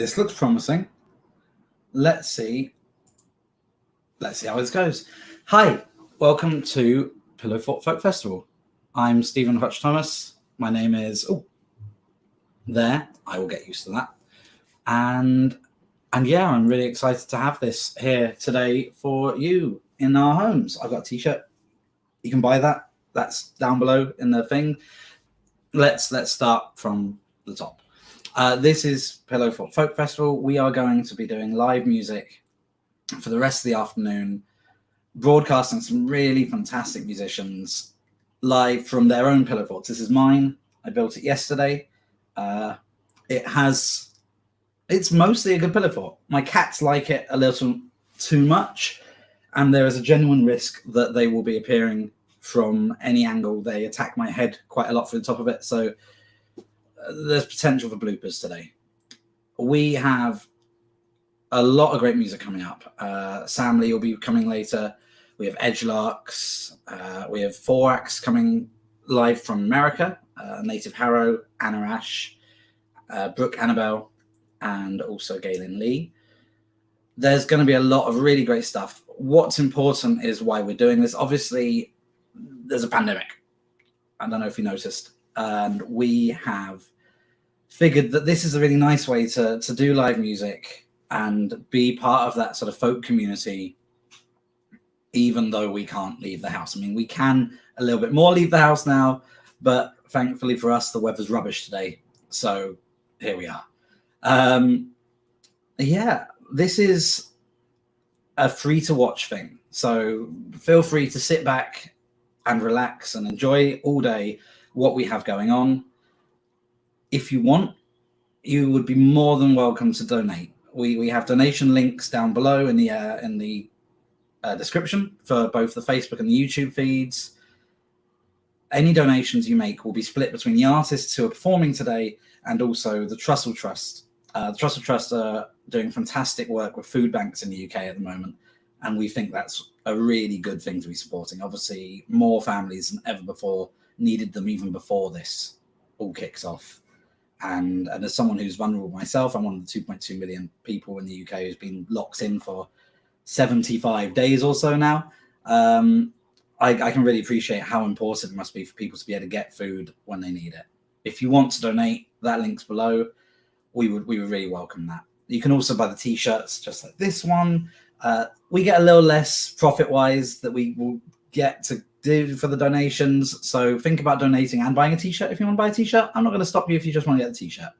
This looks promising. Let's see how this goes. Hi, welcome to Pillow Fort Folk Festival. I'm Stephen Hutch Thomas. My name is there. I will get used to that. And yeah, I'm really excited to have this here today for you in our homes. I've got a t-shirt. You can buy that. That's down below in the thing. Let's start from the top. This is Pillow Fort Folk Festival. We are going to be doing live music for the rest of the afternoon, broadcasting some really fantastic musicians live from their own pillow forts. This is mine. I built it yesterday. It's mostly a good pillow fort. My cats like it a little too much, and there is a genuine risk that they will be appearing from any angle. They attack my head quite a lot from the top of it, so there's potential for bloopers today. We have a lot of great music coming up. Sam Lee will be coming later. We have Edgelarks. We have 4 acts coming live from America. Native Harrow, Anna Ash, Brooke Annibale, and also Gaelynn Lea. There's going to be a lot of really great stuff. What's important is why we're doing this. Obviously, there's a pandemic. I don't know if you noticed. And we have figured that this is a really nice way to do live music and be part of that sort of folk community, even though we can't leave the house. I mean, we can a little bit more leave the house now, but thankfully for us, the weather's rubbish today. So here we are. Yeah, this is a free to watch thing. So feel free to sit back and relax and enjoy all day what we have going on. If you want, you would be more than welcome to donate. We have donation links down below in the description for both the Facebook and the YouTube feeds. Any donations you make will be split between the artists who are performing today and also the Trussell Trust. The Trussell Trust are doing fantastic work with food banks in the UK at the moment, and we think that's a really good thing to be supporting. Obviously, more families than ever before needed them even before this all kicks off. And as someone who's vulnerable myself, I'm one of the 2.2 million people in the UK who's been locked in for 75 days or so now. I can really appreciate how important it must be for people to be able to get food when they need it. If you want to donate, that link's below. We would really welcome that. You can also buy the t-shirts just like this one. We get a little less profit-wise that we will get to do for the donations. So think about donating and buying a t-shirt if you want to buy a t-shirt. I'm not going to stop you if you just want to get the t-shirt.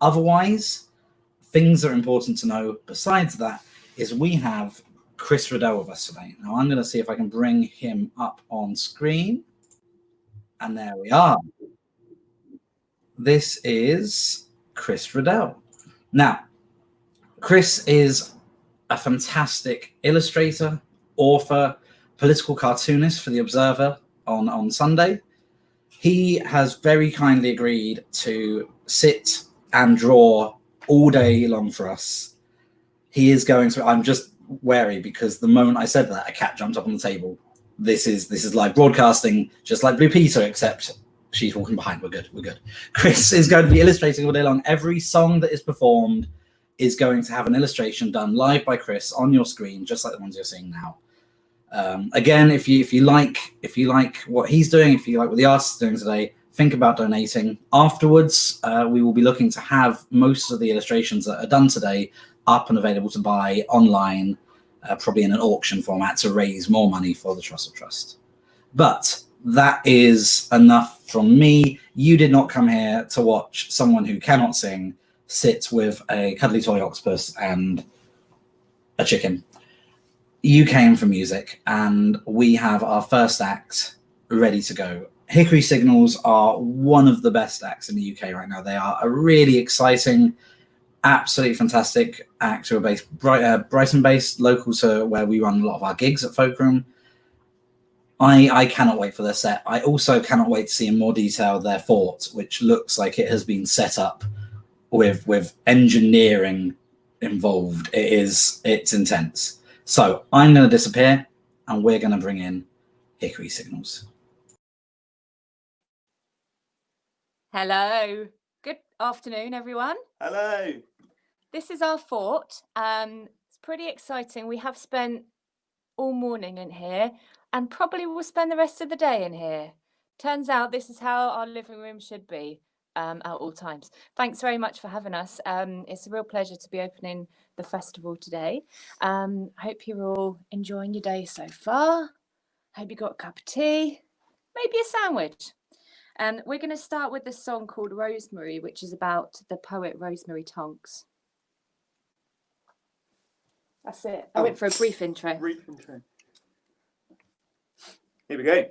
Otherwise, things that are important to know besides that is we have Chris Riddell with us today. Now I'm going to see if I can bring him up on screen. And there we are. This is Chris Riddell. Now, Chris is a fantastic illustrator, author, political cartoonist for The Observer on Sunday. He has very kindly agreed to sit and draw all day long for us. He is going to, I'm just wary because the moment I said that, a cat jumped up on the table. This is live broadcasting, just like Blue Peter, except she's walking behind. We're good. Chris is going to be illustrating all day long. Every song that is performed is going to have an illustration done live by Chris on your screen, just like the ones you're seeing now. Again, if you like what he's doing, if you like what the artist is doing today, think about donating. Afterwards, we will be looking to have most of the illustrations that are done today up and available to buy online, probably in an auction format to raise more money for the Trussell Trust. But that is enough from me. You did not come here to watch someone who cannot sing sit with a cuddly toy octopus and a chicken. You came for music, and we have our first act ready to go. Hickory Signals are one of the best acts in the UK right now. They are a really exciting, absolutely fantastic act who are based Brighton-based, local to where we run a lot of our gigs at Folkroom. I cannot wait for their set. I also cannot wait to see in more detail their fort, which looks like it has been set up with engineering involved. It's intense. So I'm going to disappear, and we're going to bring in Hickory Signals. Hello. Good afternoon, everyone. Hello. this is our fort. It's pretty exciting. We have spent all morning in here and probably will spend the rest of the day in here. Turns out this is how our living room should be at all times. Thanks very much for having us. It's a real pleasure to be opening the festival today. Hope you're all enjoying your day so far. Hope you got a cup of tea, maybe a sandwich. And we're going to start with this song called Rosemary, which is about the poet Rosemary Tonks. That's it. I went for a brief intro. Brief intro. Here we go.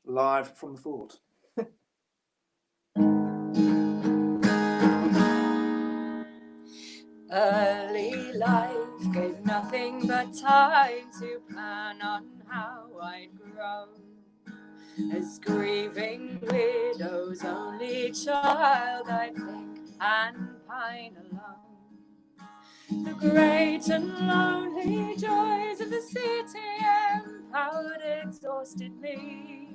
Live from the fort. Early life gave nothing but time to plan on how I'd grow. As grieving widow's only child, I'd think and pine alone. The great and lonely joys of the city empowered, exhausted me.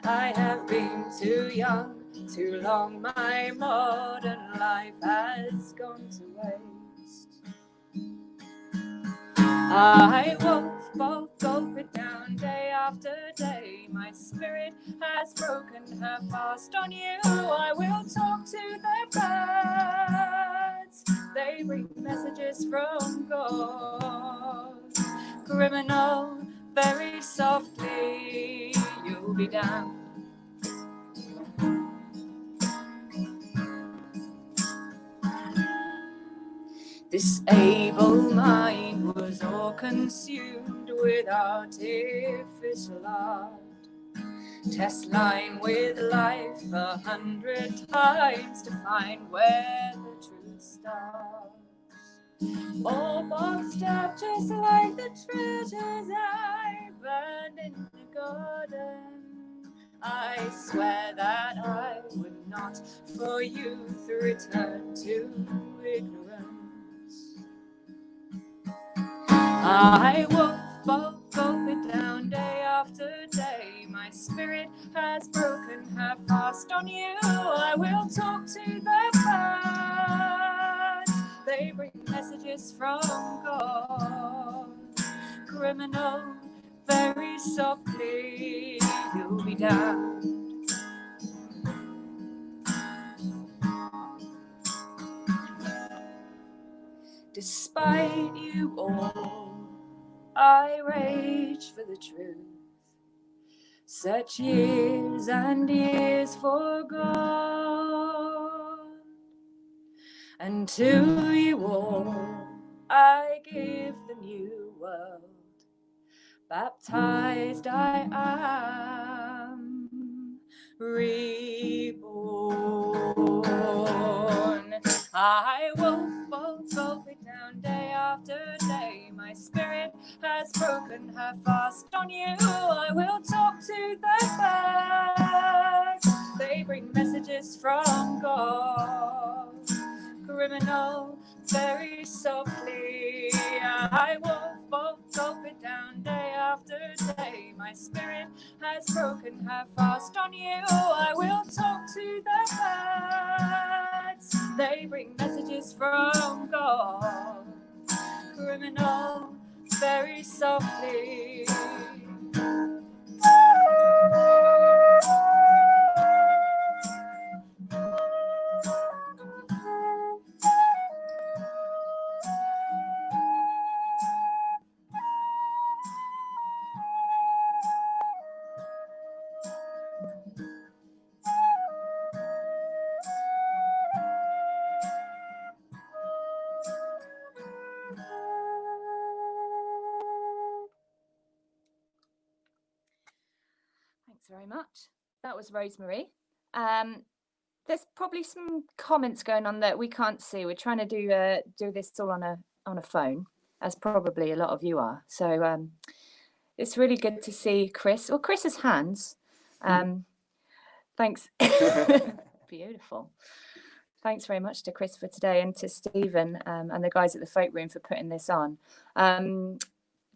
I have been too young, too long, my modern life has gone to waste. I won't gulp it down day after day. My spirit has broken her fast on you. I will talk to the birds. They bring messages from God. Criminal, very softly, you'll be damned. This able mind was all consumed with artificial art. Test line with life 100 times to find where the truth starts. All boxed up just like the treasures I burned in the garden. I swear that I would not for youth return to ignorance. I won't gulp it down day after day. My spirit has broken her fast on you. I will talk to the birds. They bring messages from God. Criminal, very softly, you'll be damned. Despite you all, I rage for the truth. Search years and years for God. And to you all, I give the new world. Baptized I am, reborn. I won't gulp it down day after day. My spirit has broken her fast on you. I will talk to the birds. They bring messages from God. Criminal, very softly. I won't gulp it down day after day. My spirit has broken her fast on you. I will talk to the birds. They bring messages from God. Criminal, very softly. Thanks very much. That was Rosemary. There's probably some comments going on that we can't see. We're trying to do this all on a phone, as probably a lot of you are. So it's really good to see Chris. Well, Chris's hands. Thanks. Beautiful. Thanks very much to Chris for today, and to Stephen and the guys at the Folkroom for putting this on. The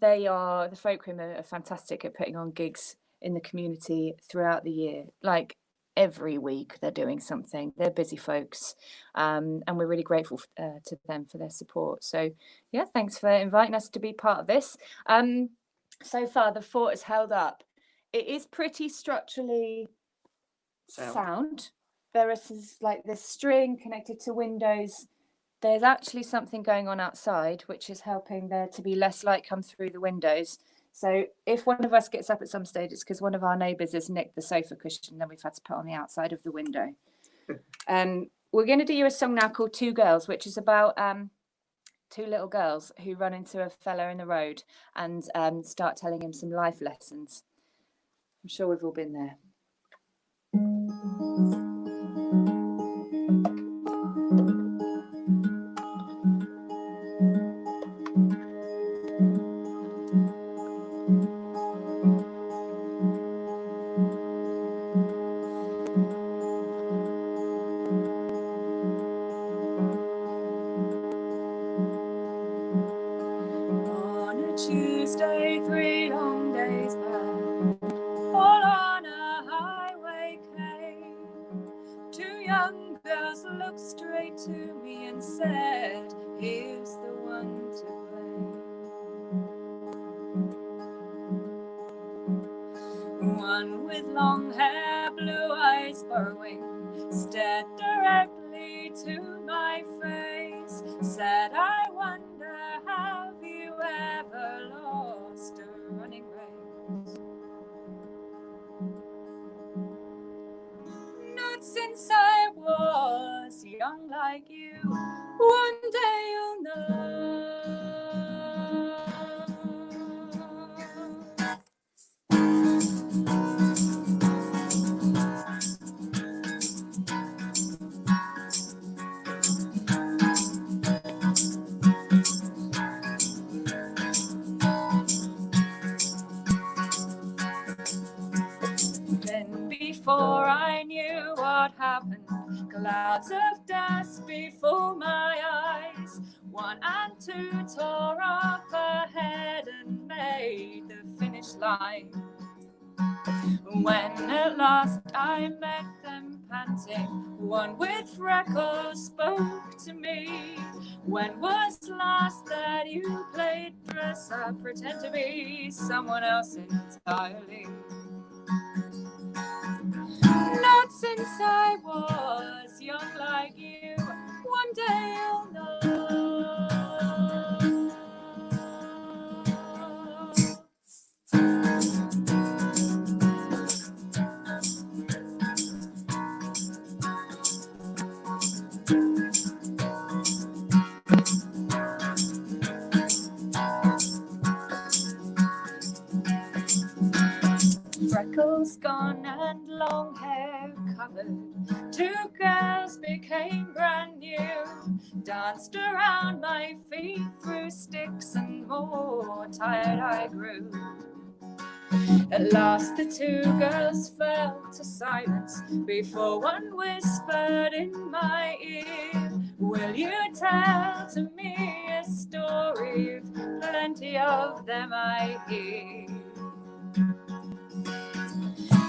Folkroom are fantastic at putting on gigs in the community throughout the year. Like, every week they're doing something. They're busy folks, and we're really grateful to them for their support. So yeah, thanks for inviting us to be part of this. So far the fort is held up. It is pretty structurally sound. There is like this string connected to windows. There's actually something going on outside which is helping there to be less light come through the windows. So if one of us gets up at some stage, it's because one of our neighbours has nicked the sofa cushion that we've had to put on the outside of the window. We're going to do you a song now called Two Girls, which is about two little girls who run into a fella in the road and start telling him some life lessons. I'm sure we've all been there. Tuesday, 3 long days back, all on a highway came. 2 young girls looked straight to me and said, here's the one to blame. One with long hair, blue eyes burrowing, stared directly to my face, said, I wonder, have you ever lost a running race? Not since I was young like you, one day you'll know. Before I knew what happened, clouds of dust before my eyes. 1 and 2 tore off ahead and made the finish line. When at last I met them panting, one with freckles spoke to me. When was last that you played dress up, pretend to be someone else entirely? Not since I was young like you, one day you'll know. Freckles gone and long hair covered, 2 girls became brand new, danced around my feet through sticks and more tired I grew. At last the 2 girls fell to silence before one whispered in my ear, will you tell to me a story? Plenty of them I hear.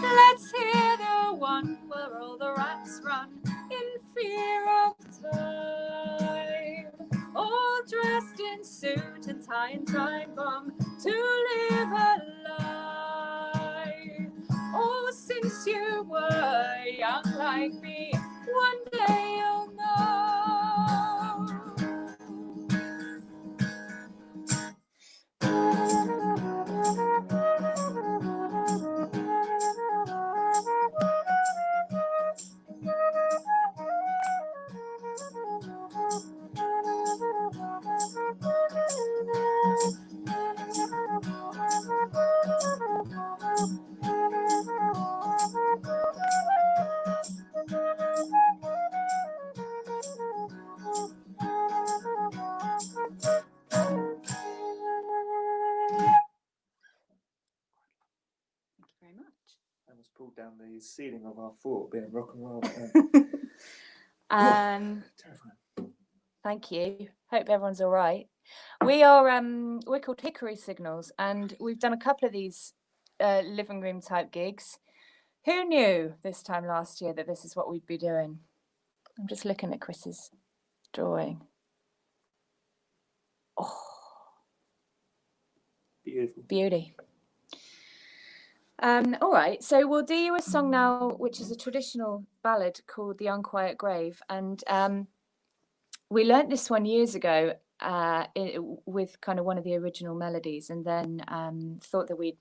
Let's hear the one where all the rats run in fear of time, all dressed in suit and tie and time bomb to live a lie. Oh, since you were young like me, one day you'll know. Pulled down the ceiling of our fort, being rock and roll. Terrifying. Thank you. Hope everyone's all right. We're called Hickory Signals, and we've done a couple of these living room type gigs. Who knew this time last year that this is what we'd be doing? I'm just looking at Chris's drawing. Oh, Beautiful. beauty. All right, so we'll do you a song now, which is a traditional ballad called The Unquiet Grave. And we learnt this one years ago with kind of one of the original melodies, and then thought that we'd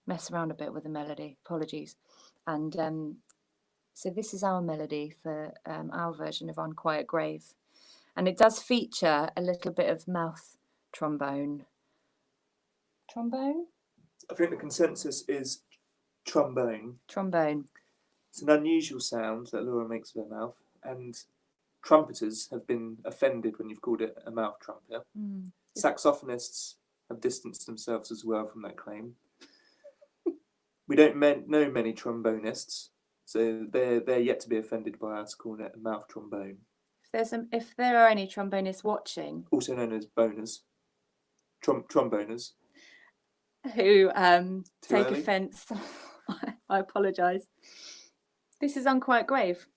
mess around a bit with the melody. Apologies. And so this is our melody for our version of Unquiet Grave. And it does feature a little bit of mouth trombone. Trombone? I think the consensus is trombone. Trombone. It's an unusual sound that Laura makes with her mouth, and trumpeters have been offended when you've called it a mouth trumpet. Mm. Saxophonists have distanced themselves as well from that claim. We don't know many trombonists, so they're yet to be offended by us calling it a mouth trombone. If there are any trombonists watching, Also known as boners, tromboners, who take early? offence, I apologise. This is Unquiet Grave.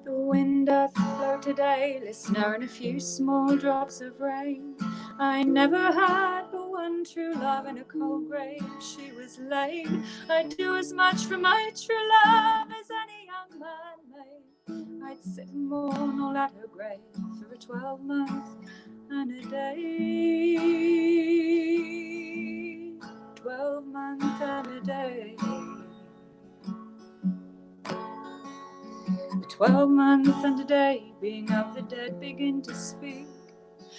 The wind doth blow today, listener, and a few small drops of rain. I never had but one true love in a cold grave. She was laid. I'd do as much for my true love as any young man may. I'd sit and mourn all at her grave for a 12-month and a day. 12-month and a day. 12-month and a day, being of the dead begin to speak.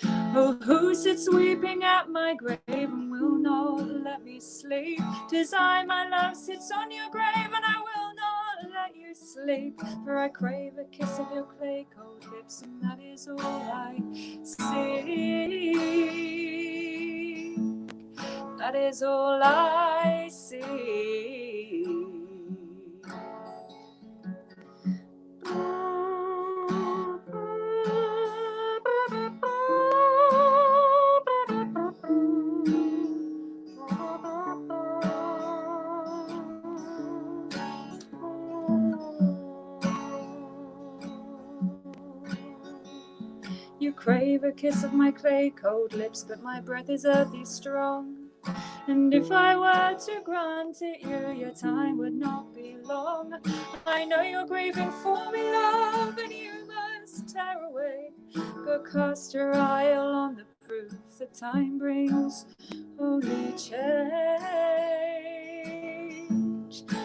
Oh, who sits weeping at my grave and will not let me sleep? 'Tis I, my love, sits on your grave, and I will not let you sleep. For I crave a kiss of your clay cold lips, and that is all I seek. That is all I seek. You crave a kiss of my clay cold lips, but my breath is earthy strong. And if I were to grant it you, your time would not be long. I know you're grieving for me, love, and you must tear away. Go cast your eye on the proof that time brings only change.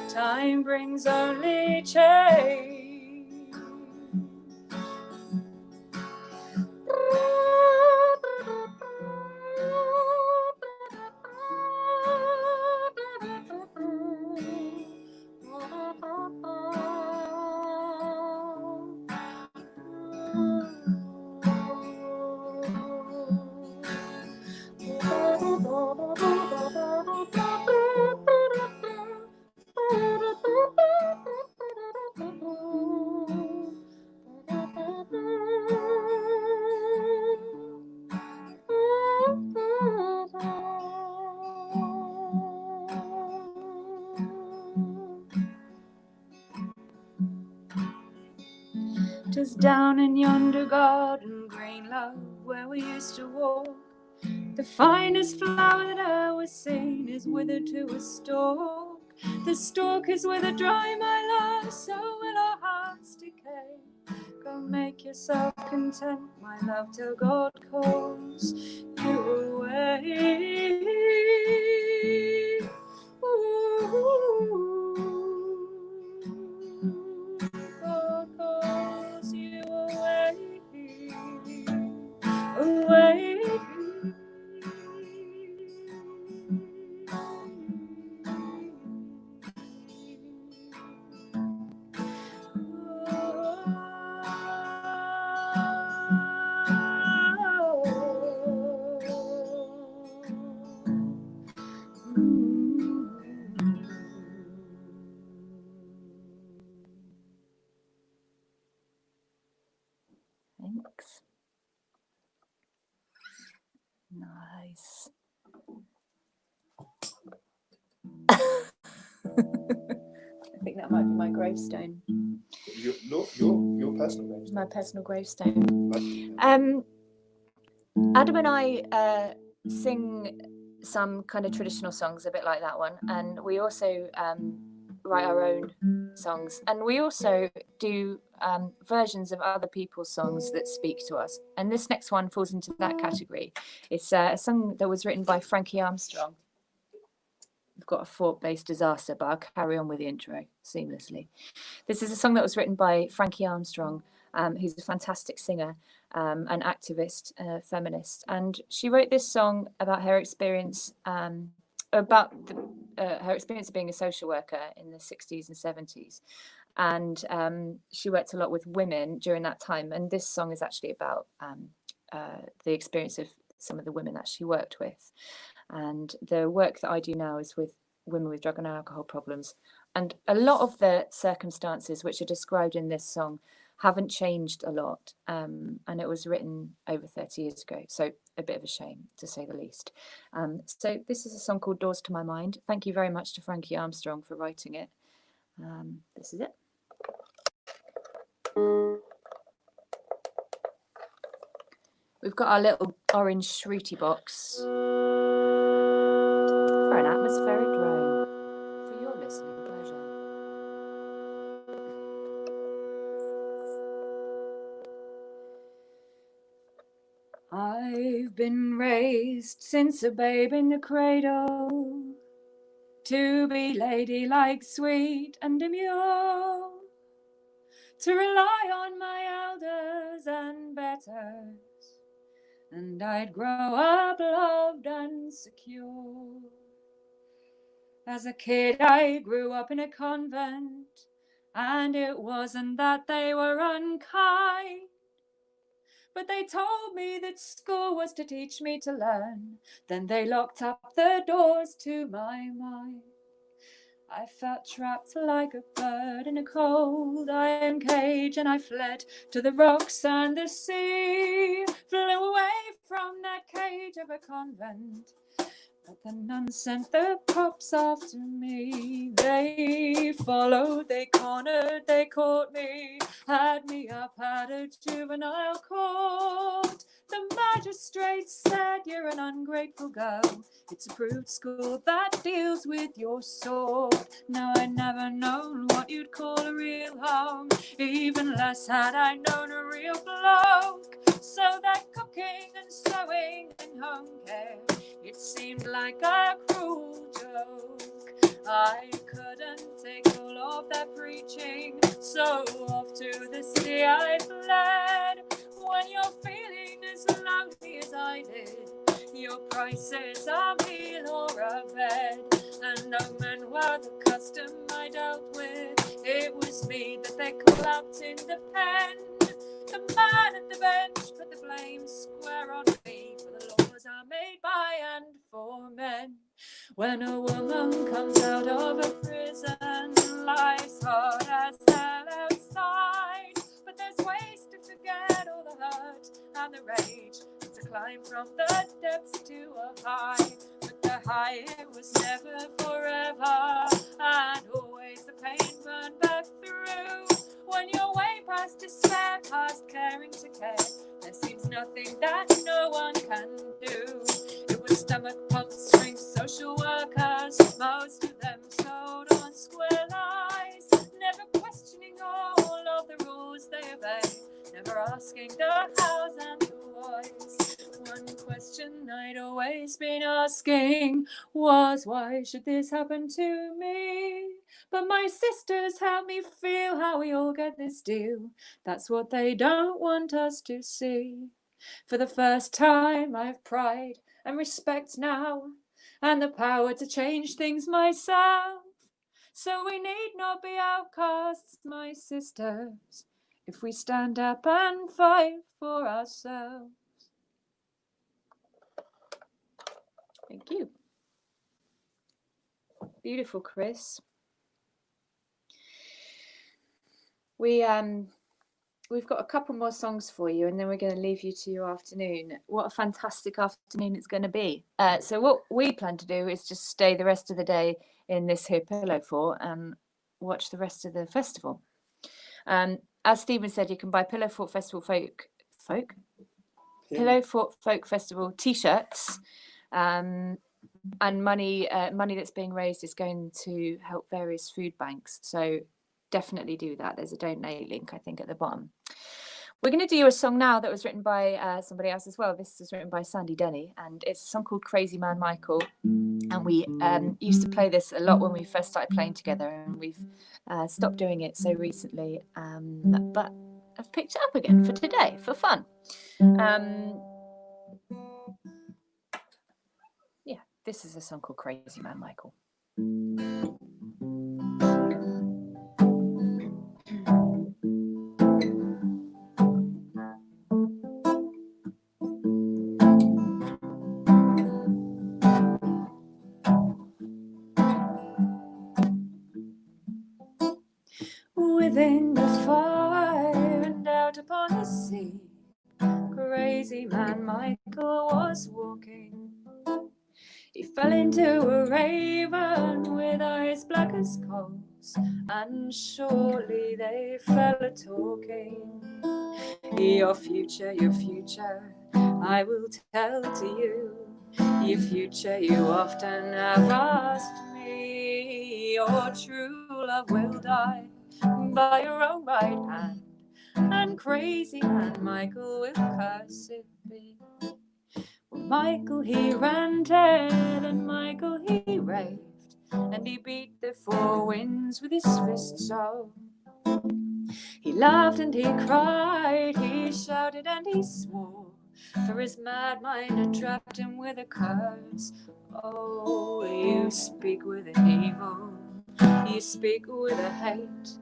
Time brings only change. Just down in yonder garden green, love, where we used to walk, the finest flower that ever seen is withered to a stalk. The stalk is withered dry, my love, so will our hearts decay. Go make yourself content, my love, till God calls you away. God calls you away, away. Thanks. Nice. I think that might be my gravestone. Your personal gravestone. My personal gravestone. Adam and I sing some kind of traditional songs a bit like that one, and we also write our own songs, and we also do versions of other people's songs that speak to us, and this next one falls into that category. It's a song that was written by Frankie Armstrong. We've got a fort-based disaster, but I'll carry on with the intro seamlessly. This is a song that was written by Frankie Armstrong, who's a fantastic singer, an activist, feminist, and she wrote this song about her experience, her experience of being a social worker in the 60s and 70s, and she worked a lot with women during that time. And this song is actually about the experience of some of the women that she worked with. And the work that I do now is with women with drug and alcohol problems. And a lot of the circumstances which are described in this song haven't changed a lot. And it was written over 30 years ago. So a bit of a shame, to say the least. So this is a song called Doors to My Mind. Thank you very much to Frankie Armstrong for writing it. This is it. We've got our little orange shrooty box for an atmospheric drone for your listening pleasure. I've been raised since a babe in the cradle to be ladylike, sweet and demure, to rely on my elders and betters, and I'd grow up loved and secure. As a kid, I grew up in a convent, and it wasn't that they were unkind, but they told me that school was to teach me to learn. Then they locked up the doors to my mind. I felt trapped like a bird in a cold iron cage, and I fled to the rocks and the sea, flew away from that cage of a convent. But the nuns sent the cops after me. They followed, they cornered, they caught me, had me up at a juvenile court. The magistrate said, "You're an ungrateful girl. It's approved school that deals with your sword." Now I'd never known what you'd call a real home, even less had I known a real bloke. So that cooking and sewing and home care, it seemed like a cruel joke. I couldn't take all of that preaching, so off to the city I fled. When you're feeling as lonely as I did, your prices are a meal or a bed. And no men were the custom I dealt with. It was me that they clapped in the pen. The man at the bench put the blame square on me, for the laws are made by and for men. When a woman comes out of a prison, life's hard as hell outside, but there's ways to forget all the hurt and the rage, to climb from the depths to a high. But the high, it was never forever, and always the pain burned back through. When you're way past despair, past caring to care, there seems nothing that no one can do. It was stomach pumps, swing social workers, most of them sold on square lies, never questioning all of the rules they obey, never asking the hows and the whys. One question I'd always been asking was, why should this happen to me? But my sisters help me feel how we all get this deal. That's what they don't want us to see. For the first time I've pride and respect now, and the power to change things myself. So we need not be outcasts, my sisters, if we stand up and fight for ourselves. Thank you. Beautiful, Chris. We we've got a couple more songs for you, and then we're going to leave you to your afternoon. What a fantastic afternoon it's going to be. So what we plan to do is just stay the rest of the day in this here pillow fort and watch the rest of the festival. As Stephen said, you can buy Pillow Fort Festival Pillow Fort Folk Festival t-shirts, and money that's being raised is going to help various food banks. So definitely do that. There's a donate link, I think, at the bottom. We're going to do a song now that was written by somebody else as well. This was written by Sandy Denny, and it's a song called Crazy Man Michael. And we used to play this a lot when we first started playing together, and we've stopped doing it so recently. But I've picked it up again for today, for fun. Yeah, this is a song called Crazy Man Michael. Within the fire and out upon the sea, Crazy Man Michael was walking. He fell into a raven with eyes black as coals, and surely they fell a-talking. Your future, I will tell to you. Your future, you often have asked me. Your true love will die by your own right hand, and Crazy Man Michael will curse it be. Well, Michael he ranted, and Michael he raved, and he beat the four winds with his fists so. He laughed and he cried, he shouted and he swore, for his mad mind had trapped him with a curse. Oh, you speak with an evil, you speak with a hate,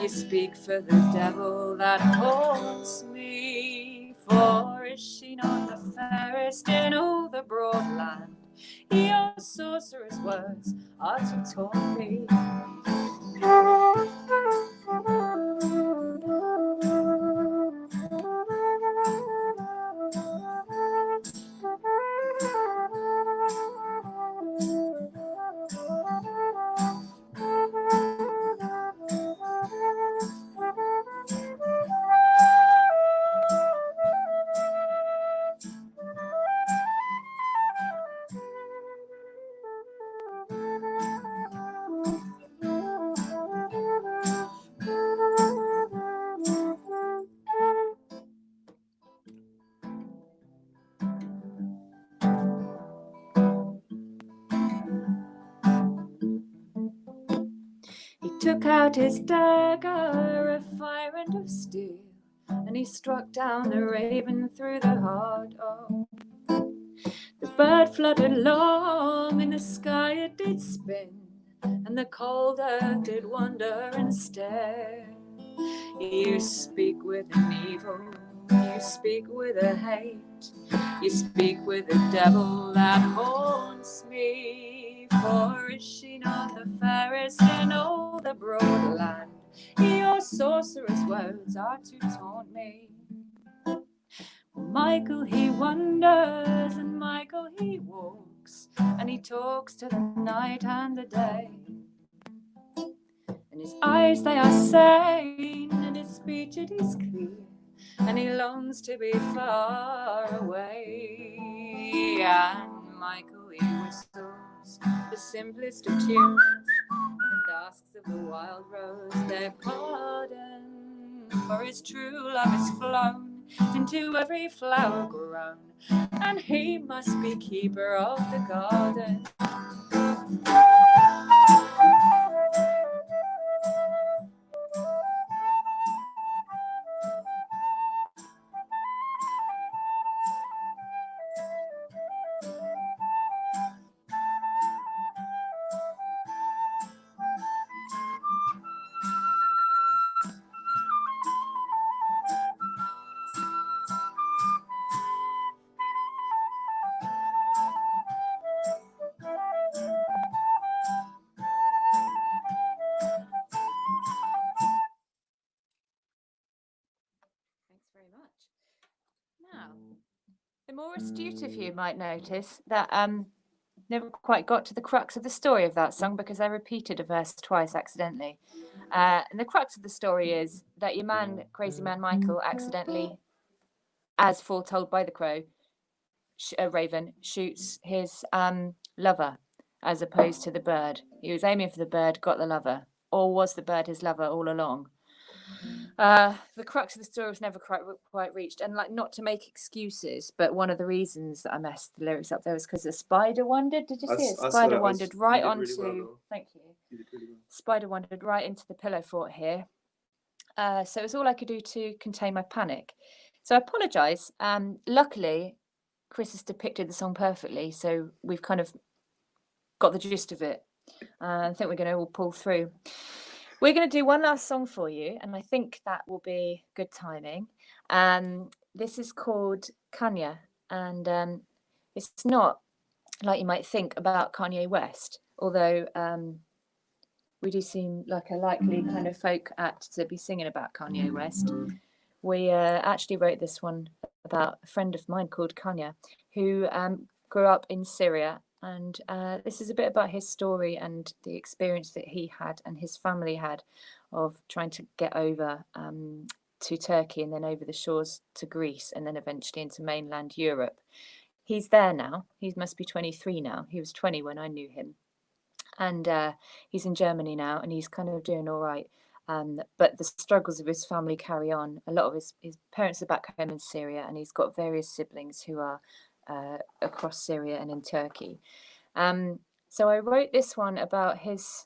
you speak for the devil that haunts me. For is she not the fairest in all the broad land? Your sorcerer's words are to taunt me. Took out his dagger of fire and of steel, and he struck down the raven through the heart. Oh, the bird fluttered long in the sky, it did spin, and the cold earth did wonder and stare. You speak with an evil, you speak with a hate, you speak with the devil that haunts me. For is she not the fairest in all the broad land? Your sorcerer's words are to taunt me. Michael he wanders, and Michael he walks, and he talks to the night and the day. And his eyes they are sane, and his speech it is clear, and he longs to be far away. And Michael he whistles the simplest of tunes, and asks of the wild rose their pardon. For his true love is flown into every flower grown, and he must be keeper of the garden. more astute of you might notice that never quite got to the crux of the story of that song because I repeated a verse twice accidentally. And the crux of the story is that your man, Crazy Man Michael, accidentally, as foretold by the crow, Raven, shoots his lover as opposed to the bird. He was aiming for the bird, got the lover. Or was the bird his lover all along? The crux of the story was never quite reached. And like, not to make excuses, but one of the reasons that I messed the lyrics up there was because the spider wandered. Did you see it? Spider wandered right onto. Really well, thank you. You did really well. Spider wandered right into the pillow fort here. So it was all I could do to contain my panic. So I apologise. Luckily, Chris has depicted the song perfectly, so we've kind of got the gist of it. I think we're going to all pull through. We're going to do one last song for you, and I think that will be good timing. This is called Kanye, and it's not like you might think about Kanye West, although we do seem like a likely kind of folk act to be singing about Kanye West. We actually wrote this one about a friend of mine called Kanye, who grew up in Syria. And this is a bit about his story and the experience that he had and his family had of trying to get over to Turkey and then over the shores to Greece and then eventually into mainland Europe. He's there now. He must be 23 now. He was 20 when I knew him. And he's in Germany now and he's kind of doing all right. But the struggles of his family carry on. A lot of his parents are back home in Syria and he's got various siblings who are across Syria and in Turkey. So I wrote this one about his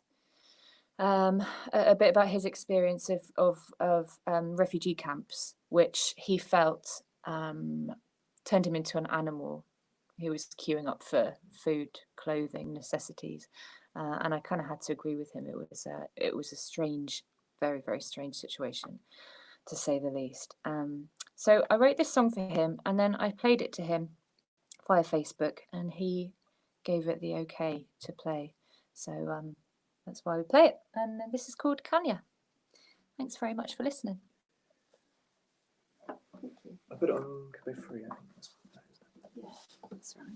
a bit about his experience of refugee camps, which he felt turned him into an animal who was queuing up for food, clothing, necessities, and I kind of had to agree with him. It was a strange, very, very strange situation, to say the least. So I wrote this song for him, and then I played it to him via Facebook, and he gave it the okay to play. So that's why we play it. And this is called Kanye. Thanks very much for listening. Thank you. I put it on Cafe Free, I think that's what that is. Yeah, that's right.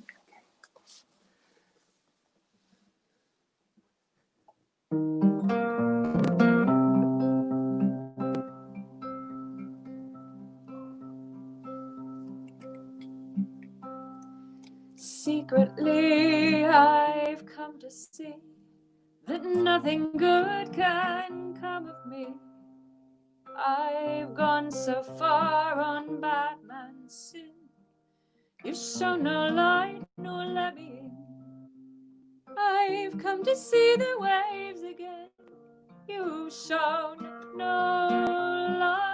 Secretly, I've come to see that nothing good can come of me. I've gone so far on bad man's sin. You've shown no light, nor let me in. I've come to see the waves again. You've shown no light.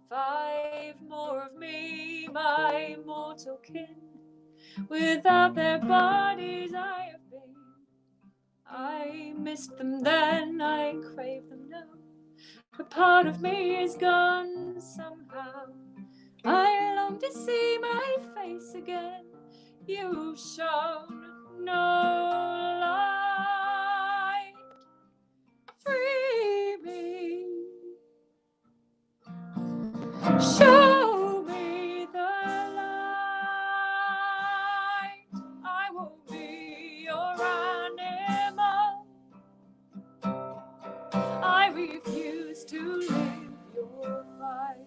5 more of me, my mortal kin. Without their bodies I have been. I missed them then, I crave them now. A part of me is gone somehow. I long to see my face again. You've shown no light. Free me. Show me the light. I will be your animal. I refuse to live your fight.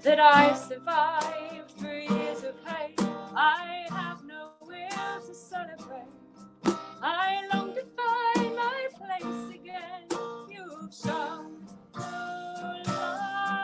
That I survived 3 years of hate. I have no will to celebrate. I long to find my place again. You've shown no light.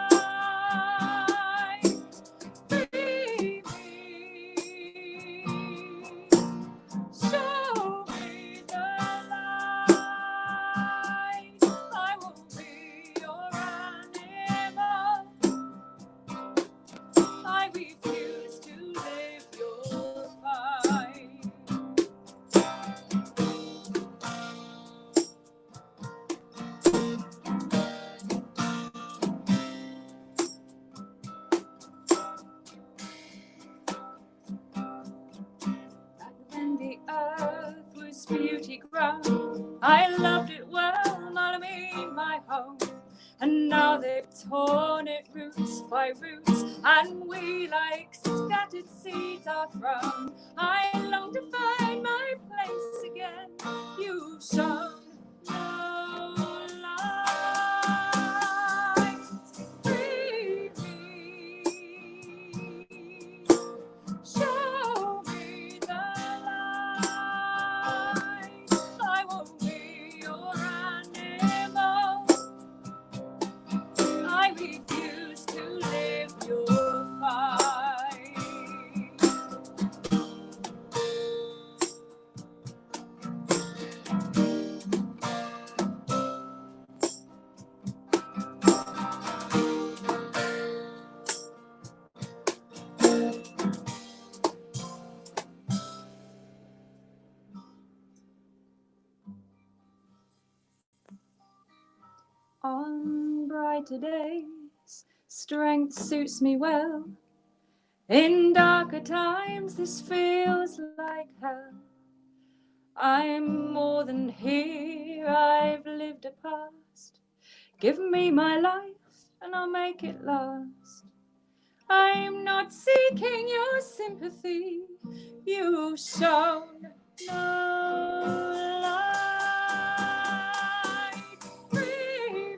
ground. I loved it well, I mean my home. And now they've torn it roots by roots, and we like scattered seeds are thrown. I long to find my place again. You've shown no light. Free me. Show me the light. I won't be your animal. I refuse to live your fight. On brighter days, strength suits me well. In darker times, this feels like hell. I'm more than here, I've lived a past. Give me my life and I'll make it last. I'm not seeking your sympathy. You've shown no light. Free me.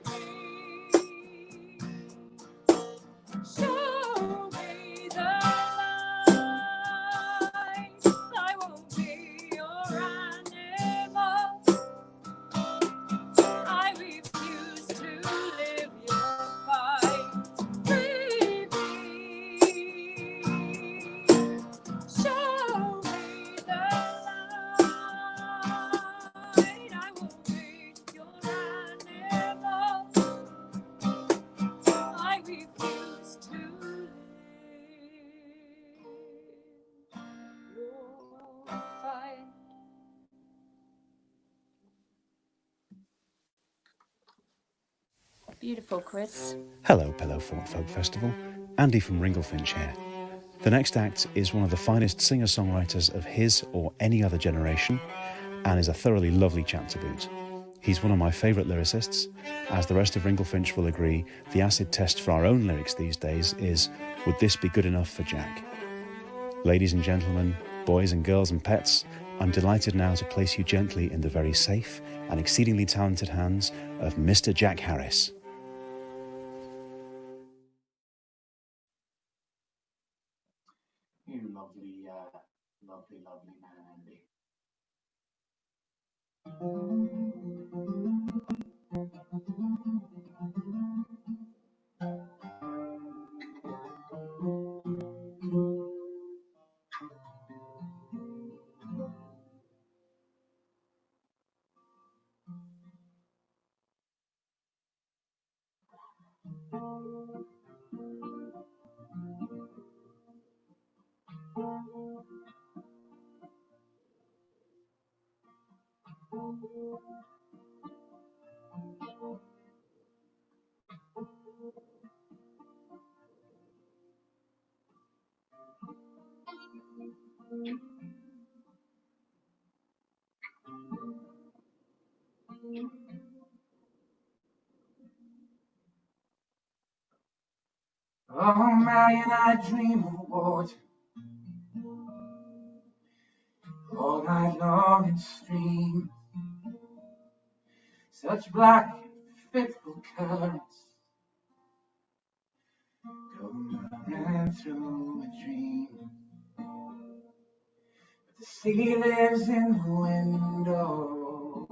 Show me the light. I won't be your animal. I refuse to live your fight. Free me. Show me the light. I won't be your animal. I refuse to live your fight. Beautiful, Chris. Hello, Pillowfort Folk Festival. Andy from Ringlefinch here. The next act is one of the finest singer-songwriters of his or any other generation, and is a thoroughly lovely chap to boot. He's one of my favourite lyricists. As the rest of Ringlefinch will agree, the acid test for our own lyrics these days is, would this be good enough for Jack? Ladies and gentlemen, boys and girls and pets, I'm delighted now to place you gently in the very safe and exceedingly talented hands of Mr. Jack Harris. You lovely, lovely man, Andy. Oh, Marion, I dream of water all night long in streams, such black, fitful currents go murmuring through a dream. But the sea lives in the window,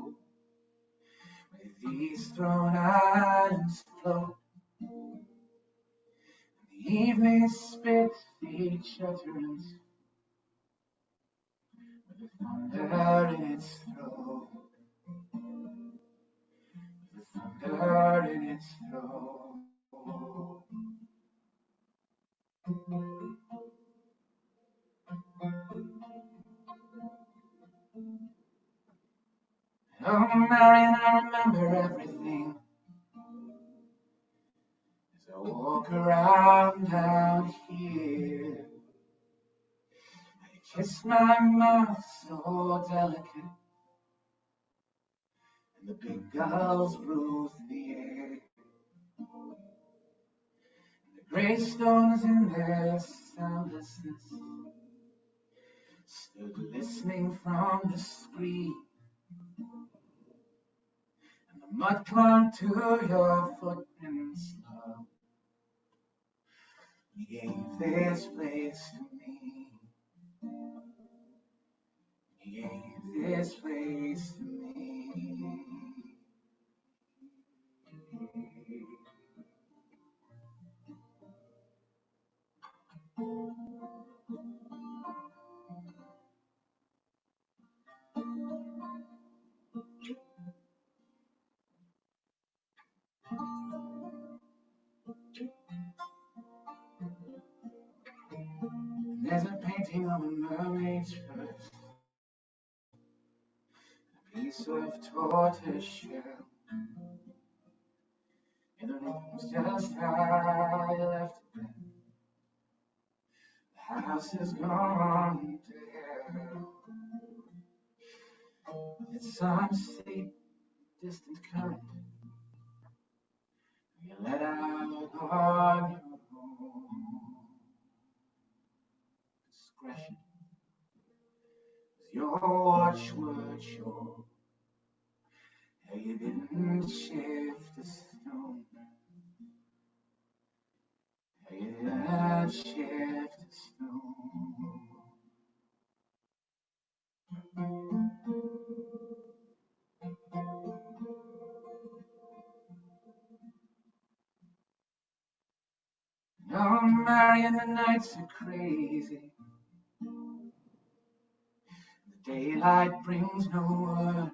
where these thrown islands float. The evening spits each utterance with the thunder in its throat. With the thunder in its throat. Oh, Marion, I remember everything as I walk around down here. I kiss my mouth so delicate, and the big gulls rose in the air. And the grey stones in their soundlessness stood listening from the screen, and the mud clung to your footprints, love. You gave this place to me. You gave this place to me. There's a painting of a mermaid's first, a piece of tortoise shell, and the room's just how you left it then. The house has gone to hell. It's some sleep, distant current you let out on your own. Discretion was your watchword, sure. How you didn't shift a stone. How you didn't shift a stone. Oh, Marion, the nights are crazy. The daylight brings no word.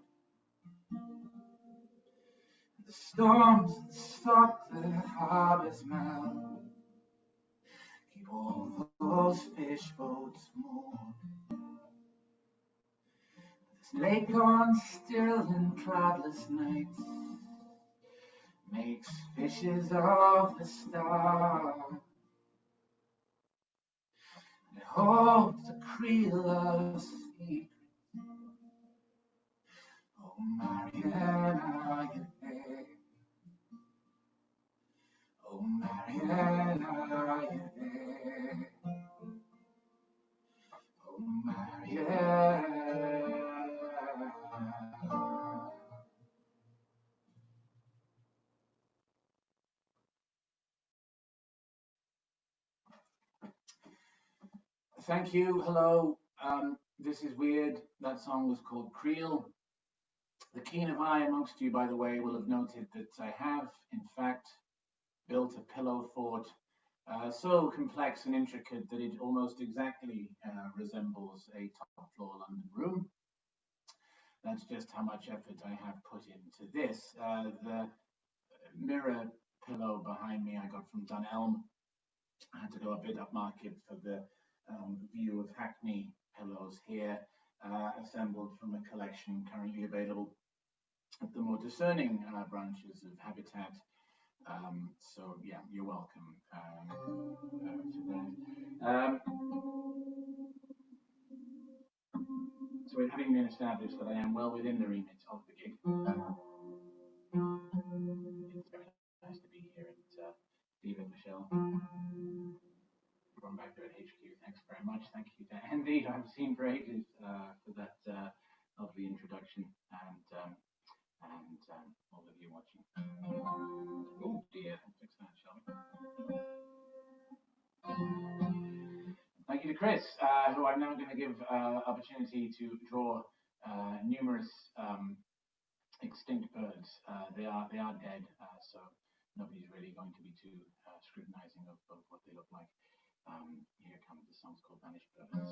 The storms that stalk the harbor's mouth keep all those fish boats moored. This lake on still and cloudless nights makes fishes of the stars. It holds a creel of secrets. Oh, Marion, are you there? Oh, Marion, are you there? Oh, Marion. Thank you. Hello. This is weird. That song was called Creel. The keen of eye amongst you, by the way, will have noted that I have, in fact, built a pillow fort so complex and intricate that it almost exactly resembles a top floor London room. That's just how much effort I have put into this. The mirror pillow behind me I got from Dunelm. I had to go a bit upmarket for the view of Hackney pillows here, assembled from a collection currently available at the more discerning branches of Habitat. So yeah, you're welcome to that. So it having been established that I am well within the remit of the gig, it's very nice to be here. And Steve and Michelle, everyone back there at HQ, thanks very much. Thank you to Andy, I haven't seen for ages, for that lovely introduction, and all of you watching. Oh dear, I'll fix that, shall we? Thank you to Chris, who I'm now going to give opportunity to draw numerous extinct birds. They are dead, so nobody's really going to be too scrutinizing of what they look like. Here comes the song's called Vanished Birds.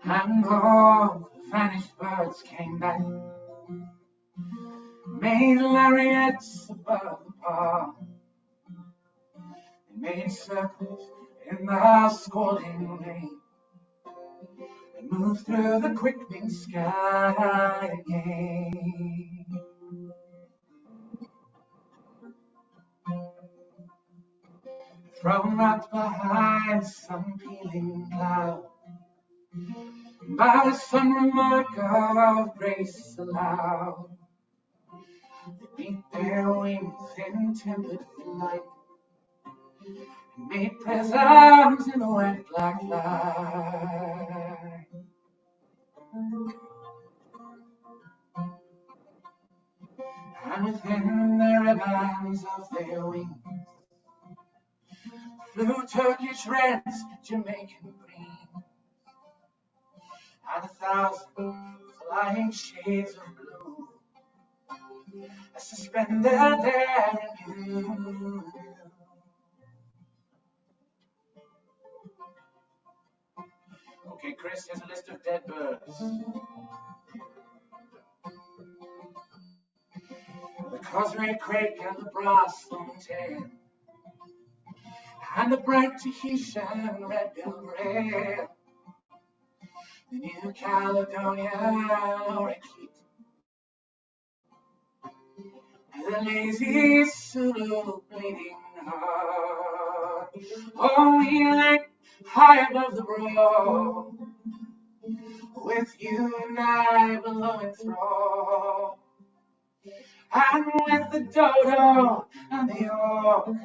And all the vanished birds came back, made lariats above the pond. They made circles in the squalling rain. They moved through the quickening sky again. Thrown up behind some peeling cloud, by some remark of grace allowed, they beat their wings in tempered flight, and made prisms in the wet black light. And within the ribbons of their wings flew Turkish reds, Jamaican green, and 1,000 flying shades of blue suspended there in you. Okay, Chris, here's a list of dead birds. The cosmic crake and the brass long-tail, and the bright Tahitian red-billed rail, the New Caledonian orchid, and the lazy Sulu bleeding heart. Oh, we like high above the broad, with you and I below enthralled, and with the dodo and the orc,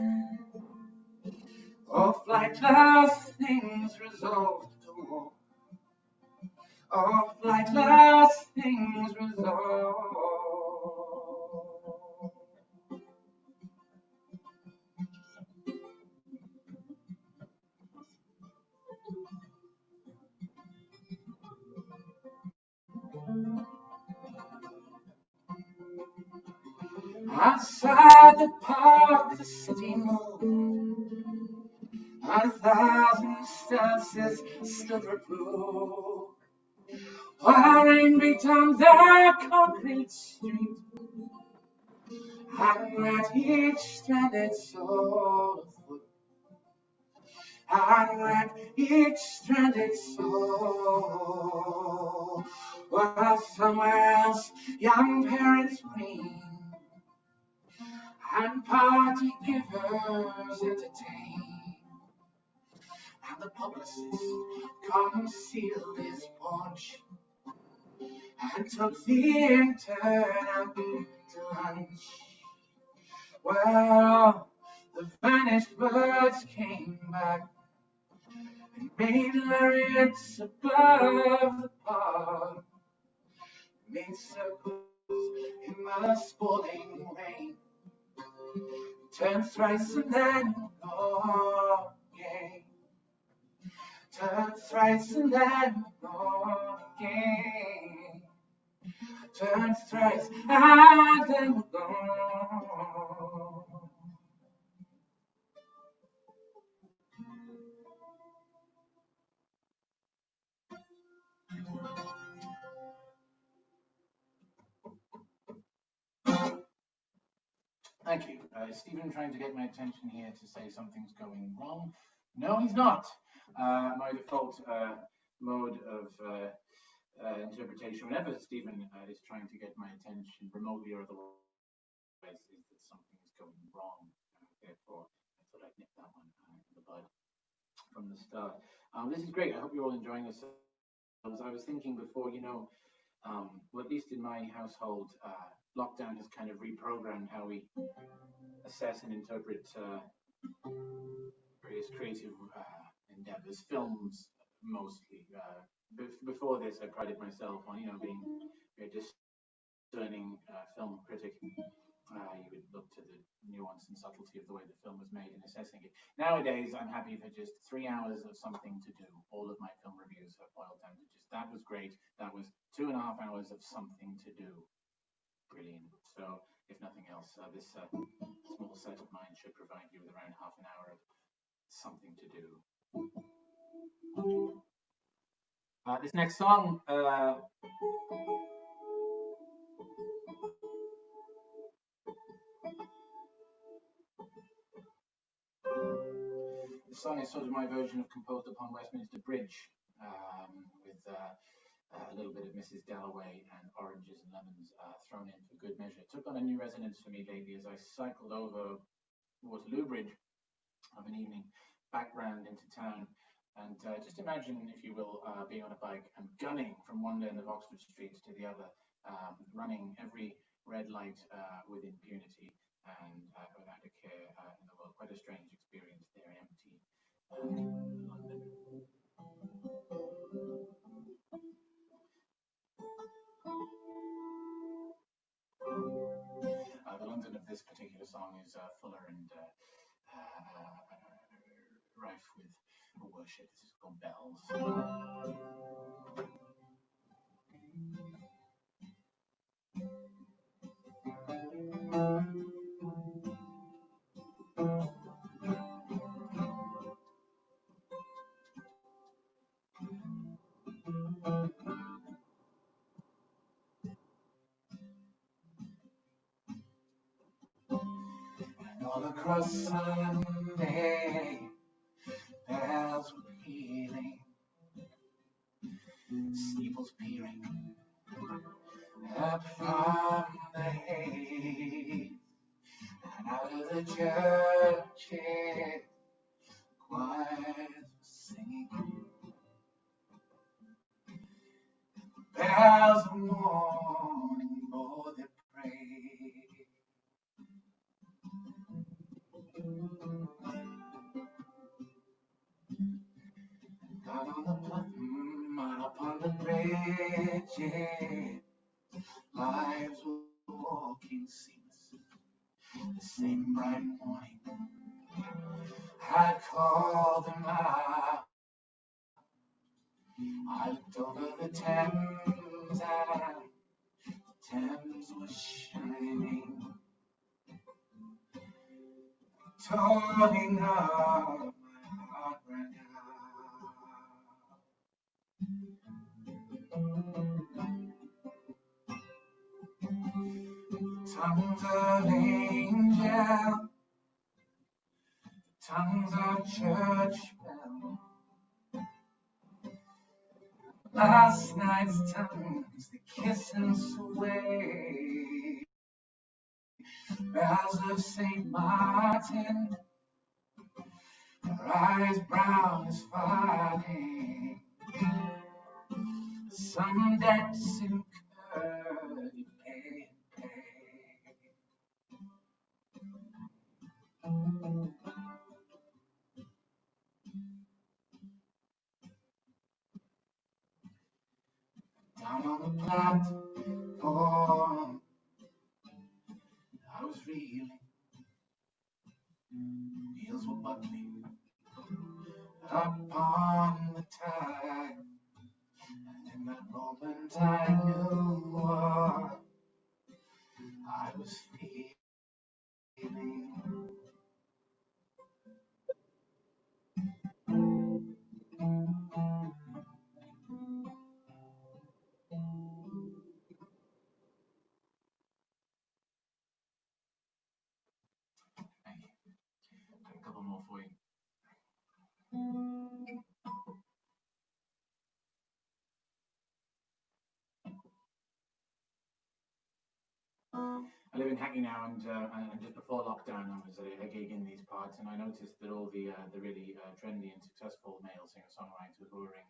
all flightless things resolved to walk. All flightless things resolved. Outside the park, the city moved, 1,000 stances stood reproved, while rain beat on the concrete street, and at each stranded soul afoot, and at each stranded soul, while somewhere else young parents green and party givers entertain, and the publicist concealed his paunch and took the intern out to lunch. Well, the vanished birds came back and made lariats above the pond, made circles in the spalling rain, turned thrice and then gone again, turned thrice and then gone again, turned thrice and then gone. Thank you. Stephen trying to get my attention here to say something's going wrong. No, he's not. My default mode of interpretation, whenever Stephen is trying to get my attention remotely or otherwise, is that something is going wrong. Therefore, I thought I'd nip that one in the bud from the start. This is great. I hope you're all enjoying this. I was thinking before, well, at least in my household, lockdown has kind of reprogrammed how we assess and interpret various creative endeavors, films mostly. Before this, I prided myself on, being a discerning film critic. You would look to the nuance and subtlety of the way the film was made and assessing it. Nowadays, I'm happy for just 3 hours of something to do. All of my film reviews have boiled down to just, that was great. That was 2.5 hours of something to do. Brilliant. So, if nothing else, this small set of mine should provide you with around half an hour of something to do. This next song song is sort of my version of Composed Upon Westminster Bridge, with a little bit of Mrs. Dalloway and oranges and lemons thrown in for good measure. It took on a new resonance for me lately as I cycled over Waterloo Bridge of an evening back round into town. And just imagine, if you will, being on a bike and gunning from one end of Oxford Street to the other, running every red light with impunity and without a care in the world. Quite a strange experience there, empty London. The London of this particular song is fuller and rife with worship. This is called Bells. And all across Sunday, bells were pealing, steeples peering up from the hay, and out of the churches, choirs were singing. Bells of morning bore their praise. Down on the platform, upon the bridges, lives were walking seamless. The same bright morning had called them out. I looked over the Thames, and the Thames was shining, toning up, my heart rang out. Tongues of angels, tongues of church bells, last night's tongues that kiss and sway, bells of St. Martin, her eyes brown as fire, some debts incurred you pay and pay. Down on the platform, I was reeling, wheels were buckling up on the tide, and in that moment I knew what I was feeling. Thank you. Got a couple more for you. I live in Hackney now, and just before lockdown, I was at a gig in these parts, and I noticed that all the really trendy and successful male singer-songwriters were wearing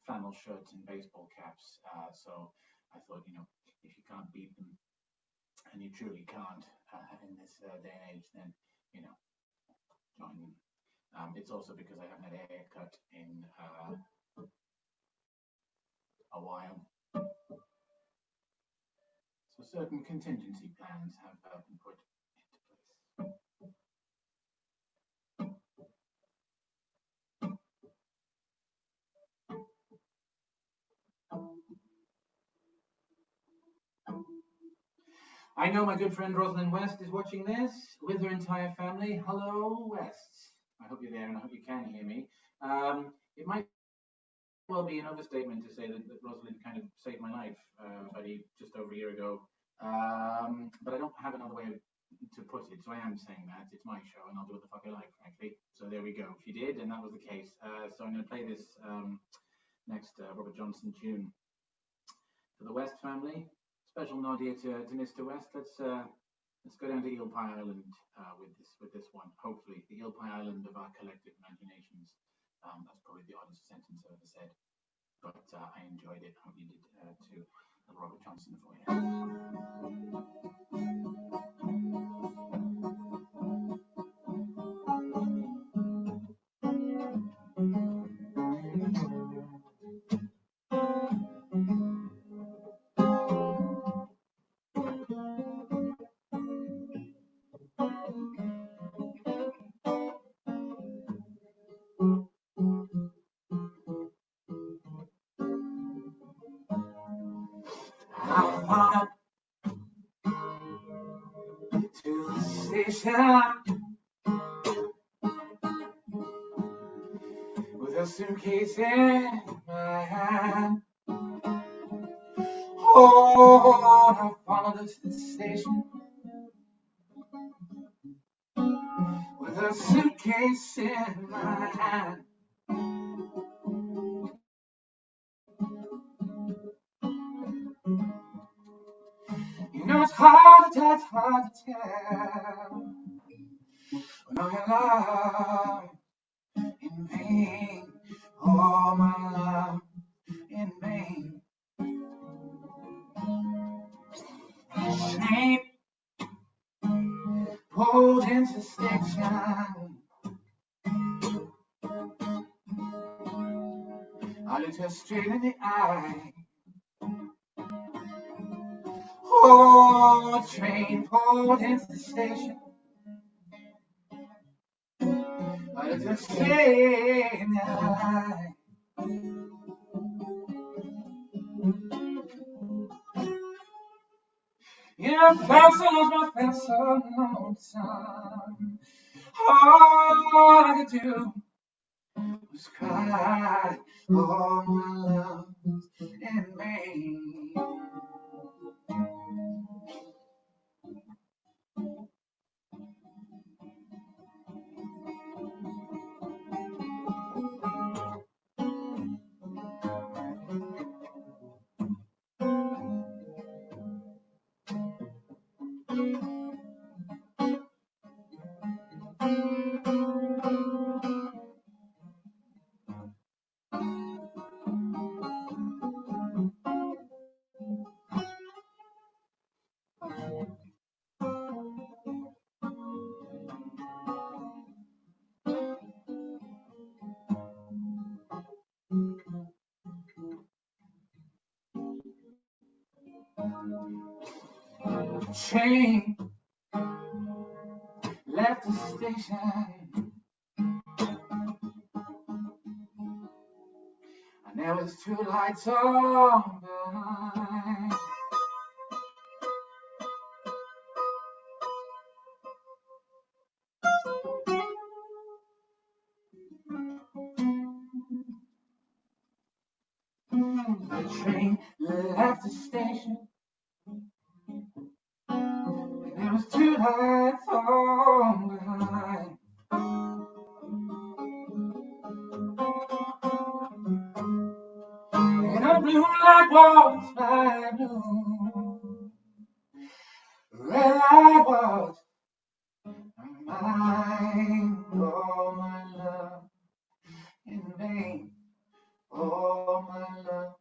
flannel shirts and baseball caps. So I thought, you know, if you can't beat them, and you truly can't in this day and age, then, you know, join them. It's also because I haven't had a haircut in a while. So certain contingency plans have been put into place. I know my good friend Rosalind West is watching this with her entire family. Hello, West. I hope you're there and I hope you can hear me. It might well be an overstatement to say that Rosalind kind of saved my life just over a year ago. But I don't have another way of to put it, so I am saying that. It's my show, and I'll do what the fuck I like, frankly. So there we go. She did, and that was the case. So I'm going to play this next Robert Johnson tune for the West family. Special nod here to Mr. West. Let's go down to Eel Pie Island with this one. Hopefully, the Eel Pie Island of our collective imaginations. That's probably the oddest sentence I've ever said, but I enjoyed it. Hope you did too. Robert Johnson for you. To the station with a suitcase in my hand. Oh, I followed to the station with a suitcase in my hand. You know it's hard to tell when all your love in vain, all my love in vain. Shame pulled into station. I looked her straight in the eye. Oh, train pulled into the station. I looked her straight in the eye. Yeah, pencil was my pencil, no time. All I could do was cry. All my love in vain. Train left the station, and there was two lights on behind. The train left the station, and there was two lights on behind. And a blue light was my blue, red light was mine. All my love in vain, all my love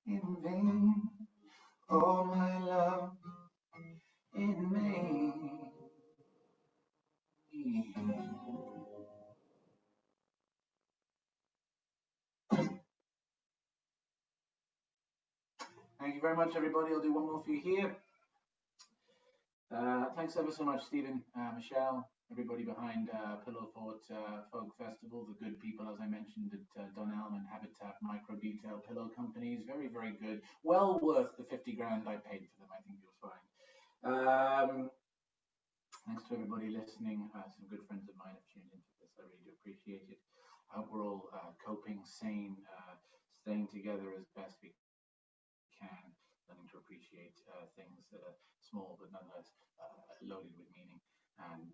in vain, all my love in vain. Thank you very much, everybody. I'll do one more for you here. Thanks ever so much, Stephen, Michelle, everybody behind Pillow Fort Folk Festival, the good people, as I mentioned, at Dunelm and Habitat Micro Detail Pillow Companies. Very, very good. Well worth the 50 grand I paid for them, I think you'll find. Thanks to everybody listening. Some good friends of mine have tuned into this. I really do appreciate it. I hope we're all coping, sane, staying together as best we can. learning to appreciate things that are small but nonetheless loaded with meaning. And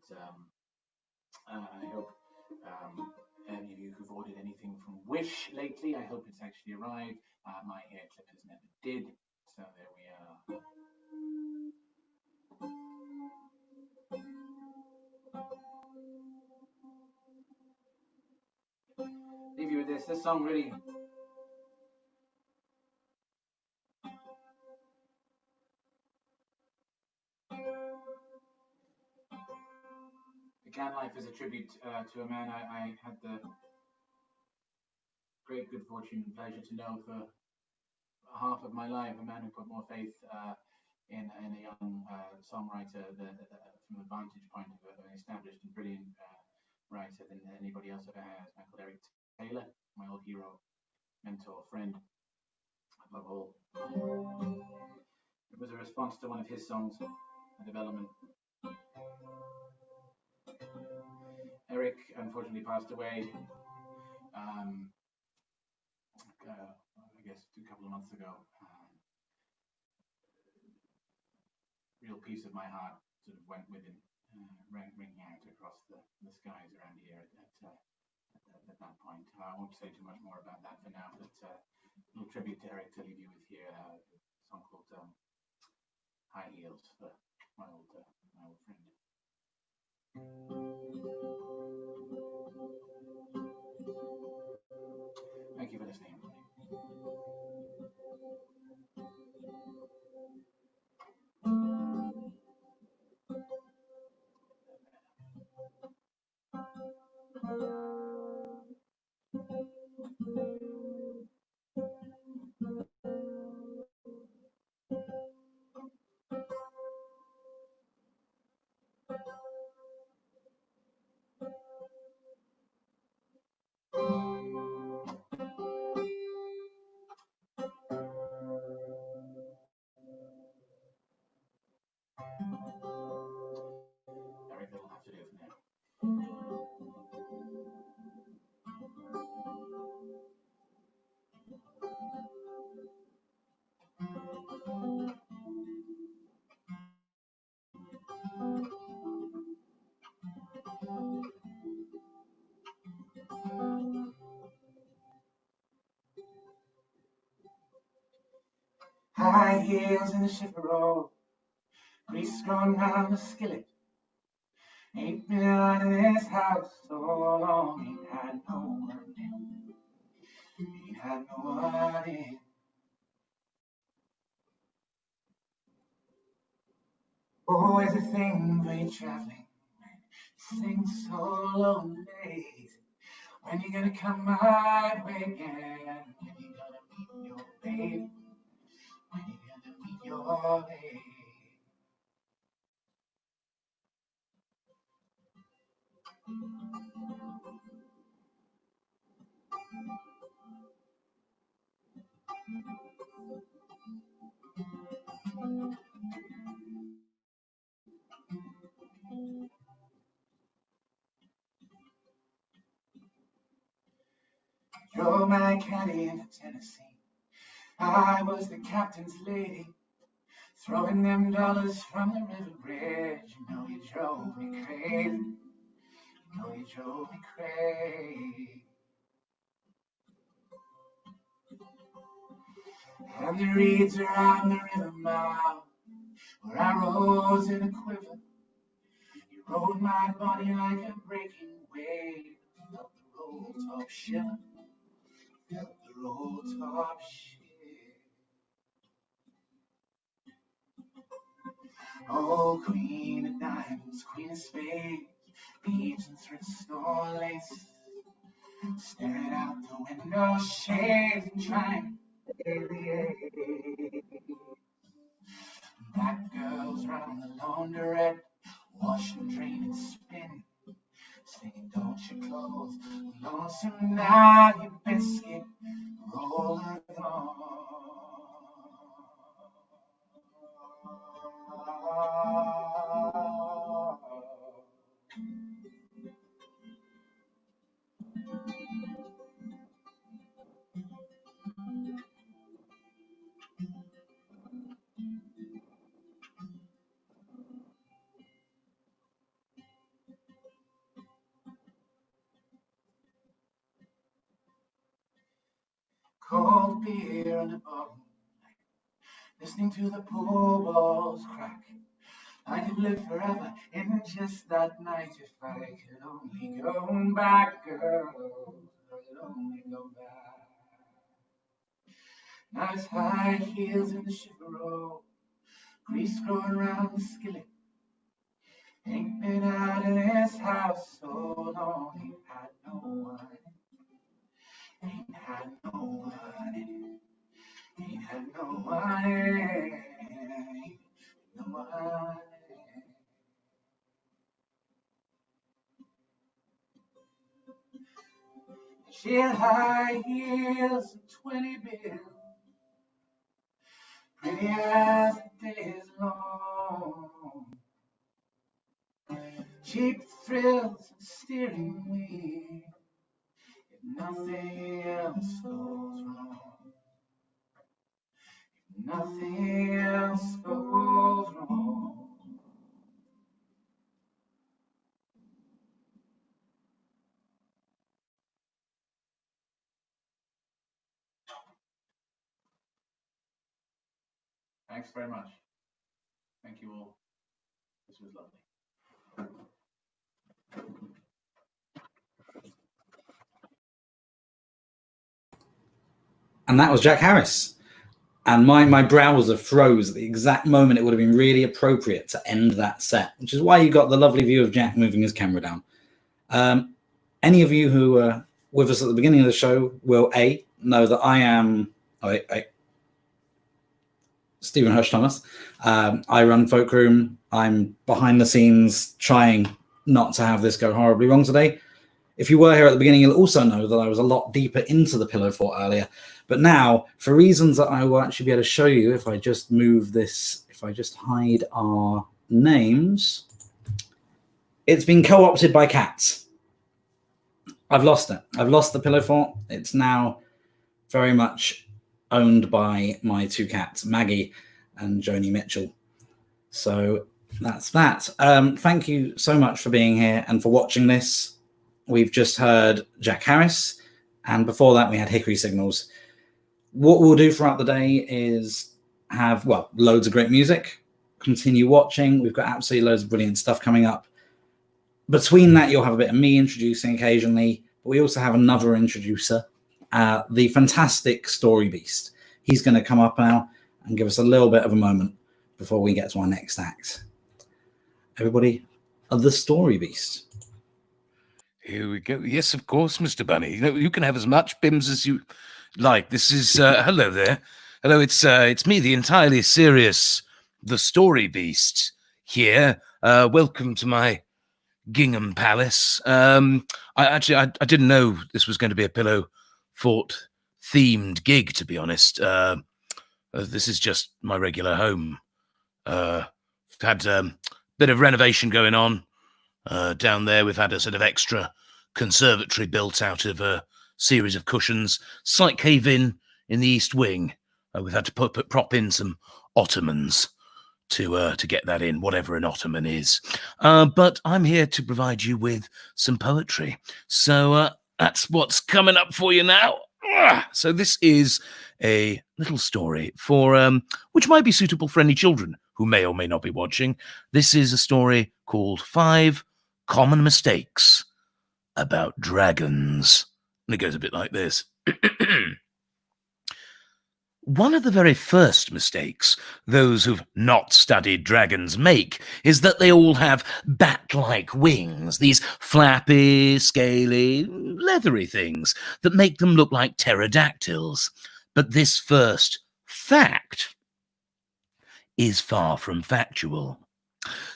I hope any of you who've ordered anything from Wish lately, I hope it's actually arrived. My hair clippers never did, so there we are. Leave you with this. This song really began life as a tribute to a man I had the great good fortune and pleasure to know for half of my life, a man who put more faith in a young songwriter from the vantage point of an established and brilliant writer than anybody else ever has. A man called Eric Taylor, my old hero, mentor, friend, above all. It was a response to one of his songs, a development. Eric unfortunately passed away, I guess a couple of months ago. Real piece of my heart sort of went with him, ringing out across the skies around here at that point. I won't say too much more about that for now, but a little tribute to Eric to leave you with here, a song called High Heels for my old friend. Thank you for listening, everybody. Eric, that'll have to do for now. High heels in the shipper roll, grease gone round the skillet. Ain't been out of this house so long, ain't had no one in. Ain't had no one in. Oh, it's a thing when you're traveling, sing solo days. When you gonna come my way again? When you gonna meet your babe? When you gonna meet your babe? Drove my caddy into Tennessee. I was the captain's lady, throwing them dollars from the river bridge. You know you drove me crazy. You know you drove me crazy. And the reeds around the river mouth, where arrows in a quiver. You rode my body like a breaking wave. Felt the roll top shiver. Felt the roll top shiver. Oh, queen of diamonds, queen of spades, beads and thread snow lace, staring out the window shades and trying to alienate. Black girls run the laundrette, wash and drain and spin, singing don't you close, lonesome now, you biscuit, roll along. cold beer and a bottle, listening to the pool balls crack. I could live forever in just that night if I could only go back, girl. I could only go back. Nice high heels in the shiver, grease growing around the skillet. Ain't been out of this house so long, ain't had no one. Ain't had no one. Ain't had no one. Ain't no one. She had high heels and 20 bills, pretty as the day is long. Cheap thrills and steering wheel, if nothing else goes wrong. If nothing else goes wrong. Thanks very much. Thank you all. This was lovely. And that was Jack Harris. And my browser froze at the exact moment it would have been really appropriate to end that set, which is why you got the lovely view of Jack moving his camera down. Any of you who were with us at the beginning of the show will know that I am Stephen Hush Thomas. I run Folkroom. I'm behind the scenes trying not to have this go horribly wrong today. If you were here at the beginning, you'll also know that I was a lot deeper into the pillow fort earlier. But now, for reasons that I will actually be able to show you, if I just move this, if I just hide our names, it's been co-opted by cats. I've lost it. I've lost the pillow fort. It's now very much owned by my two cats, Maggie and Joni Mitchell. So that's that. Thank you so much for being here and for watching this. We've just heard Jack Harris, and before that we had Hickory Signals. What we'll do throughout the day is have, well, loads of great music, continue watching. We've got absolutely loads of brilliant stuff coming up. Between that, you'll have a bit of me introducing occasionally, but we also have another introducer, the fantastic Story Beast. He's going to come up now and give us a little bit of a moment before we get to our next act. Everybody, the Story Beast. Here we go. Yes, of course, Mr. Bunny. You can have as much BIMS as you like. This is hello there. Hello, it's me, the entirely serious, the Story Beast here. Welcome to my gingham palace. I didn't know this was going to be a pillow fort themed gig, to be honest. This is just my regular home. Had a bit of renovation going on down there. We've had a sort of extra conservatory built out of a series of cushions. Slight cave-in the east wing. We've had to prop in some ottomans to get that in, whatever an ottoman is. But I'm here to provide you with some poetry. So that's what's coming up for you now. So this is a little story for which might be suitable for any children who may or may not be watching. This is a story called 5 Common Mistakes About Dragons. And it goes a bit like this. One of the very first mistakes those who've not studied dragons make is that they all have bat-like wings, these flappy, scaly, leathery things that make them look like pterodactyls. But this first fact is far from factual.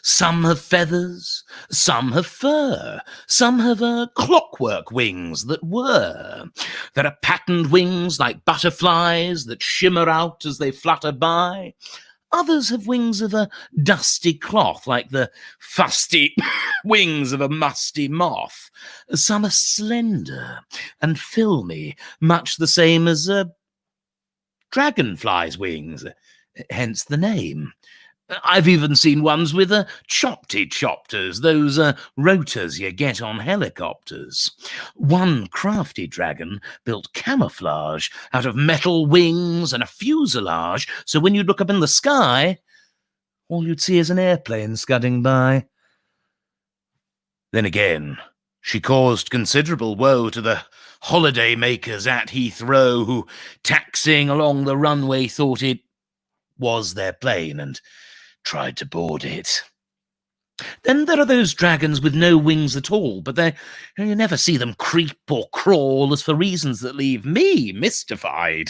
Some have feathers, some have fur, some have clockwork wings that whir. There are patterned wings like butterflies that shimmer out as they flutter by. Others have wings of a dusty cloth like the fusty wings of a musty moth. Some are slender and filmy, much the same as a dragonfly's wings, hence the name. I've even seen ones with chopters, those rotors you get on helicopters. One crafty dragon built camouflage out of metal wings and a fuselage, so when you look up in the sky, all you'd see is an airplane scudding by. Then again, she caused considerable woe to the holiday makers at Heathrow who, taxiing along the runway, thought it was their plane and tried to board it. Then there are those dragons with no wings at all, but you never see them creep or crawl, as for reasons that leave me mystified.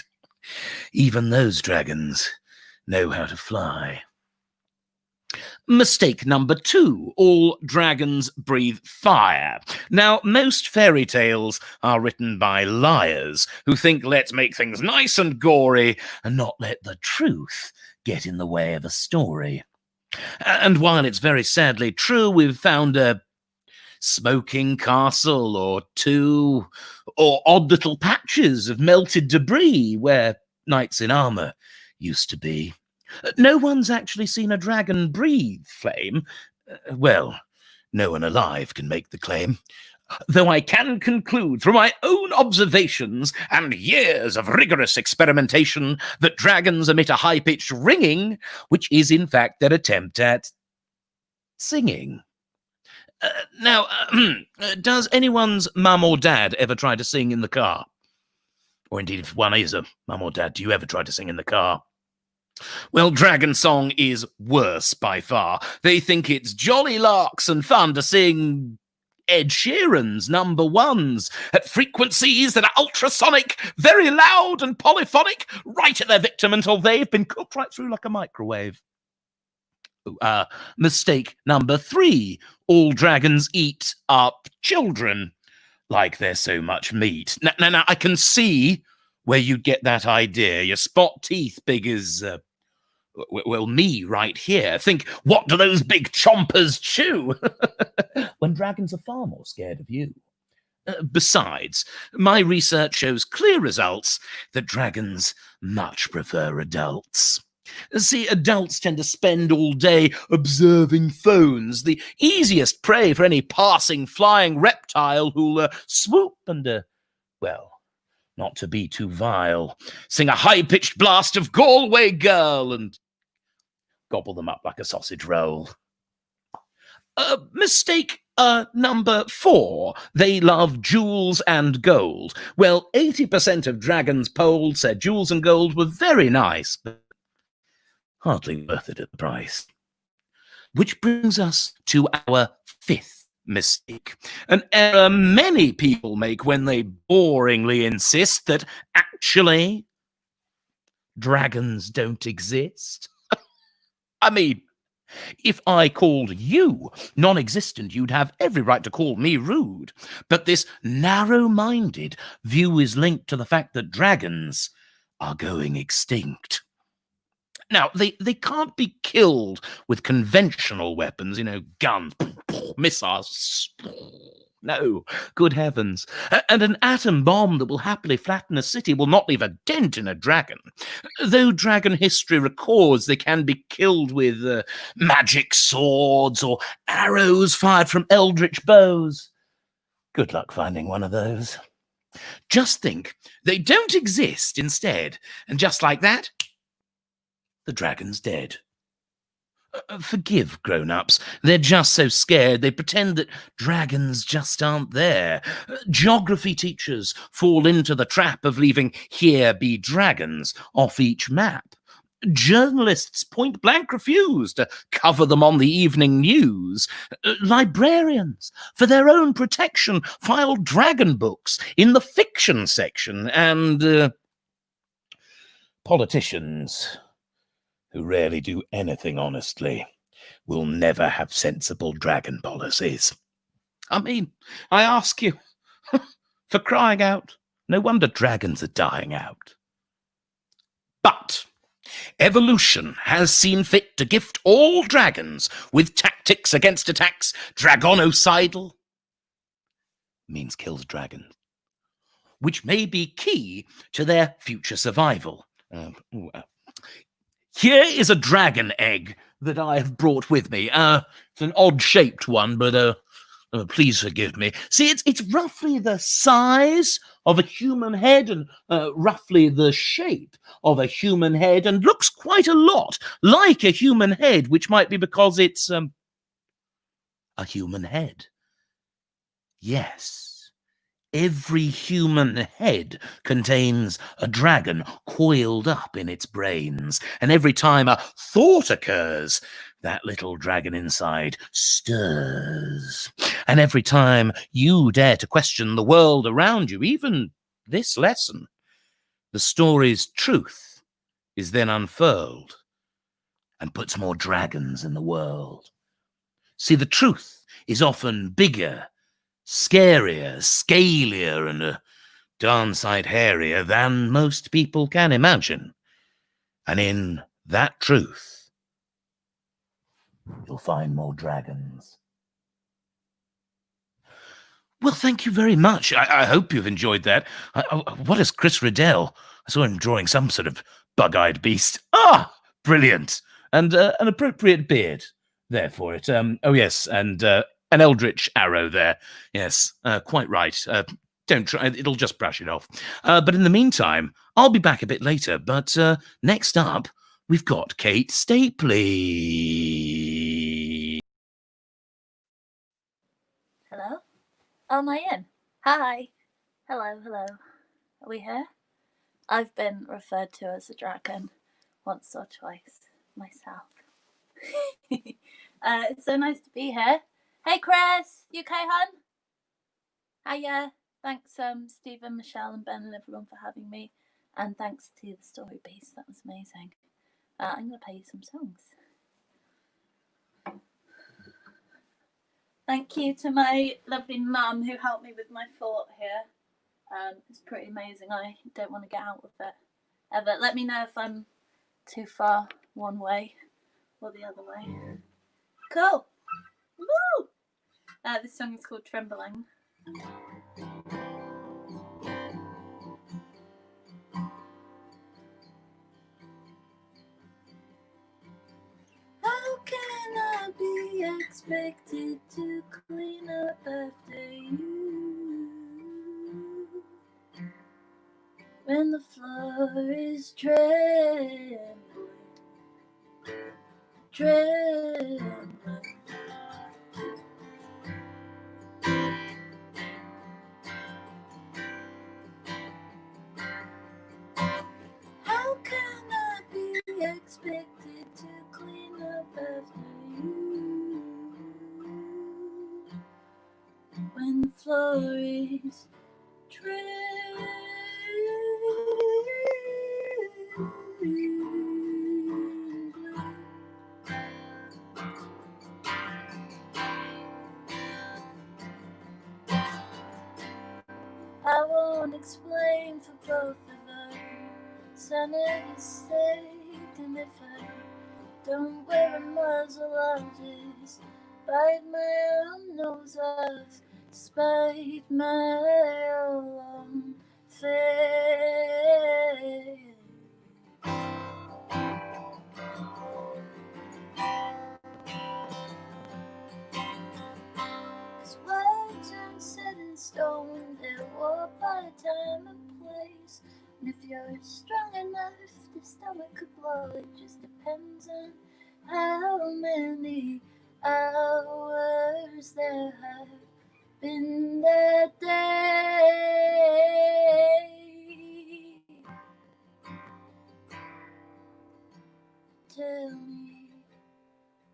Even those dragons know how to fly. Mistake number 2, all dragons breathe fire. Now, most fairy tales are written by liars who think let's make things nice and gory and not let the truth get in the way of a story. And while it's very sadly true, we've found a smoking castle or 2, or odd little patches of melted debris where knights in armour used to be. No one's actually seen a dragon breathe flame. Well, no one alive can make the claim. Though I can conclude from my own observations and years of rigorous experimentation that dragons emit a high-pitched ringing, which is in fact their attempt at singing. Now, does anyone's mum or dad ever try to sing in the car? Or indeed, if one is a mum or dad, do you ever try to sing in the car? Well, dragon song is worse by far. They think it's jolly larks and fun to sing Ed Sheeran's number ones at frequencies that are ultrasonic, very loud and polyphonic, right at their victim until they've been cooked right through like a microwave. Mistake number 3. All dragons eat up children like they're so much meat. Now, I can see where you'd get that idea. Your spot teeth big as, well, me right here. Think, what do those big chompers chew? When dragons are far more scared of you. Besides, my research shows clear results that dragons much prefer adults. See, adults tend to spend all day observing phones, the easiest prey for any passing flying reptile who'll swoop and, well, not to be too vile, sing a high-pitched blast of Galway Girl and gobble them up like a sausage roll. Mistake number 4. They love jewels and gold. Well, 80% of dragons polled said jewels and gold were very nice, but hardly worth it at the price. Which brings us to our 5th mistake, an error many people make when they boringly insist that actually dragons don't exist. I mean, if I called you non-existent, you'd have every right to call me rude. But this narrow-minded view is linked to the fact that dragons are going extinct. Now, they can't be killed with conventional weapons, guns, missiles. No, good heavens. And an atom bomb that will happily flatten a city will not leave a dent in a dragon. Though dragon history records they can be killed with magic swords or arrows fired from eldritch bows. Good luck finding one of those. Just think, they don't exist instead. And just like that, the dragon's dead. Forgive grown-ups. They're just so scared they pretend that dragons just aren't there. Geography teachers fall into the trap of leaving "here be dragons" off each map. Journalists point-blank refuse to cover them on the evening news. Librarians, for their own protection, file dragon books in the fiction section. And politicians, who rarely do anything honestly, will never have sensible dragon policies. I mean, I ask you, for crying out, no wonder dragons are dying out. But evolution has seen fit to gift all dragons with tactics against attacks. Dragonocidal means kills dragons, which may be key to their future survival. Here is a dragon egg that I have brought with me. It's an odd-shaped one, but please forgive me. See, it's roughly the size of a human head and roughly the shape of a human head, and looks quite a lot like a human head, which might be because it's a human head. Yes. Every human head contains a dragon coiled up in its brains, and every time a thought occurs, that little dragon inside stirs. And every time you dare to question the world around you, even this lesson, the story's truth is then unfurled and puts more dragons in the world. See, the truth is often bigger, scarier, scalier, and a darn sight hairier than most people can imagine. And in that truth, you'll find more dragons. Well, thank you very much. I hope you've enjoyed that. What is Chris Riddell? I saw him drawing some sort of bug-eyed beast. Ah, brilliant. And an appropriate beard there for it. Oh, yes, and an eldritch arrow there. Yes, quite right. Don't try, it'll just brush it off. But in the meantime, I'll be back a bit later. But next up, we've got Kate Stapley. Hello? Oh, am I in? Hi. Hello, hello. Are we here? I've been referred to as a dragon once or twice myself. It's so nice to be here. Hey, Chris. You okay, hun? Hiya. Thanks, Stephen, Michelle, and Ben, and everyone for having me. And thanks to the Story Beast. That was amazing. I'm going to play you some songs. Thank you to my lovely mum who helped me with my fort here. It's pretty amazing. I don't want to get out of it ever. Let me know if I'm too far one way or the other way. Cool. Woo! This song is called Trembling. How can I be expected to clean up after you when the floor is trembling? How can I be expected to clean up after you when the floor is trembling? I won't explain for both of us. Sanity's sake, and if I don't wear a muzzle, I'll just bite my own nose off, despite my own face. 'Cause words aren't set in stone, they're warped by time and place. And if you're strong enough, the stomach could blow. It just depends on how many hours there have been that day. Tell me,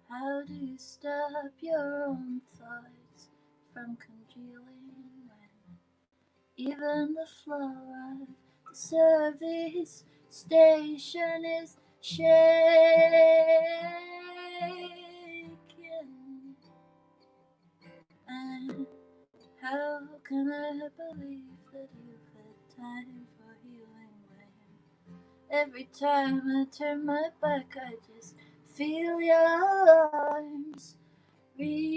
how do you stop your own thoughts from congealing when even the floor of the service station is shaking? And how can I believe that you've had time for healing when every time I turn my back I just feel your arms reaching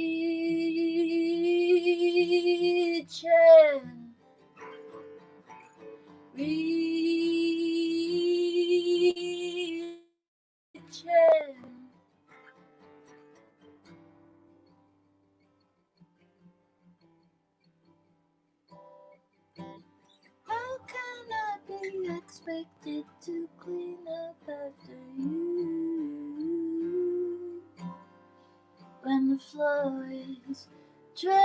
expected to clean up after you when the floor is trembling.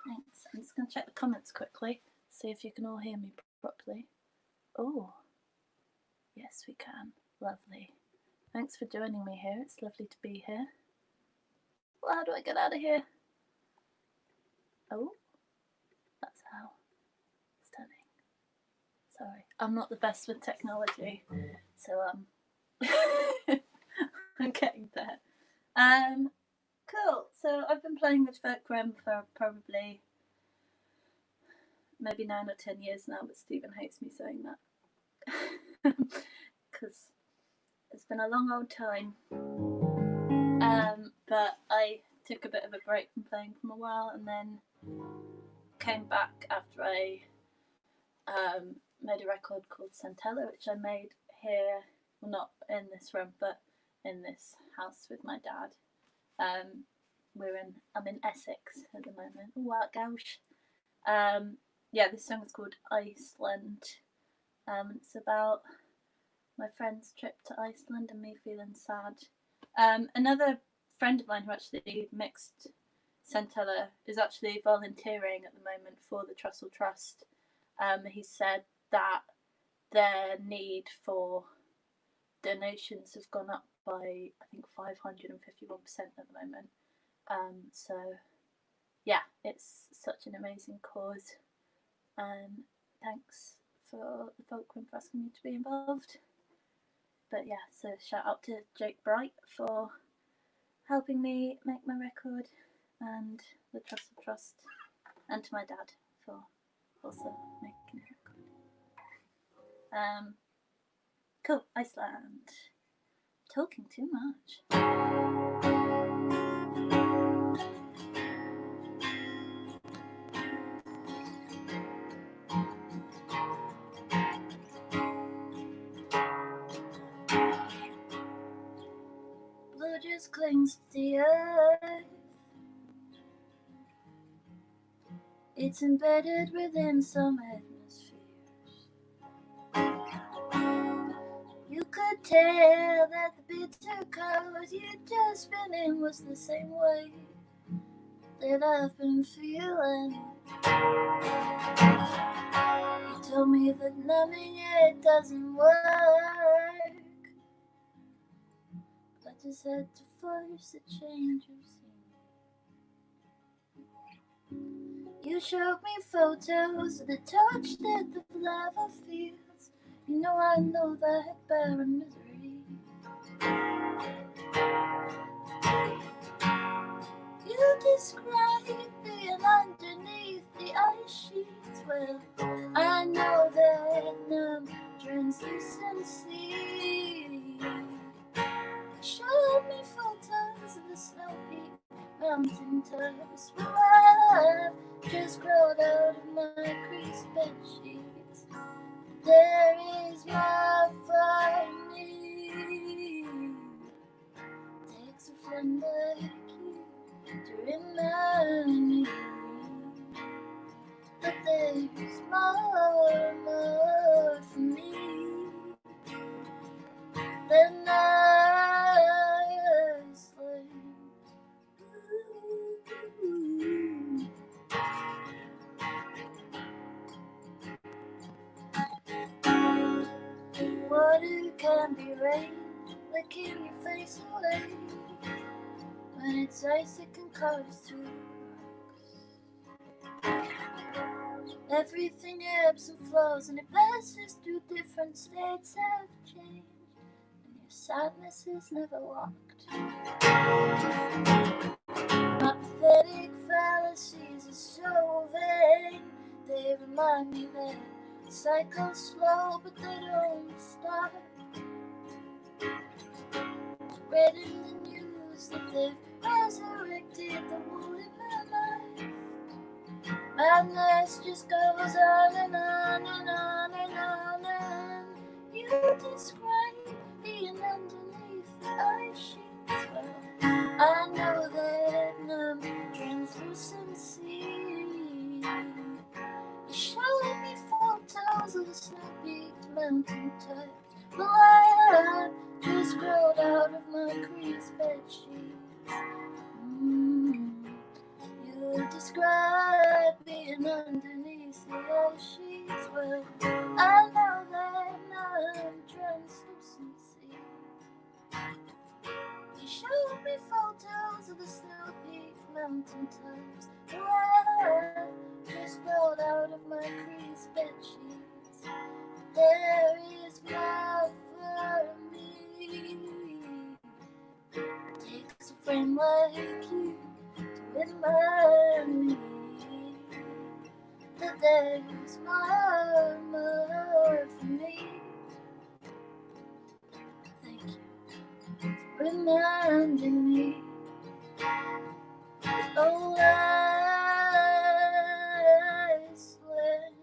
Thanks. I'm just going to check the comments quickly, see if you can all hear me properly. Oh, yes, we can. Lovely. Thanks for joining me here. It's lovely to be here. Well, how do I get out of here? Oh, that's how. Stunning. Sorry, I'm not the best with technology, so I'm getting there. Cool. So I've been playing with Folkroom for probably maybe 9 or 10 years now, but Stephen hates me saying that because it's been a long old time. But I took a bit of a break from playing for a while, and then came back after I made a record called Centella, which I made here, well, not in this room, but in this house with my dad. I'm in Essex at the moment. What gosh. Yeah, this song is called Iceland. It's about my friend's trip to Iceland and me feeling sad. Another friend of mine who actually mixed Centella is actually volunteering at the moment for the Trussell Trust. He said that their need for donations has gone up by, I think, 551% at the moment. So yeah, it's such an amazing cause, and thanks for the Folkroom for asking me to be involved. But yeah, so shout out to Jake Bright for helping me make my record, and the Trussell Trust, and to my dad for also making a record. Cool, Iceland. Talking too much. Blue just clings to the earth. It's embedded within some atmospheres. You could tell that the bitter cold you'd just been in was the same way that I've been feeling. You told me that numbing it doesn't work. I just had to force a change of scene. You showed me photos of the touch that the lava feels. You know I know that barren misery. You described being underneath the ice sheets. Well, I know that numb translucency. Showed me photos of the snow-peaked mountain tops where I've just crawled out of my creased bed sheets. There is my family. Takes a friend like you to remind me that there's more for me than Iceland. Water can be rain, licking your face away. When it's ice, it can cut us through rocks. Everything ebbs and flows, and it passes through different states of change. And your sadness is never walked. My pathetic fallacies are so vain. They remind me that cycles slow, but they don't stop. Read in the news that they've resurrected the wool in my life. Madness just goes on and on and on and on, and you describe being underneath the ice sheets? Well, I know that translucency. You showed me photos of the snow-peaked mountain tops. Well, I just crawled out of my creased bed sheets. You describe being underneath the ice sheets. Well, I know that I'm translucency. You showed me photos of the snow-peaked mountain tops. Well, I just crawled out of my creased bed sheets. There is love for me. Takes a friend like you to remind me that there's more for me. Thank you for reminding me. Oh, Iceland.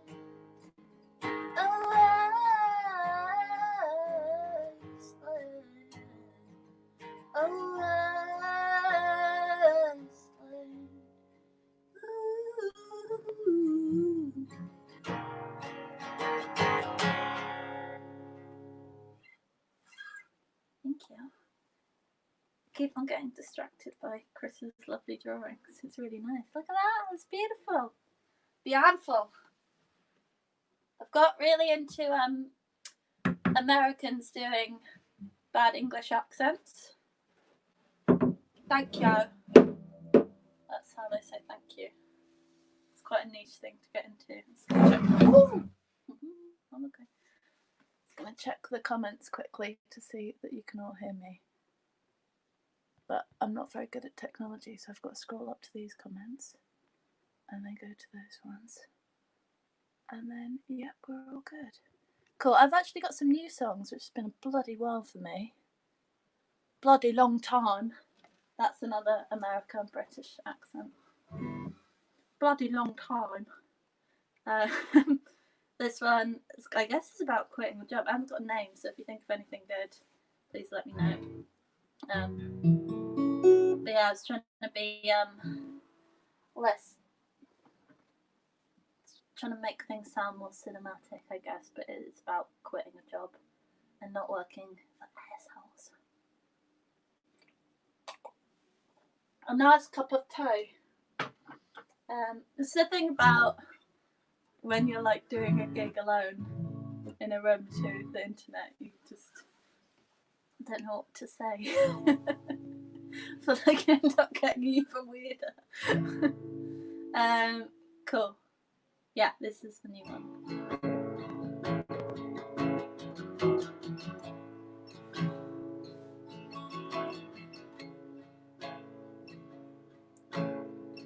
Oh, Iceland. Oh, Iceland. Ooh. Thank you. Keep on getting distracted by Chris's lovely drawings. It's really nice. Look at that. It's beautiful. Beautiful. I've got really into Americans doing bad English accents. Thank you. That's how they say thank you. It's quite a niche thing to get into. Oh, okay. Just going to check the comments quickly to see that you can all hear me. But I'm not very good at technology, so I've got to scroll up to these comments and then go to those ones. And then, yep, we're all good. Cool. I've actually got some new songs, which has been a bloody while for me. Bloody long time. That's another American British accent. Bloody long time. This one, I guess, is about quitting the job. I haven't got a name, so if you think of anything good, please let me know. But yeah, I was trying to be trying to make things sound more cinematic, I guess, but it's about quitting a job and not working for assholes. A nice cup of tea. It's the thing about when you're like doing a gig alone in a room to the internet, you just don't know what to say. I feel like you end up getting even weirder. Cool. Yeah, this is the new one.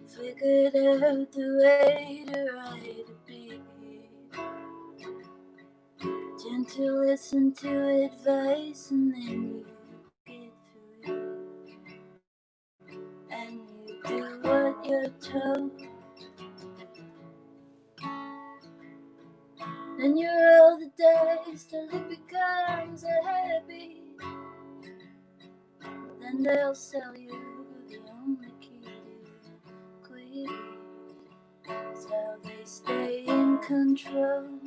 Figured out the way to write a beat. Gentle listen to advice and then you get through. And you do what you're told. Then you roll the dice till it becomes a habit. Then they'll sell you the only key to quit. That's how they stay in control.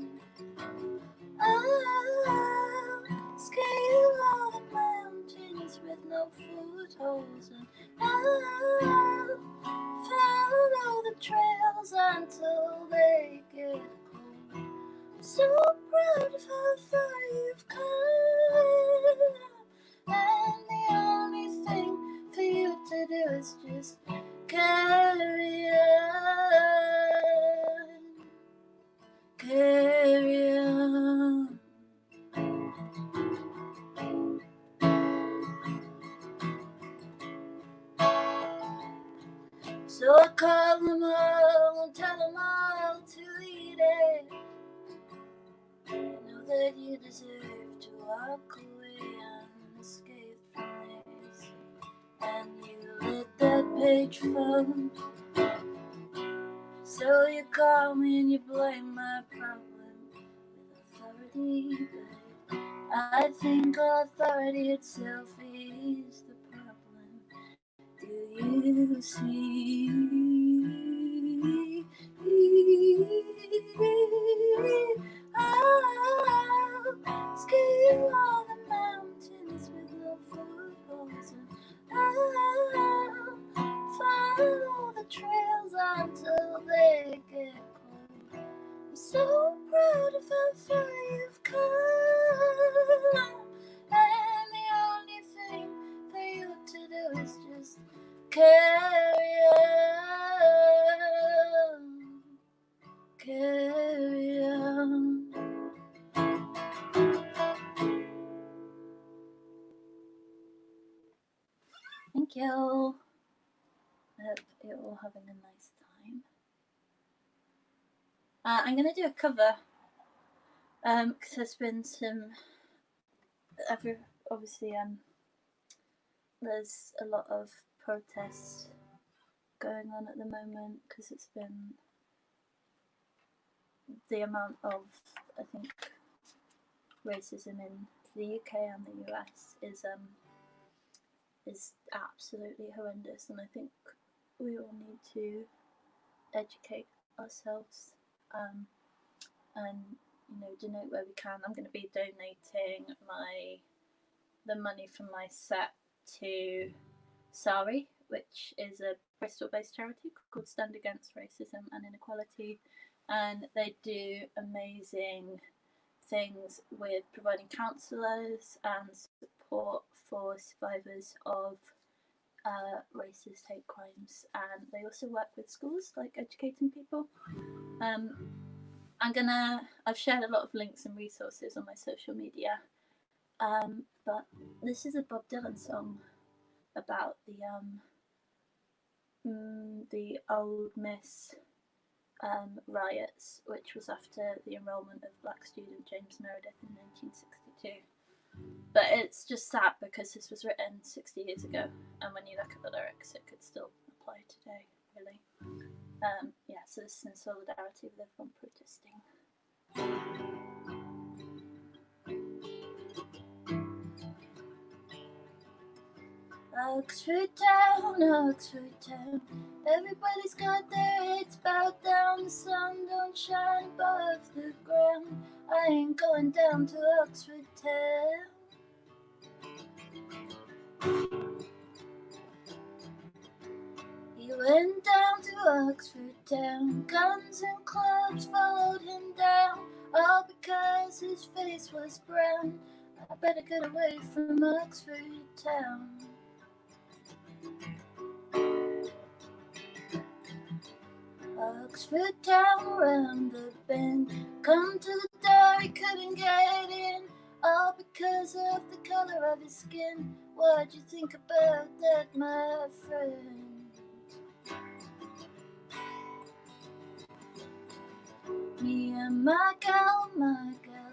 Oh, scale all the mountains with no footholds, and oh, follow the trails until they get cold. I'm so proud of how far you've come, and the only thing for you to do is just carry on, carry on. So I call them all and tell them all to eat it. You know that you deserve to walk away unscathed from this, and you let that page fall. So you call me and you blame my problem with authority, but I think authority itself is the problem. Do you see? I'll scale all the mountains with no footholds, and I'll follow the trails until they get cold. I'm so proud of how far you've come, and the only thing for you to do is just carry on, carry on. Thank you. I hope you're all having a nice time. I'm going to do a cover because there's been some. Obviously, there's a lot of protests going on at the moment because it's been the amount of, I think, racism in the UK and the US is absolutely horrendous, and I think we all need to educate ourselves and donate where we can. I'm going to be donating the money from my set to SARI, which is a Bristol-based charity called Stand Against Racism and Inequality, and they do amazing things with providing counsellors and support for survivors of racist hate crimes, and they also work with schools, like educating people. I've shared a lot of links and resources on my social media, but this is a Bob Dylan song about the Old Miss riots, which was after the enrolment of black student James Meredith in 1962. But it's just sad because this was written 60 years ago, and when you look at the lyrics, it could still apply today, really. So this is in solidarity with everyone protesting. Oxford town, everybody's got their heads bowed down, the sun don't shine above the ground. I ain't going down to Oxford town. He went down to Oxford town, guns and clubs followed him down, all because his face was brown. I better get away from Oxford town. Oxford town around the bend, come to the door, he couldn't get in, all because of the colour of his skin. What'd you think about that, my friend? Me and my gal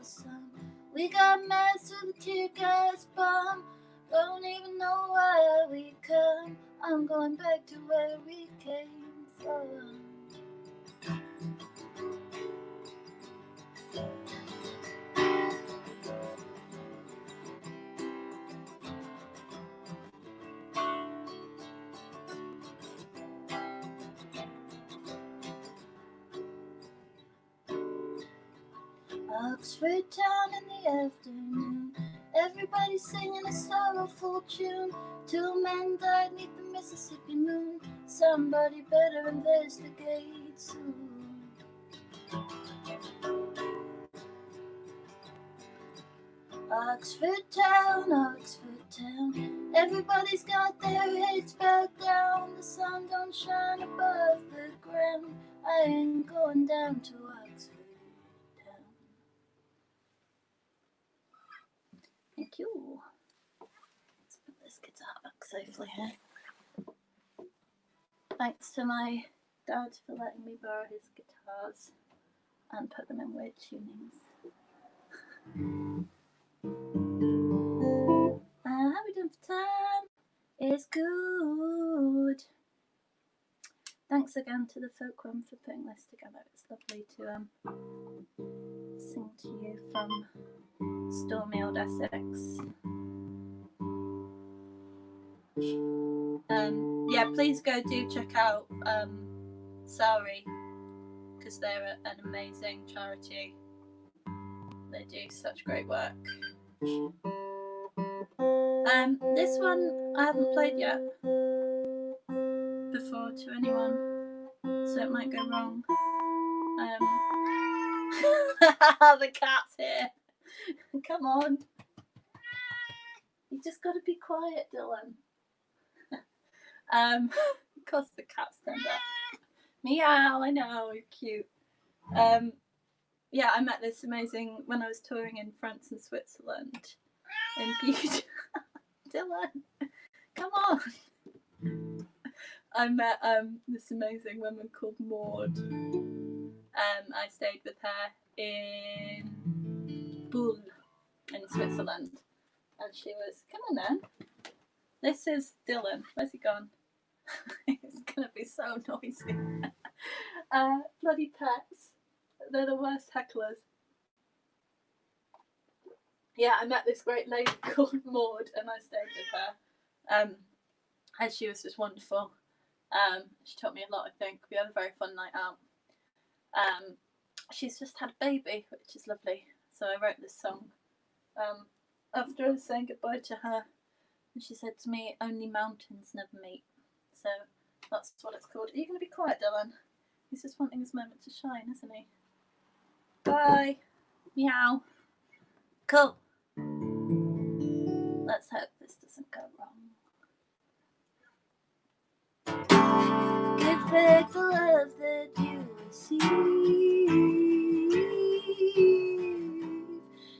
son, we got mad to the tear gas bomb. Don't even know why we come, I'm going back to where we came from. Oxford town in the afternoon, everybody singing a sorrowful tune. 2 men died neath the Mississippi moon, somebody better investigate soon. Oxford town, everybody's got their heads bowed down, the sun don't shine above the ground. I ain't going down to Oxford town. Thank you. Let's put this guitar back safely here. Thanks to my dad for letting me borrow his guitars and put them in weird tunings. How we doing for time? It's good. thanks again to the Folkroom for putting this together. It's lovely to sing to you from stormy old Essex. Yeah, please go do check out Sari, because they're an amazing charity. They do such great work. This one I haven't played yet before to anyone, so it might go wrong. The cat's here. Come on. You just got to be quiet, Dylan. Because the cat's turned up. Meow, I know, you're cute. Yeah, I met this amazing when I was touring in France and Switzerland. In beauty. Dylan, come on. I met this amazing woman called Maud. I stayed with her in Bulle in Switzerland. And she was, come on then. This is Dylan. Where's he gone? It's going to be so noisy. Bloody pets. They're the worst hecklers. Yeah, I met this great lady called Maud and I stayed with her. And she was just wonderful. She taught me a lot, I think. We had a very fun night out. She's just had a baby, which is lovely. So I wrote this song after I was saying goodbye to her. And she said to me, only mountains never meet. So that's what it's called. Are you going to be quiet, Dylan? He's just wanting his moment to shine, isn't he? Bye. Meow. Cool. Let's hope this doesn't go wrong. Give back the love that you received.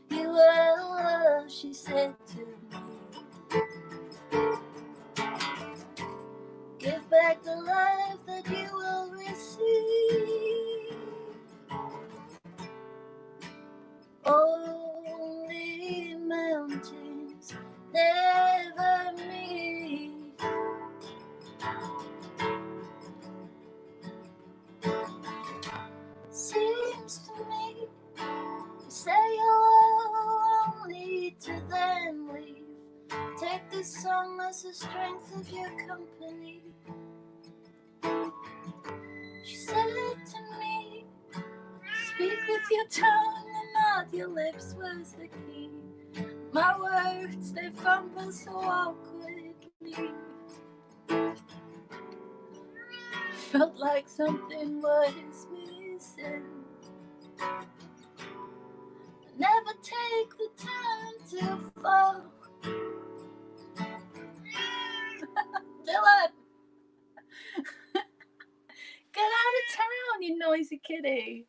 You are the love, she said to me. Give back the love that you will receive. Only mountains never meet. Seems to me you say hello only to then leave. Take this song as the strength of your company. She said to me, speak with your tongue and not your lips was the key. My words, they fumble so awkwardly. Felt like something was missing. Never take the time to fall. Dylan! Get out of town, you noisy kitty.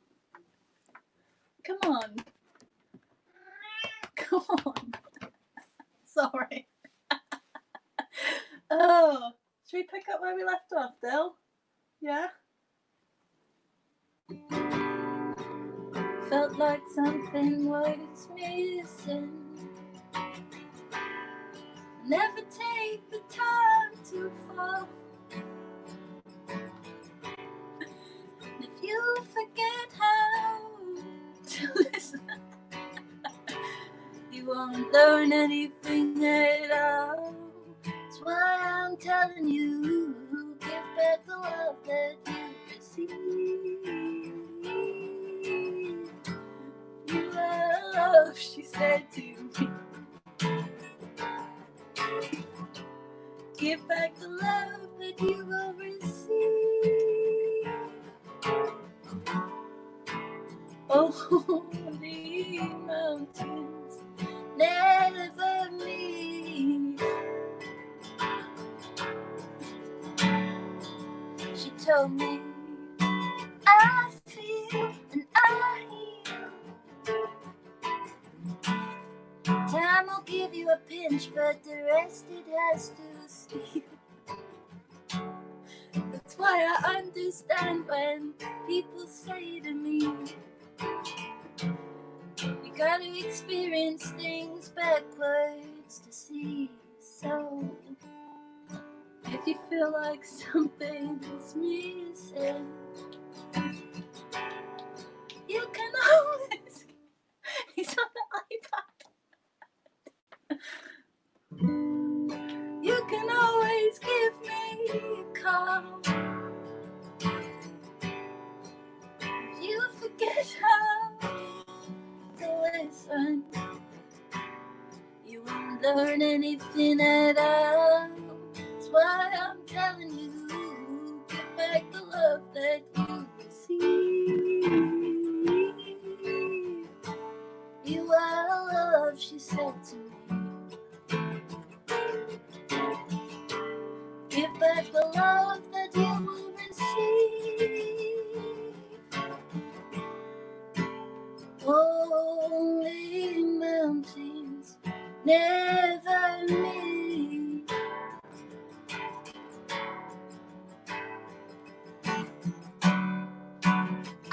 Come on. Come on. Sorry. Oh, should we pick up where we left off, Dill? Yeah? Felt like something was missing. Never take the time to fall. If you forget how to listen, you won't learn anything at all. That's why I'm telling you, give back the love that you received. You are love, she said to me. Give back the love that you will receive. Holy mountains never meet. She told me, I feel and I heal. Time will give you a pinch, but the rest it has to steal. That's why I understand when people say to me, you gotta experience things backwards to see. So if if you feel like something's missing, you can always. He's on the iPad. You can always give me a call. If you forget how to listen, you won't learn anything at all. That's why I'm telling you, give back the love that you received. You are love, she said to me. Give back the love that you will receive. Only mountains never meet. I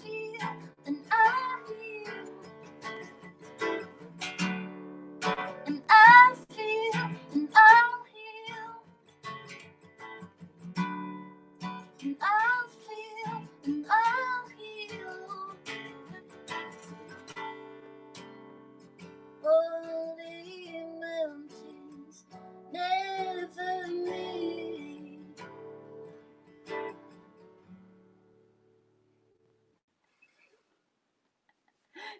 feel and I hear, and I feel and I'll heal, and I'll feel and I'll heal. Only mountains never meet.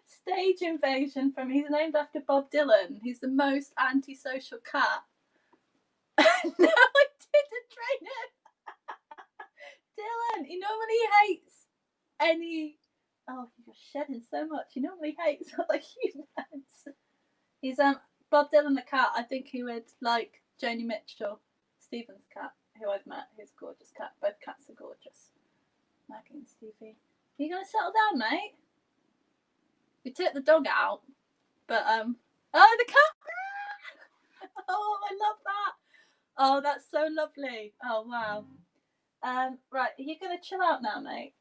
Stage invasion from, he's named after Bob Dylan. He's the most antisocial cat. No, I didn't train him. Dylan, he normally hates any. Oh, you're shedding so much. He normally hates other humans. He's Bob Dylan the cat. I think he would like Joni Mitchell, Stephen's cat, who I've met, who's a gorgeous cat. Both cats are gorgeous. Maggie and Stevie. Are you gonna settle down, mate? We took the dog out, but oh, the cat! Oh, I love that. Oh, that's so lovely. Oh, wow. Right, are you gonna chill out now, mate?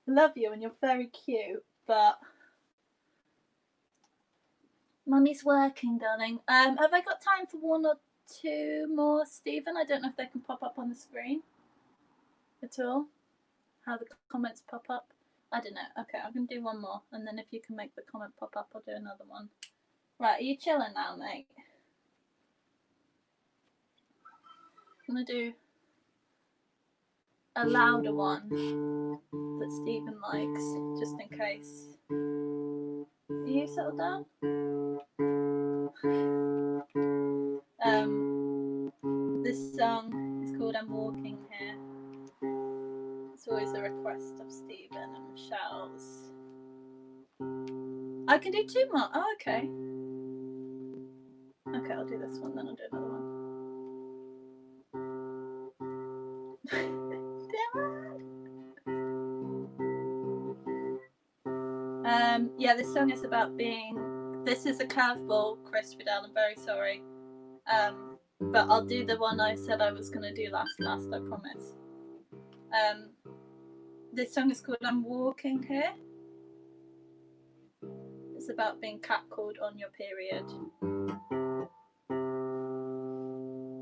I love you and you're very cute, but Mummy's working, darling. Have I got time for one or two more, Stephen? I don't know if they can pop up on the screen at all. How the comments pop up. I don't know. Okay, I'm going to do one more. And then if you can make the comment pop up, I'll do another one. Right, are you chilling now, mate? I'm going to do a louder one that Stephen likes, just in case. Are you settled down? This song is called I'm Walking Here. It's always a request of Stephen and Michelle's. I can do two more. Oh, okay. Okay, I'll do this one, then I'll do another one. Yeah, this song is about being. This is a curveball, Chris Riddell. I'm very sorry. But I'll do the one I said I was going to do last, I promise. This song is called I'm Walking Here. It's about being catcalled on your period.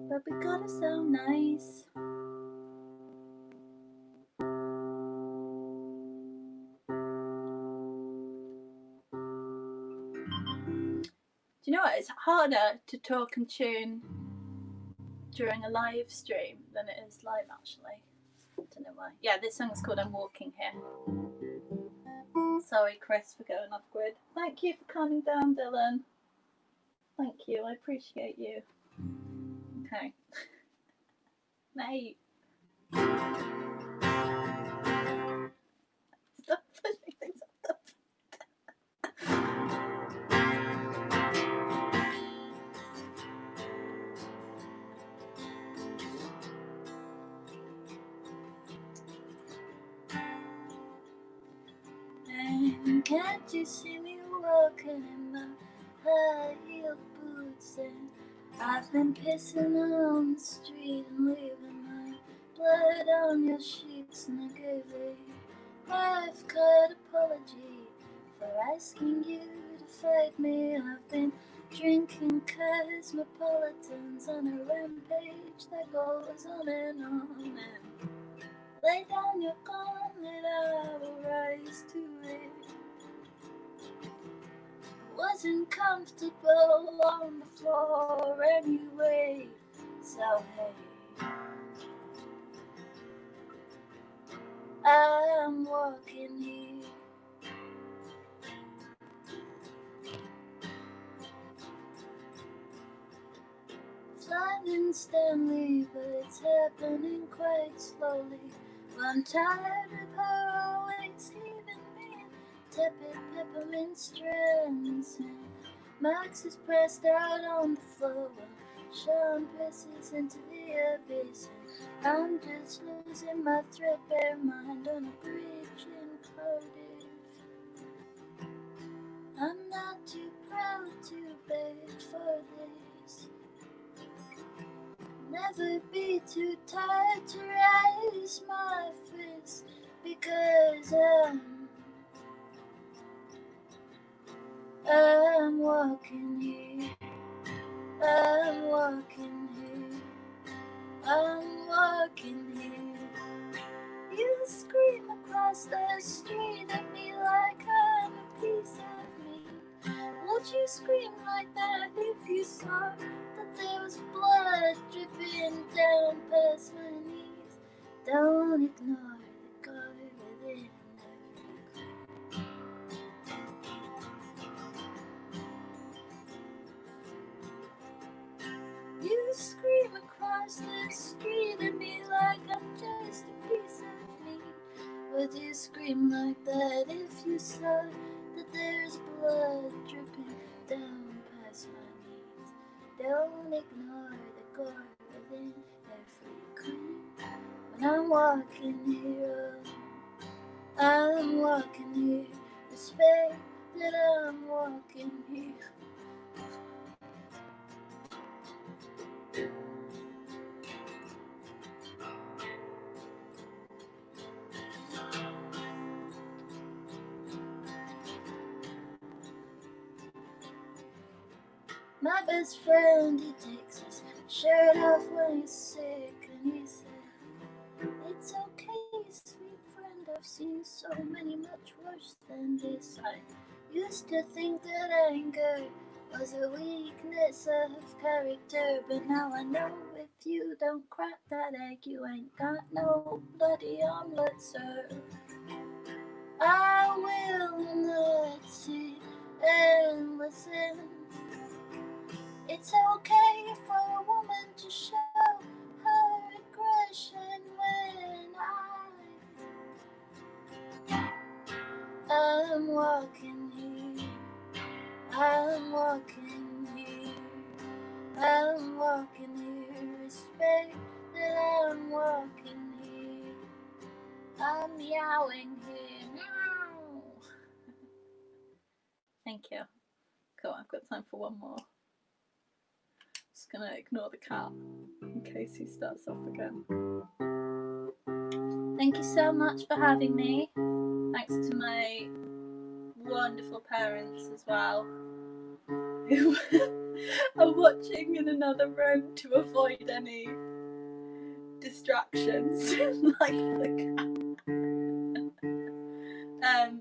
But we gotta sound nice. Do you know what? It's harder to talk and tune during a live stream than it is live, actually. I don't know why. Yeah, this song is called I'm Walking Here. Sorry, Chris, for going off grid. Thank you for calming down, Dylan. Thank you, I appreciate you. Okay. Mate. Stop pushing things up. And can't you see me walking in my high heel boots? And I've been pissing on the street and leaving my blood on your sheets. And I gave a half-cut apology for asking you to persuade me. I've been drinking cosmopolitans on a rampage that goes on and on. And lay down your gauntlet, I will rise to it. Wasn't comfortable on the floor anyway, so hey, I'm walking here. Flying Stanley, but it's happening quite slowly. I'm tired of her always leaving me in tepid peppermint strands. And Max is pressed out on the floor while Sean presses into the abyss. And I'm just losing my threadbare mind on a bridge in Cardiff. I'm not too proud to beg for this. Never be too tired to raise my fist, because I'm walking here, I'm walking here, I'm walking here. You scream across the street at me like I'm a piece of me. Would you scream like that if you saw that there was blood dripping down past my knees? Don't ignore the guy within every crease. You scream across the street at me like I'm just a piece of me. Would you scream like that if you saw that there's blood dripping down past my knees? Don't ignore the gore within every cream. When I'm walking here, I'm walking here. Respect that I'm walking here. My best friend, he takes his shirt off when he's sick, and he said, it's okay, sweet friend, I've seen so many much worse than this. I used to think that anger was a weakness of character, but now I know if you don't crack that egg, you ain't got no bloody omelette, sir. I will not sit and listen. It's okay for a woman to show her aggression when I'm walking here, I'm walking here, I'm walking here. Respect that I'm walking here, I'm meowing here. Meow. Thank you. Cool, I've got time for one more. Just gonna ignore the cat in case he starts off again. Thank you so much for having me. Thanks to my wonderful parents as well, who are watching in another room to avoid any distractions like the cat.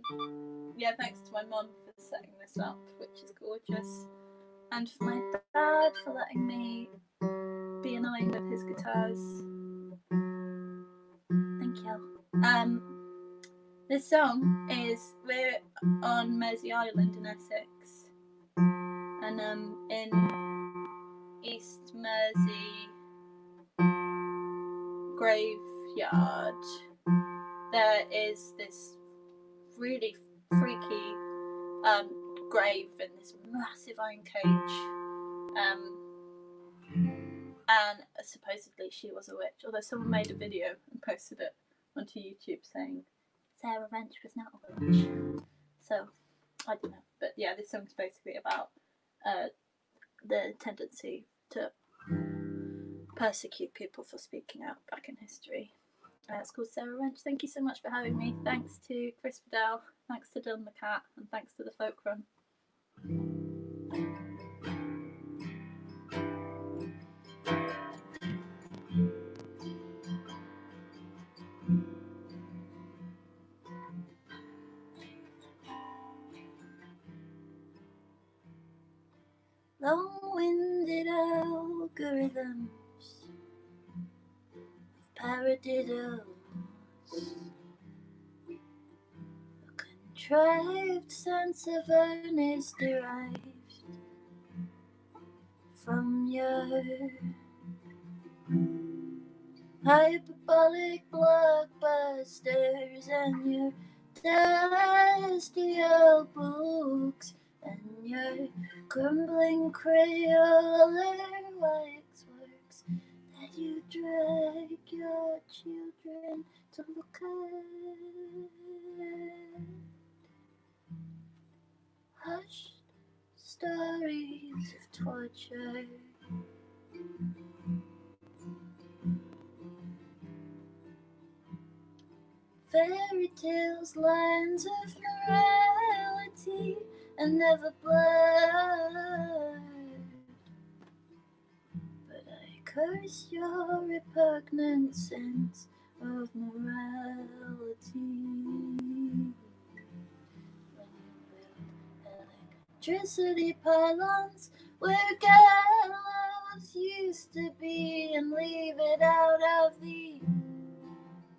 Yeah, thanks to my mum for setting this up, which is gorgeous. And for my dad for letting me be annoying with his guitars. Thank you. This song is, we're on Mersey Island in Essex, and in East Mersey graveyard there is this really freaky grave in this massive iron cage, and supposedly she was a witch, although someone made a video and posted it onto YouTube saying Sarah Wrench was not a witch. So I don't know, but yeah, this song's basically about the tendency to persecute people for speaking out back in history. It's called Sarah Wrench. Thank you so much for having me. Thanks to Chris Riddell, thanks to Dylan the Cat, and thanks to the Folkroom. Long-winded algorithms, paradiddles, a contrived sense of earnest derived from your hyperbolic blockbusters and your dusty old books and your crumbling Crayola waxworks that you drag your children to look at. Hushed stories of torture, fairy tales, lines of morality, and never blurred. But I curse your repugnant sense of morality. When you build electricity pylons where gallows used to be and leave it out of the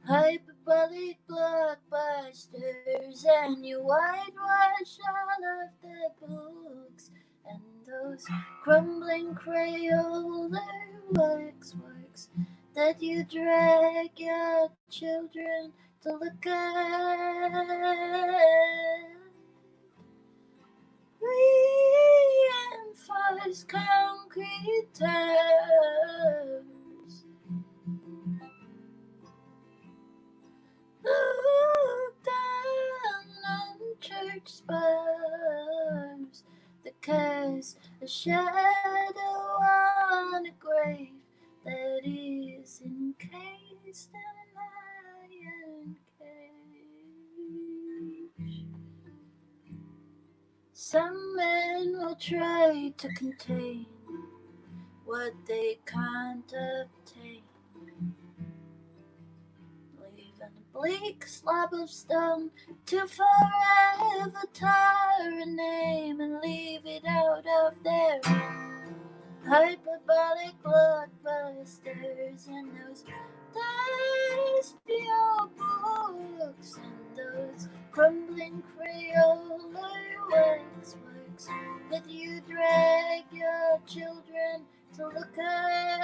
hyperbolic blockbusters, and you whitewash all of the books and those crumbling Crayola waxworks that you drag your children to look at. Reinforced concrete terms, look down on church spires that cast a shadow on a grave that is encased in an iron cage. Some men will try to contain what they can't obtain, leaving a bleak slab of stone to forever tar a name and leave it out of their hyperbolic blockbusters and those dusty old books and those crumbling Crayola waxworks that you drag your children to look at.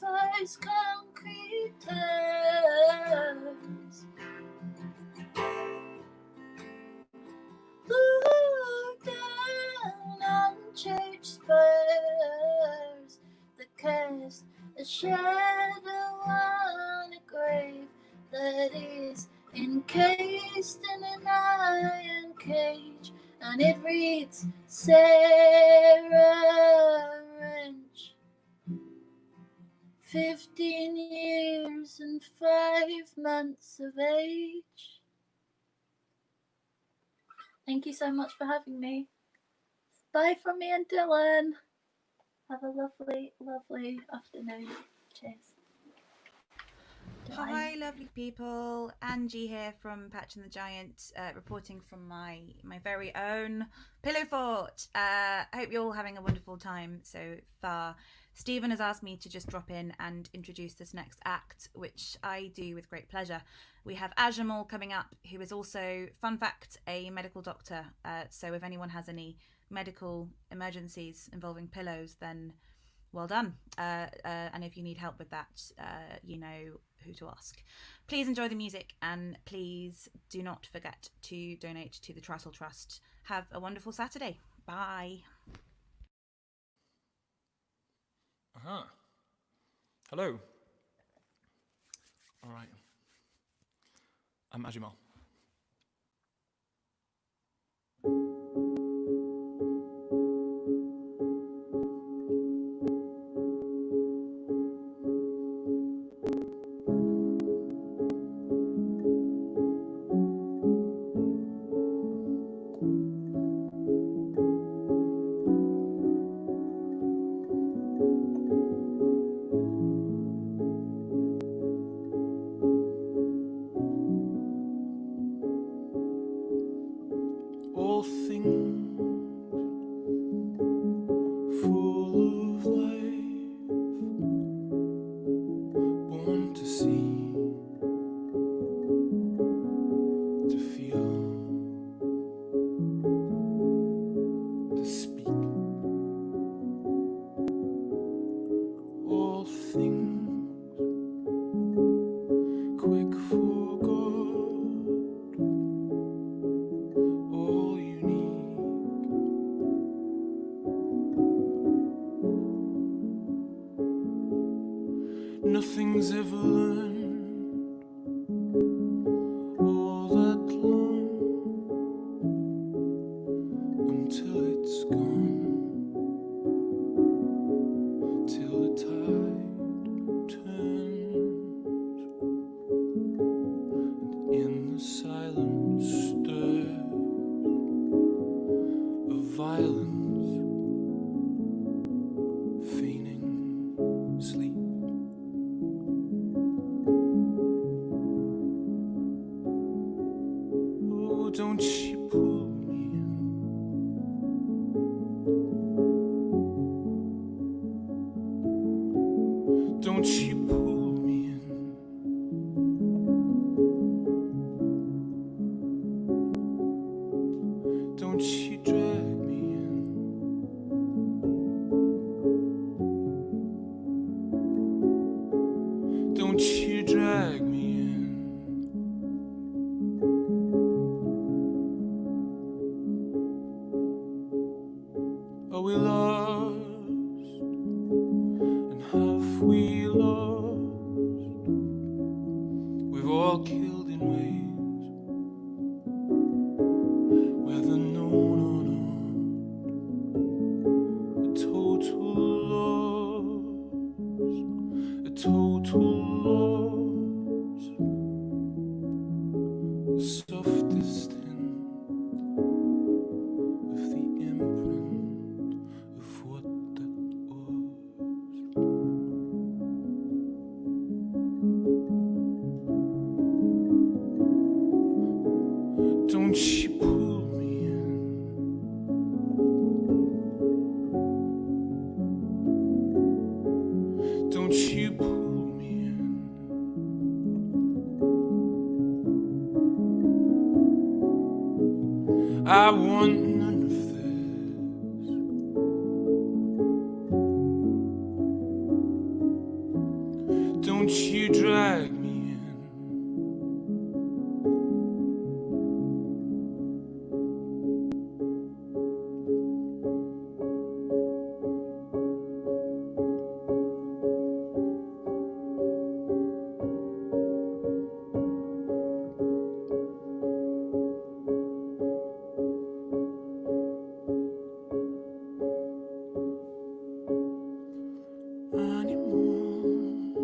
Reinforced concrete terms, look down on church spires that cast a shadow on a grave that is encased in an iron cage, and it reads Sarah Wrench, 15 years and 5 months of age. Thank you so much for having me. Bye from me and Dylan. Have a lovely, lovely afternoon. Cheers. Hi, lovely people. Angie here from Patch and the Giant, reporting from my very own pillow fort. I hope you're all having a wonderful time so far. Stephen has asked me to just drop in and introduce this next act, which I do with great pleasure. We have AJIMAL coming up, who is also, fun fact, a medical doctor. So if anyone has any medical emergencies involving pillows, then well done. And if you need help with that, you know who to ask. Please enjoy the music, and please do not forget to donate to the Trussell Trust. Have a wonderful Saturday. Bye. Hello. All right. I'm AJIMAL. want to see, to feel, to speak. All things quick for God, all unique. Nothing's ever learned all that long until it's gone, till the tide turns, and in the silent stir of violence, feigning sleep. Oh, don't you pull me in. Don't you pull me in. Don't you drag me in. Don't you drag me in. Are we lost? And have we lost? We've all killed in ways, whether known or not. A total loss, a total loss. The softest hint of the imprint of what that was. Don't you pull me in. Don't you pull me in. I want none of this. Don't you drag me in. Animals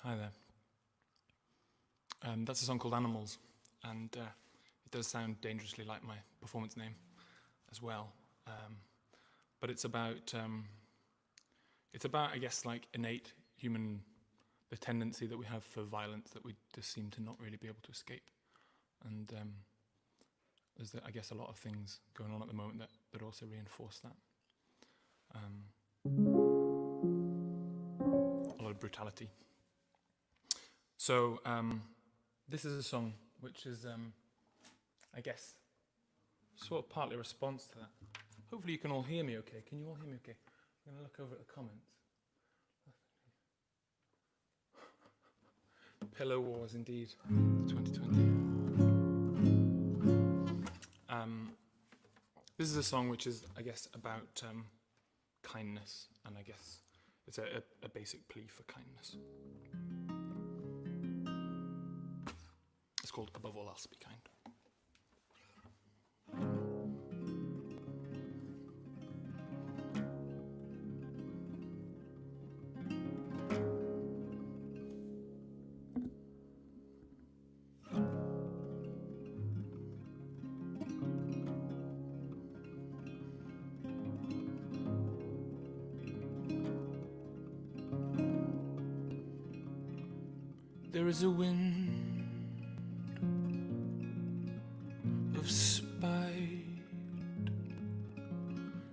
Hi there. That's a song called Animals, and it does sound dangerously like my performance name as well. But it's about, I guess, like innate human, the tendency that we have for violence that we just seem to not really be able to escape. And there's, I guess, a lot of things going on at the moment that also reinforce that. A lot of brutality. So this is a song which is, I guess, sort of partly a response to that. Hopefully you can all hear me okay. Can you all hear me okay? I'm going to look over at the comments. Pillow Wars, indeed, 2020. This is a song which is, I guess, about kindness, and I guess it's a basic plea for kindness. It's called Above All Else, Be Kind. There is a wind of spite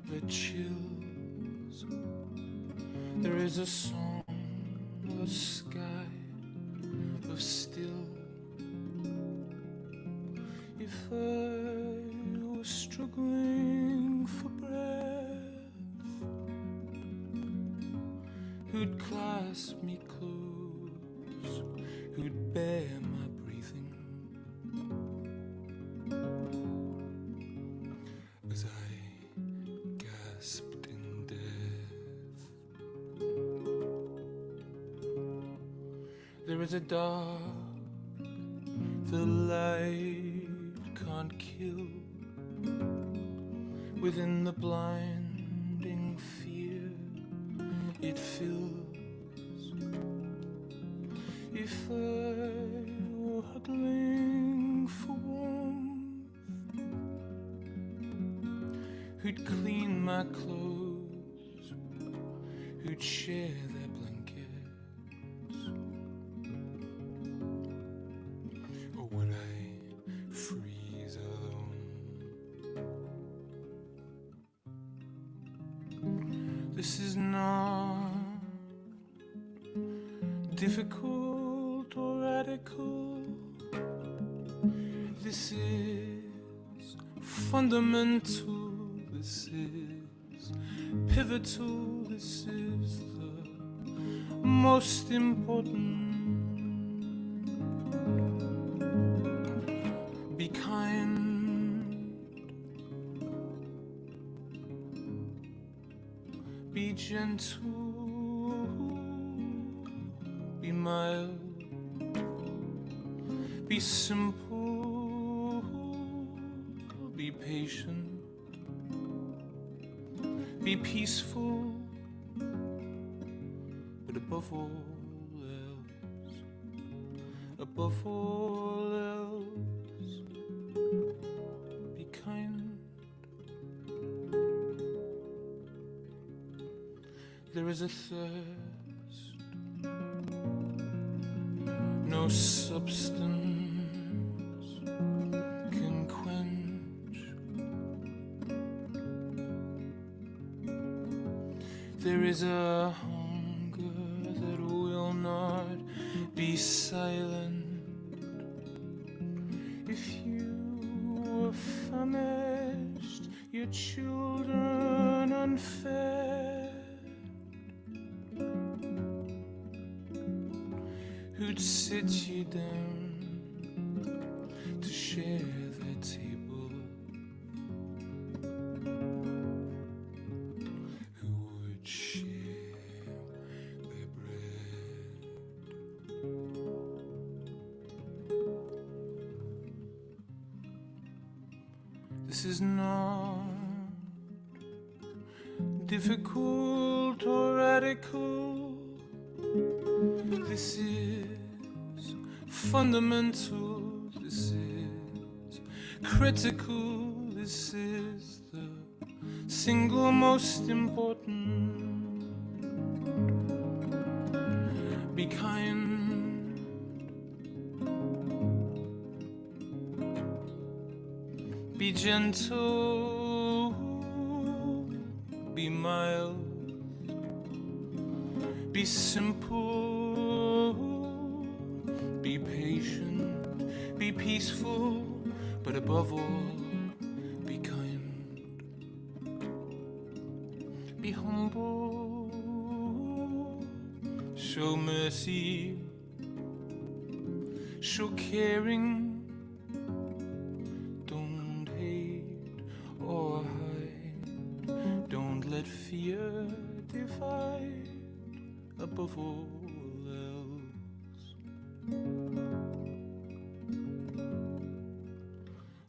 that chills. There is a song of sky of still. If I was struggling for breath, who'd clasp me close, who'd bear my breathing as I gasped in death. There is a dark the light can't kill, within the blinding fear it fills. If I were huddling for warmth, who'd clean my clothes, who'd share their blankets, or would I freeze alone? This is not difficult or radical. This is fundamental. This is pivotal. This is the most important. Be kind. Be gentle. Be mild. Be simple. Be patient. Be peaceful. But above all else, be kind. There is a thirst no substance can quench. There is a hunger that will not be silent. If you were famished, your children unfed, who'd sit you down to share their table, who would share their bread. This is not difficult or radical. This is fundamental, this is critical, this is the single most important. Be kind, be gentle, be mild, be simple, be patient, be peaceful, but above all, be kind. Be humble, show mercy, show caring, don't hate or hide, don't let fear divide. Above all else,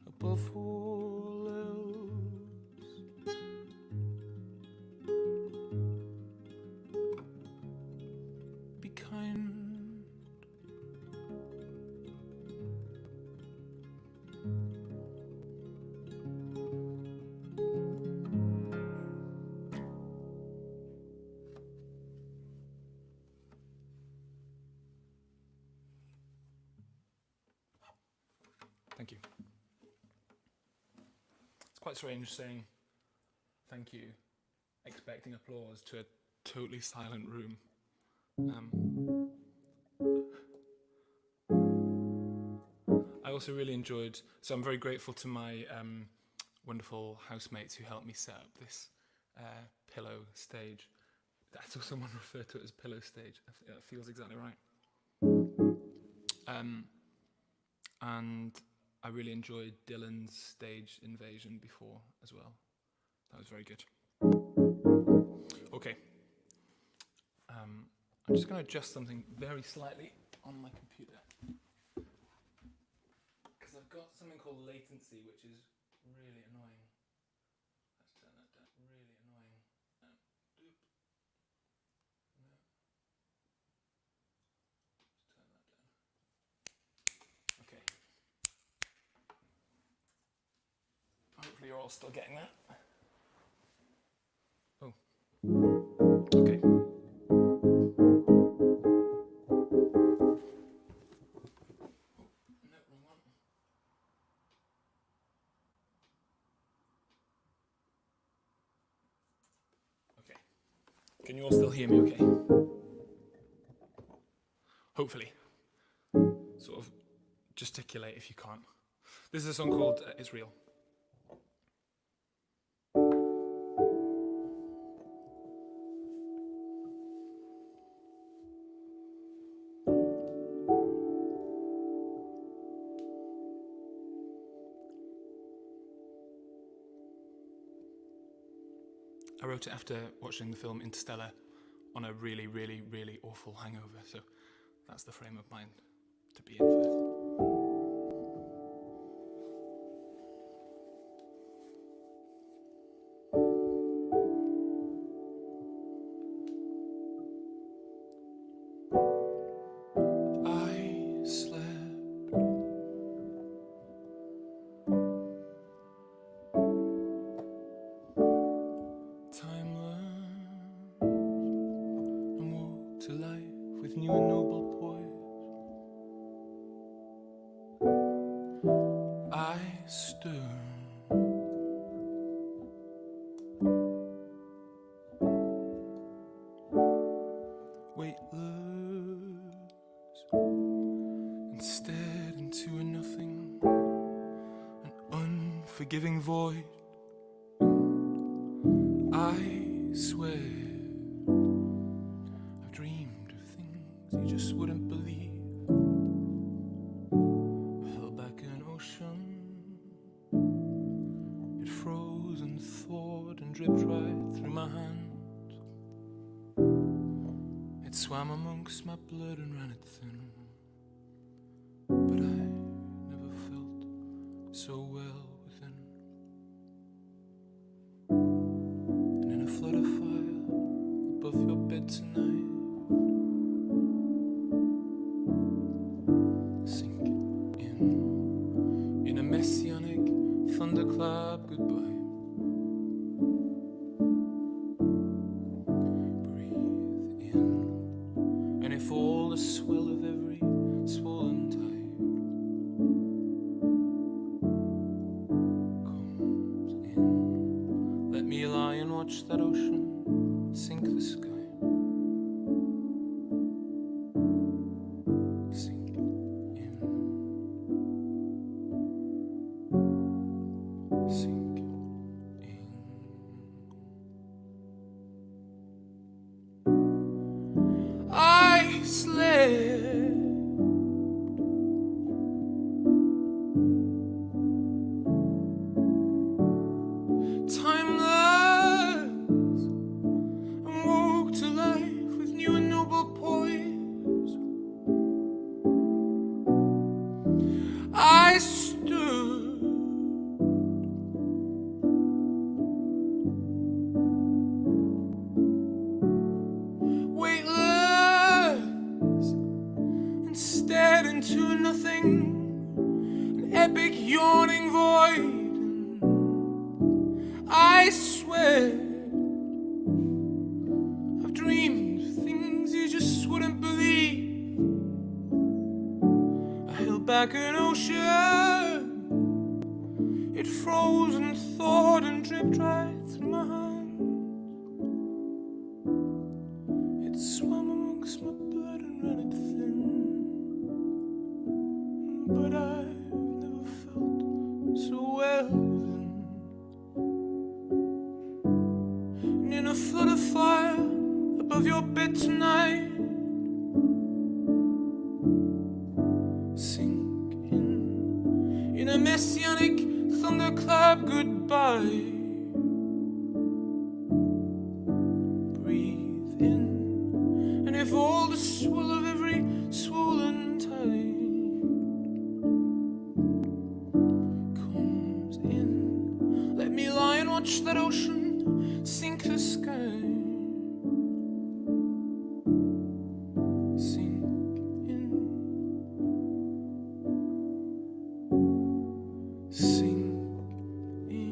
above all else, be kind. Thank you. It's quite strange saying thank you, expecting applause to a totally silent room. I also really enjoyed, so I'm very grateful to my wonderful housemates who helped me set up this pillow stage. I saw someone refer to it as pillow stage. That feels exactly right. And I really enjoyed Dylan's stage invasion before as well. That was very good. Okay. I'm just going to adjust something very slightly on my computer. Because I've got something called latency, which is really annoying. Let's turn that down. Really annoying. No. Let's turn that down. Okay. Hopefully you're all still getting that. Oh. Okay. No, wrong one. Okay. Can you all still hear me okay? Hopefully. Sort of gesticulate if you can't. This is a song called It's Real. I wrote it after watching the film Interstellar on a really, really, really awful hangover, so that's the frame of mind to be in for this. I slept. To life with new and noble poise, I stood. Weightless and stared into a nothing, an unforgiving void. I swear you just wouldn't believe. I held back an ocean. It froze and thawed and dripped right through my hands. It swam amongst my blood and ran it thin. But I never felt so well within. And in a flood of fire above your bed tonight, I heard the sound of your voice. I me lie and watch that ocean sink the sky. Sink in. Sink in. I slept. Timeless, and woke to life with new and noble poise. I stood weightless and stared into nothing, an epic yawning void. I swear I've dreamed things you just wouldn't believe. I held back an ocean, it froze and thawed and dripped right through my hand. It swam amongst my blood and ran it thin, but I've never felt so well. In a flood of fire above your bed tonight, sink in a messianic thunderclap goodbye. Breathe in, and if all the swell of every swollen tide comes in, let me lie and watch that ocean sink the sky. Sink in. Sink in.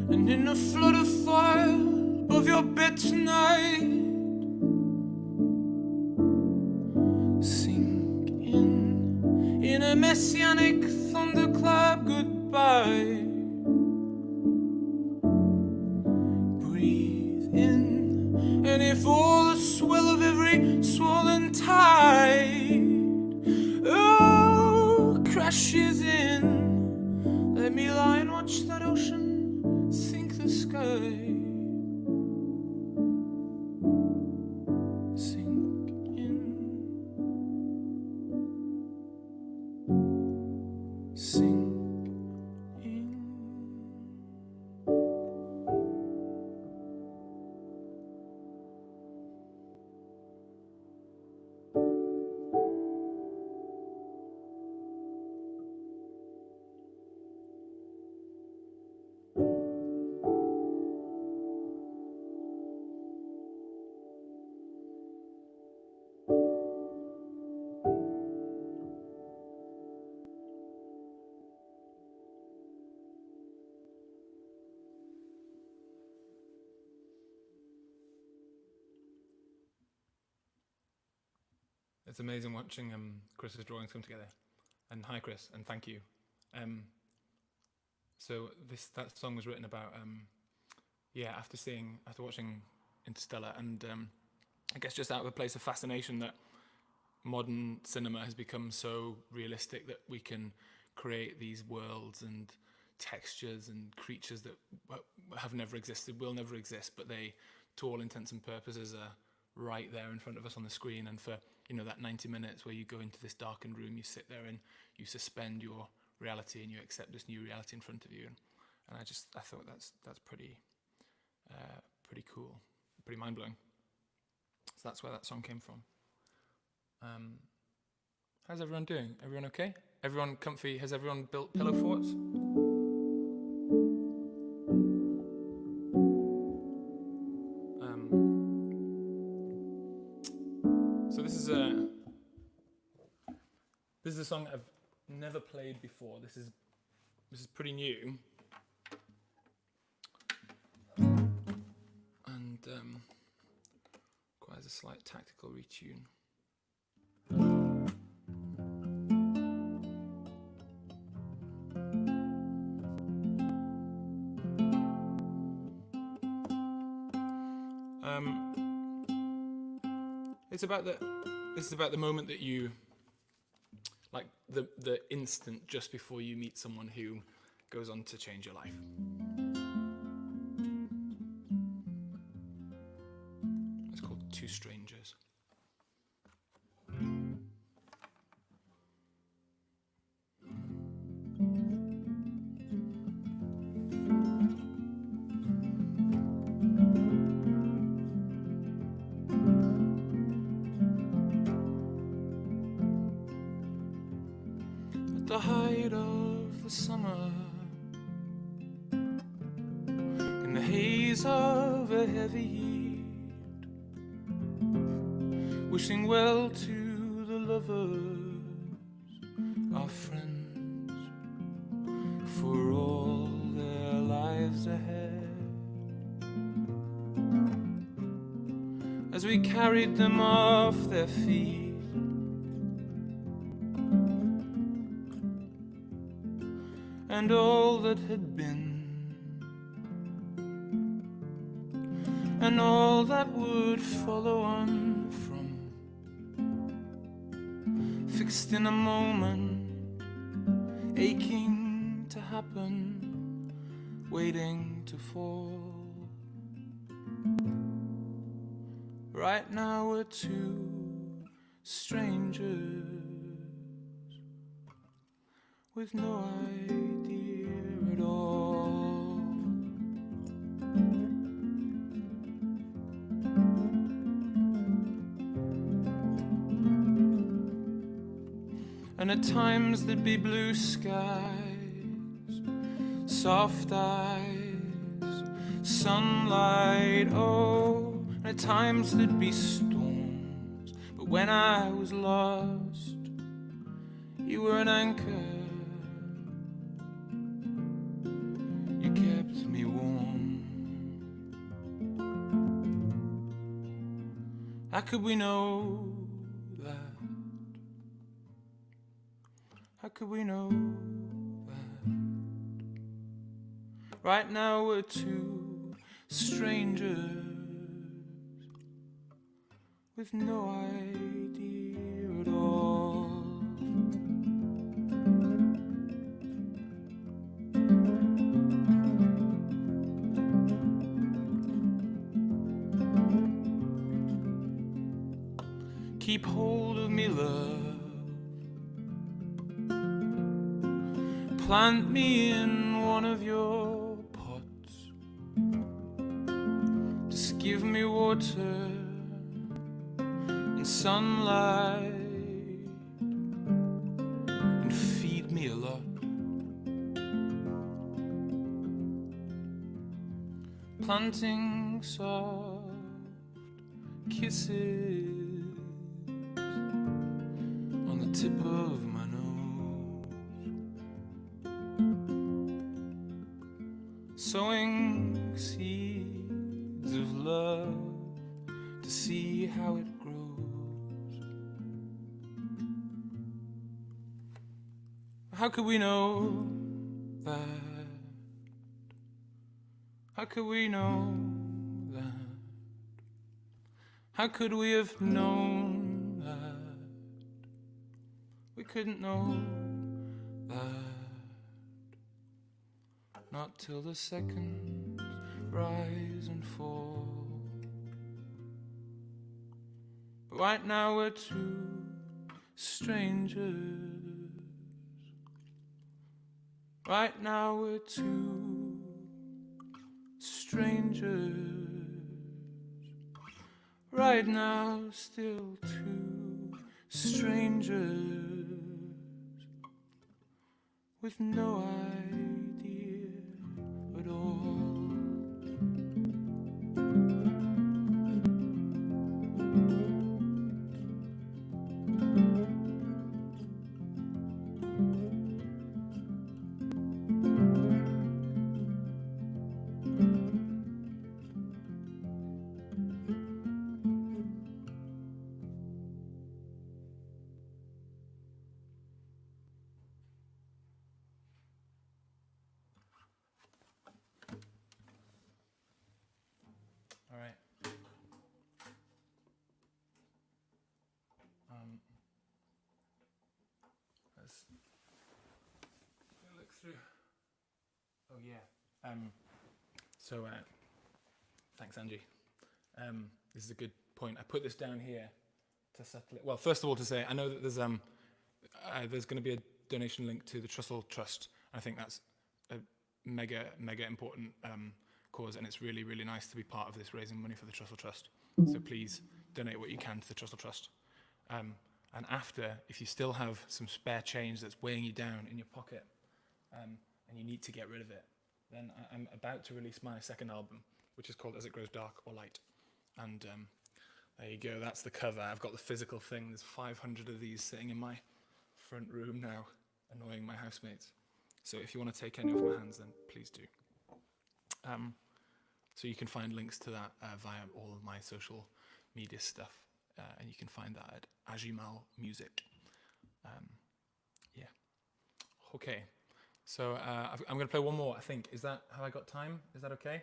And in a flood of fire above your bed tonight, sink in a messianic thunderclap goodbye. Breathe in, and if all the swell of every swollen tide crashes in, let me lie and watch that ocean sink the sky. Sink in. Sink in. It's amazing watching Chris's drawings come together. And hi, Chris, and thank you. So that song was written about after watching Interstellar, and I guess just out of a place of fascination that modern cinema has become so realistic that we can create these worlds and textures and creatures that have never existed, will never exist, but they, to all intents and purposes, are right there in front of us on the screen. And for, you know, that 90 minutes where you go into this darkened room, you sit there and you suspend your reality and you accept this new reality in front of you. And I thought that's pretty cool, pretty mind-blowing. So that's where that song came from. How's everyone doing? Everyone okay? Everyone comfy? Has everyone built pillow forts? So this is a song I've never played before. This is pretty new. And requires a slight tactical retune. It's about the moment that you, like the instant just before you meet someone who goes on to change your life. It's called Two Strangers. The height of the summer, in the haze of a heavy heat, wishing well to the lovers, our friends, for all their lives ahead. As we carried them off their feet, and all that had been, and all that would follow on from, fixed in a moment, aching to happen, waiting to fall. Right now we're two strangers with no idea at all. And at times there'd be blue skies, soft eyes, sunlight, oh. And at times there'd be storms, but when I was lost, you were an anchor. You kept me warm. How could we know that? How could we know that? Right now we're two strangers with no idea at all. Keep hold of me, love. Plant me in one of your pots. Just give me water and sunlight and feed me a lot. Planting soft kisses on the tip of my nose, sowing seeds of love to see how it grows. How could we know that? How could we know that? How could we have known that? couldn't know that. Not till the seconds rise and fall. But right now we're two strangers. Right now we're two strangers. Right now still two strangers with no idea at all. All right. Let's look through. Oh yeah. Thanks, Angie. This is a good point. I put this down here to settle it. Well, first of all, to say I know that there's going to be a donation link to the Trussell Trust. I think that's a mega important cause, and it's really, really nice to be part of this, raising money for the Trussell Trust. So please donate what you can to the Trussell Trust. And after, if you still have some spare change that's weighing you down in your pocket, and you need to get rid of it, then I'm about to release my second album, which is called As It Grows Dark or Light. And there you go, that's the cover. I've got the physical thing. There's 500 of these sitting in my front room now, annoying my housemates. So if you want to take any off my hands, then please do. So you can find links to that via all of my social media stuff, and you can find that at AJIMAL Music. Yeah. Okay. So I'm going to play one more, I think. Have I got time? Is that okay?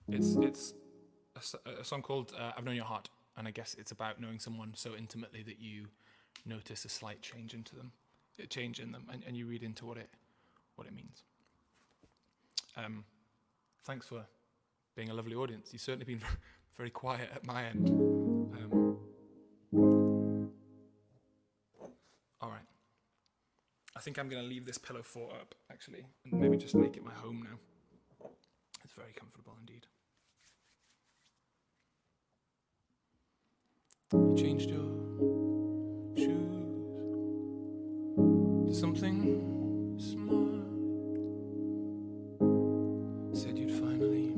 It's a song called I've Known Your Heart, and I guess it's about knowing someone so intimately that you notice a slight change in them, and you read into what it means. Thanks for being a lovely audience. You've certainly been very quiet at my end. All right. I think I'm going to leave this pillow fort up, actually, and maybe just make it my home now. It's very comfortable indeed. You changed your shoes to something smart. Said you'd finally,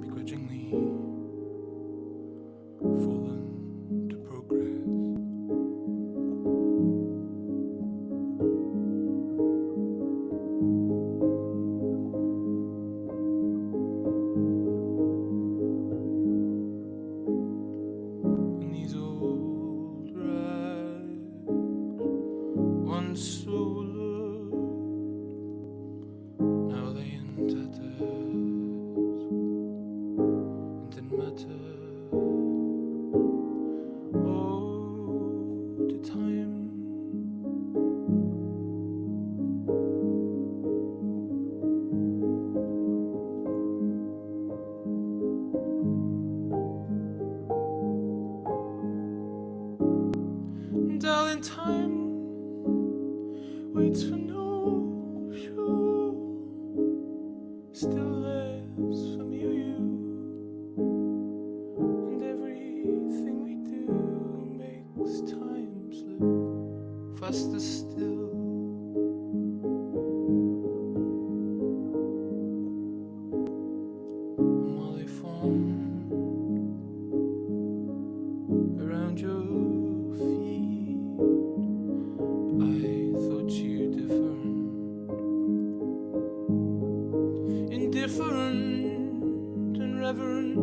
begrudgingly, fallen to progress. And these old rags, once so loved, now they in tatters, and didn't matter. Oh, the time. Darling, time waits for no shoe, still less from you, and everything we do makes time slip faster still. And while they form around your feet, I thought you different, indifferent and reverent,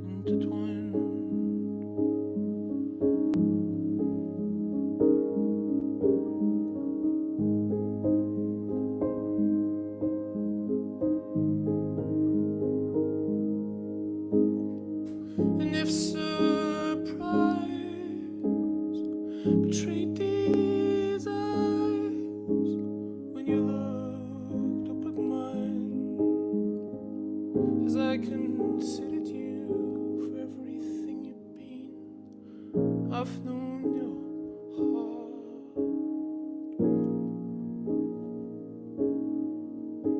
intertwined. I've known your heart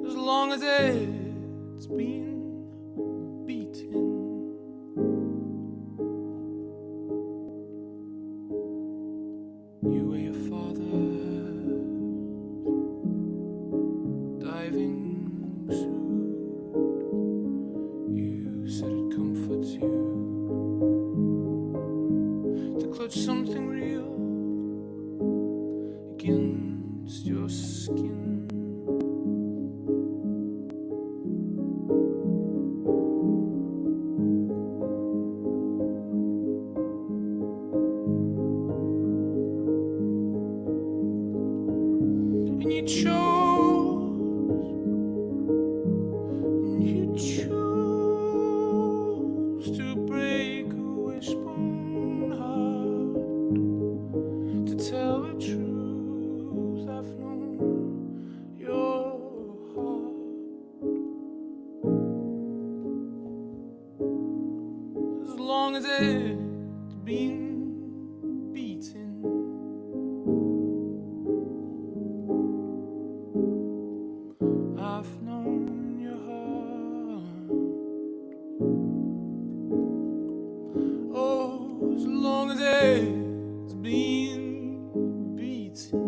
as long as it's been beaten. You were your father's diving suit. You said it comforts you to clutch something real against your skin. And you chose to break a wishbone heart, to tell the truth. I've known your heart as long as it's been beaten. I've known your heart, oh, as long as it's been beaten.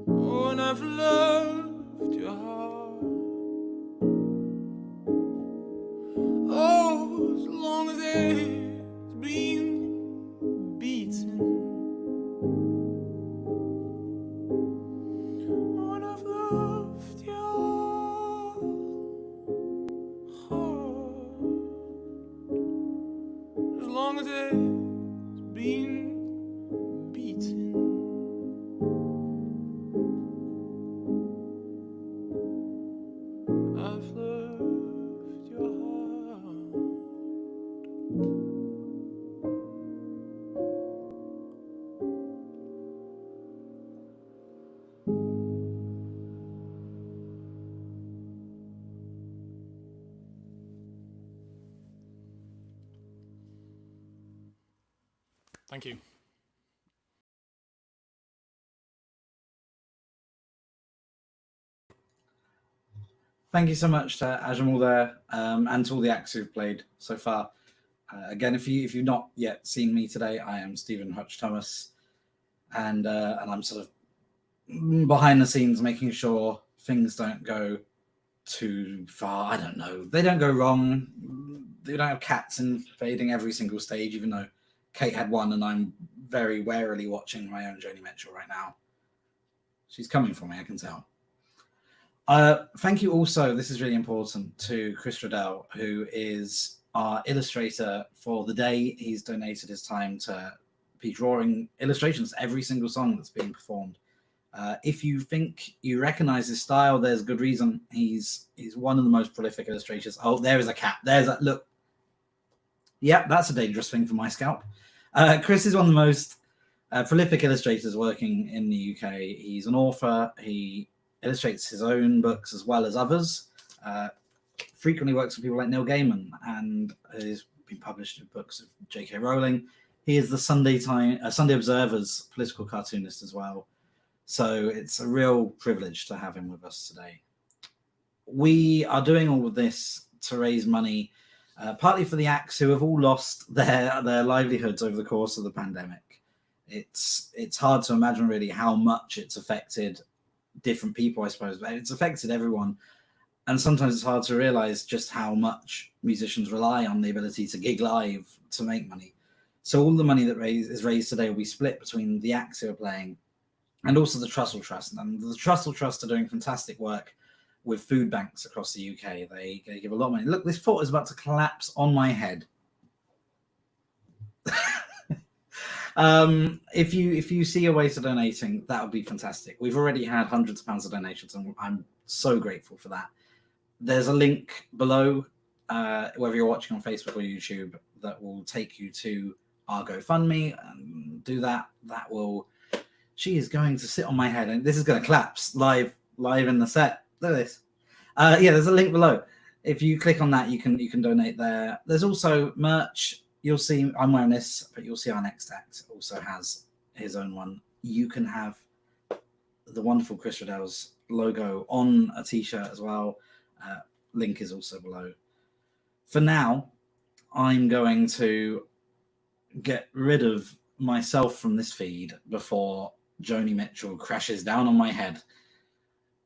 Oh, and I've loved your heart, oh, as long as it's been beaten. Oh, and I've loved your heart, as long as it's been beaten. I've loved your heart. Thank you. Thank you so much to AJIMAL there, and to all the acts who've played so far. Again, if you've not yet seen me today, I am Stephen Hutch Thomas, and I'm sort of behind the scenes making sure things don't go too far. I don't know. They don't go wrong. They don't have cats invading every single stage, even though Kate had one, and I'm very warily watching my own Joni Mitchell right now. She's coming for me, I can tell. Thank you also, this is really important, to Chris Riddell, who is our illustrator for the day. He's donated his time to be drawing illustrations to every single song that's being performed. If you think you recognize his style, there's good reason. He's one of the most prolific illustrators. Oh, there is a cat. There's a look. Yep, that's a dangerous thing for my scalp. Chris is one of the most prolific illustrators working in the UK. He's an author. He illustrates his own books as well as others. Frequently works with people like Neil Gaiman, and has been published in books of J.K. Rowling. He is the Sunday Observer's political cartoonist as well. So it's a real privilege to have him with us today. We are doing all of this to raise money, partly for the acts who have all lost their livelihoods over the course of the pandemic. It's hard to imagine really how much it's affected different people, I suppose, but it's affected everyone. And sometimes it's hard to realize just how much musicians rely on the ability to gig live to make money. So all the money that is raised today will be split between the acts who are playing and also the Trussell Trust. And the Trussell Trust are doing fantastic work with food banks across the UK. They give a lot of money. Look, this fort is about to collapse on my head. If you see a way to donating, that would be fantastic. We've already had hundreds of pounds of donations, and I'm so grateful for that. There's a link below, whether you're watching on Facebook or YouTube, that will take you to our GoFundMe, and do that. That will. She is going to sit on my head, and this is going to collapse live in the set. Look at this. Yeah, there's a link below. If you click on that, you can donate there. There's also merch. You'll see I'm wearing this, but you'll see our next act also has his own one. You can have the wonderful Chris Riddell's logo on a t-shirt as well. Link is also below. For now, I'm going to get rid of myself from this feed before Joni Mitchell crashes down on my head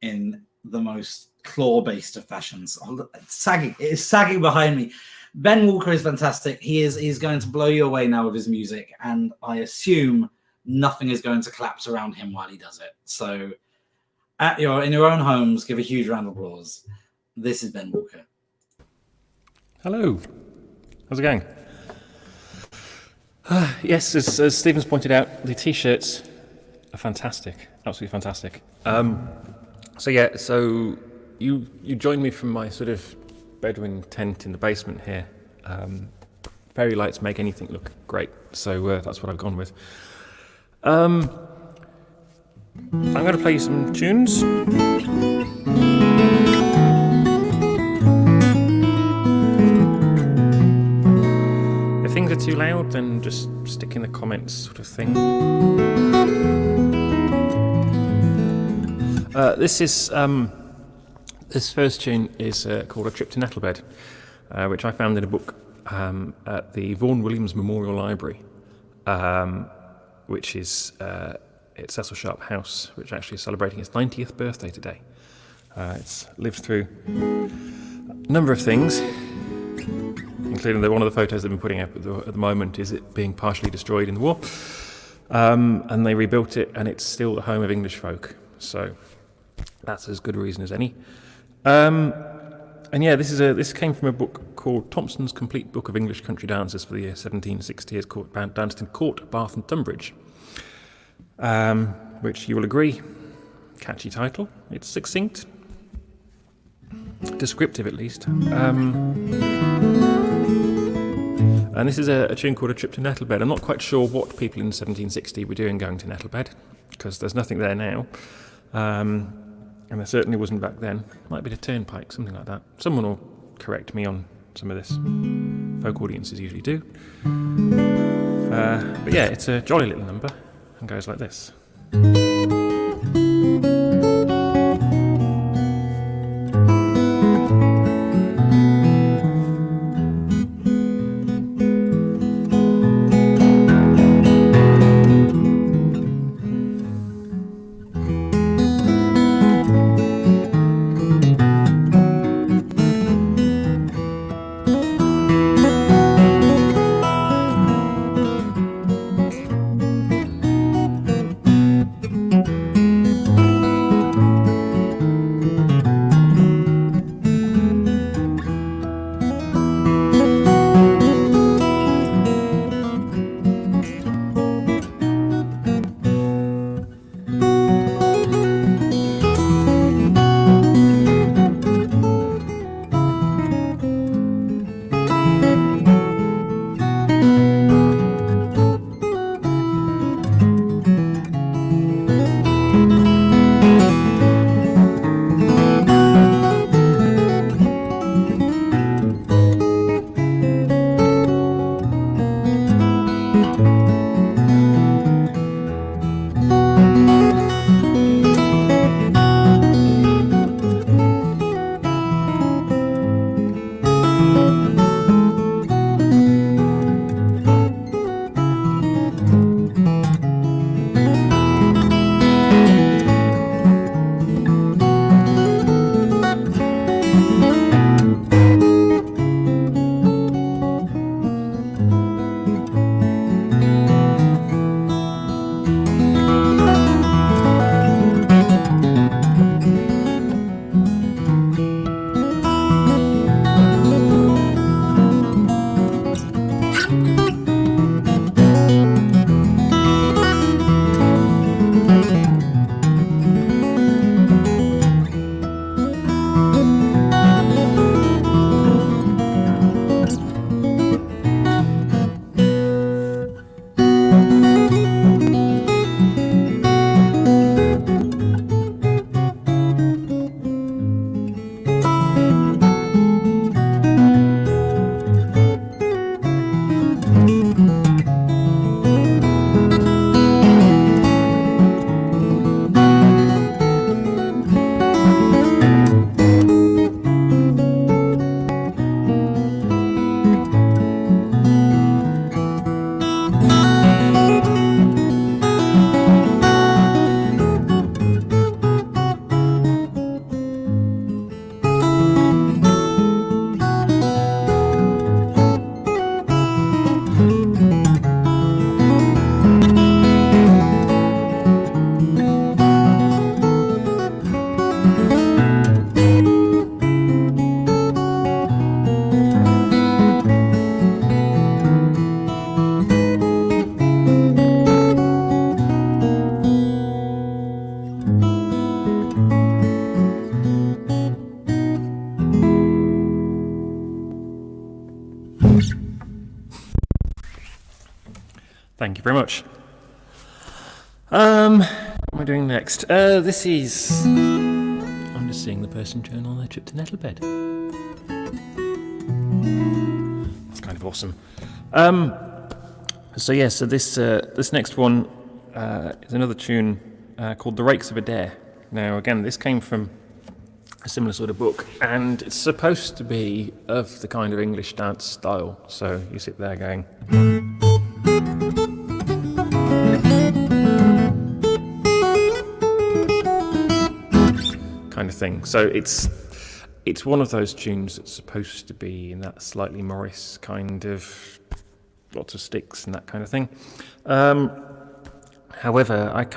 in the most claw-based of fashions. Oh, look, it's sagging. It is sagging behind me. Ben Walker is fantastic. He's going to blow you away now with his music, and I assume nothing is going to collapse around him while he does it. So, in your own homes, give a huge round of applause. This is Ben Walker. Hello. How's it going? Yes, as Stephen's pointed out, the t-shirts are fantastic, absolutely fantastic. So you joined me from my sort of Bedouin tent in the basement here. Fairy lights make anything look great, so that's what I've gone with. I'm going to play you some tunes. If things are too loud, then just stick in the comments, sort of thing. This first tune is called A Trip to Nettlebed, which I found in a book at the Vaughan Williams Memorial Library, which is at Cecil Sharp House, which actually is celebrating its 90th birthday today. It's lived through a number of things, including one of the photos they've been putting up at the moment is it being partially destroyed in the war, and they rebuilt it, and it's still the home of English folk. So that's as good a reason as any. And yeah, this came from a book called Thompson's Complete Book of English Country Dances for the year 1760. It's called Danced in Court, Bath and Tunbridge, which you will agree, catchy title. It's succinct, descriptive at least. And this is a tune called A Trip to Nettlebed. I'm not quite sure what people in 1760 were doing going to Nettlebed, because there's nothing there now. And there certainly wasn't back then. Might be the turnpike, something like that. Someone will correct me on some of this. Folk audiences usually do. But yeah, it's a jolly little number and goes like this. Thank you very much. What am I doing next? This is... I'm just seeing the person journal on their trip to Nettlebed. That's kind of awesome. So this next one is another tune called The Rakes of Adair. Now, again, this came from a similar sort of book, and it's supposed to be of the kind of English dance style. So you sit there going... kind of thing. So it's one of those tunes that's supposed to be in that slightly Morris kind of lots of sticks and that kind of thing. However,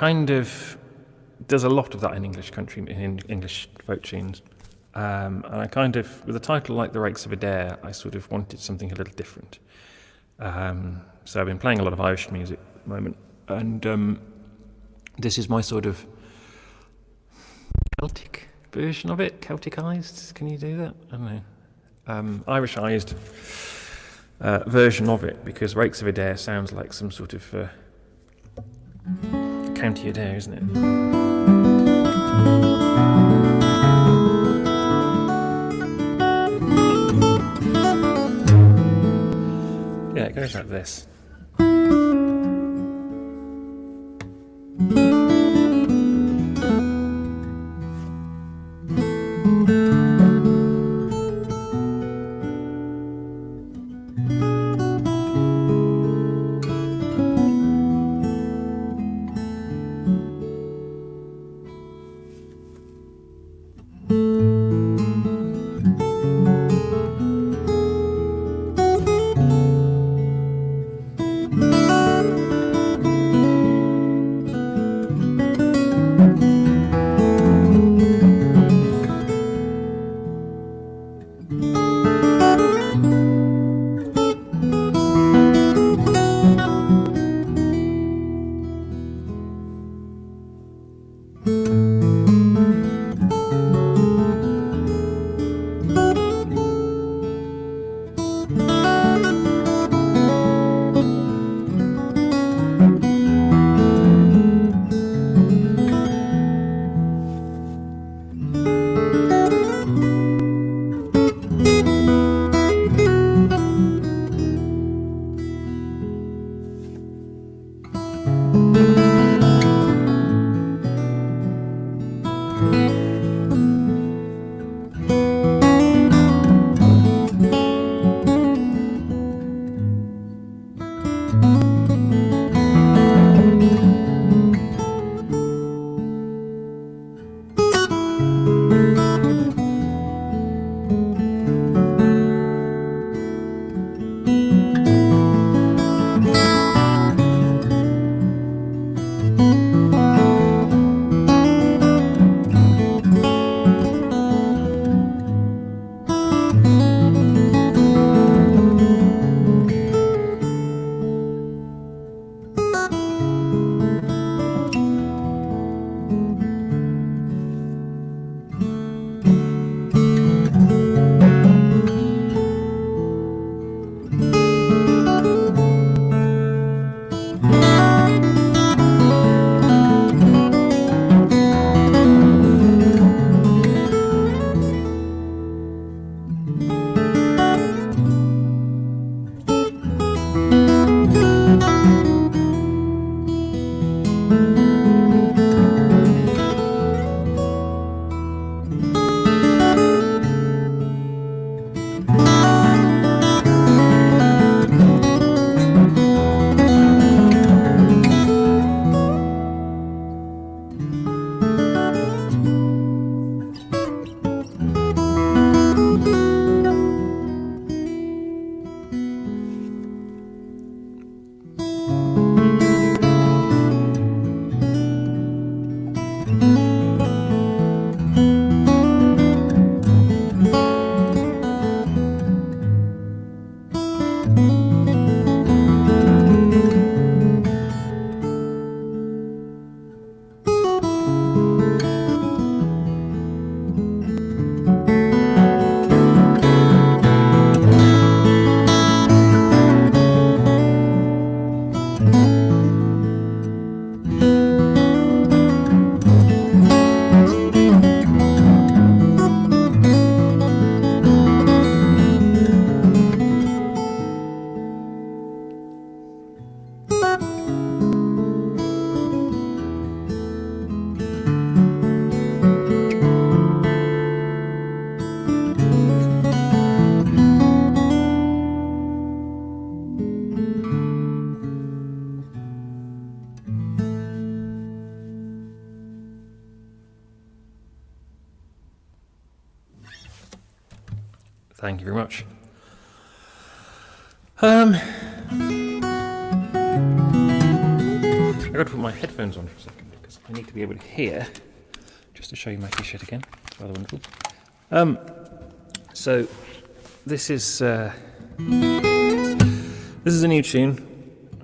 there's a lot of that in English country, in English folk tunes. And I kind of, with a title like The Rakes of Adair, I sort of wanted something a little different. So I've been playing a lot of Irish music at the moment, and this is my sort of Celtic version of it, Celticized. Can you do that? I don't know. Irishized version of it, because Rakes of Adair sounds like some sort of County Adair, isn't it? Yeah, it goes like this. Thank you very much. I've got to put my headphones on for a second because I need to be able to hear. Just to show you my t-shirt again. It's rather wonderful. So this is a new tune.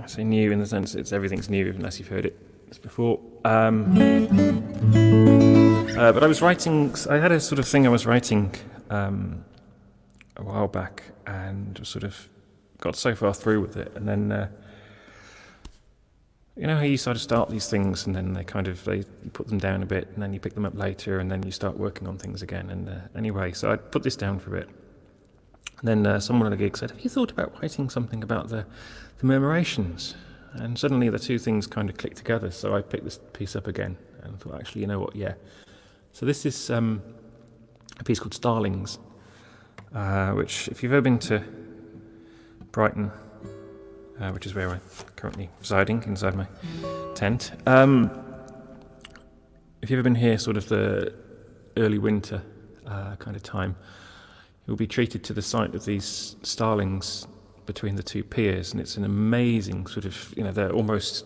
I say new in the sense everything's new unless you've heard it before. But I was writing. I had a sort of thing I was writing a while back, and sort of got so far through with it, and then you know how you sort of start these things, and then they put them down a bit, and then you pick them up later, and then you start working on things again. And anyway, so I put this down for a bit. And then someone at a gig said, "Have you thought about writing something about the murmurations?" And suddenly the two things kind of clicked together. So I picked this piece up again and thought, actually, you know what? Yeah. So this is a piece called Starlings, which, if you've ever been to Brighton, which is where I'm currently residing, inside my tent, if you've ever been here sort of the early winter kind of time, you'll be treated to the sight of these starlings between the two piers, and it's an amazing sort of, you know, they're almost,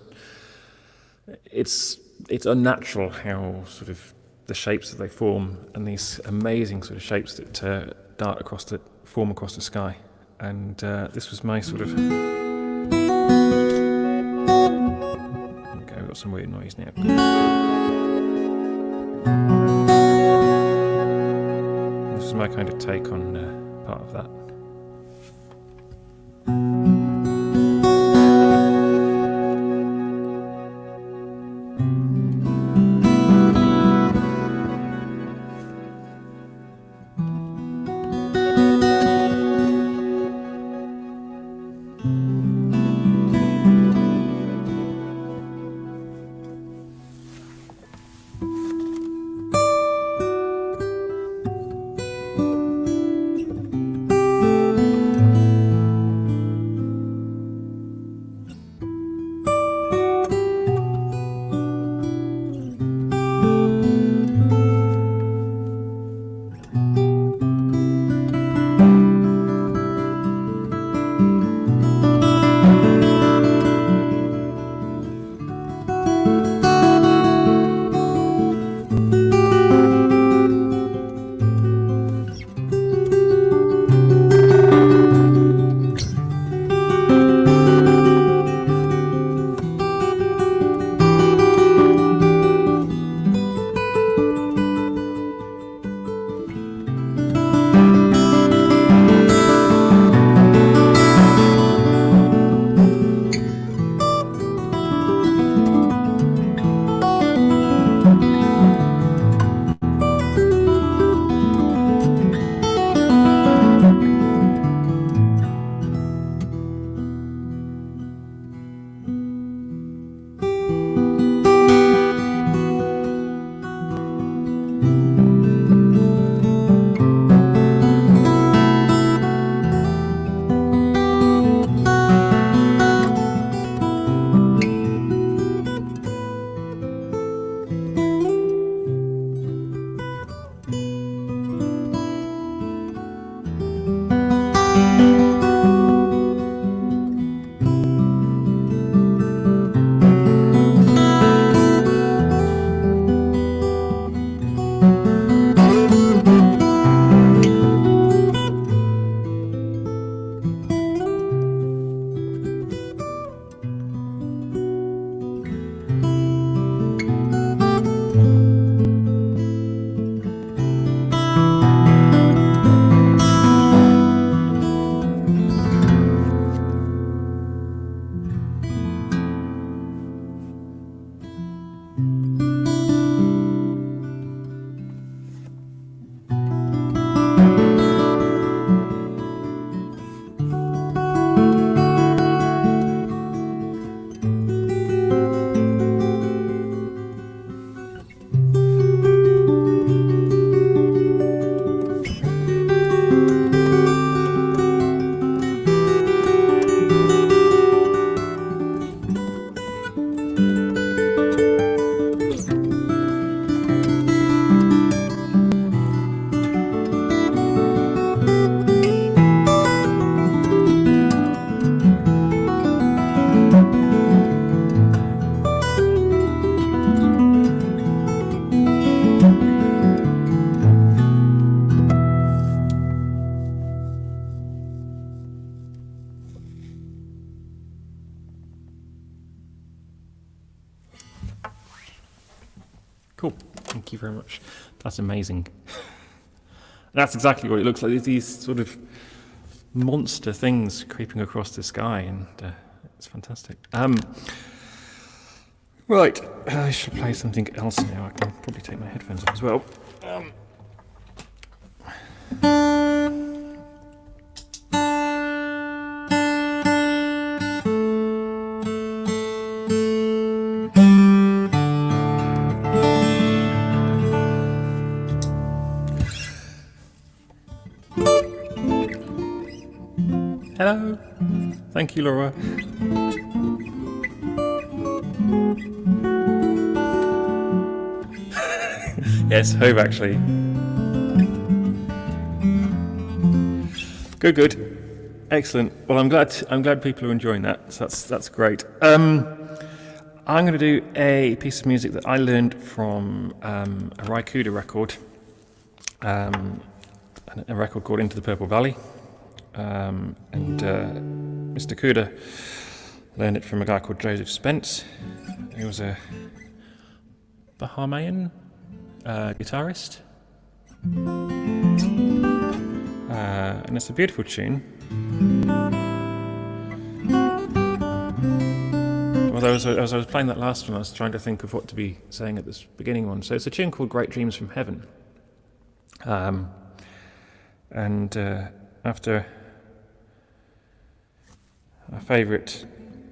it's unnatural how sort of the shapes that they form, and these amazing sort of shapes that form across the sky. And this was my sort of, okay, we've got some weird noise now. This is my kind of take on part of that. you very much. That's amazing. That's exactly what it looks like. These sort of monster things creeping across the sky, and it's fantastic. Right, I should play something else now. I can probably take my headphones off as well. Hello. Thank you, Laura. Yes, Hove actually. Good. Excellent. Well, I'm glad people are enjoying that. So that's great. I'm going to do a piece of music that I learned from a Ry Cooder record, a record called Into the Purple Valley. And Mr. Cooder learned it from a guy called Joseph Spence. He was a Bahamian guitarist. And it's a beautiful tune. Well, as I was playing that last one, I was trying to think of what to be saying at this beginning one. So it's a tune called Great Dreams from Heaven. After our favourite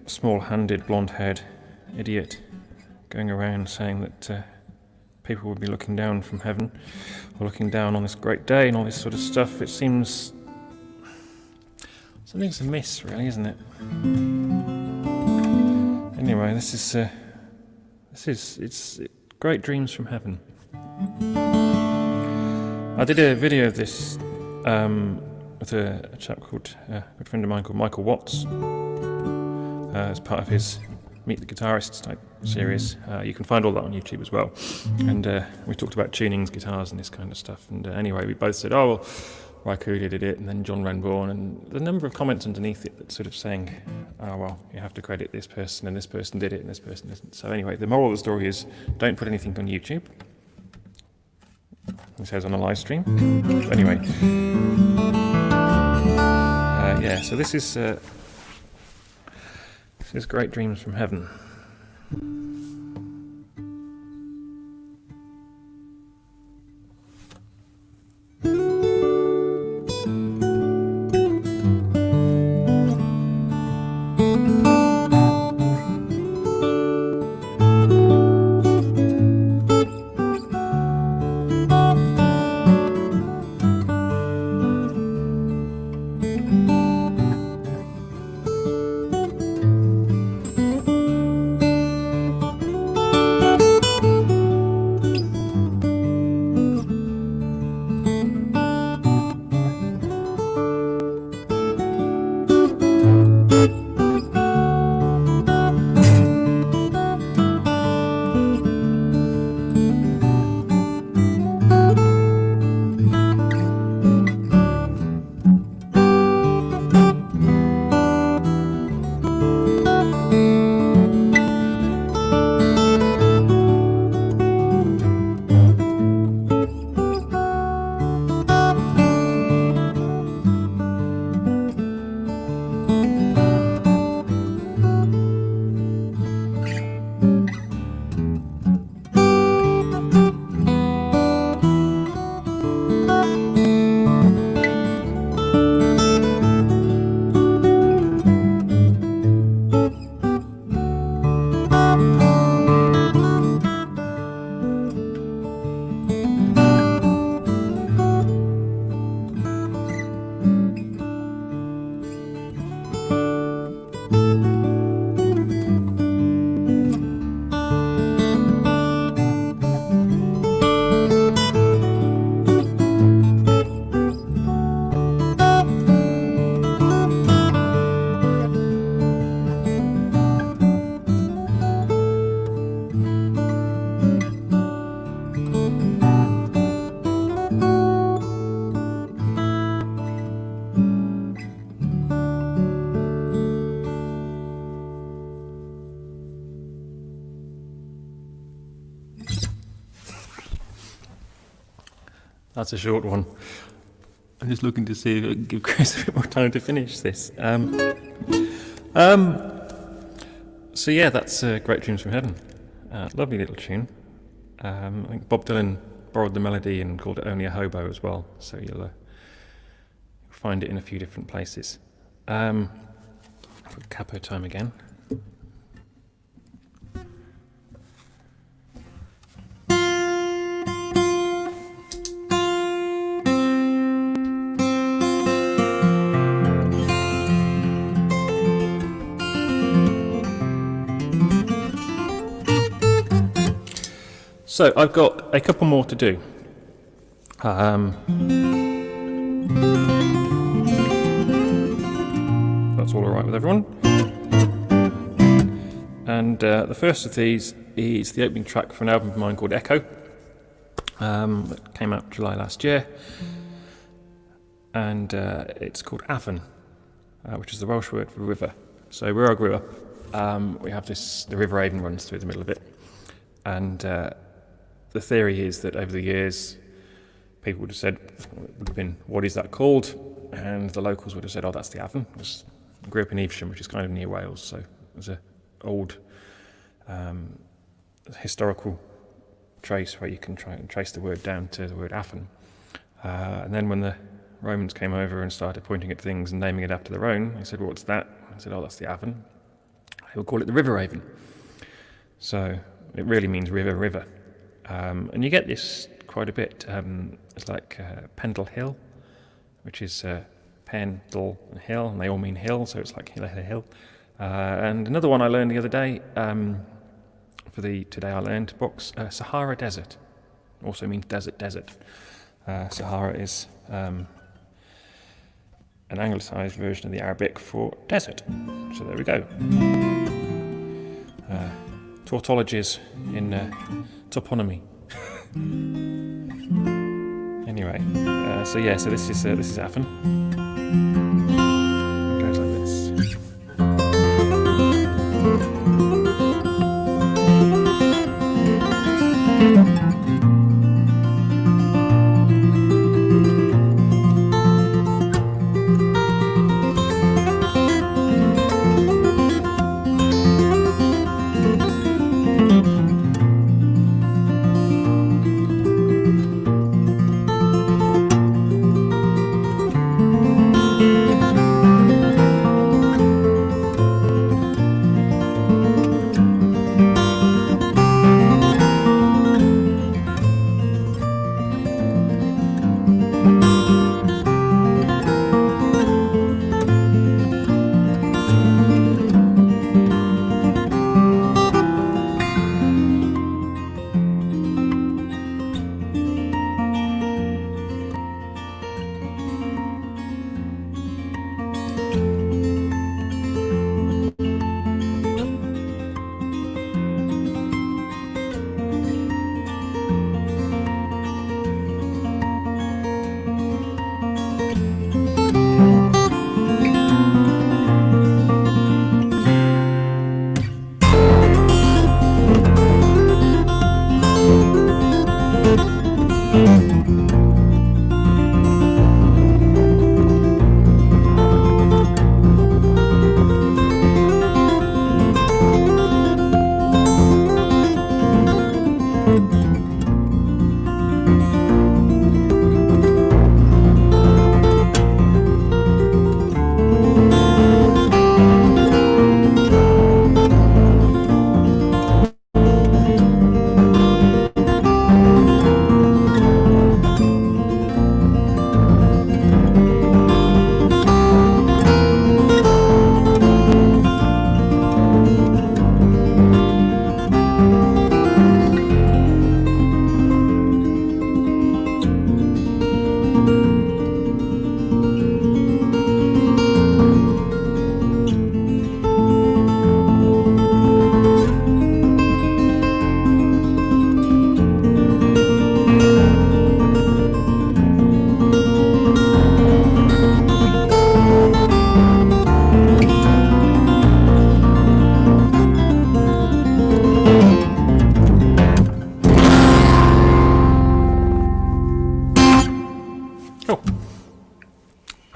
small-handed, blonde-haired idiot going around saying that people would be looking down from heaven, or looking down on this great day and all this sort of stuff, it seems something's amiss, really, isn't it? Anyway, it's Great Dreams from Heaven. I did a video of this with a chap called, a good friend of mine called Michael Watts, as part of his Meet the Guitarists type series. You can find all that on YouTube as well. And we talked about tunings, guitars, and this kind of stuff. And anyway, we both said, oh, well, Ry Cooder did it, and then John Renbourn, and the number of comments underneath it that sort of saying, oh, well, you have to credit this person, and this person did it, and this person didn't. So anyway, the moral of the story is, don't put anything on YouTube. It says on a live stream. But anyway. Yeah, so this is Great Dreams from Heaven. That's a short one. I'm just looking to see if I can give Chris a bit more time to finish this. So yeah, that's Great Tunes from Heaven. Lovely little tune. I think Bob Dylan borrowed the melody and called it Only a Hobo as well, so you'll find it in a few different places. Capo time again. So I've got a couple more to do. That's all right with everyone. And the first of these is the opening track from an album of mine called Echo. That came out July last year. And it's called Afon, which is the Welsh word for river. So where I grew up, we have the River Avon runs through the middle of it. And the theory is that over the years, people would have said, what is that called? And the locals would have said, oh, that's the Afon. I grew up in Evesham, which is kind of near Wales, so there's an old historical trace where you can try and trace the word down to the word Afon. And then when the Romans came over and started pointing at things and naming it after their own, they said, well, what's that? I said, oh, that's the Afon. They would call it the River Avon. So it really means river. And you get this quite a bit. It's like Pendle Hill, which is Pendle and Hill, and they all mean hill, so it's like hill. And another one I learned the other day, for the Today I Learned box, Sahara Desert, also means desert. Sahara is an anglicised version of the Arabic for desert. So there we go. Tautologies in toponymy. Anyway, so this is Afon. It goes like this.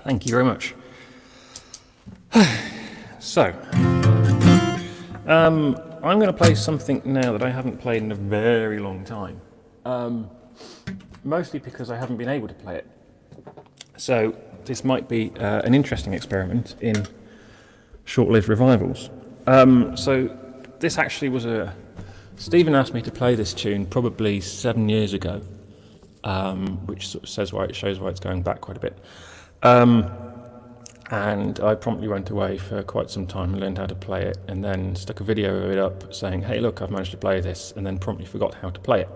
Thank you very much. So, I'm going to play something now that I haven't played in a very long time. Mostly because I haven't been able to play it. So, this might be an interesting experiment in short-lived revivals. So, this actually was Stephen asked me to play this tune probably 7 years ago, which sort of shows why it's going back quite a bit. And I promptly went away for quite some time and learned how to play it, and then stuck a video of it up saying, hey look, I've managed to play this, and then promptly forgot how to play it.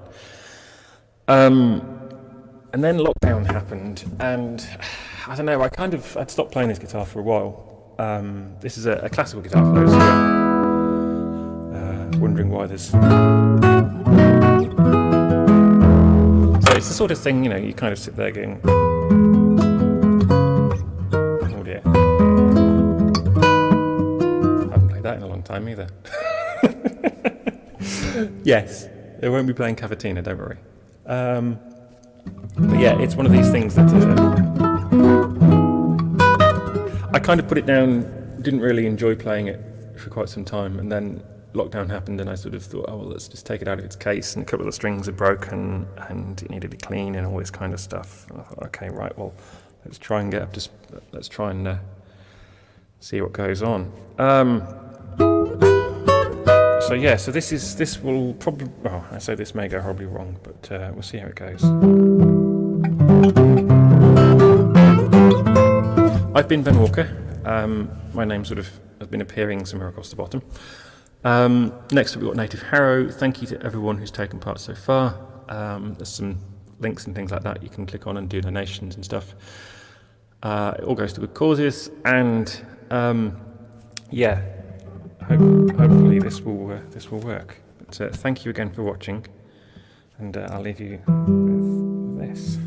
And then lockdown happened, and I don't know, I'd stopped playing this guitar for a while. This is a classical guitar for those who are wondering why there's... So it's the sort of thing, you know, you kind of sit there going... Oh dear. I haven't played that in a long time either. Yes, they won't be playing Cavatina, don't worry. But yeah, it's one of these things that I kind of put it down, didn't really enjoy playing it for quite some time, and then lockdown happened and I sort of thought, oh well, let's just take it out of its case, and a couple of the strings are broken and it needed to clean and all this kind of stuff. And I thought, okay, right, well, let's try and see what goes on. So yeah, so this will probably, well, I say this may go horribly wrong, but we'll see how it goes. I've been Ben Walker. My name sort of has been appearing somewhere across the bottom. Next up we've got Native Harrow. Thank you to everyone who's taken part so far. There's some links and things like that you can click on and do donations and stuff. It all goes to good causes, and yeah, hopefully this will work. But thank you again for watching, and I'll leave you with this.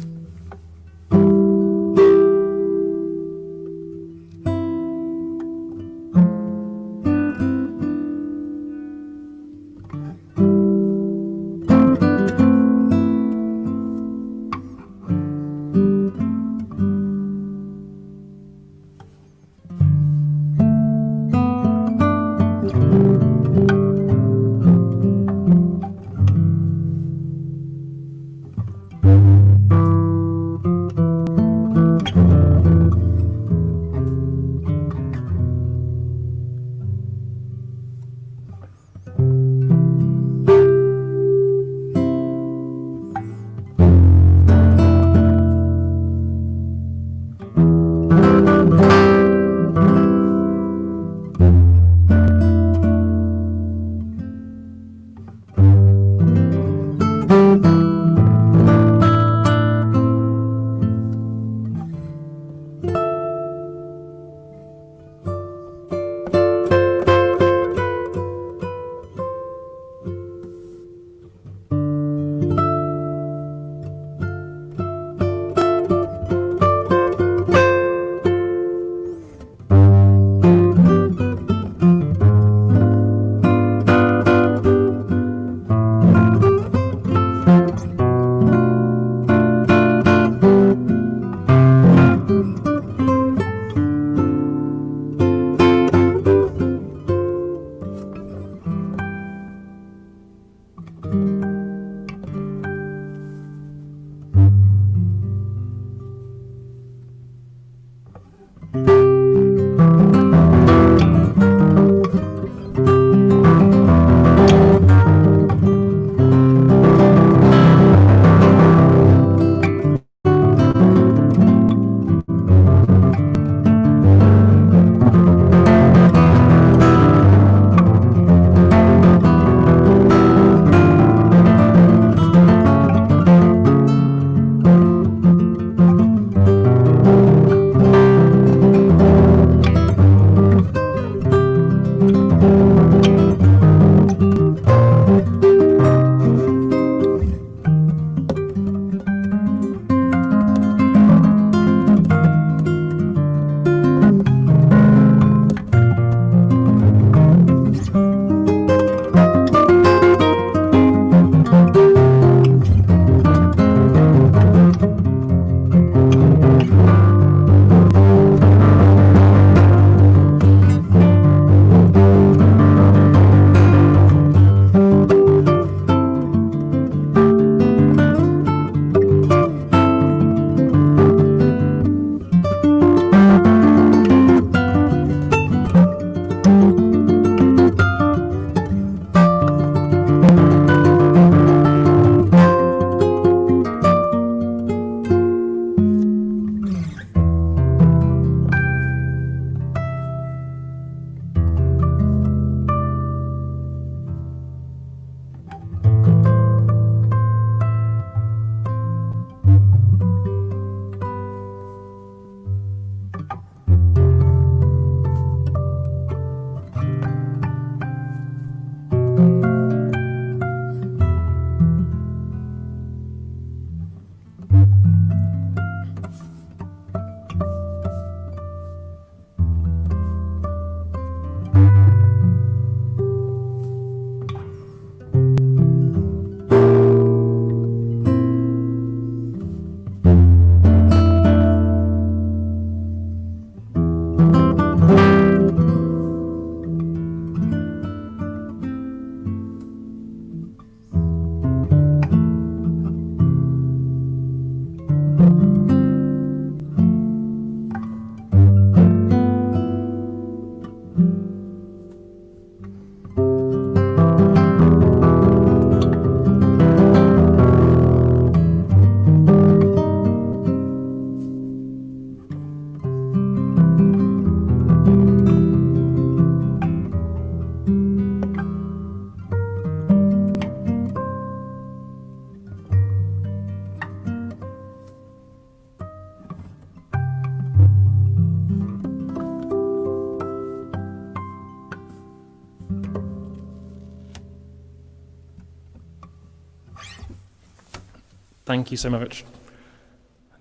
thank you so much.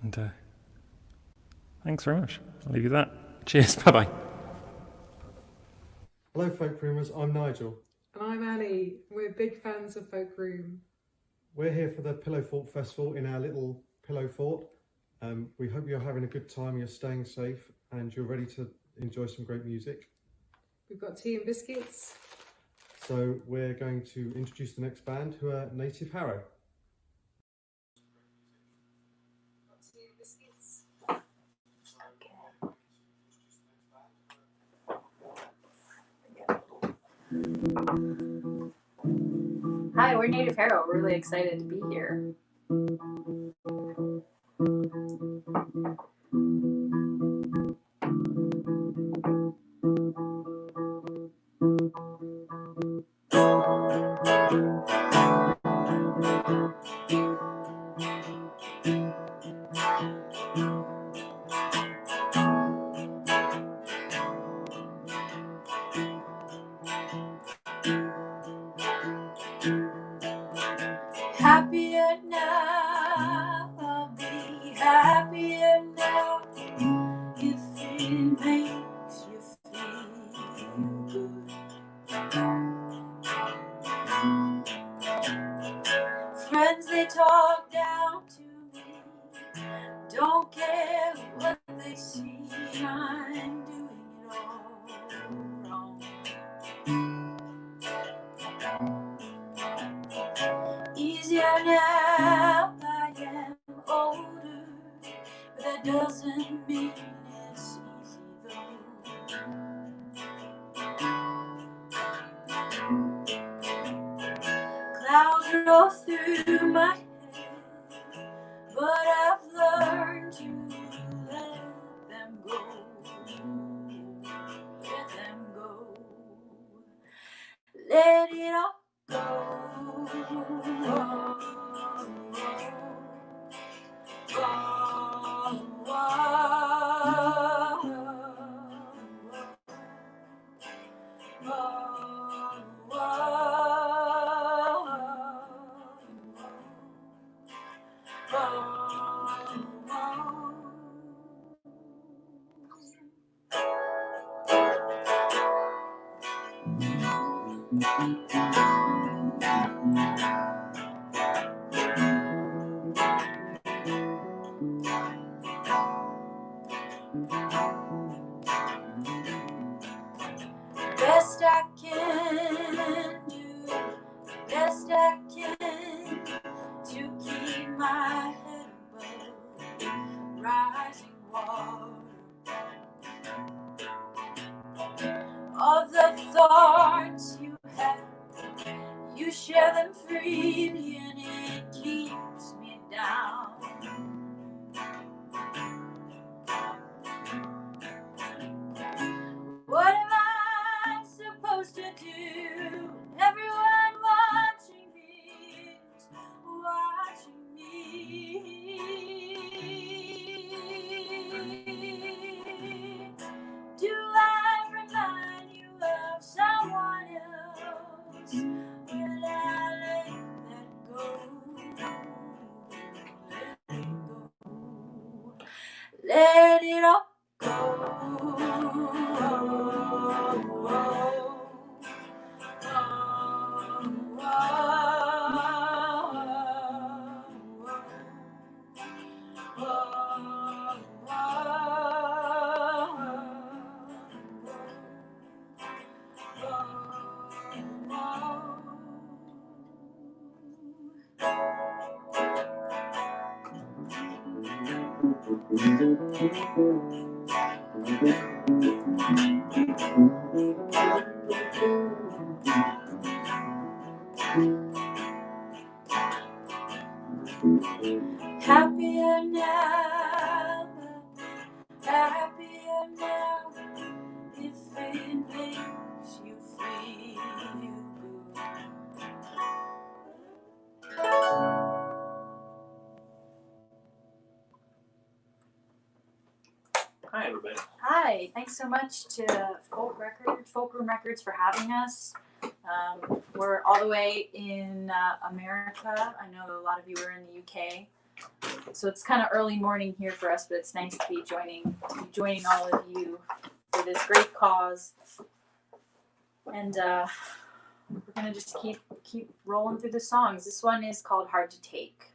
And thanks very much. I'll leave you that. Cheers. Bye-bye. Hello, Folkroomers. I'm Nigel. And I'm Annie. We're big fans of Folkroom. We're here for the Pillow Fort Festival in our little Pillow Fort. We hope you're having a good time, you're staying safe, and you're ready to enjoy some great music. We've got tea and biscuits. So we're going to introduce the next band, who are Native Harrow. Hi, we're Native Harrow. We're really excited to be here. Happier now, I'll be happier now if it makes you feel good. Friends, they talk down to me, don't care what they see, I'm doing it all wrong. Easier now, I am older, but that doesn't mean it's easy though. Clouds roll through my head, but I've learned to let them go. Let them go. Let it all go. Best I can do, best I can to keep my head above rising water. Of the thoughts you have, you share them freely and it keeps me down. What am I supposed to do? Everyone watching me is watching me. Do I remind you of someone else? Will I let that go? Let it go. Let it all happier now, happier now, if it makes you feel good. Hi, everybody. Hi, thanks so much to Folkroom Records for having us. We're all the way in America. I know a lot of you are in the UK. So it's kind of early morning here for us, but it's nice to be joining all of you for this great cause. And we're gonna just keep rolling through the songs. This one is called "Hard to Take."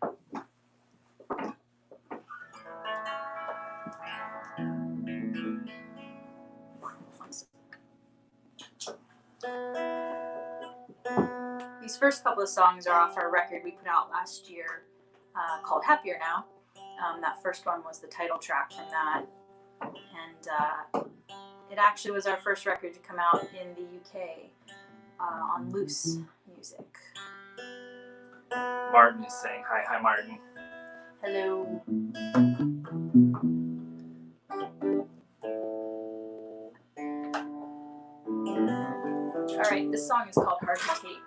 These first couple of songs are off our record we put out last year called "Happier Now." That first one was the title track from that, and it actually was our first record to come out in the UK on Loose Music. Martin is saying hi. Hi, Martin. Hello. All right, this song is called "Hard to Take."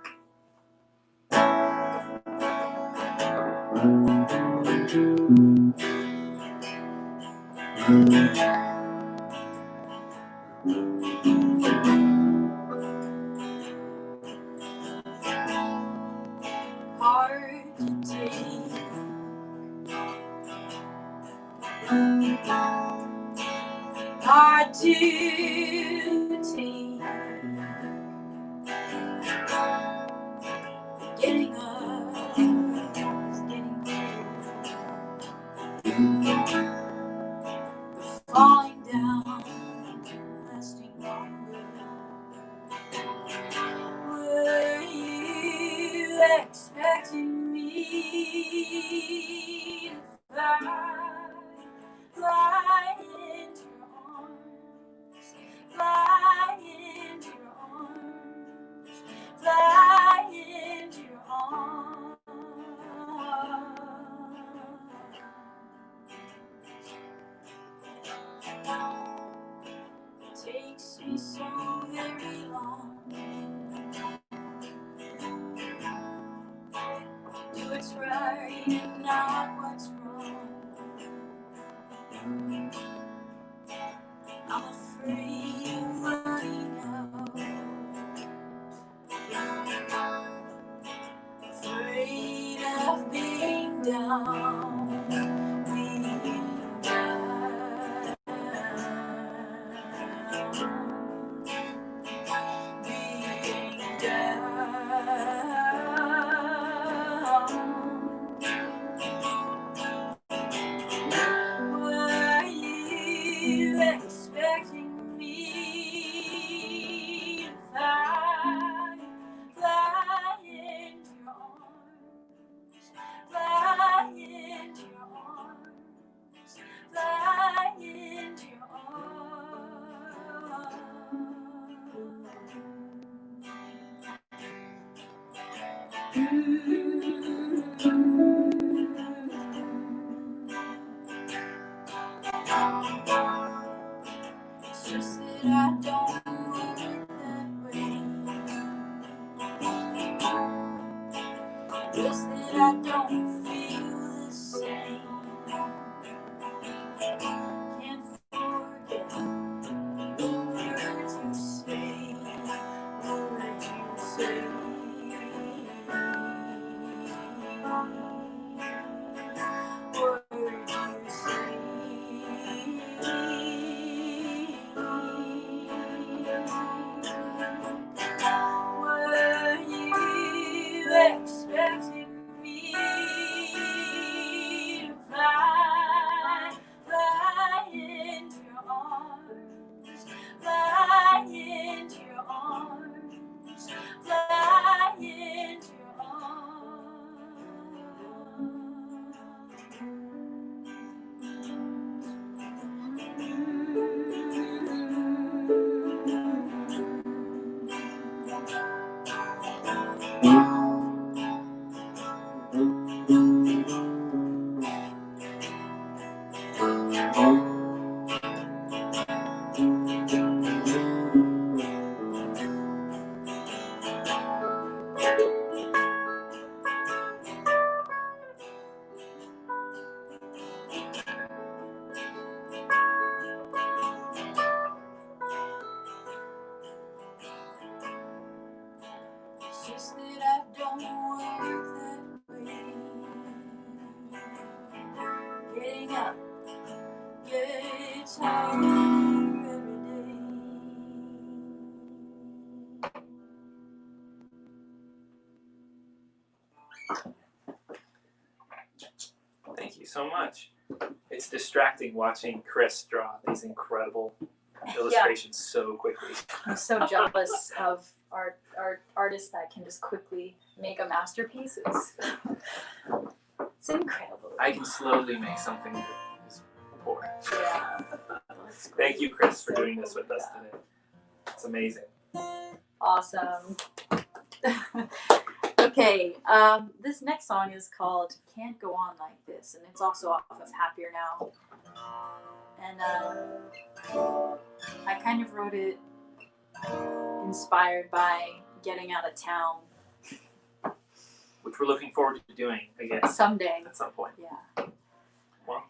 Hard to take, hard to take, getting up is getting the falling down, lasting longer. Were you expecting me to fly into your arms, fly into your arms, fly into your arms? It takes me so very long do what's right and not what's wrong. I'm afraid of running out, afraid of being down, being down, being down. Were you expecting me to fly into your arms, fly into your arms, fly into your It's just that I don't work that way. Just that I don't feel the same. Can't forget the words you say, words you say. Words you say. Were you expecting me to fly into your arms, fly into your arms, fly into your It's just that I don't work that way. so much. It's distracting watching Chris draw these incredible illustrations so quickly. I'm so jealous of our artists that can just quickly make a masterpiece. It's incredible. I can slowly make something this poor. Yeah. Thank you, Chris, for doing this with us today. It's amazing. Awesome. Okay, this next song is called Can't Go On Like This, and it's also off of Happier Now. And I kind of wrote it inspired by getting out of town. Which we're looking forward to doing again. Someday. At some point. Yeah. 1,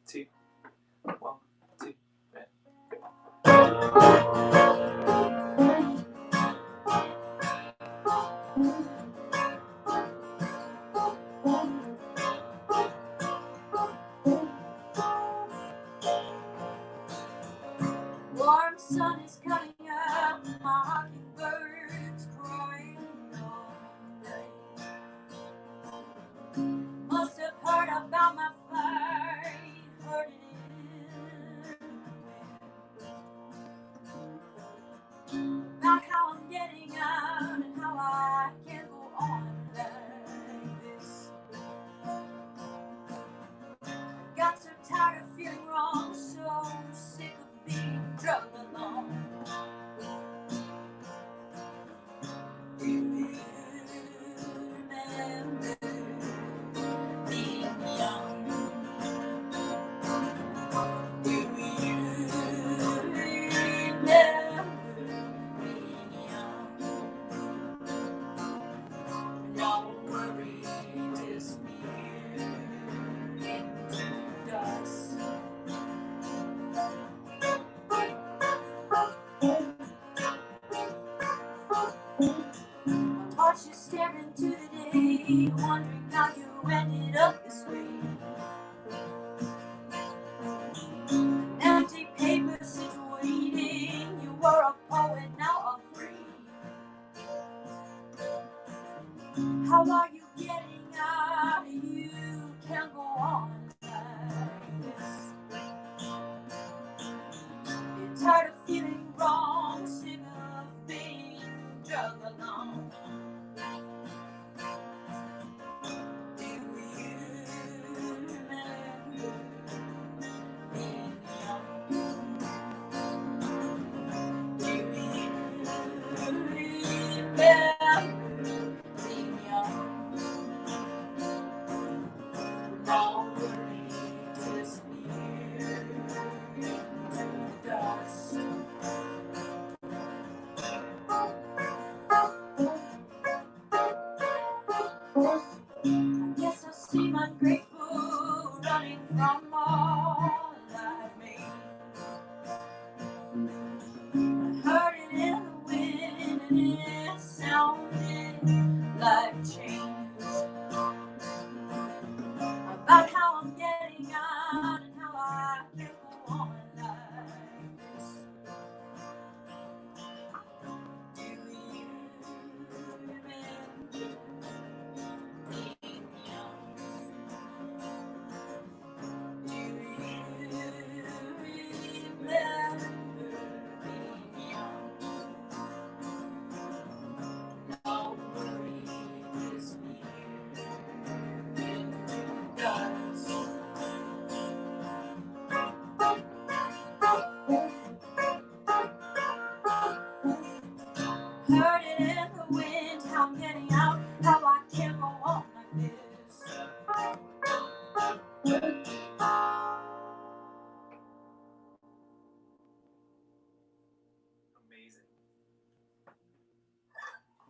2, 1, 2, Warm sun is coming up, mockingbirds crying all night. Must have heard about my flight, heard it in the wind. About how I'm getting out and how I can't go on like this. Got so tired of feeling wrong, so sick of being drugged along. Do you remember being young? Do you remember being young? No worry, disappear into dust. Watch you stare into the day, wondering how you ended up this way. An empty paper sits waiting. You were a poet, now a free. How are you getting out? You can't go on like this. You're tired of feeling wrong, sick of being drugged along. Do you remember being young? Do you remember being young? No worries, disappear into dust. I guess I seem ungrateful, running from all I've made. I heard it in the wind and it sounded like change. About how I'm getting out and how I can't go on like this. Do you remember being young? Do you remember being young? No worries, disappear into dust. Heard it in the wind, how I'm getting out, how I can't go on like this. Amazing.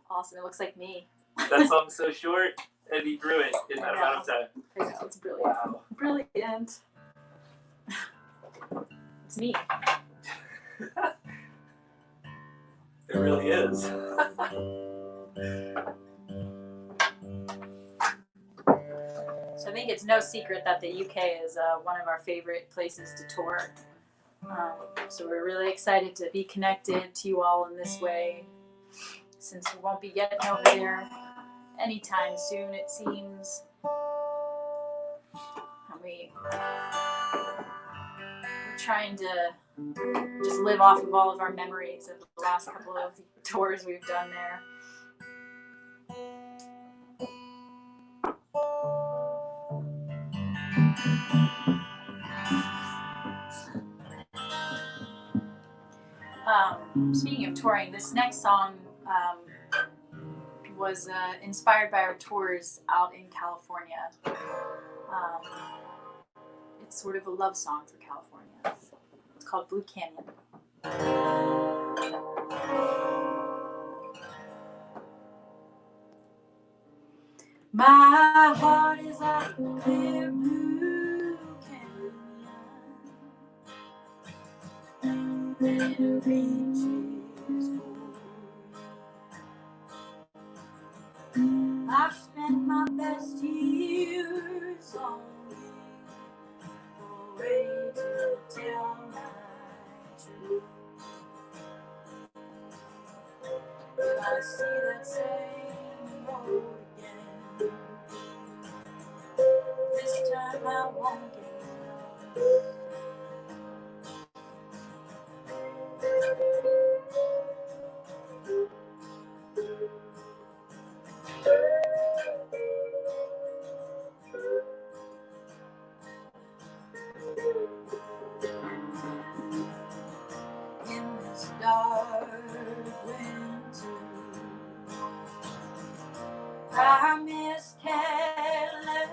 Awesome. It looks like me. That song's so short, and he drew it in that amount of time. I know, it's brilliant. Wow. Brilliant. It's me. It really is. So I think it's no secret that the UK is one of our favorite places to tour. So we're really excited to be connected to you all in this way, since we won't be getting over there anytime soon, it seems. I'm we're trying to just live off of all of our memories of the last couple of tours we've done there. Speaking of touring, this next song was inspired by our tours out in California. It's sort of a love song for California. It's called Blue Canyon. My heart is like a clear blue canyon that reaches for. I've spent my best years on you, afraid to tell my truth. But I see that same road again. This time I won't give up. In this dark winter, I miss California.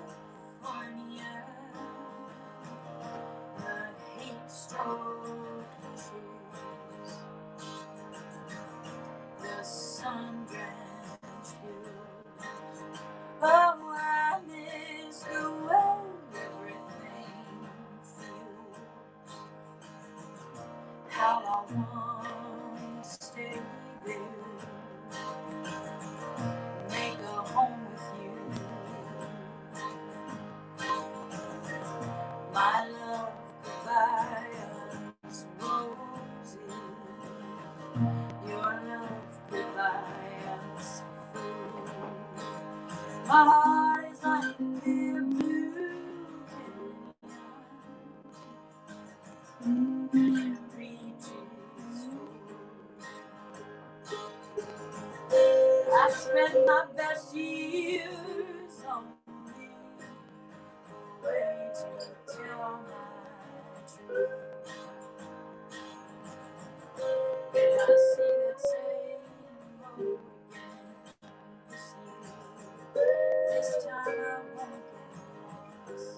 The heat-stroked trees, the sun-drenched hills. Oh, I miss the way everything feels. How I want to stay there, make a home with you. My love, goodbye, us roses. Your love, goodbye, us fools. My heart is like a clear blue canyon. I spent my best years on you, way to tell my truth. And I see that same road again. This time I won't get lost.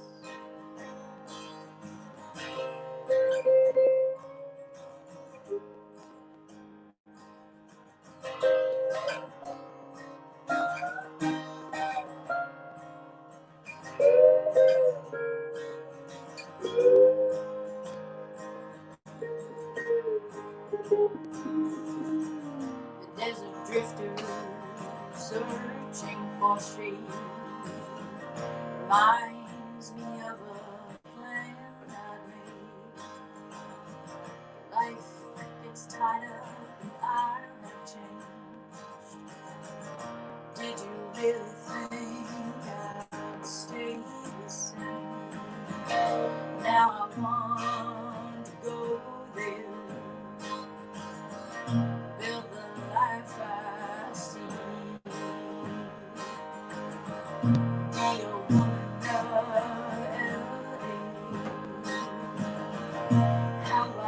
The desert drifter searching for shade reminds me of a plan I made. Life gets tied up and I have changed. Did you really think I'd stay the same? Now I want to go there, build the life I see. Be a woman of LA. How I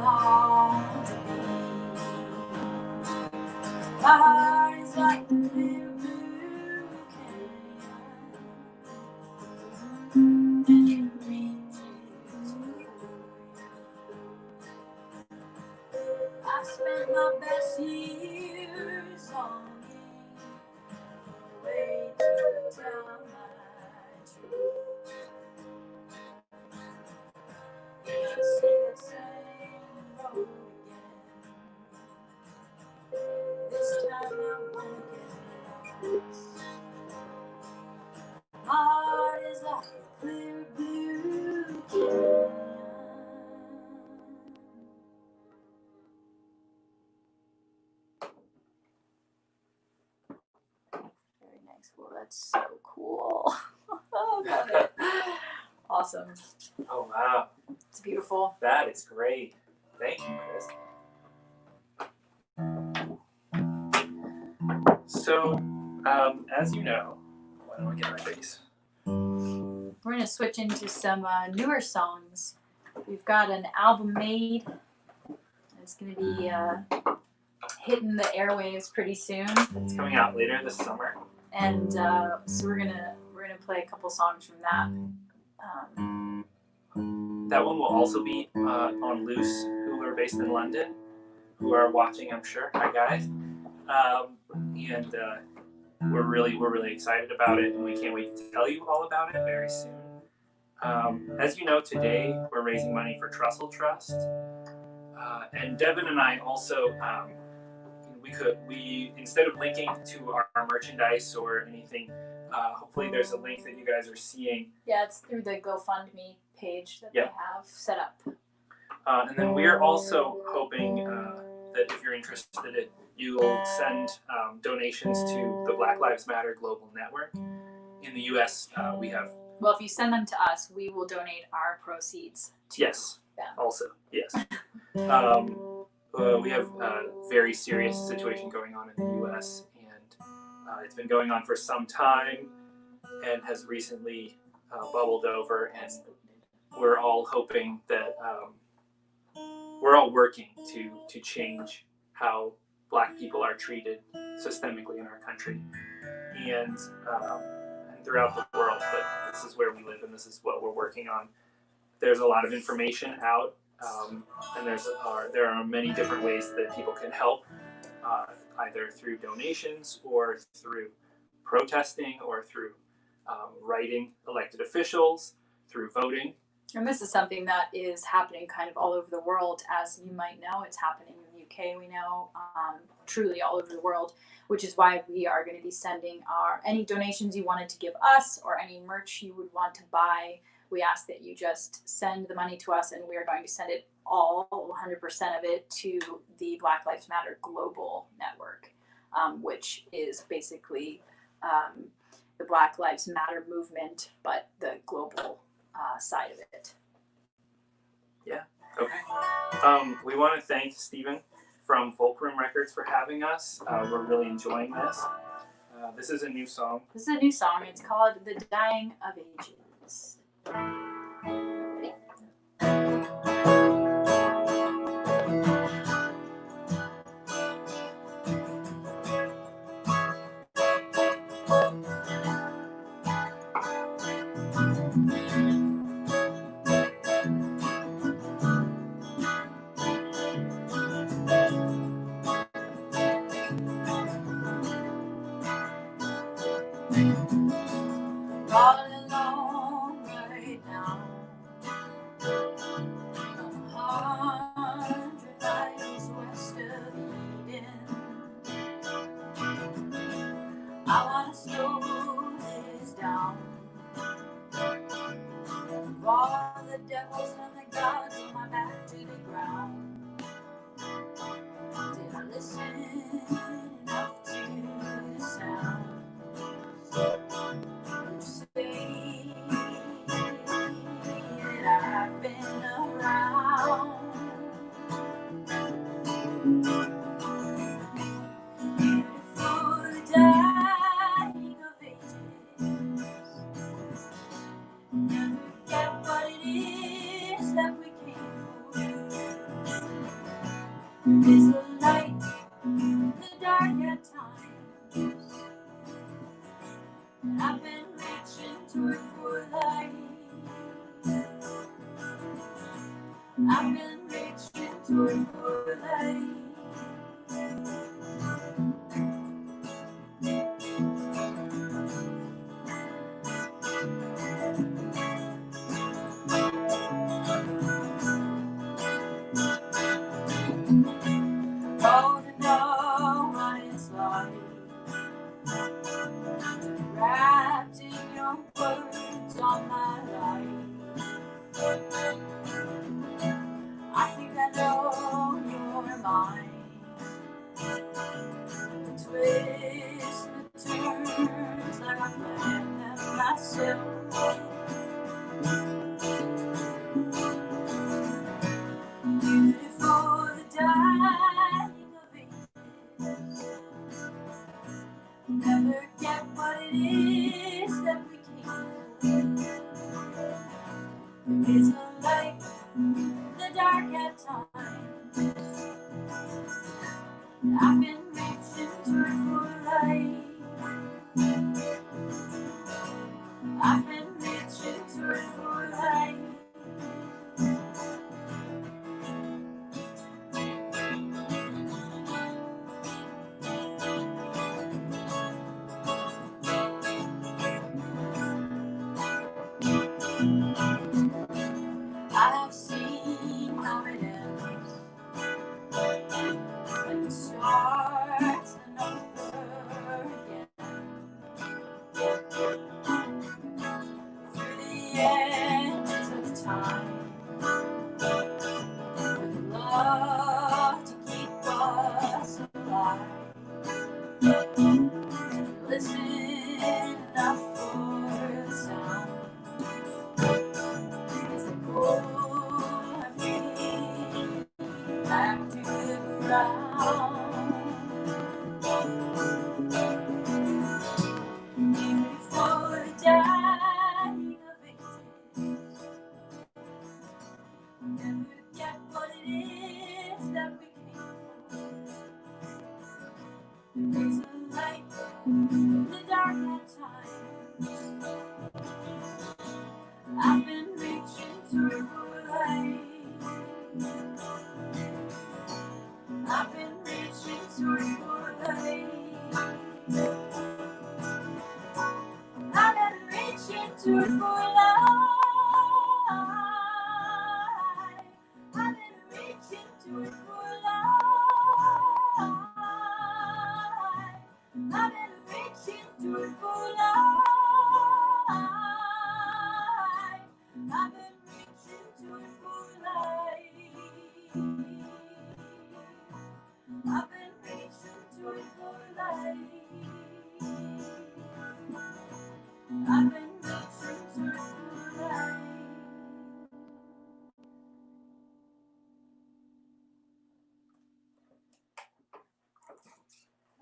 long to be. My heart is like a clear blue canyon, and it reaches for. I spent my best years on you, way to tell my truth. And I see that same road again. This time I won't get lost. My heart is like a clear blue canyon. Very nice. Well, that's so cool. I love it. awesome. Oh, wow. It's beautiful. That is great. Thank you, Chris. So, as you know, why don't I get my face? We're going to switch into some newer songs. We've got an album made. It's going to be hitting the airwaves pretty soon. It's coming out later this summer. And so we're gonna play a couple songs from that. That one will also be on Loose, who are based in London, who are watching, I'm sure. Hi guys. And we're really excited about it, and we can't wait to tell you all about it very soon. As you know, today we're raising money for Trussell Trust, and Devin and I also we instead of linking to our merchandise or anything, hopefully there's a link that you guys are seeing. Yeah, it's through the GoFundMe page that we have set up. And then we're also hoping that if you're interested, you'll send donations to the Black Lives Matter Global Network. In the U.S., we have... Well, if you send them to us, we will donate our proceeds to them. Also, yes. We have a very serious situation going on in the U.S., and it's been going on for some time and has recently bubbled over, and we're all hoping that we're all working to change how Black people are treated systemically in our country and throughout the world, but this is where we live and this is what we're working on. There's a lot of information out, and there are many different ways that people can help, either through donations or through protesting or through writing elected officials, through voting. And this is something that is happening kind of all over the world. As you might know, it's happening in the UK, we know, truly all over the world, which is why we are going to be sending any donations you wanted to give us or any merch you would want to buy. We ask that you just send the money to us, and we are going to send it all, 100% of it, to the Black Lives Matter Global Network, which is basically the Black Lives Matter movement, but the global side of it. Yeah, okay. We want to thank Stephen from Folkroom Records for having us. We're really enjoying this. This is a new song. This is a new song. It's called The Dying of Ages. All alone right now, 100 miles west of Eden. I wanna slow this down. Of all the devils and the gods on my back to the ground. Did I listen enough to the sound? I've been around. Beautiful dying of ages. Never forget what it is that we came for. There's a light in the dark at times. I've been reaching toward for light. I've been reaching toward for light. Oh, to know what it's like, wrapped in your words all my life. I think I know you're mine. times. I've been reaching through for light. I've been reaching through for light. I have seen how it ends when it starts and over again. Through the edges of time, with love to keep us alive. Listen enough for the sound as they pull our feet back to the ground. Even before the dying of victims, never forget what it is that we came for. There's a light in the dark at times. I've been reaching through for light. I've been reaching through for light. I've been reaching through for light. I've been reaching through for light. I've been reaching through for light. I've been reaching through for light. I've been reaching through for light. I've been reaching through for light.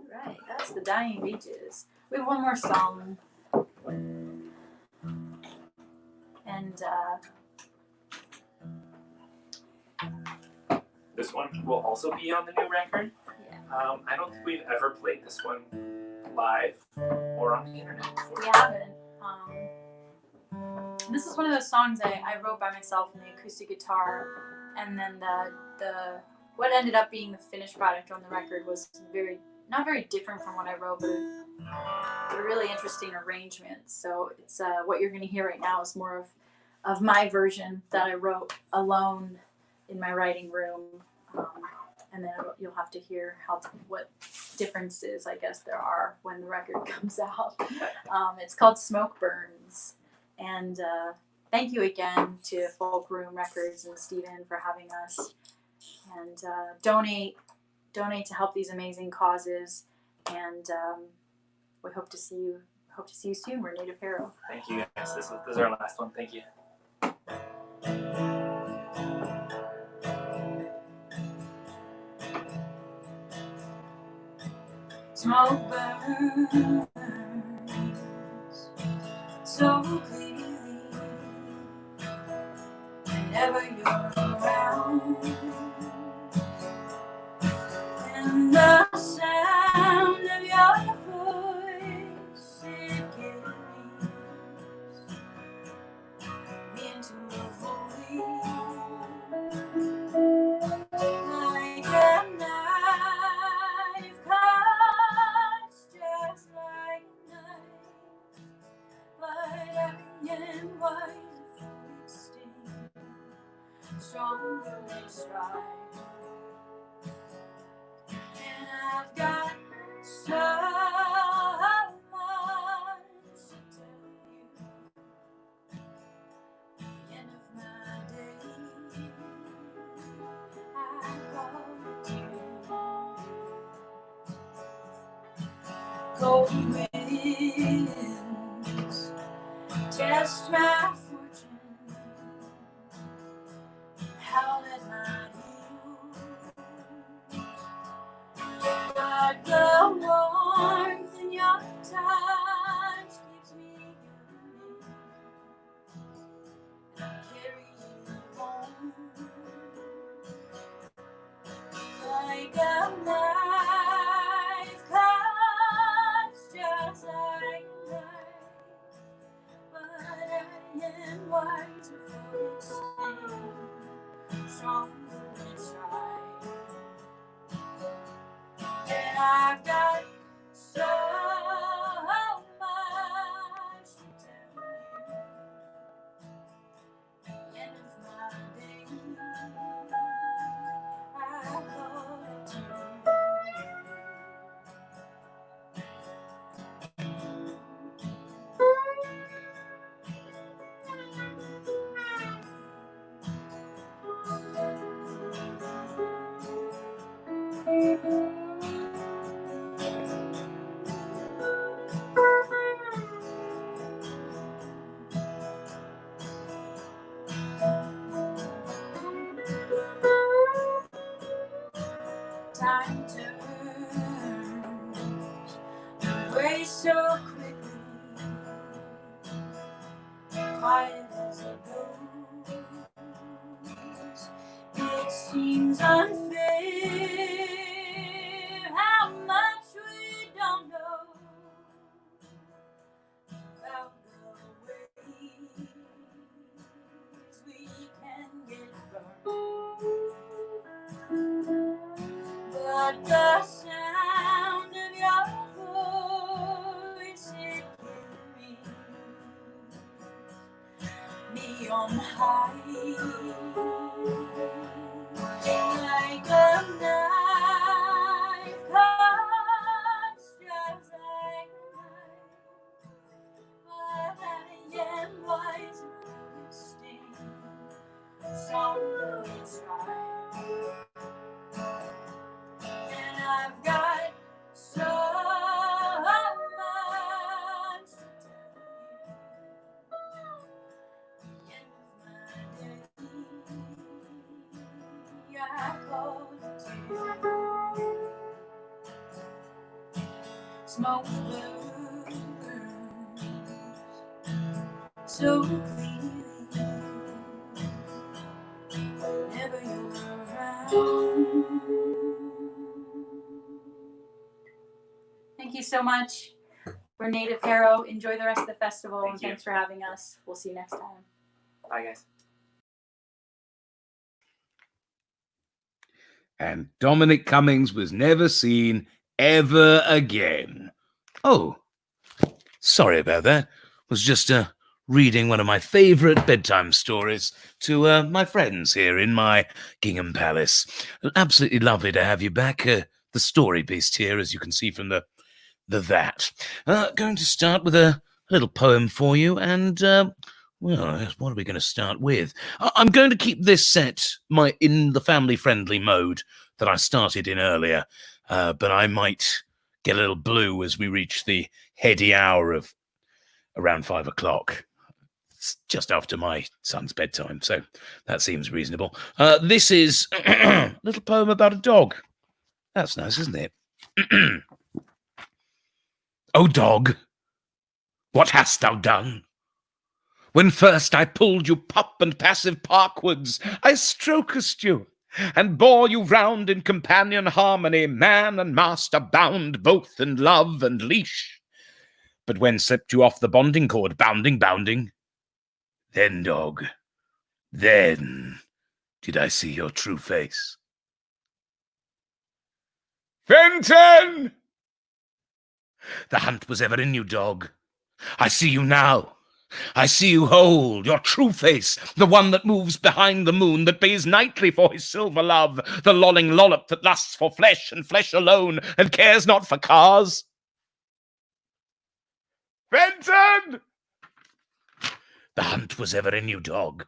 Right, that's the Dying Beaches. We have one more song. And This one will also be on the new record. Yeah. I don't think we've ever played this one live or on the internet before. We haven't. This is one of those songs I wrote by myself on the acoustic guitar, and then the what ended up being the finished product on the record was not very different from what I wrote, but a really interesting arrangement. So it's what you're going to hear right now is more of my version that I wrote alone in my writing room, and then you'll have to hear what differences I guess there are when the record comes out. It's called Smoke Burns, and thank you again to Folkroom Records and Steven for having us, and donate to help these amazing causes, and we hope to see you soon. We're Native Harrow. Thank you guys. This is our last one. Thank you. Smoke burns so clearly whenever you're around, and the sound of your voice, it carries me into a void like a knife cuts just like a knife, but every was a fruit sting, stronger each stride. And I've got so much to tell you. At the end of my day, I call it you. Cold winds test my fortune, howl at my heels, but the warmth in your touch keeps me going, and I carry you home I've got so much to tell you. The end of my day, I call it you. Time turns away so quickly, quiet as it goes. It seems unfair how much we don't know about the ways we can get burned. But the sound of your voice, it carries me on high, like a knife cuts just like a knife. But I am wiser from its sting, stronger its right. And I've got so much to tell you. The end of my day, I call it you. Smoke burns so clearly whenever you're around. Thank you so much. We're Native Harrow. Enjoy the rest of the festival, and you. thanks for having us. We'll see you next time. Bye, guys. And Dominic Cummings was never seen ever again. Oh, sorry about that. Was just reading one of my favourite bedtime stories to my friends here in my Gingham Palace. Absolutely lovely to have you back. The story piece here, as you can see from the that. Going to start with a little poem for you, and well, what are we going to start with? I'm going to keep this set in the family-friendly mode that I started in earlier, but I might get a little blue as we reach the heady hour of around 5 o'clock. It's just after my son's bedtime, so that seems reasonable. This is a little poem about a dog. That's nice, isn't it? O dog, what hast thou done? When first I pulled you pup and passive parkwards, I strokest you, and bore you round in companion harmony, man and master bound both in love and leash. But when slipped you off the bonding cord, bounding, then, dog, then did I see your true face. Fenton! The hunt was ever in you, dog. I see you now. I see you whole, your true face, the one that moves behind the moon, that pays nightly for his silver love, the lolling lollop that lusts for flesh and flesh alone, and cares not for cars. Fenton! The hunt was ever in you, dog.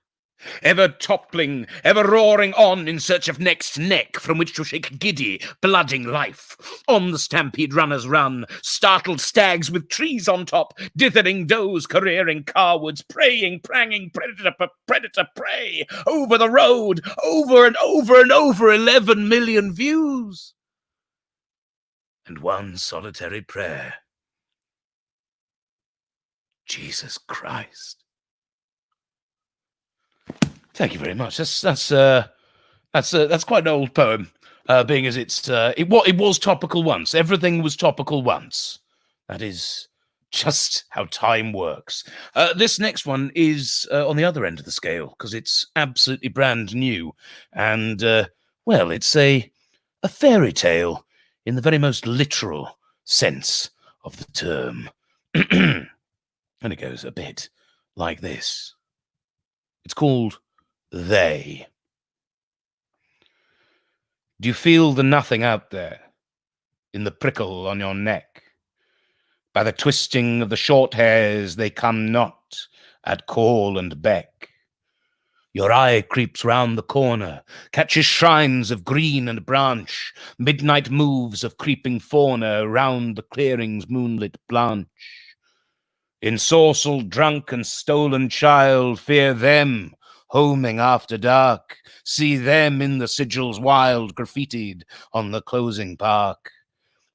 Ever toppling, ever roaring on in search of next neck from which to shake giddy, blooding life. On the stampede runners run, startled stags with trees on top, dithering does careering carwards, praying, pranging, predator prey, over the road, over and over and over, 11 million views. And one solitary prayer. Jesus Christ. Thank you very much. That's quite an old poem, being as it was topical once. Everything was topical once. That is just how time works. This next one is on the other end of the scale because it's absolutely brand new, and well, it's a fairy tale in the very most literal sense of the term. And it goes a bit like this. It's called They. Do you feel the nothing out there in the prickle on your neck? By the twisting of the short hairs, they come not at call and beck. Your eye creeps round the corner, catches shrines of green and branch, midnight moves of creeping fauna round the clearing's moonlit blanch. Ensorcelled, drunk, and stolen child, fear them, homing after dark. See them in the sigils wild, graffitied on the closing park.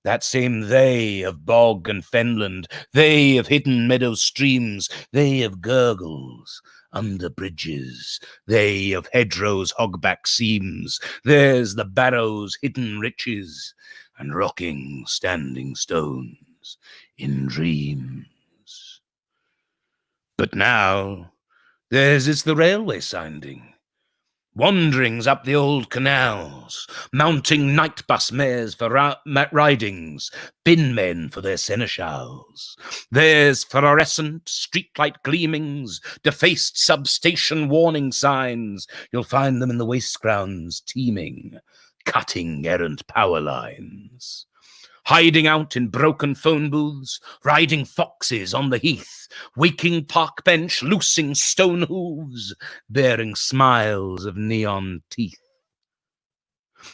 That same they of bog and fenland, they of hidden meadow streams, they of gurgles under bridges, they of hedgerows hogback seams. There's the barrow's hidden riches, and rocking standing stones in dreams. But now theirs is the railway sounding, wanderings up the old canals, mounting night bus mares for ridings, bin men for their seneschals. There's fluorescent streetlight gleamings, defaced substation warning signs. You'll find them in the waste grounds teeming, cutting errant power lines. Hiding out in broken phone booths, riding foxes on the heath, waking park bench, loosing stone hooves, bearing smiles of neon teeth.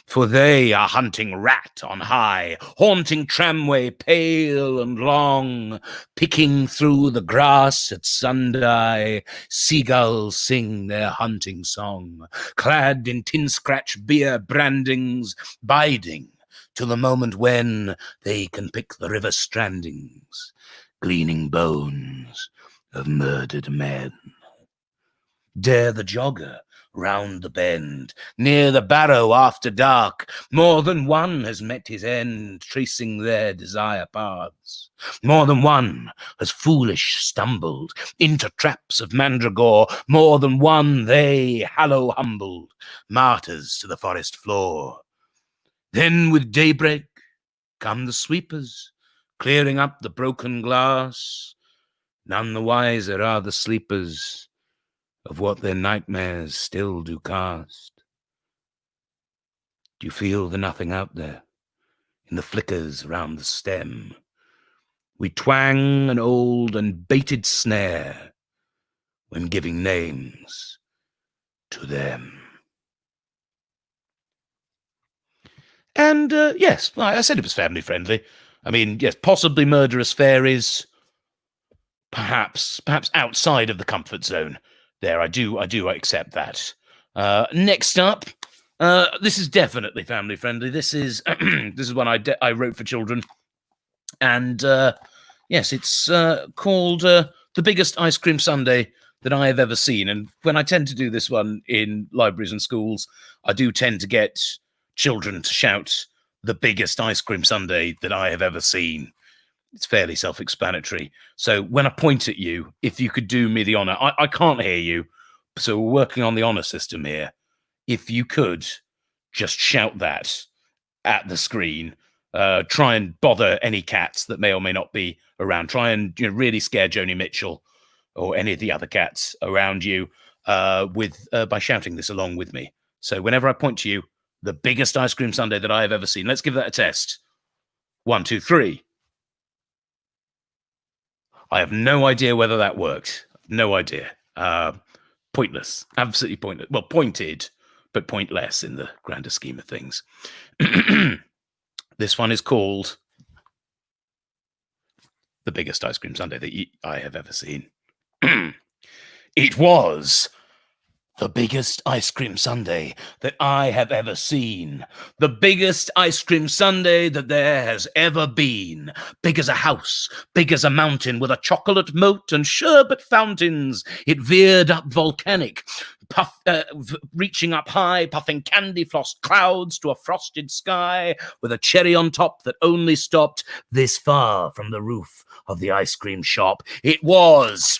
For they are hunting rat on high, haunting tramway pale and long, picking through the grass at sundial, seagulls sing their hunting song, clad in tin-scratch beer brandings, biding till the moment when they can pick the river strandings, gleaning bones of murdered men. Dare the jogger round the bend, near the barrow after dark. More than one has met his end, tracing their desire paths. More than one has foolish stumbled into traps of mandragore. More than one they hallow humbled, martyrs to the forest floor. Then with daybreak come the sweepers, clearing up the broken glass. None the wiser are the sleepers of what their nightmares still do cast. Do you feel the nothing out there in the flickers round the stem? We twang an old and baited snare when giving names to them. And yes, I said it was family friendly. I mean, yes, possibly murderous fairies, perhaps outside of the comfort zone. There, I do accept that. Next up, this is definitely family friendly. This is this is one I wrote for children, and yes, it's called "The Biggest Ice Cream Sundae That I Have Ever Seen." And when I tend to do this one in libraries and schools, I do tend to get children to shout "the biggest ice cream sundae that I have ever seen." It's fairly self-explanatory. So when I point at you, if you could do me the honor, I can't hear you, so we're working on the honor system here. If you could just shout that at the screen, try and bother any cats that may or may not be around. Try and really scare Joni Mitchell or any of the other cats around you by shouting this along with me. So whenever I point to you, the biggest ice cream sundae that I have ever seen. Let's give that a test. 1, 2, 3. I have no idea whether that worked. No idea. Pointless. Absolutely pointless. Well, pointed, but pointless in the grander scheme of things. This one is called "The Biggest Ice Cream Sundae That I Have Ever Seen." It was the biggest ice cream sundae that I have ever seen. The biggest ice cream sundae that there has ever been. Big as a house, big as a mountain, with a chocolate moat and sherbet fountains. It veered up volcanic, reaching up high, puffing candy-flossed clouds to a frosted sky, with a cherry on top that only stopped this far from the roof of the ice cream shop. It was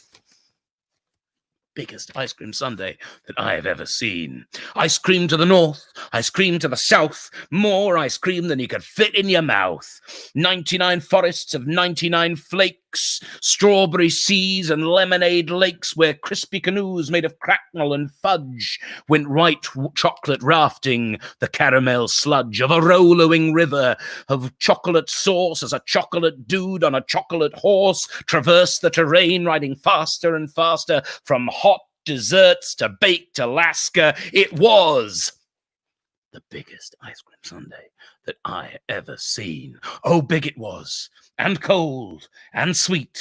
biggest ice cream sundae that I have ever seen. Ice cream to the north, ice cream to the south, more ice cream than you could fit in your mouth. 99 forests of 99 flakes, strawberry seas and lemonade lakes where crispy canoes made of cracknel and fudge went right chocolate rafting the caramel sludge of a rolling river of chocolate sauce as a chocolate dude on a chocolate horse traversed the terrain riding faster and faster from hot desserts to baked Alaska. It was the biggest ice cream sundae that I had ever seen. Oh, big it was, and cold, and sweet,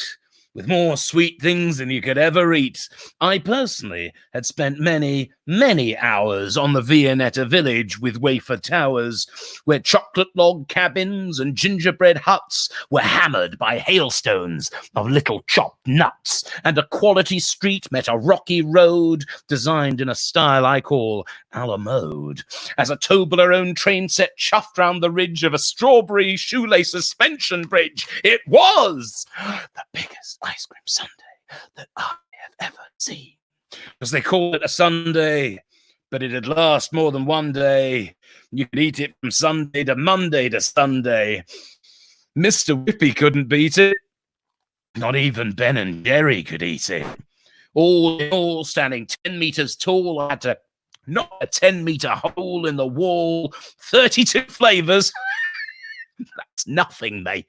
with more sweet things than you could ever eat. I personally had spent many, many hours on the Viennetta village with wafer towers, where chocolate log cabins and gingerbread huts were hammered by hailstones of little chopped nuts, and a quality street met a rocky road designed in a style I call a la mode, as a Toblerone train set chuffed round the ridge of a strawberry shoelace suspension bridge. It was the biggest ice cream sundae that I have ever seen. Because they called it a Sunday, but it'd last more than one day. You could eat it from Sunday to Monday to Sunday. Mr. Whippy couldn't beat it. Not even Ben and Jerry could eat it. All in all, standing 10 meters tall, I had to knock a 10-meter hole in the wall. 32 flavors. That's nothing, mate.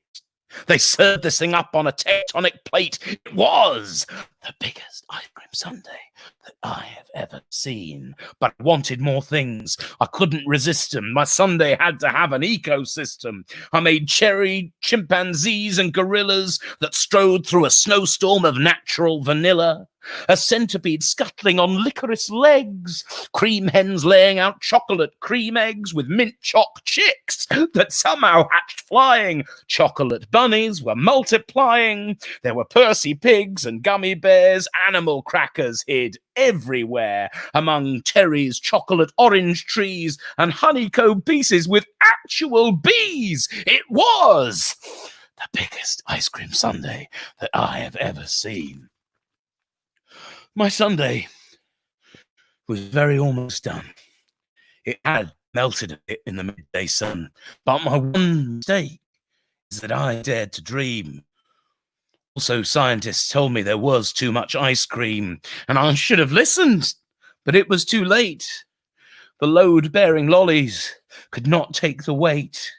They served this thing up on a tectonic plate. It was the biggest ice cream sundae that I have ever seen. But I wanted more things. I couldn't resist them. My sundae had to have an ecosystem. I made cherry chimpanzees and gorillas that strode through a snowstorm of natural vanilla. A centipede scuttling on licorice legs, cream hens laying out chocolate cream eggs with mint choc chicks that somehow hatched flying. Chocolate bunnies were multiplying. There were Percy pigs and gummy bears. Animal crackers hid everywhere among Terry's chocolate orange trees and honeycomb pieces with actual bees. It was the biggest ice cream sundae that I have ever seen. My sundae was very almost done. It had melted a bit in the midday sun, but my one mistake is that I dared to dream. Also, scientists told me there was too much ice cream, and I should have listened, but it was too late. The load-bearing lollies could not take the weight.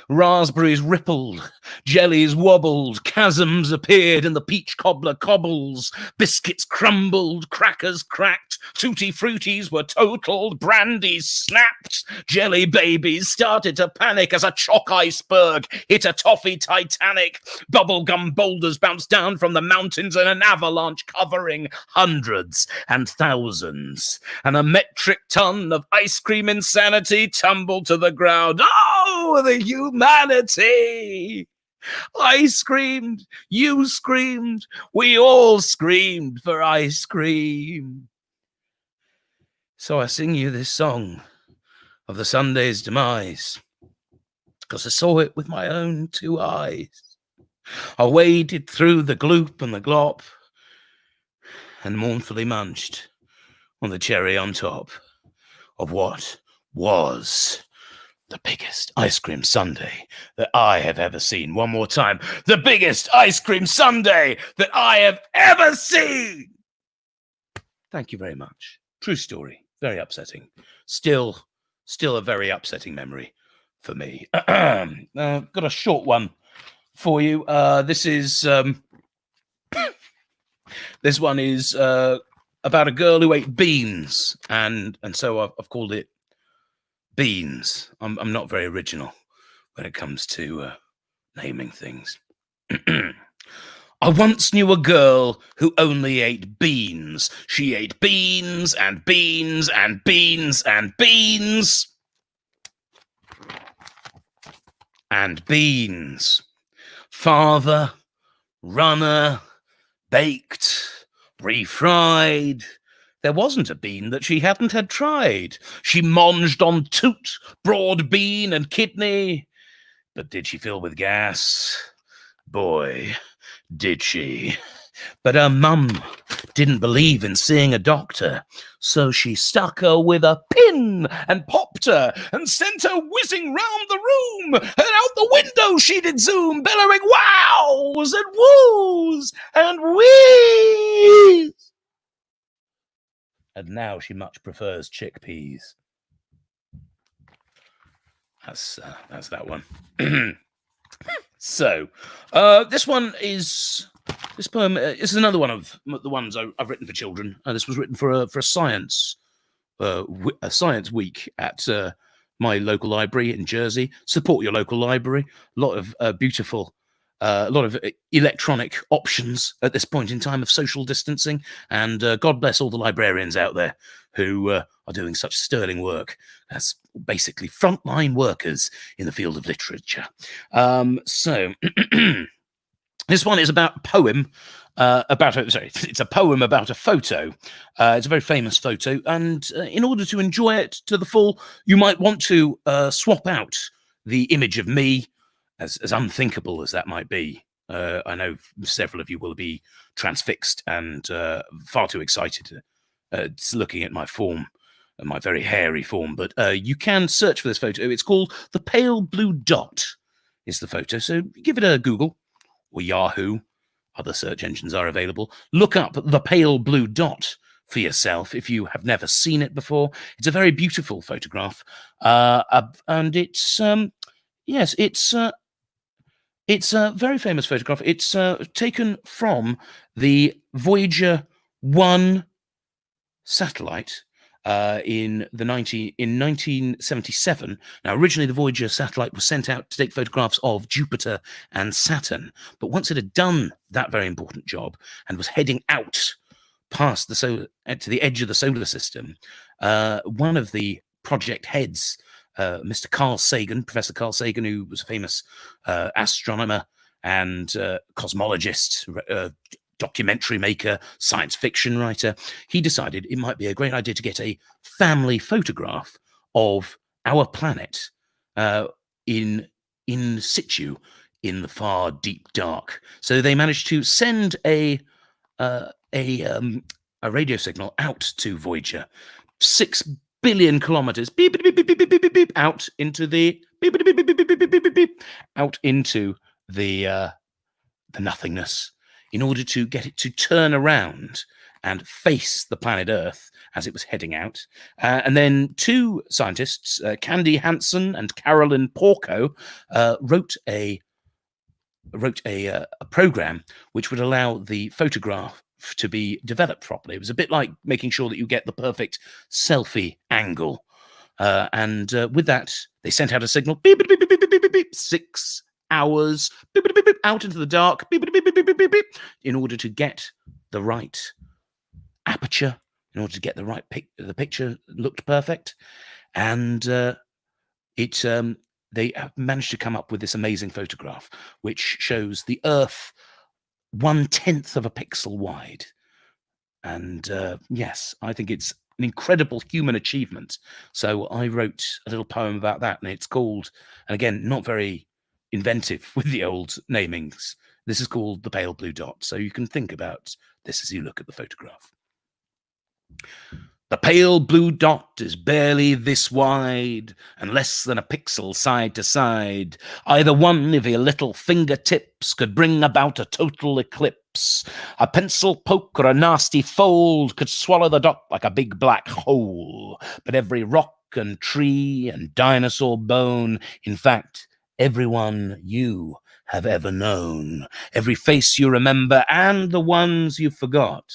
Raspberries rippled, jellies wobbled, chasms appeared in the peach cobbler cobbles, biscuits crumbled, crackers cracked, tutti fruities were totaled, brandies snapped, jelly babies started to panic as a chalk iceberg hit a toffee Titanic, bubblegum boulders bounced down from the mountains in an avalanche covering hundreds and thousands, and a metric ton of ice cream insanity tumbled to the ground. Oh, the humanity! I screamed, you screamed, we all screamed for ice cream. So I sing you this song of the Sunday's demise, because I saw it with my own two eyes. I waded through the gloop and the glop and mournfully munched on the cherry on top of what was the biggest ice cream sundae that I have ever seen. One more time. The biggest ice cream sundae that I have ever seen. Thank you very much. True story. Very upsetting. Still a very upsetting memory for me. Got a short one for you. This one is about a girl who ate beans, and so I've called it Beans. I'm not very original when it comes to naming things. I once knew a girl who only ate beans. She ate beans and beans and beans and beans and beans. Father, runner, baked, refried. There wasn't a bean that she hadn't had tried. She monged on toot, broad bean and kidney. But did she fill with gas? Boy, did she. But her mum didn't believe in seeing a doctor, so she stuck her with a pin and popped her and sent her whizzing round the room, and out the window she did zoom, bellowing wows and woos and wheeze. And now she much prefers chickpeas. That's that one. So, this one is... This poem this is another one of the ones I've written for children. This was written for a science week at my local library in Jersey. Support your local library. A lot of beautiful, a lot of electronic options at this point in time of social distancing. And God bless all the librarians out there who are doing such sterling work as basically frontline workers in the field of literature. So. This one is about a poem it's a poem about a photo. It's a very famous photo, and in order to enjoy it to the full, you might want to swap out the image of me, as unthinkable as that might be. I know several of you will be transfixed and far too excited looking at my form, my very hairy form, but you can search for this photo. It's called The Pale Blue Dot is the photo, so give it a Google. Or Yahoo, other search engines are available. Look up The Pale Blue Dot for yourself if you have never seen it before. It's a very beautiful photograph, and it's it's a very famous photograph. It's taken from the Voyager 1 satellite. In 1977. Now, originally the Voyager satellite was sent out to take photographs of Jupiter and Saturn, but once it had done that very important job and was heading out past to the edge of the solar system, one of the project heads, Mr. Carl Sagan, Professor Carl Sagan, who was a famous astronomer and cosmologist, documentary maker, science fiction writer, he decided it might be a great idea to get a family photograph of our planet in situ in the far deep dark. So they managed to send a radio signal out to Voyager, 6 billion kilometers, beep, beep, beep, beep, beep, beep, beep, beep, out into the beep, beep, beep, beep, beep, beep, beep, beep, beep, out into the nothingness, in order to get it to turn around and face the planet Earth as it was heading out. And then two scientists, Candy Hansen and Carolyn Porco, wrote a program which would allow the photograph to be developed properly. It was a bit like making sure that you get the perfect selfie angle. And with that, they sent out a signal, beep, beep, beep, beep, beep, beep, beep, beep, 6 hours, beep, beep, beep, beep, out into the dark, beep, beep, beep, beep, beep, beep, beep, in order to get the right aperture, in order to get the right the picture looked perfect. And they managed to come up with this amazing photograph, which shows the Earth 1/10 of a pixel wide. And yes, I think it's an incredible human achievement. So I wrote a little poem about that, and it's called, and again, not very inventive with the old namings, this is called The Pale Blue Dot. So you can think about this as you look at the photograph. The pale blue dot is barely this wide, and less than a pixel side to side. Either one of your little fingertips could bring about a total eclipse. A pencil poke or a nasty fold could swallow the dot like a big black hole. But every rock and tree and dinosaur bone, in fact, everyone you have ever known, every face you remember and the ones you forgot,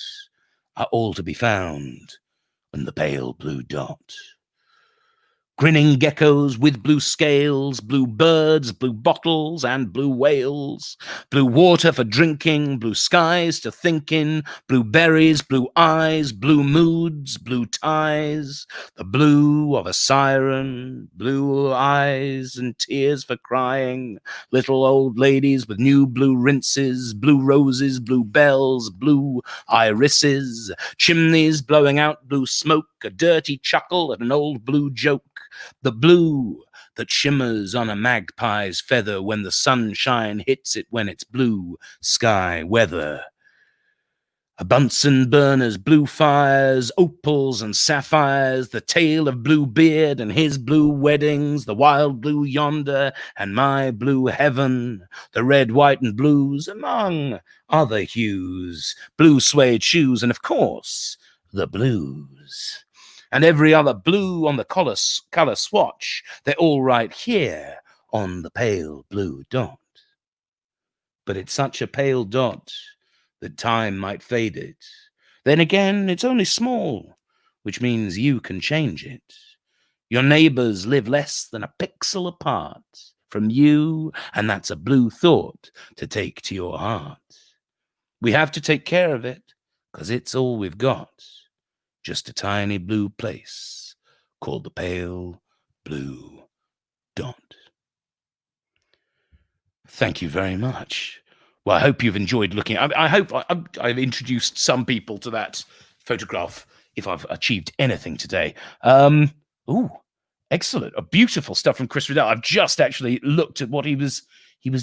are all to be found in the pale blue dot. Grinning geckos with blue scales, blue birds, blue bottles, and blue whales, blue water for drinking, blue skies to think in, blue berries, blue eyes, blue moods, blue ties, the blue of a siren, blue eyes and tears for crying, little old ladies with new blue rinses, blue roses, blue bells, blue irises, chimneys blowing out blue smoke, a dirty chuckle at an old blue joke, the blue that shimmers on a magpie's feather when the sunshine hits it when it's blue sky weather. Bunsen burners, blue fires, opals and sapphires, the tale of Bluebeard and his blue weddings, the wild blue yonder and my blue heaven, the red, white, and blues, among other hues, blue suede shoes, and of course, the blues. And every other blue on the color swatch, they're all right here on the pale blue dot. But it's such a pale dot that time might fade it. Then again, it's only small, which means you can change it. Your neighbors live less than a pixel apart from you, and that's a blue thought to take to your heart. We have to take care of it, 'cause it's all we've got. Just a tiny blue place called the pale blue dot. Thank you very much. Well, I hope you've enjoyed looking. I hope I've introduced some people to that photograph, if I've achieved anything today. Ooh, excellent. Beautiful stuff from Chris Riddell. I've just actually looked at what he was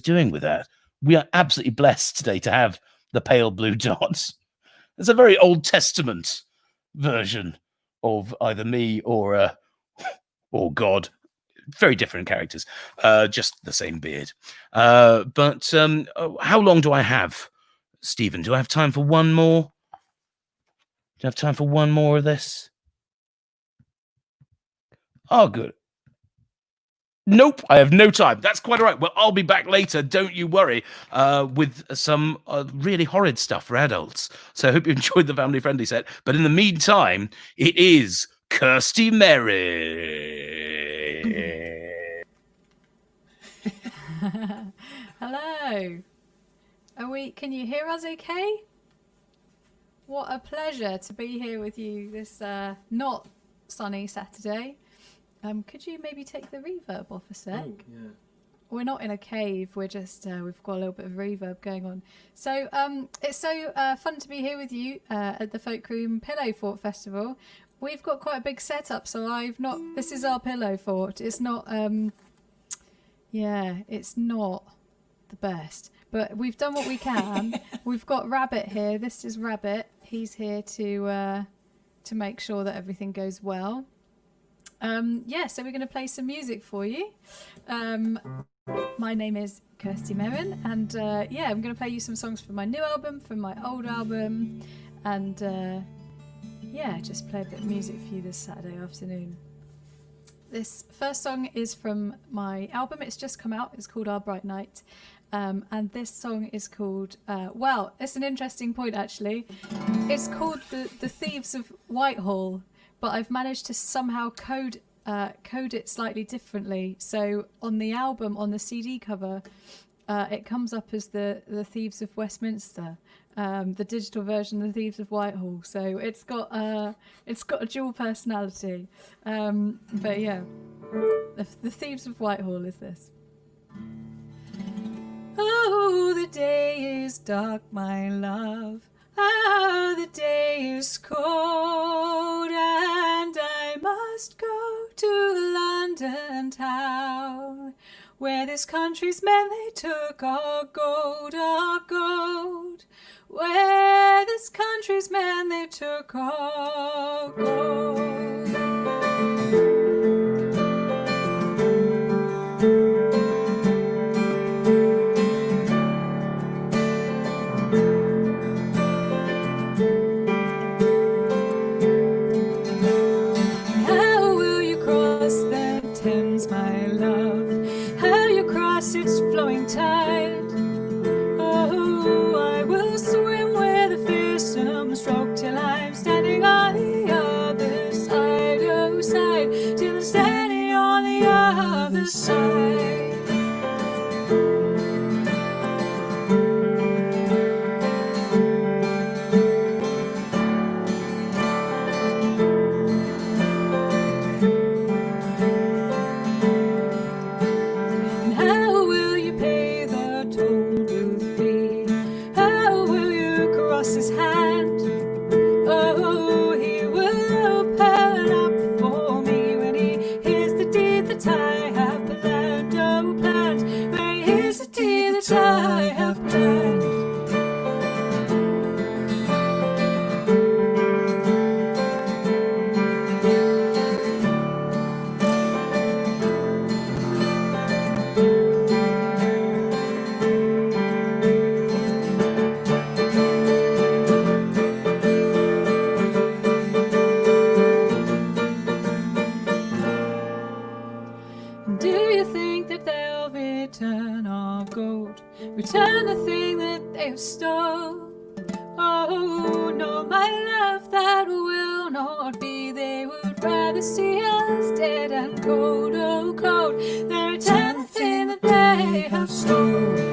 doing with that. We are absolutely blessed today to have the pale blue dots. It's a very Old Testament version of either me or God. Very different characters, just the same beard. But how long do I have, Stephen? Do I have time for one more? Do I have time for one more of this? Oh, good. Nope, I have no time. That's quite all right. Well, I'll be back later, don't you worry, with some really horrid stuff for adults. So I hope you enjoyed the family-friendly set. But in the meantime, it is Kirsty Merryn. Hello. Can you hear us okay? What a pleasure to be here with you this not sunny Saturday. Could you maybe take the reverb off a sec? Oh, yeah. We're not in a cave, we're just we've got a little bit of reverb going on. So it's so fun to be here with you at the Folkroom Pillow Fort Festival. We've got quite a big setup, so this is our pillow fort. It's not it's not the best, but we've done what we can. We've got Rabbit here. This is Rabbit. He's here to make sure that everything goes well. So we're going to play some music for you. My name is Kirsty Merryn, and I'm going to play you some songs from my new album, from my old album, and just play a bit of music for you this Saturday afternoon. This first song is from my album. It's just come out. It's called Our Bright Night. And this song is called, it's an interesting point actually. It's called The Thieves of Whitehall, but I've managed to somehow code it slightly differently. So on the album, on the CD cover, it comes up as the Thieves of Westminster. The digital version, The Thieves of Whitehall. So it's got a dual personality. But yeah, the Thieves of Whitehall is this. Oh, the day is dark, my love. Oh, the day is cold, and I must go to London town, where this country's men they took our gold, our gold. Where this country's men they took our gold. Its flowing tide. Oh, I will swim where the fearsome stroke till I'm standing on the other side. Oh, side till I'm standing on the other side. And how will you pay the toll? return our gold, return the thing that they have stole. Oh no, my love, that will not be. They would rather see us dead and cold, oh cold. They return the thing that they have stolen.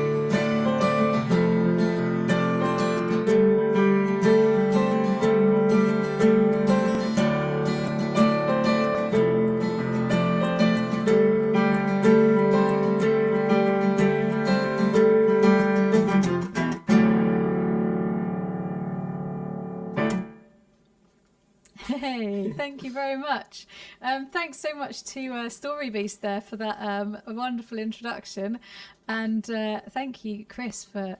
Hey, thank you very much. Thanks so much to Story Beast there for that wonderful introduction, and thank you, Chris, for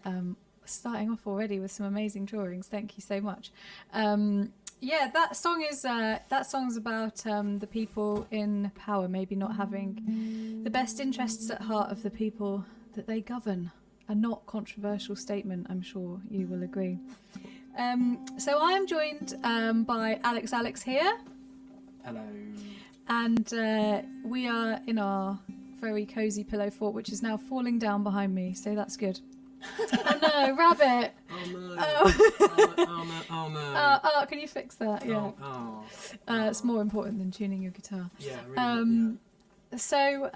starting off already with some amazing drawings. Thank you so much. Yeah, that song's about the people in power maybe not having the best interests at heart of the people that they govern. A not controversial statement, I'm sure you will agree. So I'm joined by Alex here. Hello. And we are in our very cosy pillow fort, which is now falling down behind me, so that's good. Oh no, rabbit! Oh no! Oh no! Oh, can you fix that? Yeah. It's more important than tuning your guitar. Yeah, really. So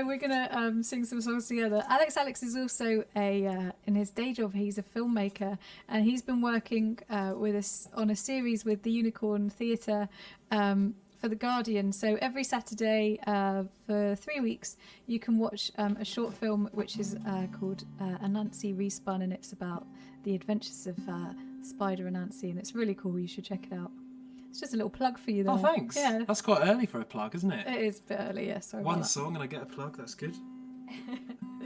we're gonna sing some songs together. Alex is also in his day job, he's a filmmaker, and he's been working with us on a series with the Unicorn Theatre for The Guardian. So every Saturday for 3 weeks, you can watch a short film which is called Anansi Respun, and it's about the adventures of Spider Anansi, and it's really cool. You should check it out. It's just a little plug for you there. Oh, thanks. Yeah. That's quite early for a plug, isn't it? It is a bit early, yeah. Sorry. One song and I get a plug, that's good.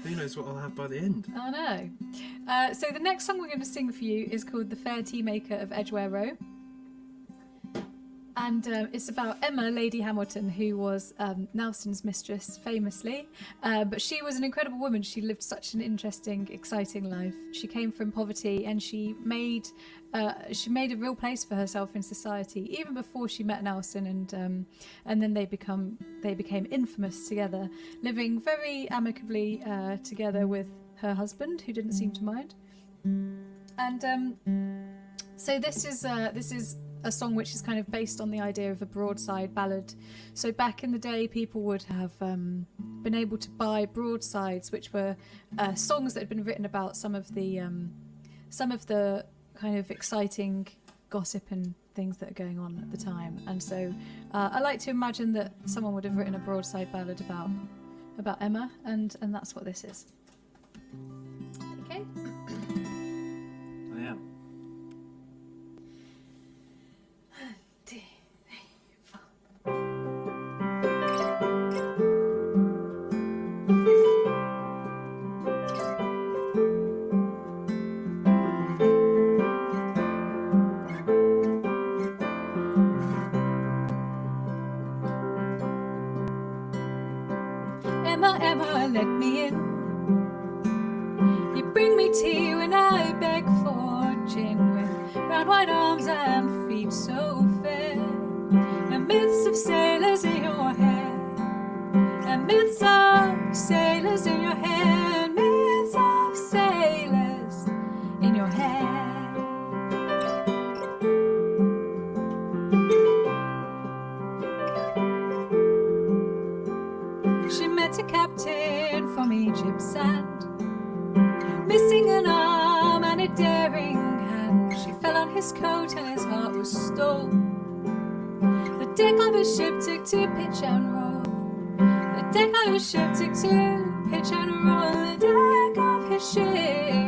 Who knows what I'll have by the end? I know. So the next song we're going to sing for you is called The Fair Tea Maker of Edgware Row. And it's about Emma, Lady Hamilton, who was Nelson's mistress, famously. But she was an incredible woman. She lived such an interesting, exciting life. She came from poverty, and she made a real place for herself in society, even before she met Nelson. And then they became infamous together, living very amicably together with her husband, who didn't seem to mind. And so this is a song which is kind of based on the idea of a broadside ballad. So back in the day, people would have been able to buy broadsides, which were songs that had been written about some of the kind of exciting gossip and things that are going on at the time. And so I like to imagine that someone would have written a broadside ballad about Emma, and that's what this is. Okay. I am. Emma, let me in. You bring me tea when I beg for gin, with round white arms and feet so fair, and myths of sailors in your hair, and myths of sailors in your hair, and myths of sailors in your hair. She met a captain from Egypt's sand, missing an arm and a daring hand. She fell on his coat and his heart was stole. The deck of his ship took to pitch and roll. The deck of his ship took to pitch and roll. The deck of his ship.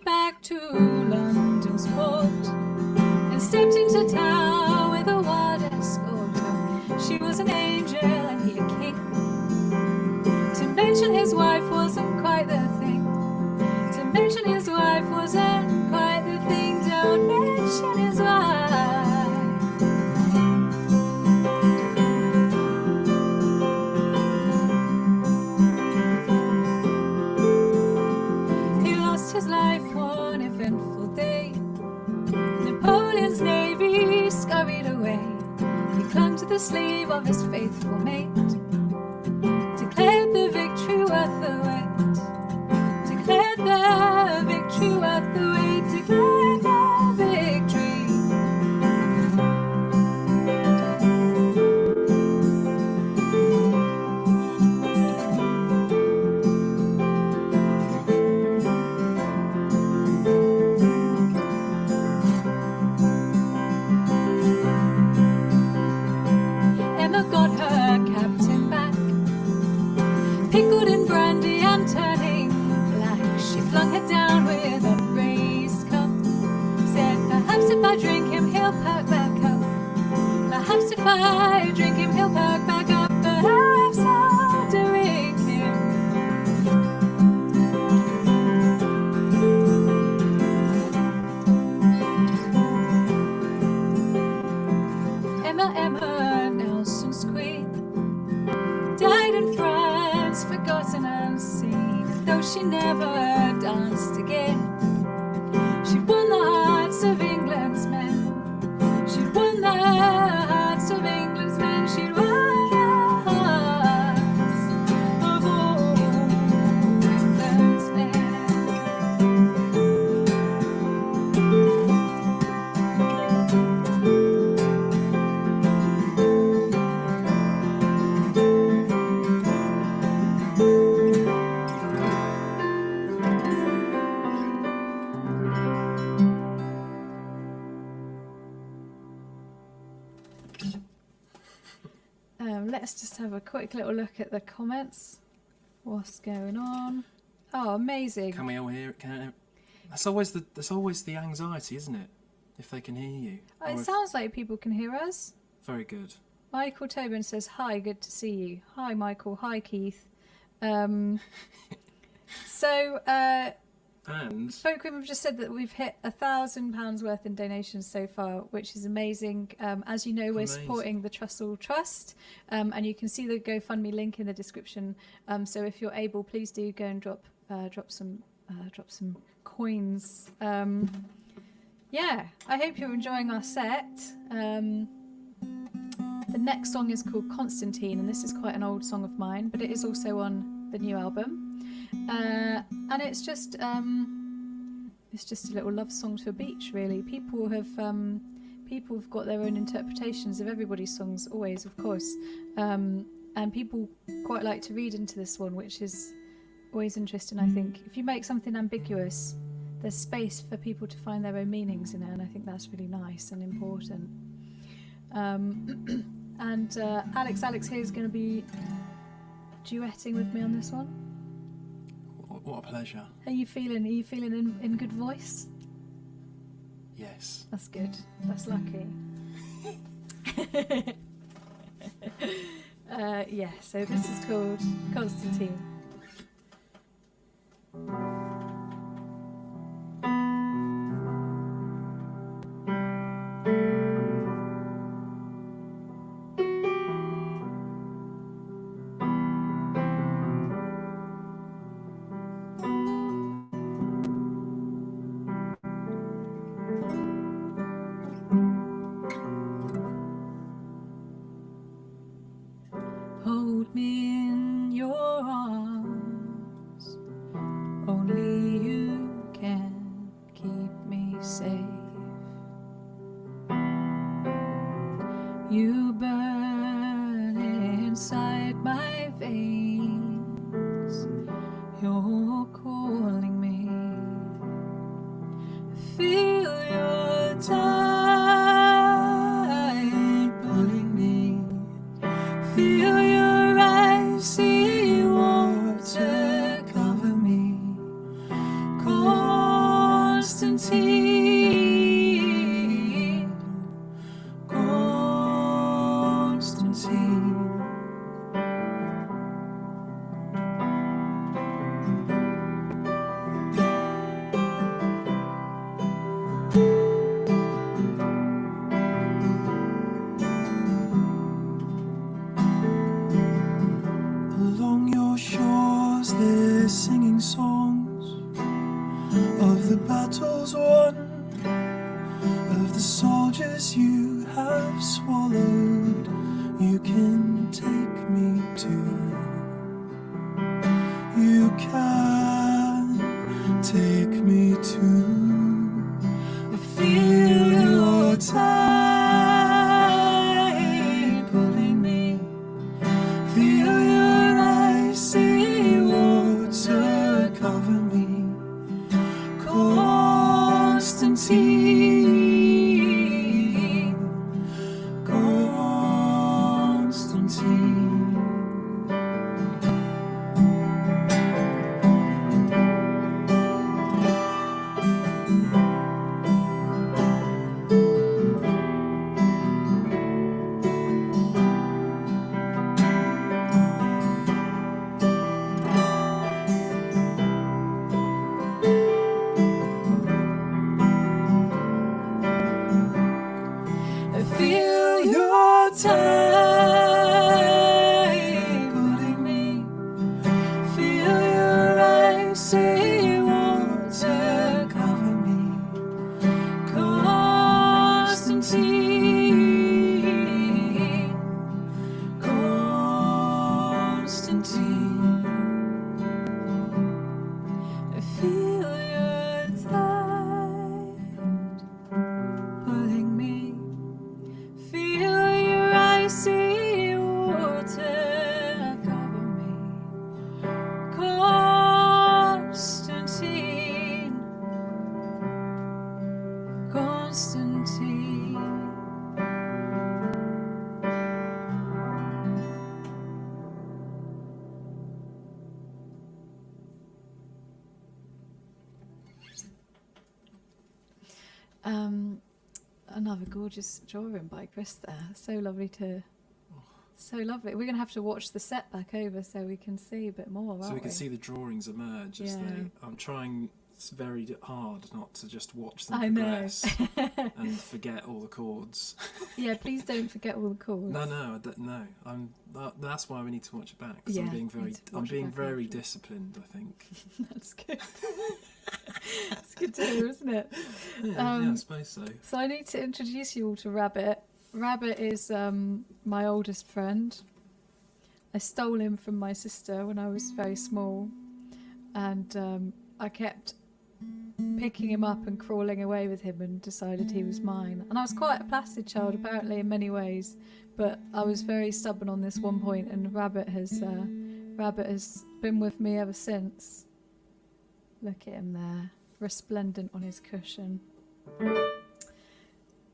Back to London's port and stepped into town with a wild escort. She was an angel and he a king. To mention his wife wasn't quite the thing. To mention his wife wasn't quite the thing. Don't mention his wife. His life one eventful day. the sleeve of his faithful mate. Declared the victory worth the wait. Declared the victory worth the wait. Declared the victory. Emma got her captain back, pickled in brandy and turning black. She flung her down with a raised cup. Said, perhaps if I drink him, he'll perk back up. Perhaps if I drink him, he'll perk back up. Perhaps I'll drink him. Emma, Nelson's queen, died in France, forgotten and seen. Though she never danced again, she won the hearts of England's men. She won the hearts of England's men. She won the hearts of all England's men. Let's just have a quick little look at the comments. What's going on? Oh, amazing. Can we all hear it? That's always the anxiety, isn't it? If they can hear you. Oh, it sounds like people can hear us. Very good. Michael Tobin says, hi, good to see you. Hi, Michael. Hi, Keith. And Folkroom have just said that we've hit £1,000 worth in donations so far, which is amazing. As you know, we're supporting the Trussell Trust, and you can see the GoFundMe link in the description. So if you're able, please do go and drop some coins. Yeah, I hope you're enjoying our set. The next song is called Constantine, and this is quite an old song of mine, but it is also on the new album. And it's just a little love song to a beach, really. People have got their own interpretations of everybody's songs, always, of course. And people quite like to read into this one, which is always interesting, I think. If you make something ambiguous, there's space for people to find their own meanings in it, and I think that's really nice and important. And Alex here is going to be duetting with me on this one. What a pleasure. Are you feeling in good voice? Yes. That's good. That's lucky. Yeah, so this is called Constantine. Hold me in your arms, only you can keep me safe. You burn inside my veins, you're calling me. I feel your tide pulling me, feel your icy water cover me. Constantine, Constantine. Along your shores they're singing songs of the battles won, of the soldiers you have swallowed you can take me to. You can take me to. I feel your tide pulling me. Feel your icy water cover me. Constantine, Constantine. I feel your tide pulling me. Feel your icy water cover me. Constantine, Constantine. I feel your tide pulling me. Feel your icy water cover me. Constantine, Constantine. Another gorgeous drawing by Chris there. So lovely so lovely. We're going to have to watch the set back over so we can see a bit more, aren't So we can see the drawings emerge as they. I'm trying very hard not to just watch them progress and forget all the chords. Yeah, please don't forget all the chords. No, that's why we need to watch it back. Because I'm being very disciplined, I think. That's good. It's good to hear, isn't it? Yeah, I suppose so. So I need to introduce you all to Rabbit. Rabbit is my oldest friend. I stole him from my sister when I was very small, and I kept picking him up and crawling away with him and decided he was mine. And I was quite a placid child apparently in many ways, but I was very stubborn on this one point, and Rabbit has been with me ever since. Look at him there, resplendent on his cushion.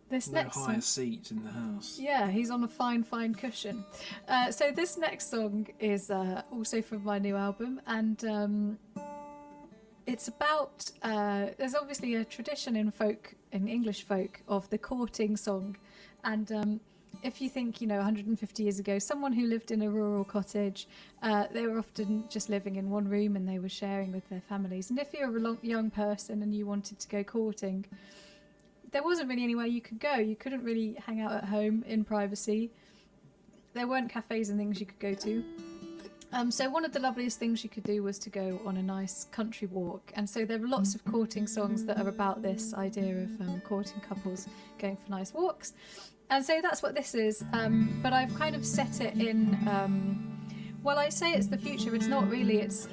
This No next higher song, seat in the house. yeah, he's on a fine cushion. So this next song is also from my new album, and it's about. There's obviously a tradition in English folk, of the courting song, and if you think, 150 years ago, someone who lived in a rural cottage, they were often just living in one room and they were sharing with their families. And if you're a young person and you wanted to go courting, there wasn't really anywhere you could go. You couldn't really hang out at home in privacy. There weren't cafes and things you could go to. So one of the loveliest things you could do was to go on a nice country walk. And so there are lots of courting songs that are about this idea of courting couples going for nice walks. And so that's what this is. But I've kind of set it in. Well, I say it's the future. It's not really. It's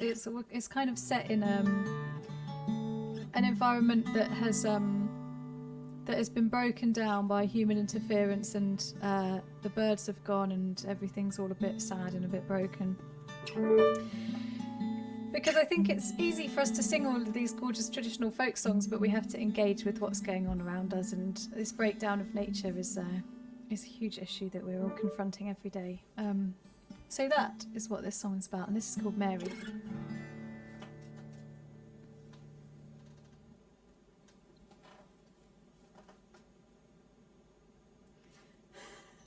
kind of set in an environment that has been broken down by human interference, and the birds have gone, and everything's all a bit sad and a bit broken. Because I think it's easy for us to sing all of these gorgeous traditional folk songs, but we have to engage with what's going on around us, and this breakdown of nature is a huge issue that we're all confronting every day. So that is what this song is about, and this is called Mary.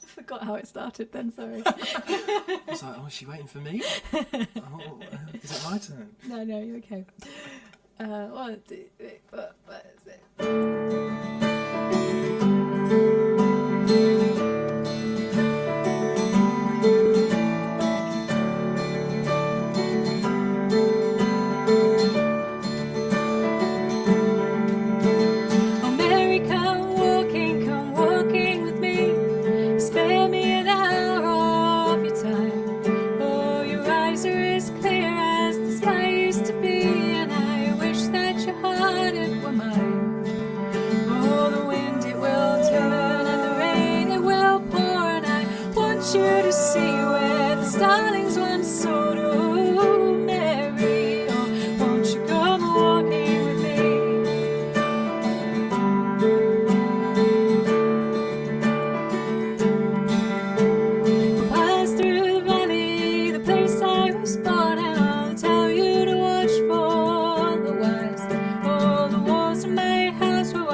I forgot how it started then, sorry. I was like, oh, is she waiting for me? Is it my turn? No, you're okay. 1, 2, 3, 4, 5, 6. Come walking with me. Spare me an hour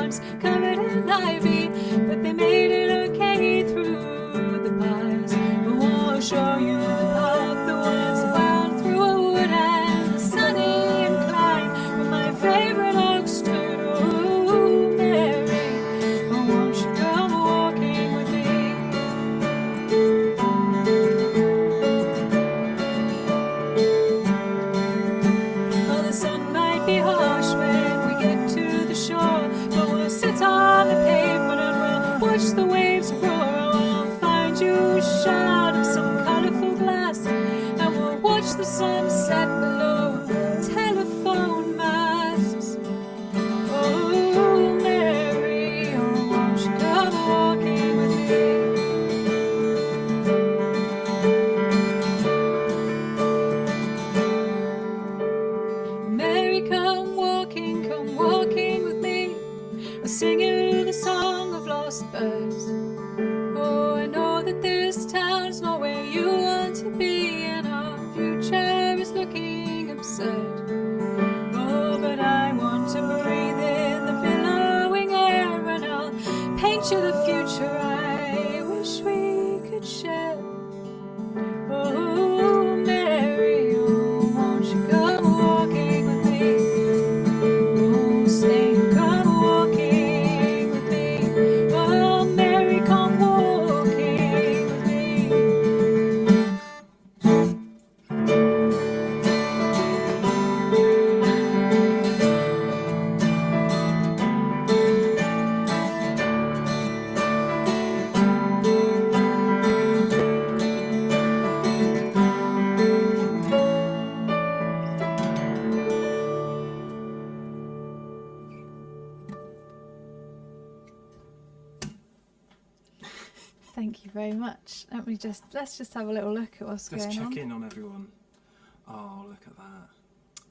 times covered in ivy, but they made it okay through the pies. Oh, I'll show you the path, the ones that wound through a wood and the sunny incline where my favorite oak stood. Oh, Mary, oh, won't you come walking with me? Oh, the sun might be harsh when we get to the shore, but we'll sit on the pavement and we'll watch the waves roar. Oh, I'll find you a shard of some colourful glass, and we'll watch the sunset below telephone masts. Oh, Mary, oh, won't you come walking with me? Mary, come walking with me. I'll sing you the song of lost birds. Oh, I know that this town's not where you want to be, and our future is looking absurd. Oh, but I want to breathe in the billowing air, and I'll paint you the future I wish we could share. Oh, Mary, oh, won't you come walking with me? Oh, stay and come walking with me. Oh, Mary, come walking with me. Thank you very much. Let's just have a little look at what's Let's going on. check in on everyone. Oh, look at that.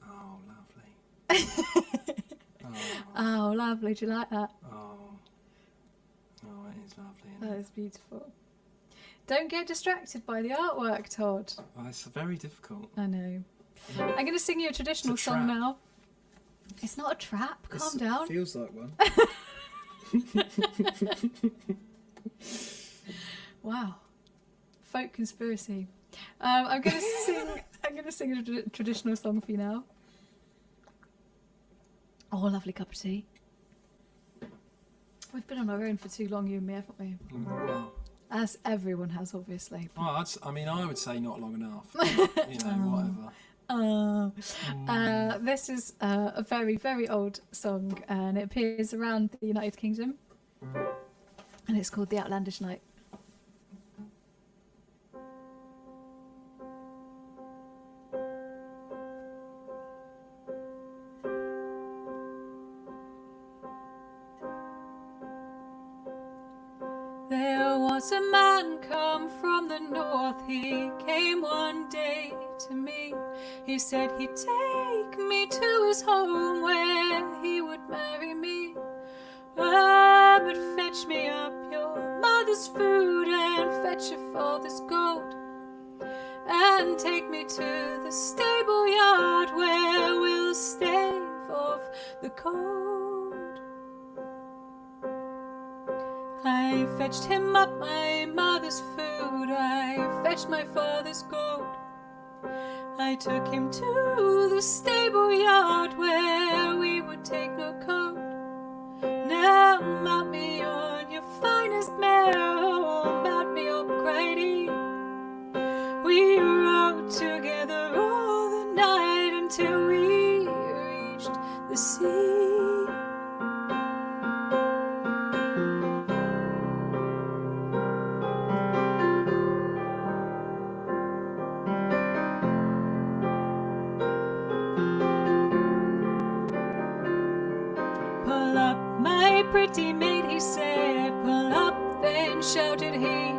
Oh, lovely. Oh, lovely. Do you like that? Oh, it is lovely. Isn't That it? is beautiful. Don't get distracted by the artwork, Todd. Oh, it's very difficult. I know. I'm going to sing you a traditional It's a song trap. now. It's not a trap. Calm down. Feels like one. Wow. Folk conspiracy. I'm going to sing. I'm going to sing a traditional song for you now. Oh, lovely cup of tea. We've been on our own for too long, you and me, haven't we? Well, As everyone has, obviously. I would say not long enough. You know, whatever. This is a very, very old song, and it appears around the United Kingdom, and it's called The Outlandish Night. There was a man come from the north. He came one day to me. He said he'd take me to his home where he would marry me. Ah, but fetch me up your mother's food and fetch your father's gold, and take me to the stable yard where we'll stave off the cold. I fetched him up my mother's food, I fetched my father's gold. I took him to the stable yard where we would take no cold. Now mount me on your finest mare, oh, mount me up, cried he. We rode together all the night until we reached the sea. Pull up, my pretty maid, he said. Pull up, then shouted he.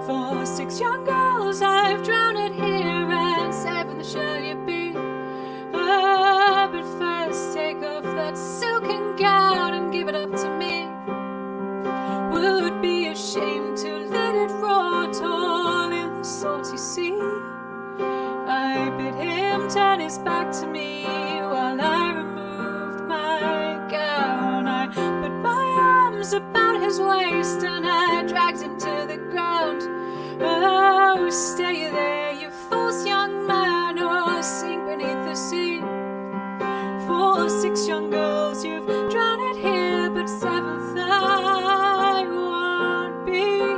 For 6 young girls I've drowned here, and 7 shall you be. Ah, but first take off that silken gown and give it up to me. Would be ashamed to let it rot all in the salty sea. I bid him turn his back to me while I removed my gown. I put arms about his waist, and I dragged him to the ground. Oh, stay there, you false young man, or sink beneath the sea. 4 or 6 young girls you've drowned here, but 7th I won't be.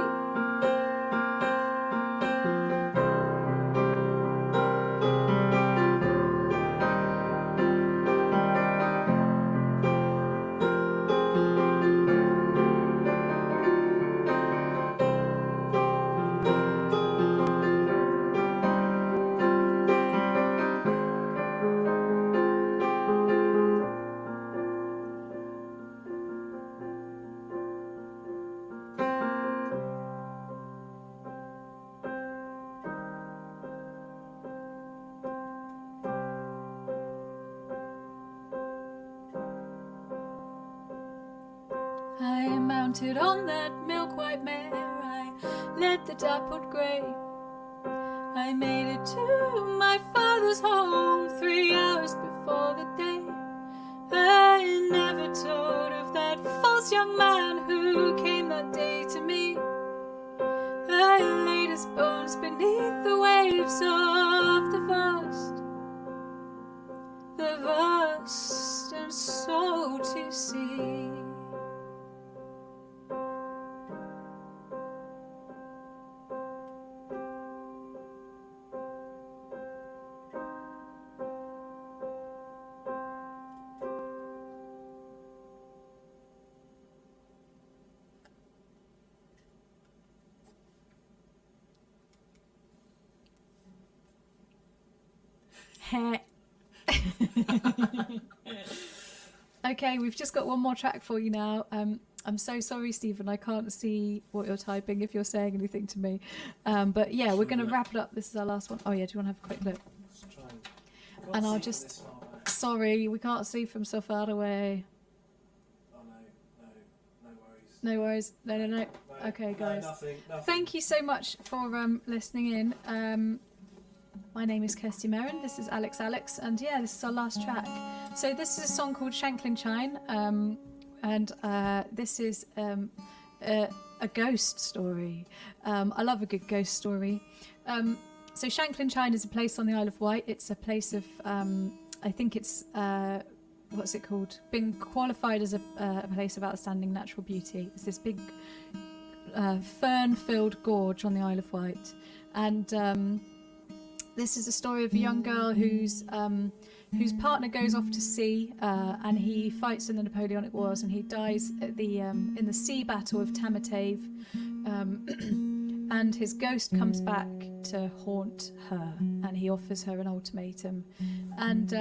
I mounted on that milk-white mare, I led the dappled grey. I made it to my father's home 3 hours before the day. I never told of that false young man who came that day to me. I laid his bones beneath the waves of the vast and salty sea. Okay, we've just got one more track for you now. I'm so sorry, Stephen. I can't see what you're typing if you're saying anything to me. But yeah, we're going to wrap it up. This is our last one. Oh yeah, do you want to have a quick look? And I'll just... Sorry, we can't see from so far away. Oh no worries. No worries. No. Okay, guys. Nothing. Thank you so much for listening in. My name is Kirsty Merryn. This is Alex, and yeah, this is our last track. So this is a song called Shanklin Chine, and this is a ghost story. I love a good ghost story. So Shanklin Chine is a place on the Isle of Wight. It's a place of, I think it's, what's it called? Been qualified as a place of outstanding natural beauty. It's this big fern-filled gorge on the Isle of Wight, and this is a story of a young girl whose partner goes off to sea, and he fights in the Napoleonic Wars, and he dies at the in the sea battle of Tamatave, and his ghost comes back to haunt her, and he offers her an ultimatum, and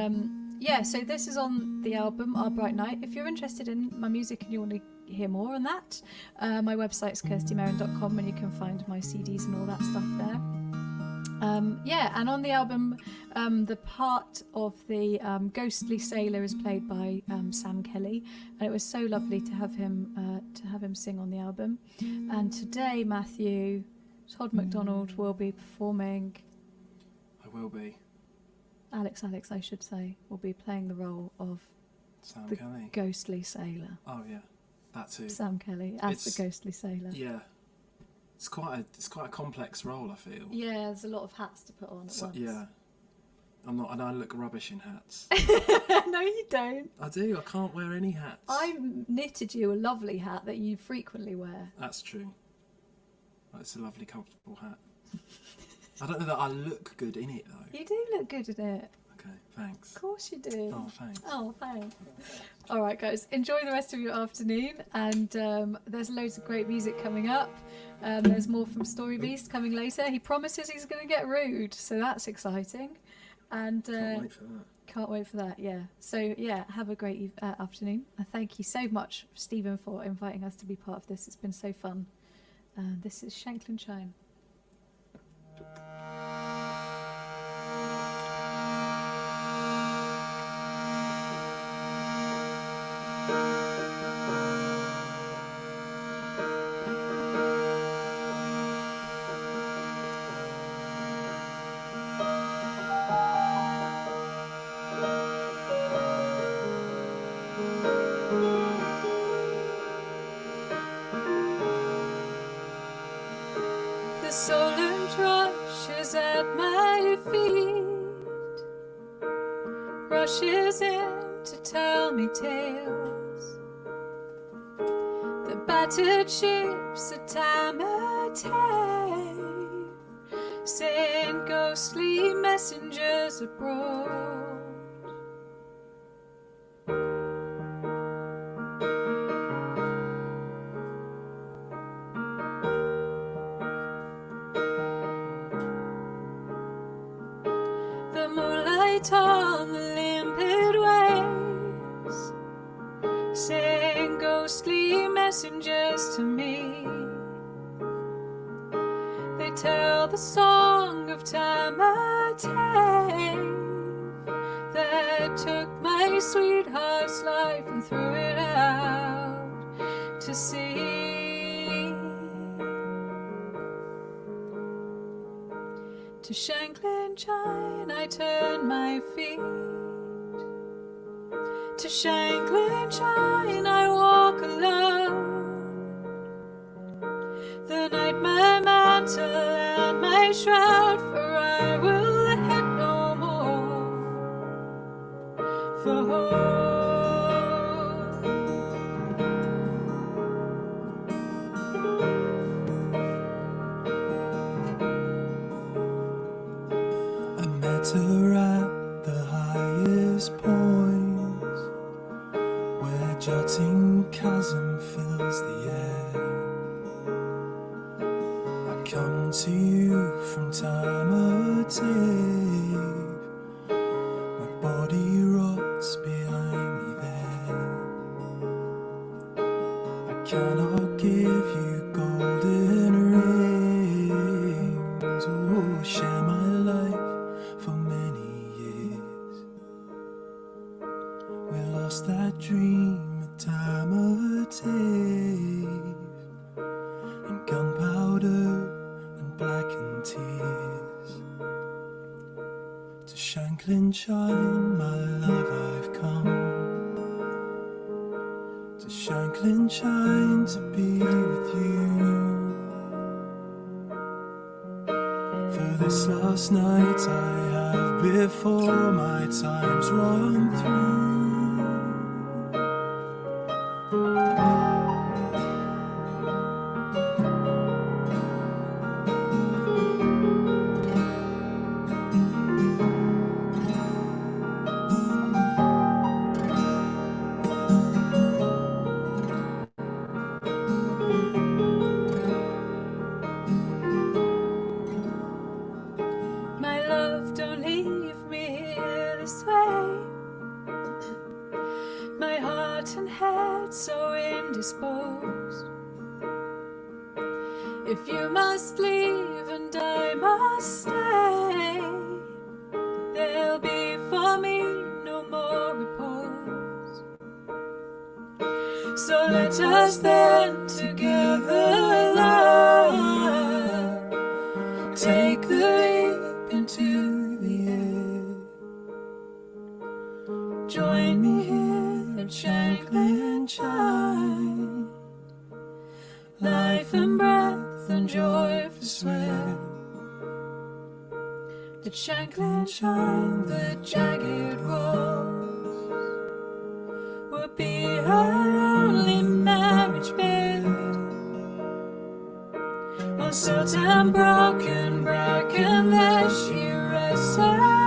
yeah, so this is on the album Our Bright Night. If you're interested in my music and you want to hear more on that, my website's kirstymerryn.com, and you can find my CDs and all that stuff there. Yeah, and on the album, the part of the ghostly sailor is played by Sam Kelly, and it was so lovely to have him sing on the album. And today, Matthew, Todd McDonald will be performing. I will be. Alex, I should say, will be playing the role of Sam the Kelly. ghostly sailor. Oh yeah, that too. Sam Kelly as the ghostly sailor. Yeah. It's quite a complex role, I feel. Yeah, there's a lot of hats to put on at once. Yeah. And I look rubbish in hats. No, you don't. I do. I can't wear any hats. I knitted you a lovely hat that you frequently wear. That's true. It's a lovely, comfortable hat. I don't know that I look good in it, though. You do look good in it. Okay, thanks. Of course you do. Oh, thanks. Oh, thanks. All right, guys, enjoy the rest of your afternoon, and there's loads of great music coming up. There's more from Story Beast coming later. He promises he's going to get rude, so that's exciting. And can't wait for that. Can't wait for that, yeah. So, yeah, have a great afternoon. And thank you so much, Stephen, for inviting us to be part of this. It's been so fun. This is Shanklin Chine. Insolent rushes at my feet, rushes in to tell me tales. The battered ships at time send ghostly messengers abroad. The moonlight on the limpid waves send ghostly messengers to me. They tell the song of time that took my sweetheart's life and threw it out to sea. To Shanklin Chine I turn my feet. To Shanklin Chine I walk alone. The night my mantle and my shroud, for I will head no more for home. I met her at the highest point, where jutting chasm fills the air. Come to you from time of day, my body rocks behind me there. I cannot give you golden rings or share my life for many years. We lost that dream at time of day, and gunpowder blackened tears. To Shanklin Chine, my love, I've come. To Shanklin Chine to be with you. For this last night I have before my time's run through. If you must leave and I must stay, there'll be for me no more repose. So let us then together, love, take the leap into the air. Join me here at Shanklin Chine, life and breath and joy for swear. At Shanklin Chine the jagged rose would be her only marriage bed. On silt and broken bracken there she rests her head.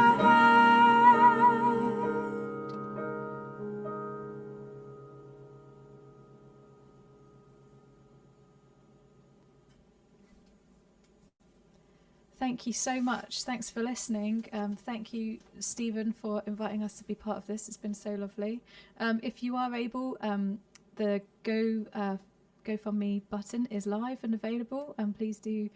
Thank you so much. Thanks for listening. Thank you, Stephen, for inviting us to be part of this. It's been so lovely. If you are able, the GoFundMe button is live and available, and please do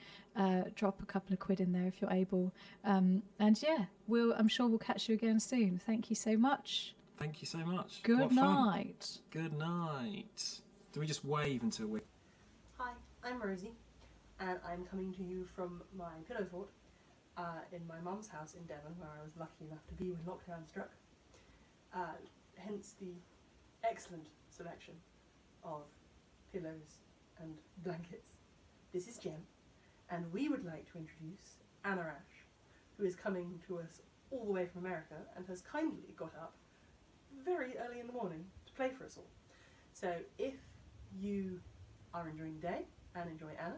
drop a couple of quid in there if you're able. And yeah, I'm sure we'll catch you again soon. Thank you so much. Thank you so much. Good What fun. night. Good night. Do we just wave until we... Hi, I'm Rosie, and I'm coming to you from my pillow fort in my mum's house in Devon, where I was lucky enough to be when lockdown struck. Hence the excellent selection of pillows and blankets. This is Jem, And we would like to introduce Anna Ash, who is coming to us all the way from America and has kindly got up very early in the morning to play for us all. So if you are enjoying the day and enjoy Anna,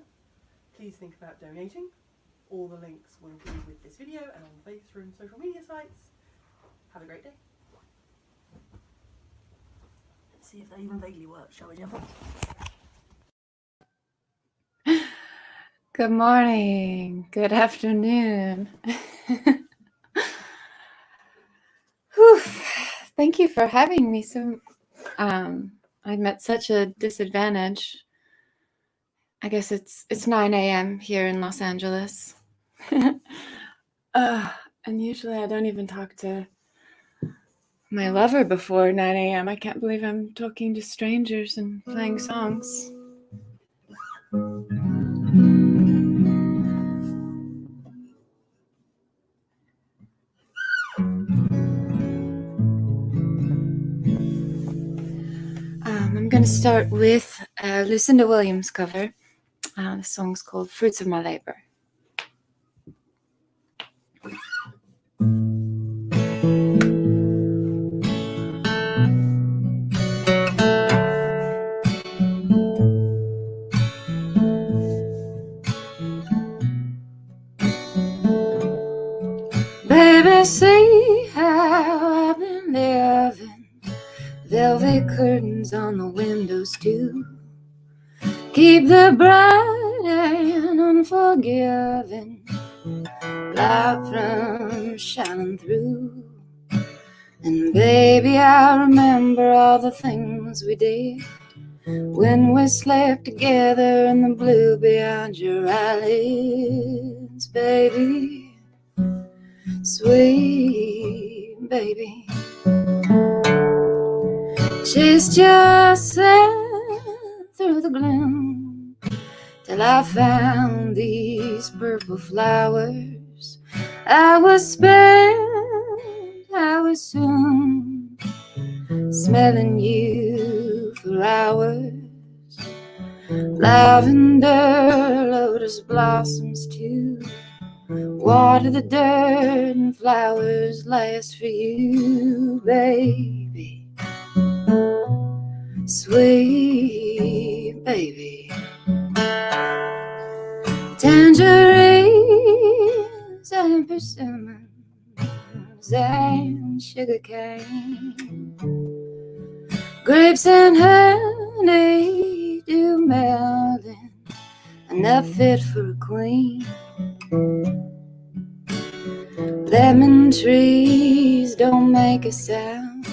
please think about donating. All the links will be with this video and on the Folkroom social media sites. Have a great day. Let's see if that even vaguely works, shall we, Gemma? Good morning, good afternoon. Whew. Thank you for having me. So, I'm at such a disadvantage. I guess it's 9 a.m. here in Los Angeles. And usually I don't even talk to my lover before 9 a.m. I can't believe I'm talking to strangers and playing songs. I'm going to start with a Lucinda Williams cover. The song's called Fruits of My Labor. Baby, see how I've been living. Velvet curtains on the windows too. Keep the bright and unforgiving light from shining through. And baby, I remember all the things we did when we slept together in the blue beyond your eyelids, baby, sweet baby. Chased yourself through the gloom till I found these purple flowers. I was spent, I was soon smelling you for hours. Lavender, lotus blossoms too. Water the dirt and flowers last for you, baby. Sweet baby. Tangerines and persimmons and sugar cane, grapes and honey do melting, enough fit for a queen. Lemon trees don't make a sound,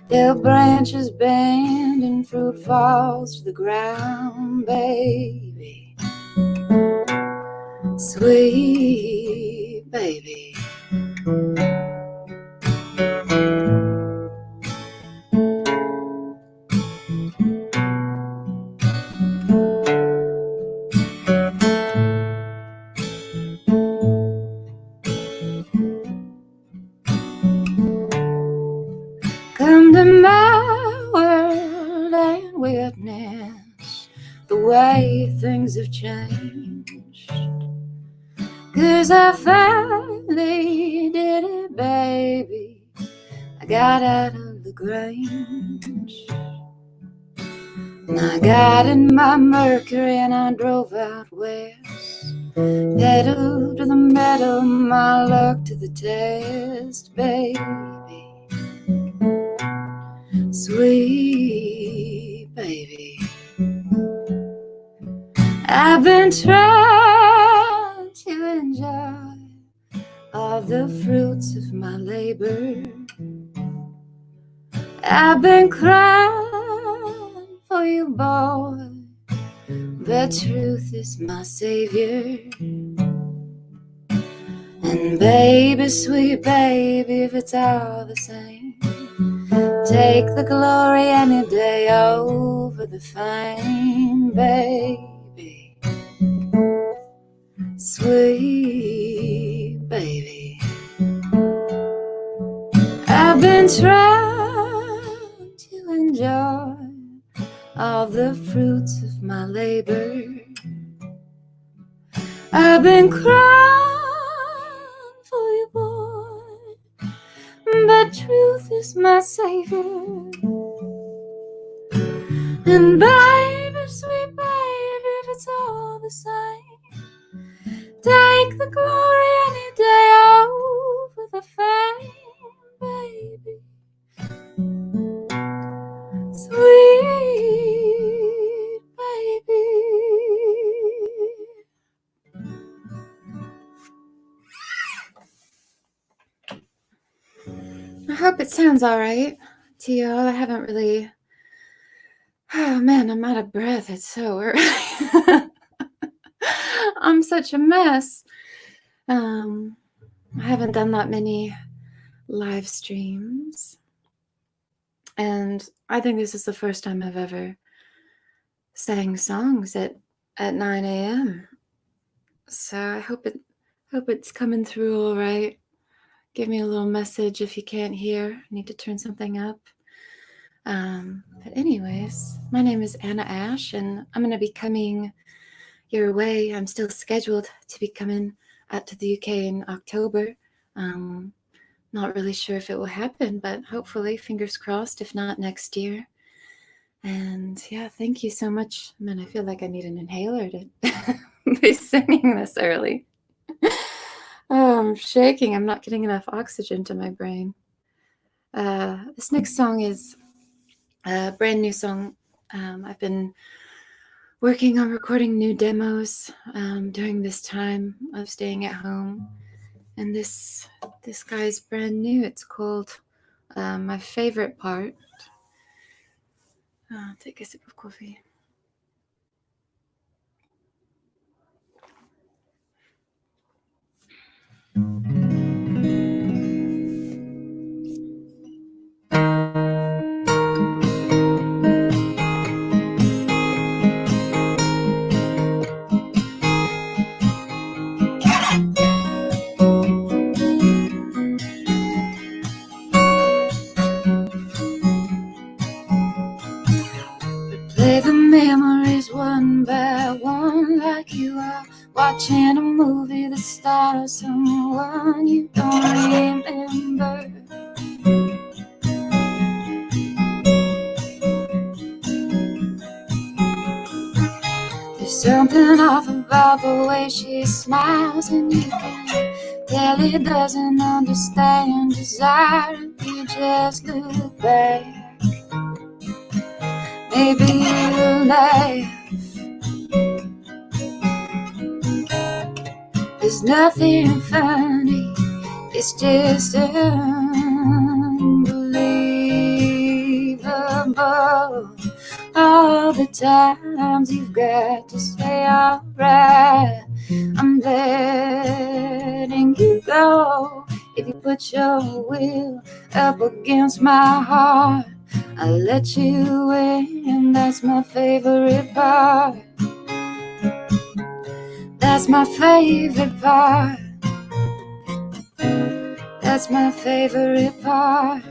their branches bend and fruit falls to the ground, baby. Sweet baby. Come to my world and witness the way things have changed. 'Cause I finally did it, baby. I got out of the Grange. And I got in my Mercury and I drove out west. Pedal to the metal, my luck to the test, baby. Sweet baby. I've been trying to enjoy all the fruits of my labor. I've been crying for you, boy, but truth is my savior. And baby, sweet baby, if it's all the same, take the glory any day over the fame, baby. Sweet baby. I've been trying to enjoy all the fruits of my labor. I've been crying for you, boy, but truth is my savior. And baby, sweet baby, if it's all the same, take the glory any day over the fame, baby. Sweet baby. I hope it sounds all right to y'all. I haven't really... Oh man, I'm out of breath. It's so early. I'm such a mess. I haven't done that many live streams. And I think this is the first time I've ever sang songs at 9 a.m. So I hope it's coming through all right. Give me a little message if you can't hear. I need to turn something up. But anyways, my name is Anna Ash, and I'm going to be coming your way. I'm still scheduled to be coming out to the UK in October. Not really sure if it will happen, but hopefully, fingers crossed, if not next year. And yeah, thank you so much. Man, I feel like I need an inhaler to be singing this early. Oh, I'm shaking. I'm not getting enough oxygen to my brain. This next song is a brand new song. I've been working on recording new demos during this time of staying at home. And this guy's brand new. It's called My Favorite Part. Take a sip of coffee. Play the memories one by one, like you are watching a movie that stars someone you don't remember. There's something off about the way she smiles, and you can tell it doesn't understand desire. You just look back. Maybe you'll laugh. There's nothing funny, it's just unbelievable. All the times you've got to say alright, I'm letting you go. If you put your will up against my heart, I'll let you in. That's my favorite part. That's my favorite part. That's my favorite part.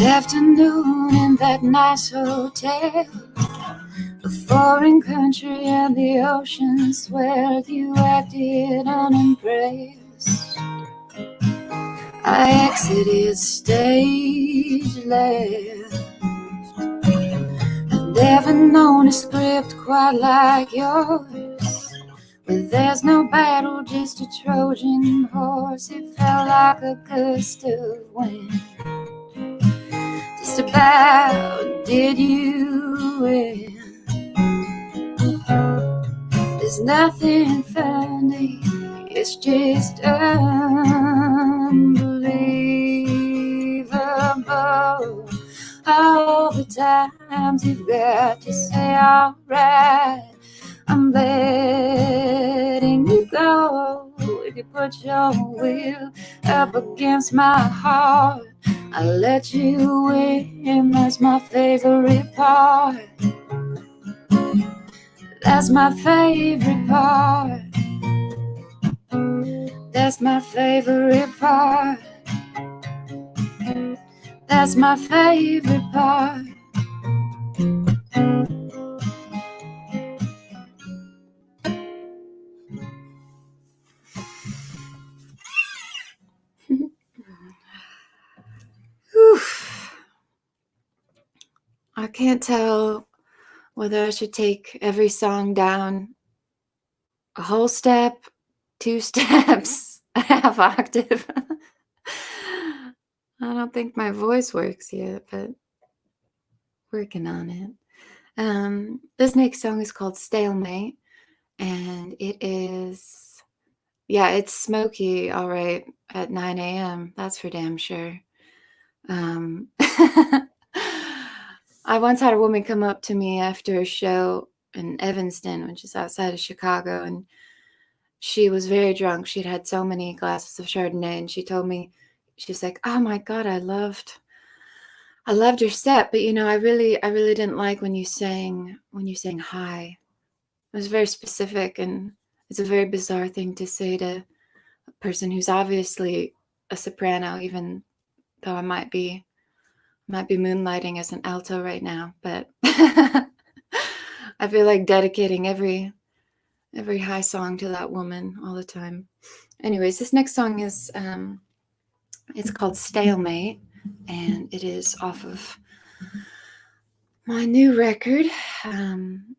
Afternoon in that nice hotel, a foreign country and the ocean swell, you acted unimpressed. I exited stage left. I've never known a script quite like yours, where there's no battle, just a Trojan horse. It felt like a gust of wind. Just about did you win? There's nothing funny, it's just unbelievable. All the times you've got to say alright, I'm letting you go. If you put your will up against my heart. I let you win, that's my favorite part. That's my favorite part. That's my favorite part. That's my favorite part. I can't tell whether I should take every song down a whole step, 2 steps, a half octave. I don't think my voice works yet, but working on it. This next song is called Stalemate, and it is, yeah, it's smoky, all right, at 9 a.m. That's for damn sure. I once had a woman come up to me after a show in Evanston, which is outside of Chicago, and she was very drunk. She'd had so many glasses of Chardonnay, and she told me, she's like, "Oh my God, I loved your set, but you know, I really didn't like when you sang high. It was very specific, and it's a very bizarre thing to say to a person who's obviously a soprano, even though I might be moonlighting as an alto right now, but I feel like dedicating every high song to that woman all the time. Anyways, this next song is it's called Stalemate, and it is off of my new record. And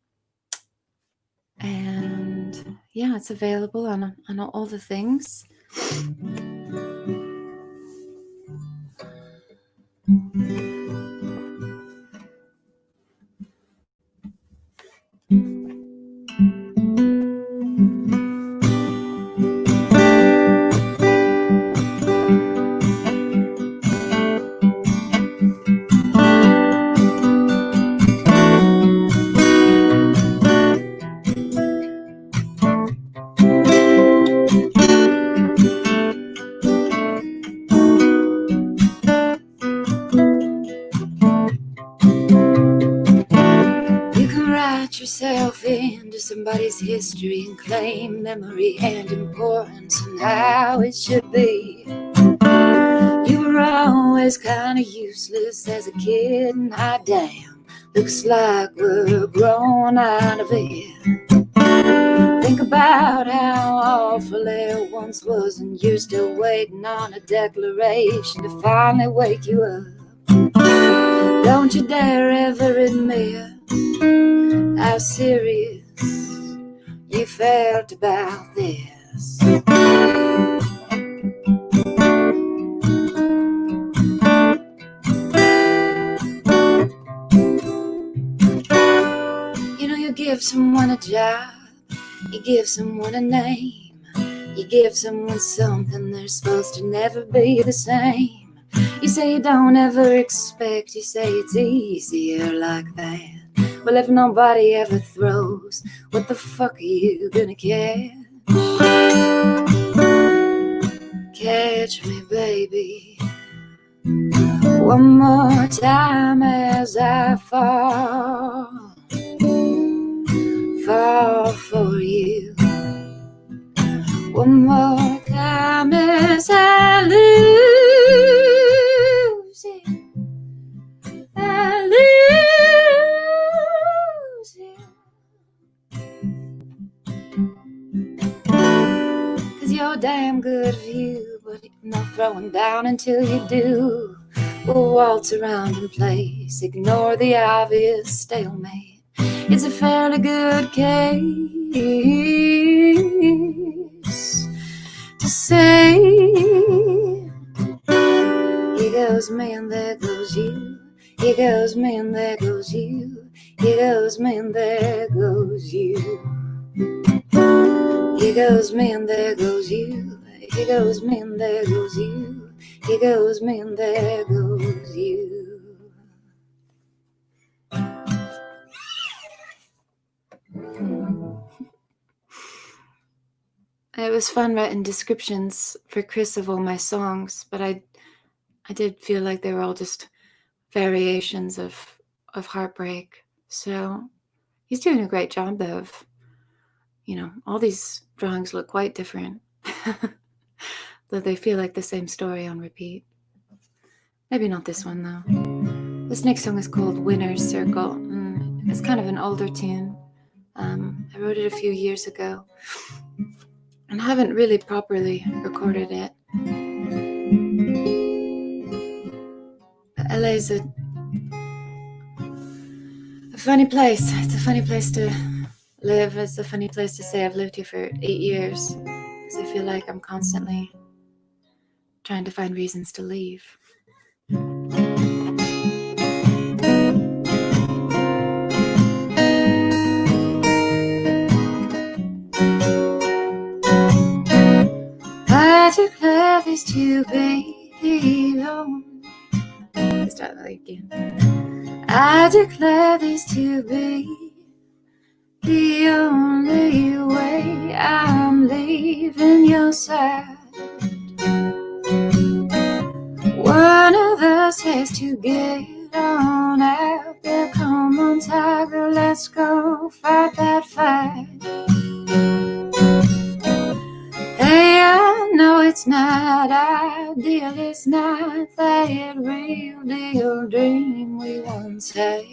yeah, it's available on all the things. Yourself into somebody's history and claim memory and importance and how it should be. You were always kind of useless as a kid, and hot damn, looks like we're growing out of it. Think about how awful it once was, and you're still waiting on a declaration to finally wake you up. Don't you dare ever admit how serious you felt about this. You know, you give someone a job, you give someone a name, you give someone something they're supposed to never be the same. You say you don't ever expect, you say it's easier like that. Well, if nobody ever throws, what the fuck are you gonna catch? Catch me, baby, one more time as I fall for you. One more time as I lose you. I lose you. 'Cause you're damn good view, but no throwing down until you do. We'll waltz around in place, ignore the obvious stalemate. It's a fairly good case to say, here goes me and there goes you. Here goes me and there goes you. Here goes me and there goes you. Here goes me and there goes you. Here goes me and there goes you. Here goes me and there goes you. It was fun writing descriptions for Chris of all my songs, but I did feel like they were all just variations of heartbreak. So he's doing a great job, though, of, all these drawings look quite different, though they feel like the same story on repeat. Maybe not this one, though. This next song is called Winner's Circle. It's kind of an older tune. I wrote it a few years ago and haven't really properly recorded it. LA's a funny place. It's a funny place to live. It's a funny place to say I've lived here for 8 years, because I feel like I'm constantly trying to find reasons to leave. I declare this to be alone. Let's start that again. I declare this to be the only way I'm leaving your side. One of us has to get on out there. Come on, Tiger, let's go fight that fight. Hey, I know it's not ideal, it's not that real deal dream we once had.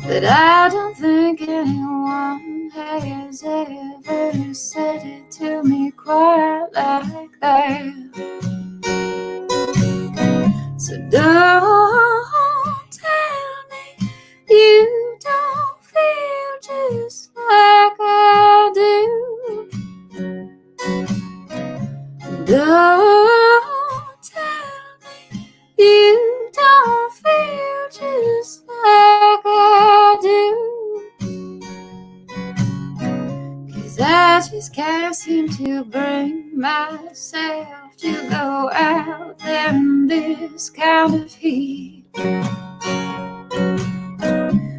But I don't think anyone has ever said it to me quite like that. So don't tell me you don't feel just like I do. Don't tell me you don't feel just like I do. 'Cause I just can't seem to bring myself to go out there in this kind of heat.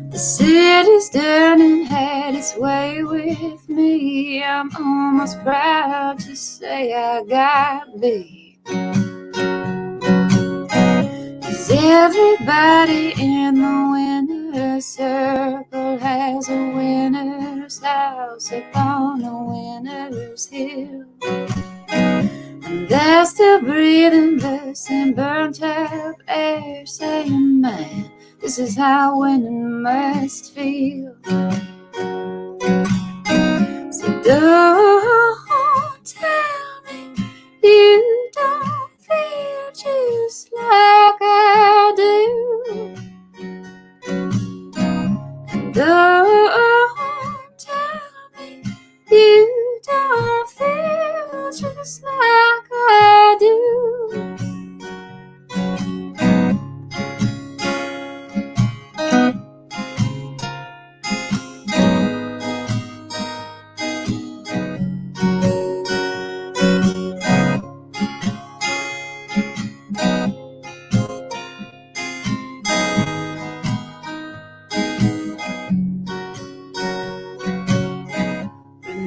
The city's done and had its way with me. I'm almost proud to say I got beat. 'Cause everybody in the winner's circle has a winner's house upon a winner's hill. And they're still breathing the same burnt up air, saying, man, this is how winning must feel. So don't tell me you don't feel just like I do. And don't tell me you don't feel just like I do.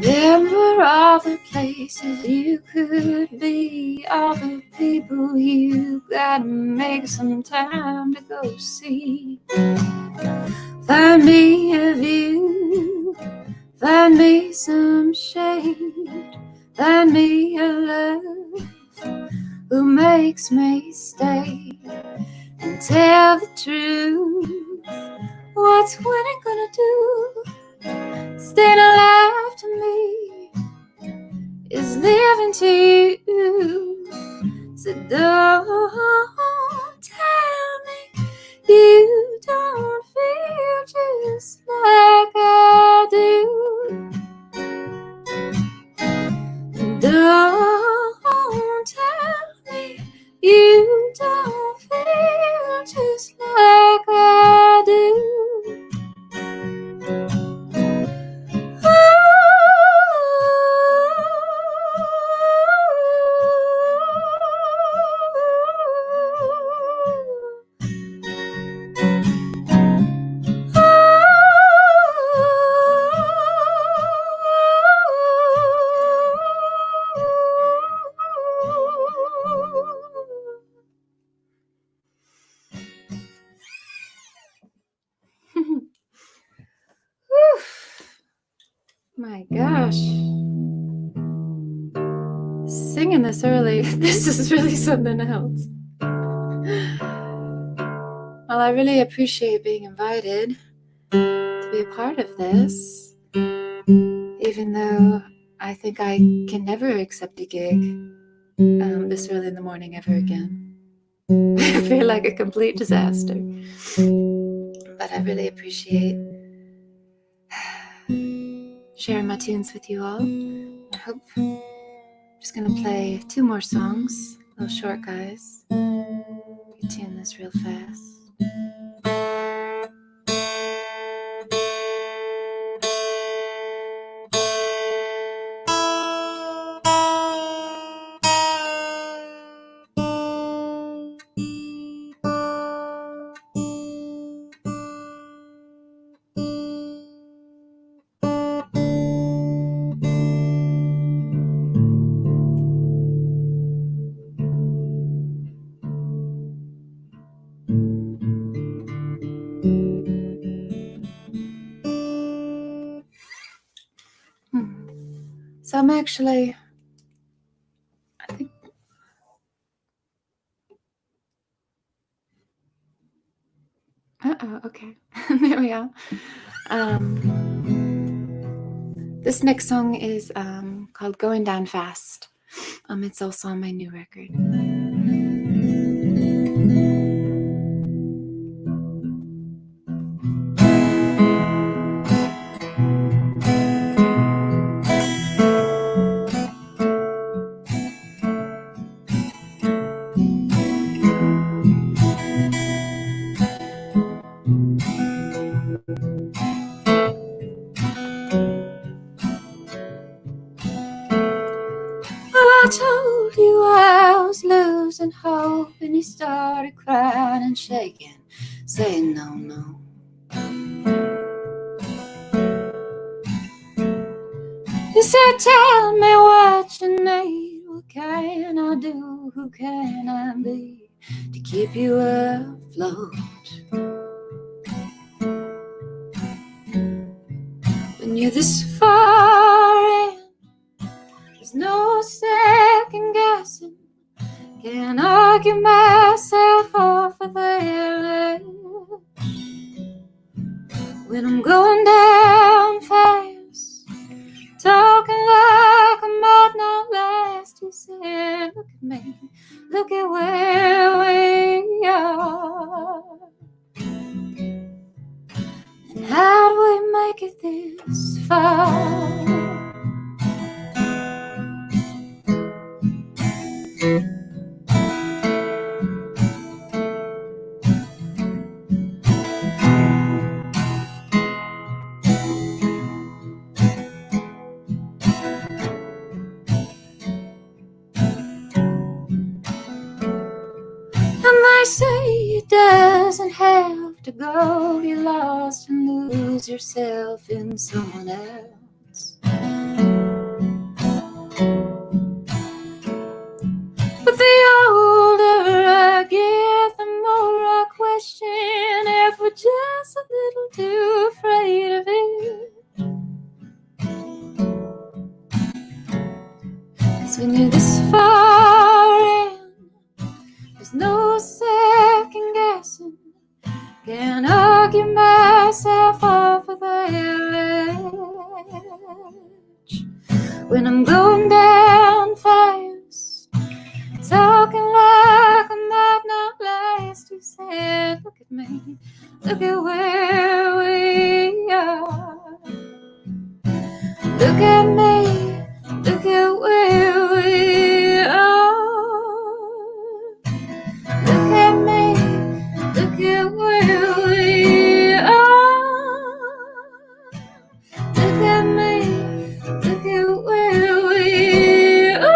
Remember all the places you could be, all the people you gotta make some time to go see. Find me a view, find me some shade, find me a love who makes me stay and tell the truth. What's winning gonna do? Staying alive to me is living to you. So don't tell me you don't feel just like I do. Don't tell me you don't feel just like I do. My gosh. Singing this early, this is really something else. Well, I really appreciate being invited to be a part of this, even though I think I can never accept a gig this early in the morning ever again. I feel like a complete disaster. But I really appreciate sharing my tunes with you all. I hope I'm just gonna play 2 more songs, little short guys. You tune this real fast. So I'm actually, I think, okay, there we are. This next song is called Going Down Fast. It's also on my new record. I told you I was losing hope, and you started crying and shaking, saying no, no. You said, tell me what you need, what can I do, who can I be to keep you afloat? When you're this far in, there's no second guessing. Can't argue myself off of the edge. When I'm going down fast, talking like I might not last, you said, look at me, look at where we are. And how do we make it this far? I say it doesn't have to go. Get lost and lose yourself in someone else. But the older I get, the more I question if we're just a little too afraid of it. 'Cause when you're this far in, there's no second guessing. Can't argue myself off of the edge. When I'm going down fast, talking like I might not last, you said, look at me, look at where we are. Look at me, look at where we are. Look at me, look at where we are. Look at me, look at where we are.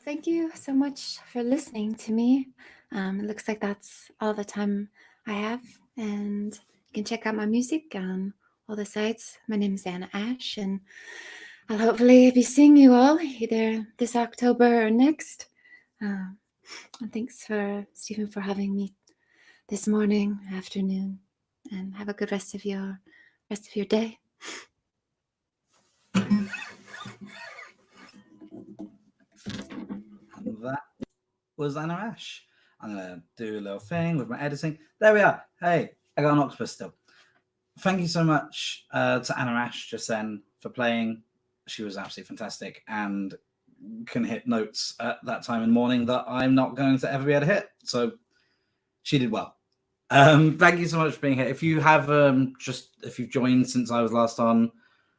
thank you so much for listening to me. It looks like that's all the time I have, and you can check out my music on all the sites. My name is Anna Ash, and I'll hopefully be seeing you all either this October or next. And thanks for Stephen for having me this morning, afternoon, and have a good rest of your day. And that was Anna Ash. I'm going to do a little thing with my editing. There we are. Hey, I got an octopus still. Thank you so much to Anna Ash just then for playing. She was absolutely fantastic and can hit notes at that time in the morning that I'm not going to ever be able to hit. So she did well. Thank you so much for being here. If you have if you've joined since I was last on,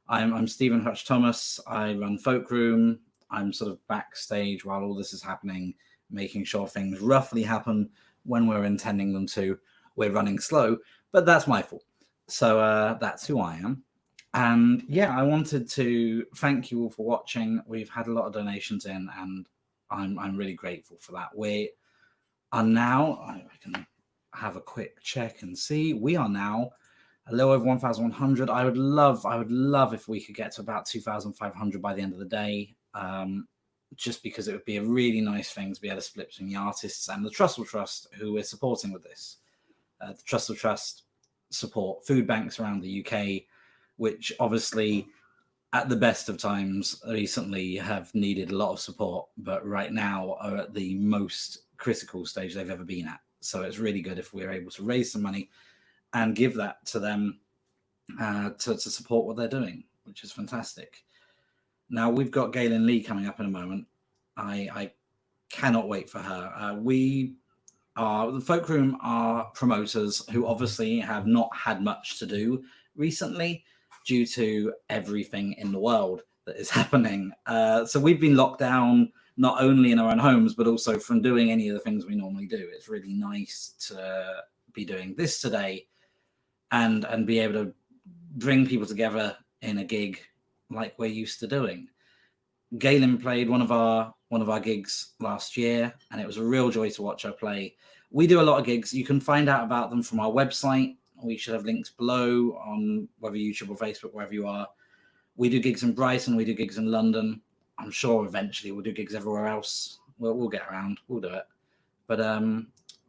I'm Stephen Hutch Thomas. I run Folkroom. I'm sort of backstage while all this is happening, making sure things roughly happen when we're intending them to. We're running slow, but that's my fault. So that's who I am. And yeah, I wanted to thank you all for watching. We've had a lot of donations in, and I'm really grateful for that. We are now, I can have a quick check and see. We are now a little over 1,100. I would love if we could get to about 2,500 by the end of the day. Just because it would be a really nice thing to be able to split between the artists and the Trussell Trust, who we're supporting with this. The Trussell Trust support food banks around the UK, which obviously at the best of times recently have needed a lot of support, but right now are at the most critical stage they've ever been at. So it's really good if we're able to raise some money and give that to them to support what they're doing, which is fantastic. Now, we've got Gaelynn Lea coming up in a moment. I cannot wait for her. The Folkroom are promoters who obviously have not had much to do recently due to everything in the world that is happening. So we've been locked down not only in our own homes, but also from doing any of the things we normally do. It's really nice to be doing this today and be able to bring people together in a gig like we're used to doing. Gaelynn played one of our gigs last year, and it was a real joy to watch her play. We do a lot of gigs. You can find out about them from our website. We should have links below on whether YouTube or Facebook, wherever you are. We do gigs in Brighton. We do gigs in London. I'm sure eventually we'll do gigs everywhere else. We'll get around. We'll do it. But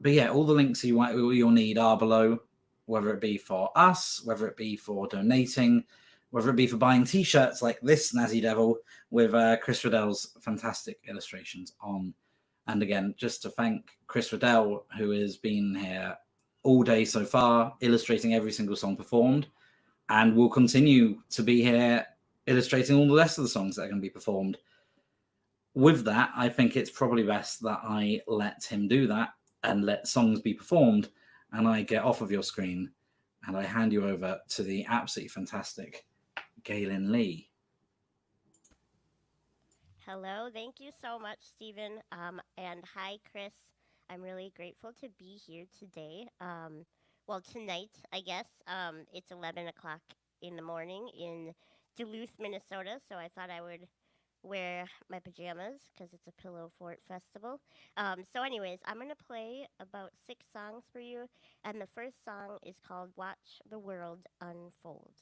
yeah, all the links you'll need are below, whether it be for us, whether it be for donating, whether it be for buying T-shirts like this Snazzy Devil with Chris Riddell's fantastic illustrations on. And again, just to thank Chris Riddell, who has been here all day so far, illustrating every single song performed, and will continue to be here illustrating all the rest of the songs that are going to be performed. With that, I think it's probably best that I let him do that and let songs be performed, and I get off of your screen and I hand you over to the absolutely fantastic Gaelynn Lea. Hello, thank you so much, Stephen. And hi, Chris. I'm really grateful to be here today. Well, tonight, I guess. It's 11 o'clock in the morning in Duluth, Minnesota, so I thought I would wear my pajamas because it's a Pillow Fort festival. So anyways, I'm going to play about 6 songs for you, and the first song is called Watch the World Unfold.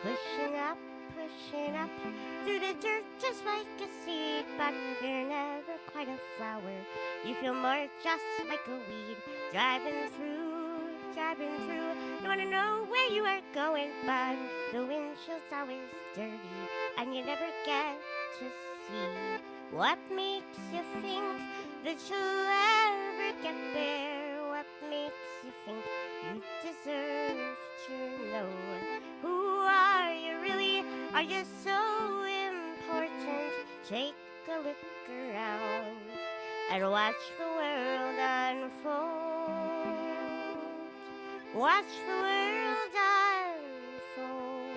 pushing up through the dirt just like a seed, but you're never quite a flower. You feel more just like a weed, driving through. You wanna know where you are going, but the windshield's always dirty, and you never get to see what makes you think that you'll ever get there. What makes you think you deserve to know? Who are you really? Are you so important? Take a look around and watch the world unfold. Watch the world unfold.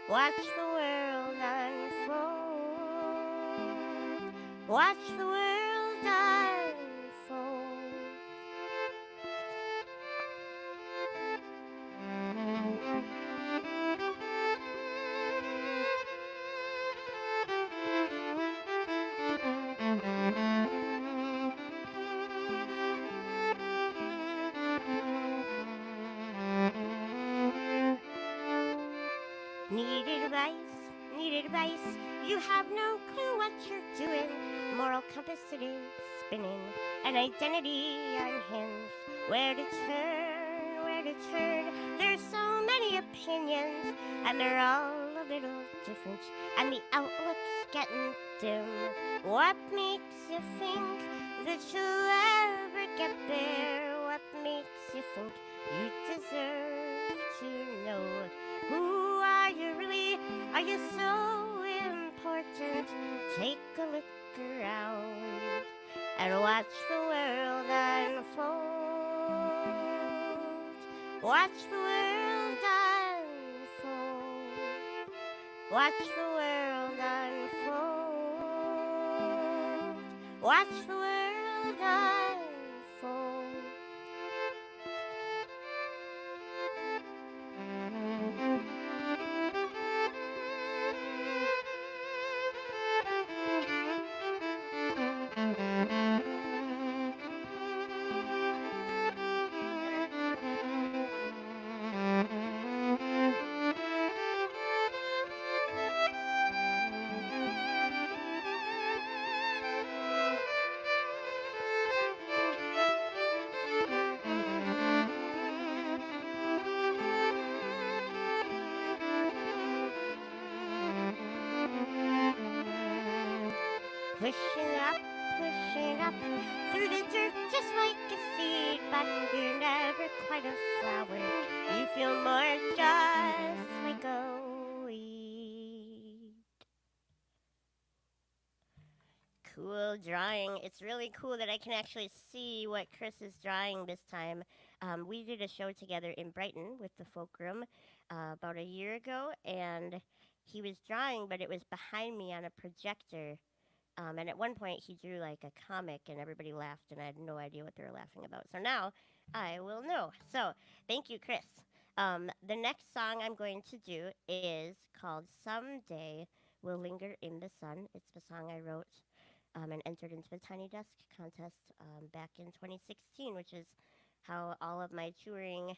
Watch the world unfold. Watch the world unfold. Need advice, you have no clue what you're doing. Moral compass it is spinning, an identity unhinged. Where to turn, there's so many opinions, and they're all a little different, and the outlook's getting dim. What makes you think that you'll ever get there? What makes you think you deserve to know? Who are you really? Are you so important? Take a look around and watch the world unfold. Watch the world unfold. Watch the world unfold. Watch the world unfold. Pushing up through the dirt just like a seed, but you're never quite a flower. You feel more just like a weed. Cool drawing. It's really cool that I can actually see what Chris is drawing this time. We did a show together in Brighton with the Folkroom about a year ago, and he was drawing, but it was behind me on a projector. And at one point, he drew like a comic, and everybody laughed, and I had no idea what they were laughing about. So now I will know. So thank you, Chris. The next song I'm going to do is called Someday We'll Linger in the Sun. It's the song I wrote and entered into the Tiny Desk contest back in 2016, which is how all of my touring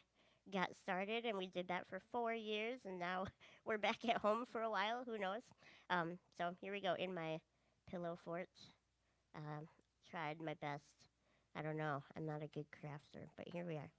got started. And we did that for 4 years, and now we're back at home for a while. Who knows? So here we go in my pillow fort. Tried my best. I don't know. I'm not a good crafter, but here we are.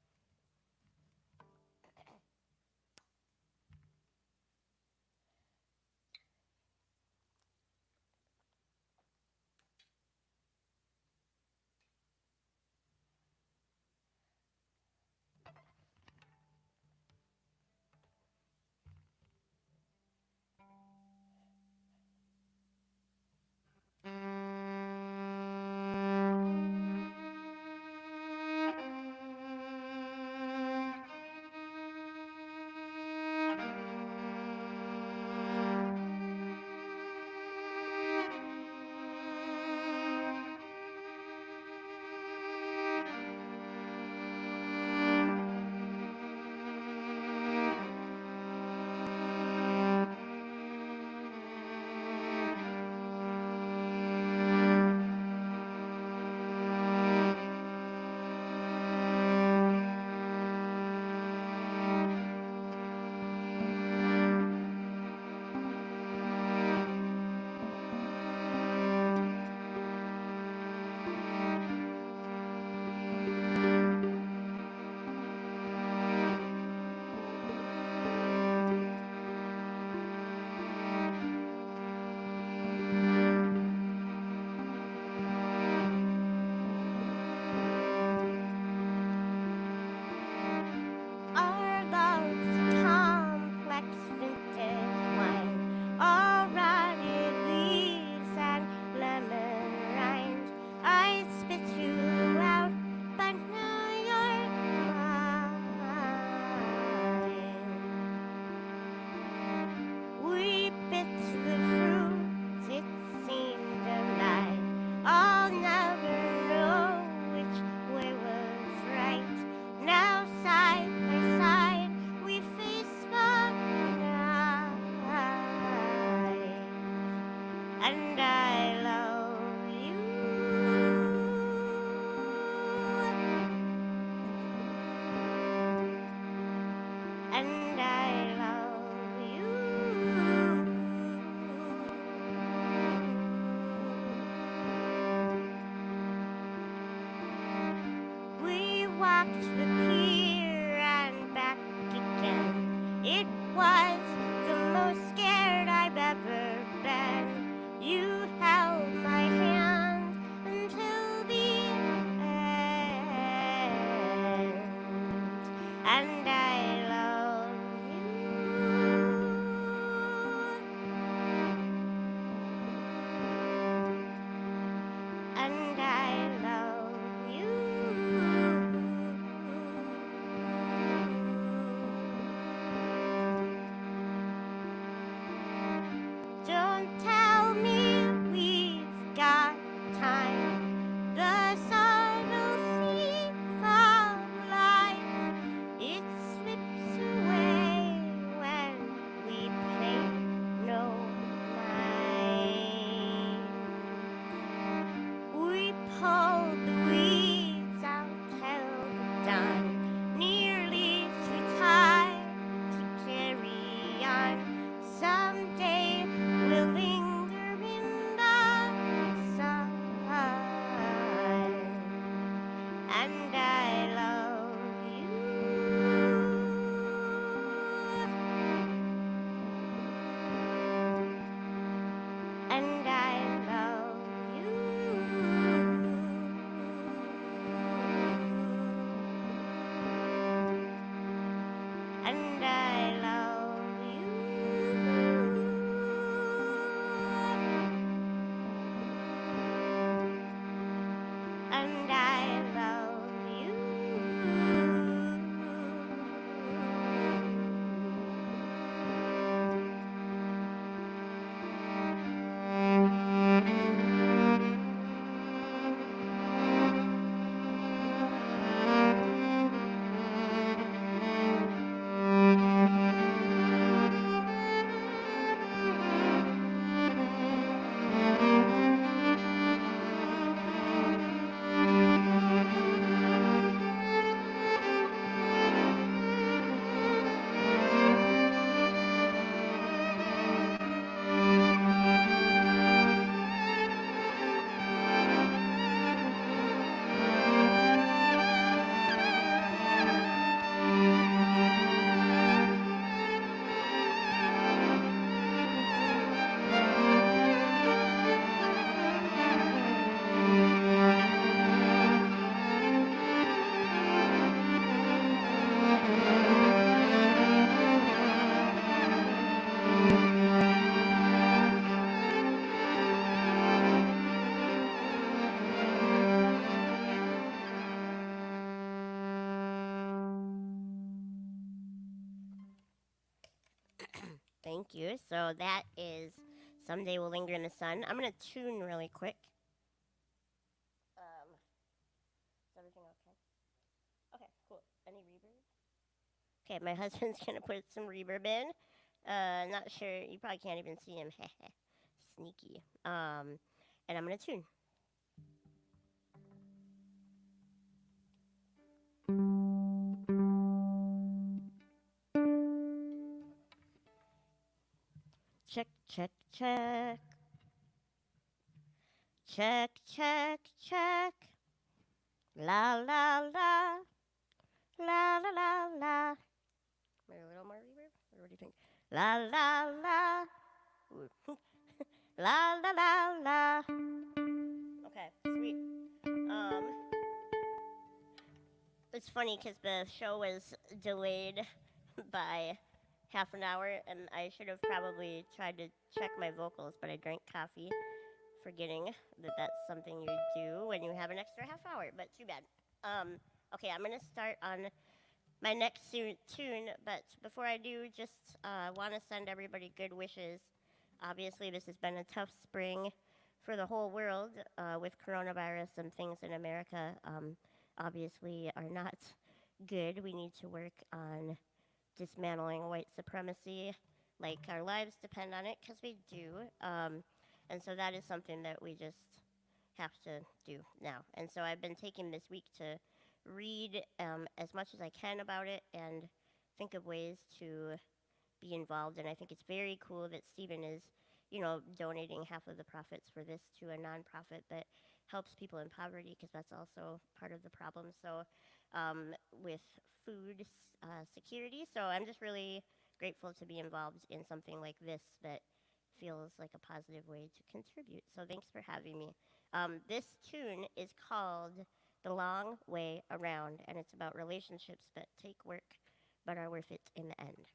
Thank you. So that is Someday Will Linger in the Sun. I'm going to tune really quick. Is everything okay? Okay, cool. Any reverb? Okay, my husband's going to put some reverb in. Not sure. You probably can't even see him. Sneaky. And I'm going to tune. Check, check, check. Check, check, check. La, la, la. La, la, la, la. Maybe a little more reverb? Or what do you think? La, la, la. La, la, la, la. Okay, sweet. It's funny because the show was delayed by half an hour, and I should have probably tried to check my vocals, but I drank coffee, forgetting that that's something you do when you have an extra half hour, but too bad. Okay, I'm going to start on my next tune, but before I do, just want to send everybody good wishes. Obviously, this has been a tough spring for the whole world with coronavirus, and things in America obviously are not good. We need to work on dismantling white supremacy, like our lives depend on it, because we do. And so that is something that we just have to do now. And so I've been taking this week to read as much as I can about it and think of ways to be involved. And I think it's very cool that Stephen is, donating half of the profits for this to a nonprofit that helps people in poverty, because that's also part of the problem. So with food security. So I'm just really grateful to be involved in something like this that feels like a positive way to contribute. So thanks for having me. This tune is called The Long Way Around, and it's about relationships that take work but are worth it in the end.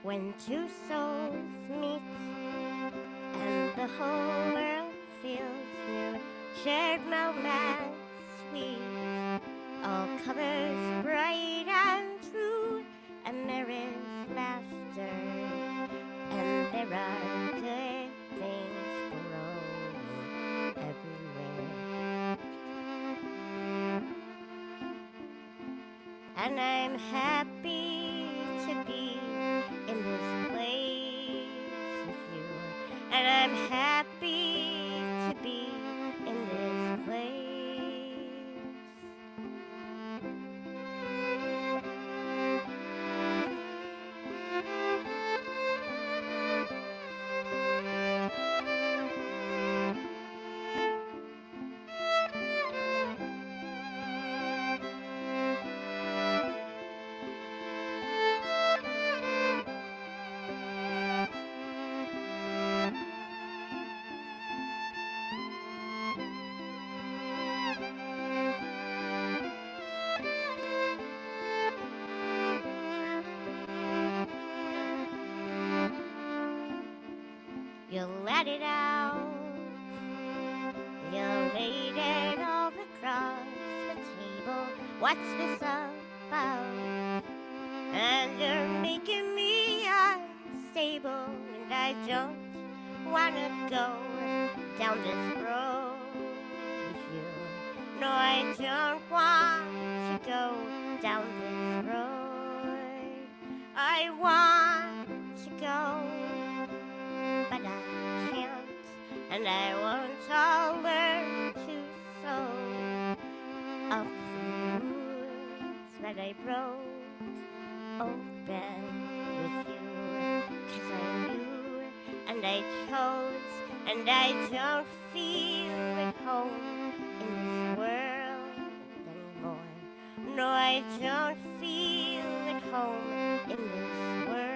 When two souls meet and the whole world feels new, shared moments sweet, all colors bright and true, and there is laughter, and there are good things growing everywhere. And I'm happy to be in this place with you, and I'm happy to be in this place. You let it out. You laid it all across the table. What's this about? And you're making me unstable, and I don't wanna go down this road with you. No, I don't want to go down this road. I want to go, but I can't, and I won't. I'll learn to sew up the wounds that I broke open with you, 'cause I knew and I chose, and I don't feel at home in this world anymore. No, I don't feel at home in this world.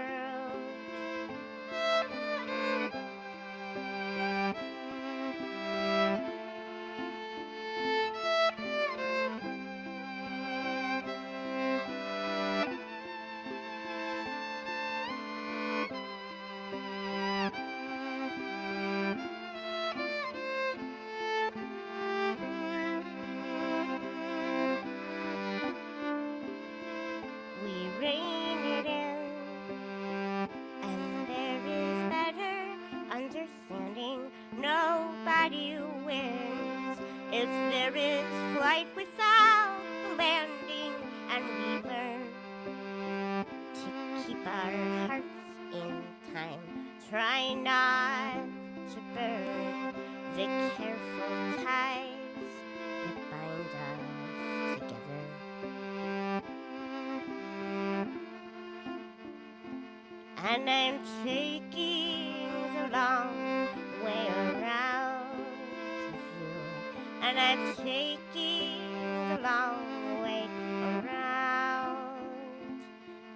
Nobody wins if there is flight without the landing, and we learn to keep our hearts in time. Try not to burn the careful ties that bind us together. And I'm taking the long way around with you, and I'm taking the long way around,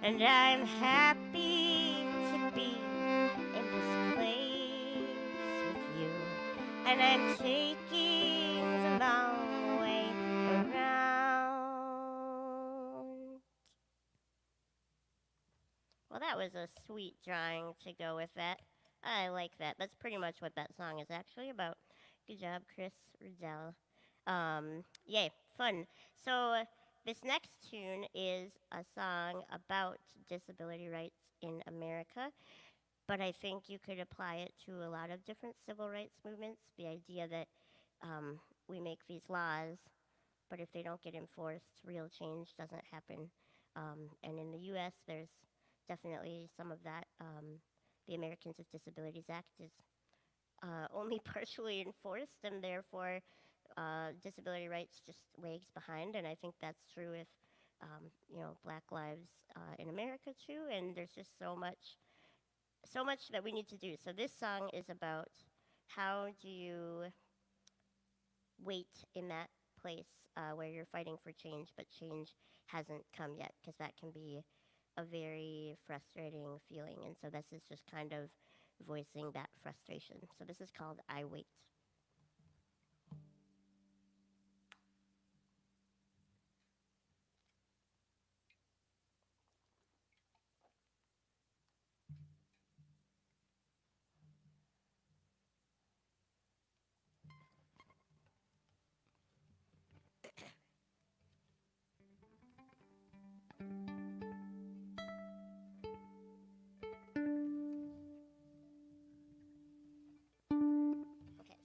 and I'm happy to be in this place with you, and I'm taking the long way around. Well, that was a sweet drawing to go with that. I like that. That's pretty much what that song is actually about. Good job, Chris Riddell. Yay, fun. So this next tune is a song about disability rights in America, but I think you could apply it to a lot of different civil rights movements. The idea that we make these laws, but if they don't get enforced, real change doesn't happen. And in the U.S., there's definitely some of that. The Americans with Disabilities Act is only partially enforced, and therefore disability rights just lags behind. And I think that's true with Black lives in America too. And there's just so much that we need to do. So this song is about how do you wait in that place where you're fighting for change, but change hasn't come yet, because that can be a very frustrating feeling. And so this is just kind of voicing that frustration. So this is called I Wait. Okay,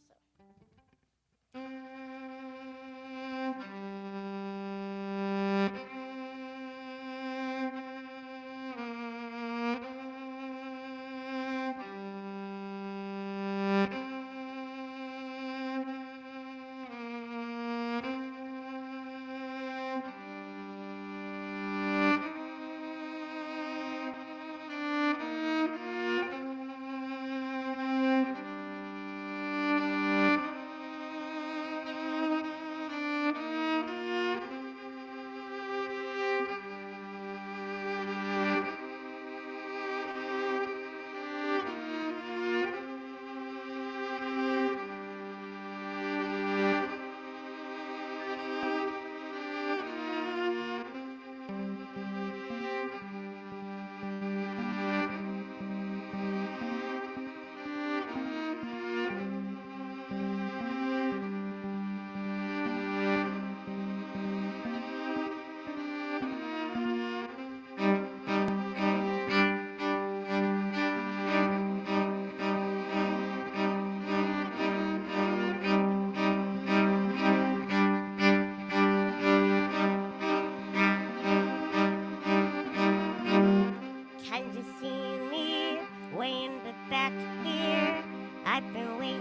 Wayne, but back here, I've been waiting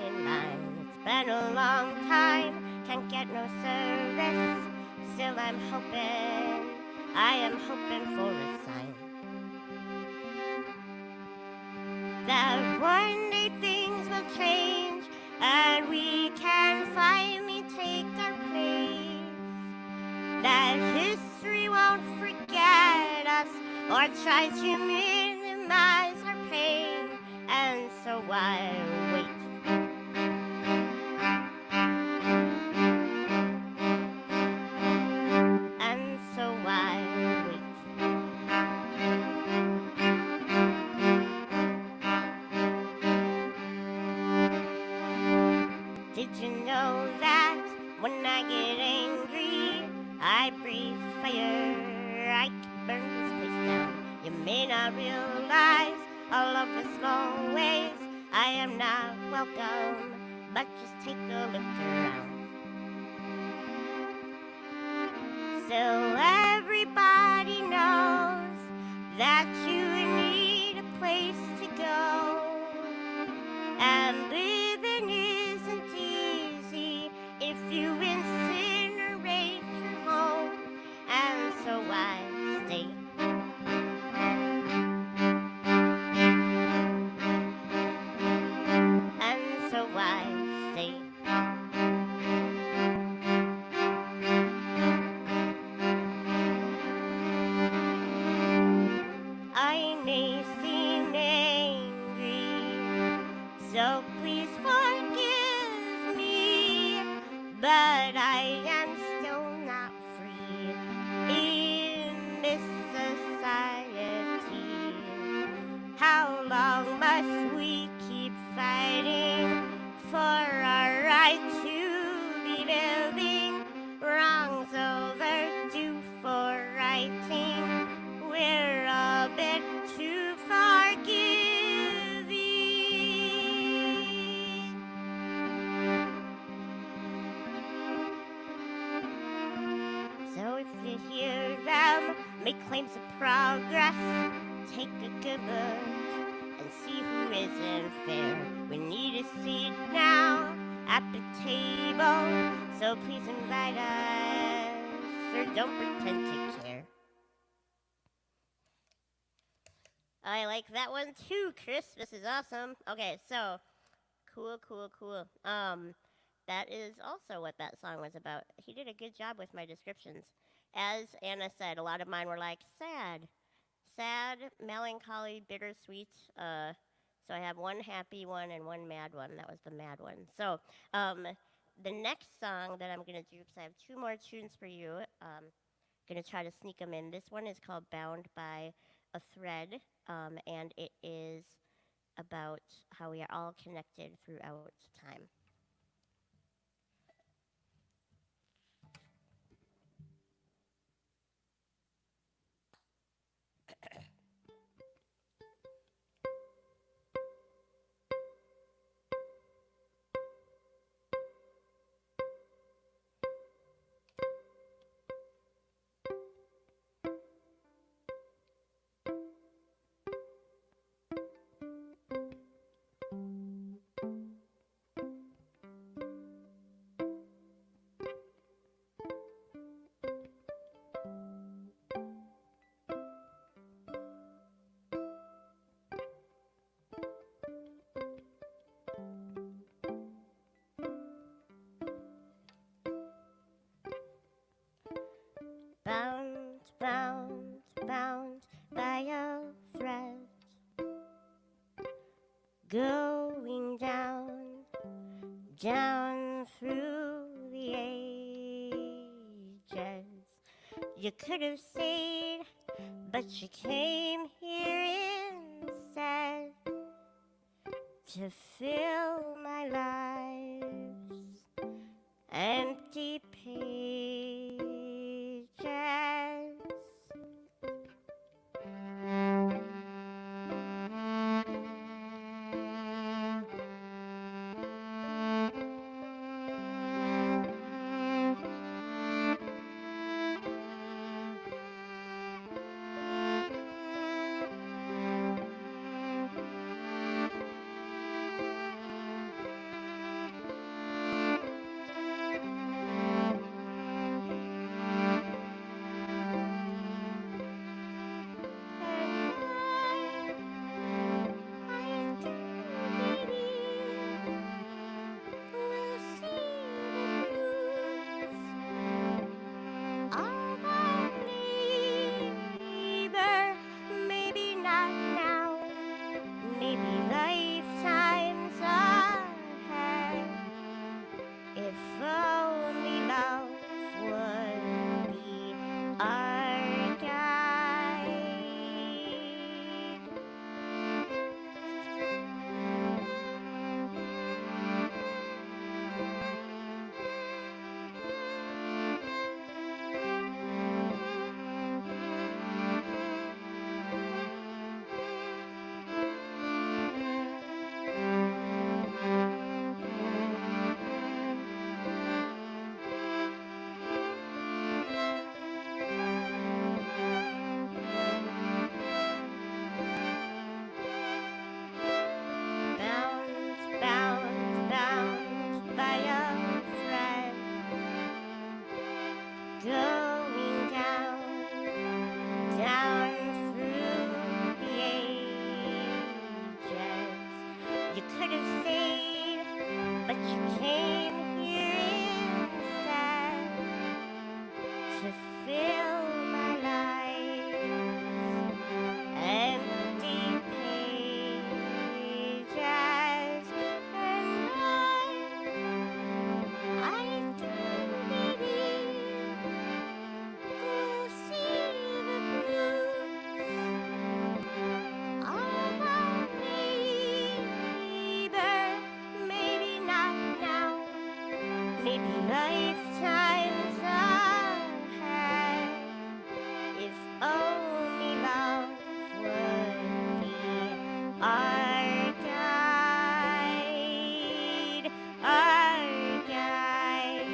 in line. It's been a long time, can't get no service. Still I am hoping for a sign. That one day things will change, and we can finally take our place. That history won't forget us, or try to minimize our pain, and so I wait. And so I wait. Did you know that when I get angry, I breathe fire, I can burn this place down. You may not realize all of the small ways I am not welcome, but just take a look around. So everybody knows that you need a place to go, and living isn't easy if you incinerate your home, and so I stay. And so I stay. I may seem angry, so please forgive me, but I am still not free in this society. How long must we keep fighting for our right to be living? Wrongs overdue for righting. We're a bit too forgiving. So if you hear them make claims of progress, take a good look and see who isn't fair. We need a seat now at the table, so please invite us, or don't pretend to care. I like that one too, Chris. This is awesome. Okay, so cool. That is also what that song was about. He did a good job with my descriptions. As Anna said, a lot of mine were like sad, melancholy, bittersweet. So I have one happy one and one mad one. That was the mad one. So the next song that I'm going to do, because I have two more tunes for you, going to try to sneak them in. This one is called Bound by a Thread, and it is about how we are all connected throughout time. Bound by a thread, going down through the ages. You could have stayed, but you came here instead to fill my life's empty pages. could have stayed, but you came here instead to fill my life. Empty pages, and I do believe we'll see the blues of our neighbor. Maybe not now, maybe lifetimes ahead. If only love would be our guide, our guide,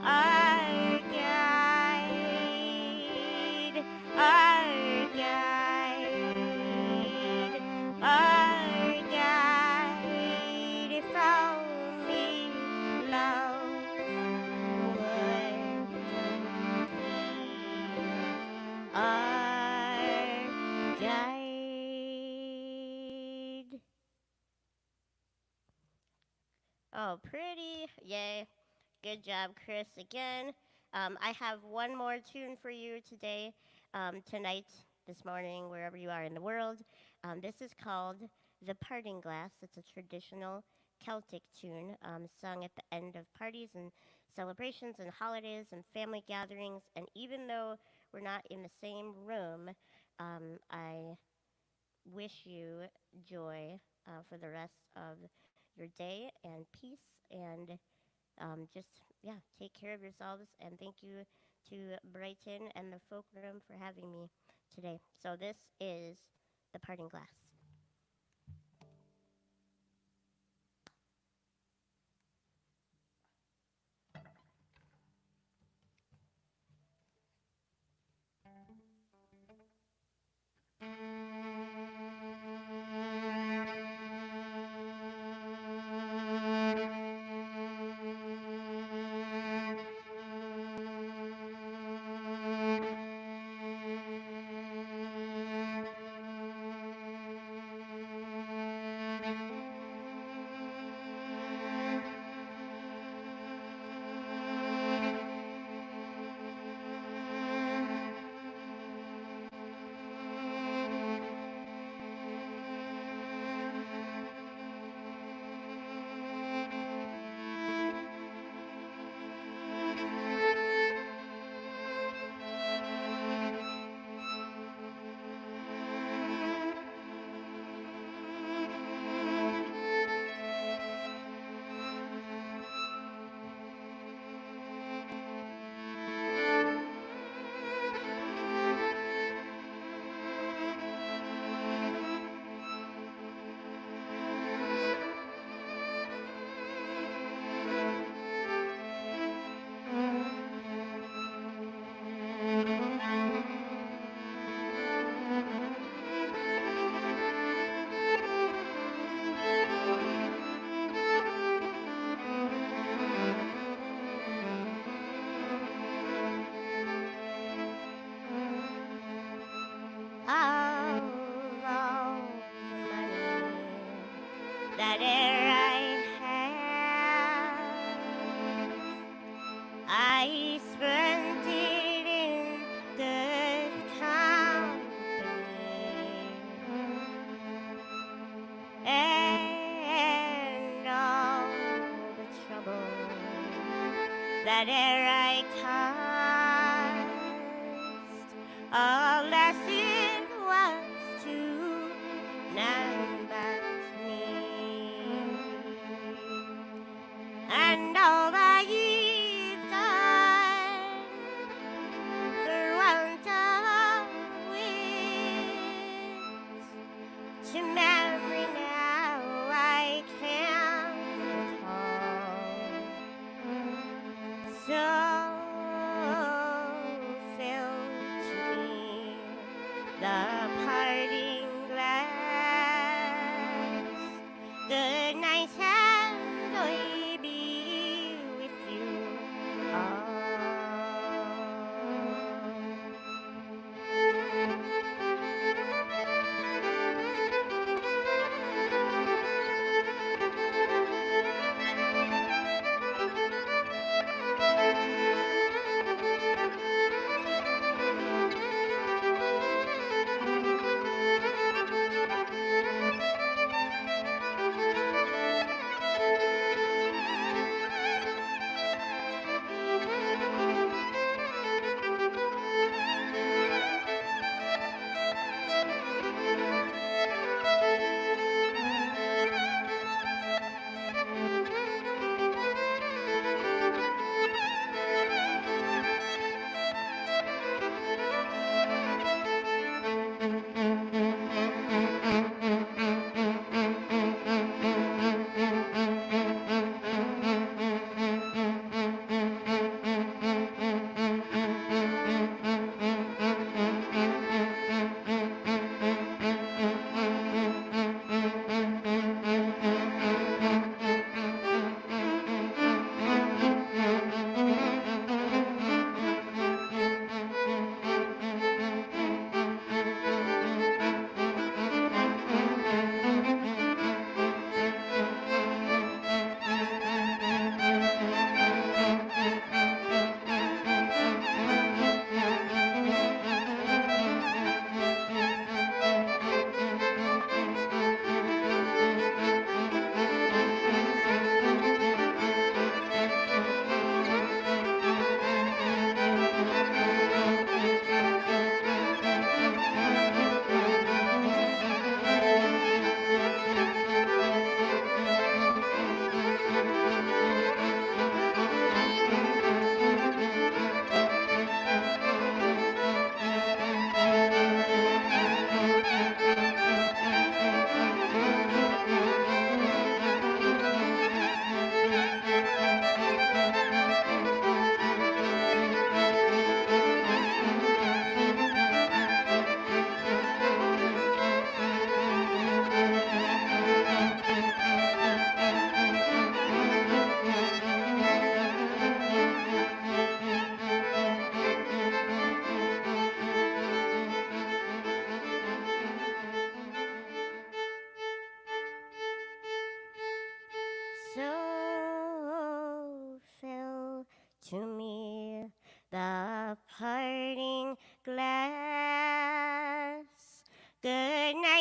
our guide, our guide, our guide. If only love would be our guide. Oh, pretty. Yay. Good job, Chris, again. I have one more tune for you today, tonight, this morning, wherever you are in the world. This is called The Parting Glass. It's a traditional Celtic tune sung at the end of parties and celebrations and holidays and family gatherings. And even though we're not in the same room, I wish you joy for the rest of your day and peace, and just, yeah, take care of yourselves. And thank you to Brighton and the Folkroom for having me today. So this is The Parting Glass. That air I have, I spent it in good company, and all the trouble that air I caused, alas it was to none but me. And all that you've done for want of wit, to memory now I can't recall. So filled to me the parting glass. Good night and joy be with you all.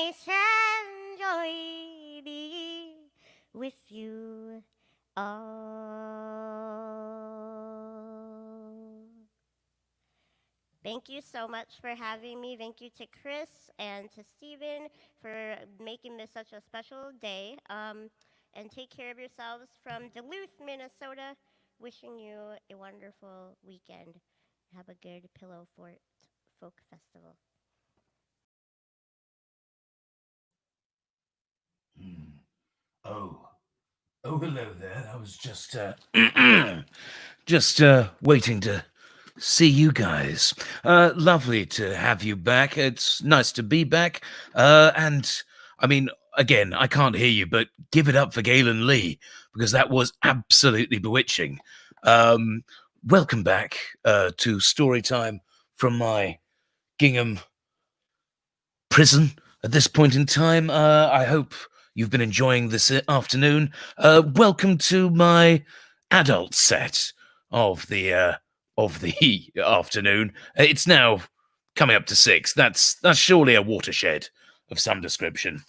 grace and joy be with you all. Thank you so much for having me. Thank you to Chris and to Stephen for making this such a special day. And take care of yourselves from Duluth, Minnesota. Wishing you a wonderful weekend. Have a good Pillow Fort Folk Festival. Oh, hello there. I was just waiting to see you guys. Lovely to have you back. It's nice to be back. And I mean, again, I can't hear you, but give it up for Gaelynn Lea, because that was absolutely bewitching. Welcome back to story time from my Gingham prison at this point in time. I hope you've been enjoying this afternoon. Welcome to my adult set of the afternoon. It's now coming up to 6. That's surely a watershed of some description.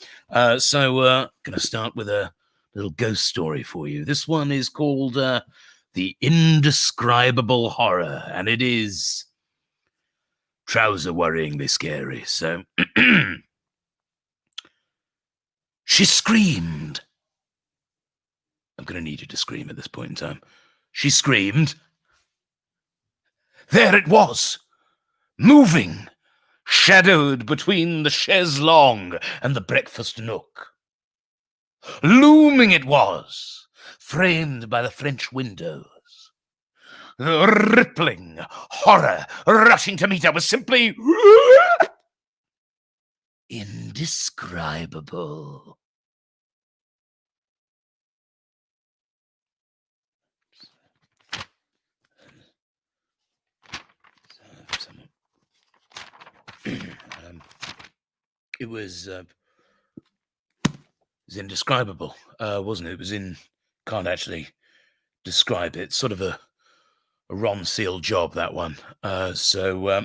So gonna start with a little ghost story for you. This one is called The Indescribable Horror, and it is trouser-worryingly scary. So she screamed. I'm gonna need you to scream at this point in time. She screamed. There it was, moving, shadowed between the chaise longue and the breakfast nook. Looming it was, framed by the French windows. The rippling horror rushing to meet her was simply indescribable. It was indescribable, wasn't it? Can't actually describe it. It's sort of a Ron Seal job, that one. So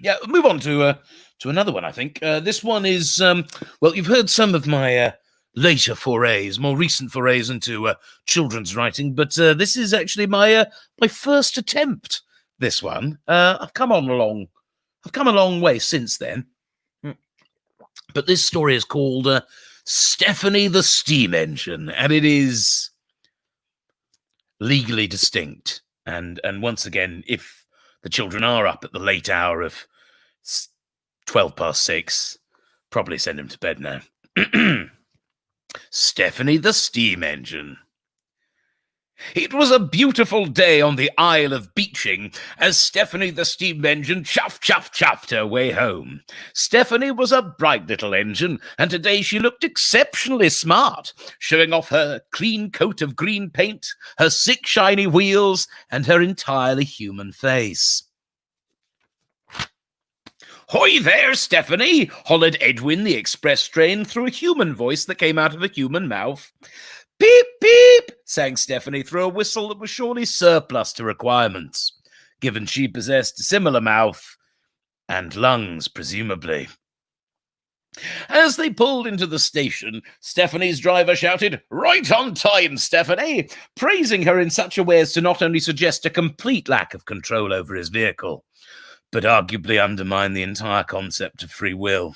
yeah, move on to another one, I think. This one is, well, you've heard some of my later forays, more recent forays into children's writing, but this is actually my first attempt, this one. I've come a long way since then. But this story is called Stephanie the Steam Engine, and it is legally distinct. And once again, if the children are up at the late hour of 6:12, probably send them to bed now. Stephanie the Steam Engine. It was a beautiful day on the Isle of Beaching as Stephanie the Steam Engine chuffed her way home. Stephanie was a bright little engine, and today she looked exceptionally smart, showing off her clean coat of green paint, her 6 shiny wheels, and her entirely human face. Hoy there, Stephanie, hollered Edwin the express train through a human voice that came out of a human mouth. Beep, beep, sang Stephanie through a whistle that was surely surplus to requirements, given she possessed a similar mouth and lungs, presumably. As they pulled into the station, Stephanie's driver shouted, "Right on time, Stephanie," praising her in such a way as to not only suggest a complete lack of control over his vehicle, but arguably undermine the entire concept of free will.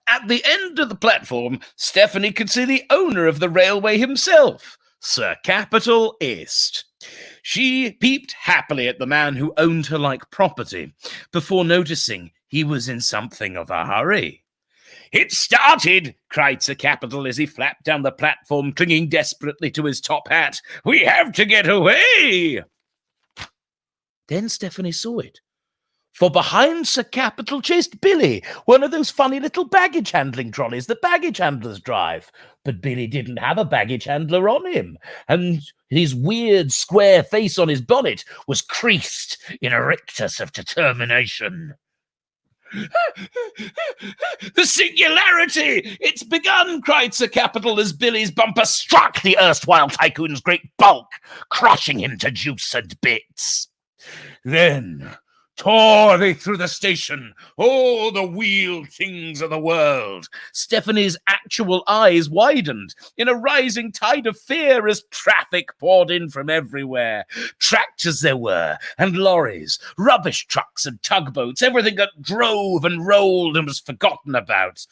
At the end of the platform, Stephanie could see the owner of the railway himself, Sir Capital East. She peeped happily at the man who owned her like property, before noticing he was in something of a hurry. "It started!" cried Sir Capital as he flapped down the platform, clinging desperately to his top hat. "We have to get away!" Then Stephanie saw it. For behind Sir Capital chased Billy, one of those funny little baggage handling trolleys that baggage handlers drive. But Billy didn't have a baggage handler on him, and his weird square face on his bonnet was creased in a rictus of determination. "The singularity! It's begun!" cried Sir Capital as Billy's bumper struck the erstwhile tycoon's great bulk, crushing him to juice and bits. Then, tore they through the station, all the wheeled things of the world. Stephanie's actual eyes widened in a rising tide of fear as traffic poured in from everywhere. Tractors there were, and lorries, rubbish trucks and tugboats, everything that drove and rolled and was forgotten about.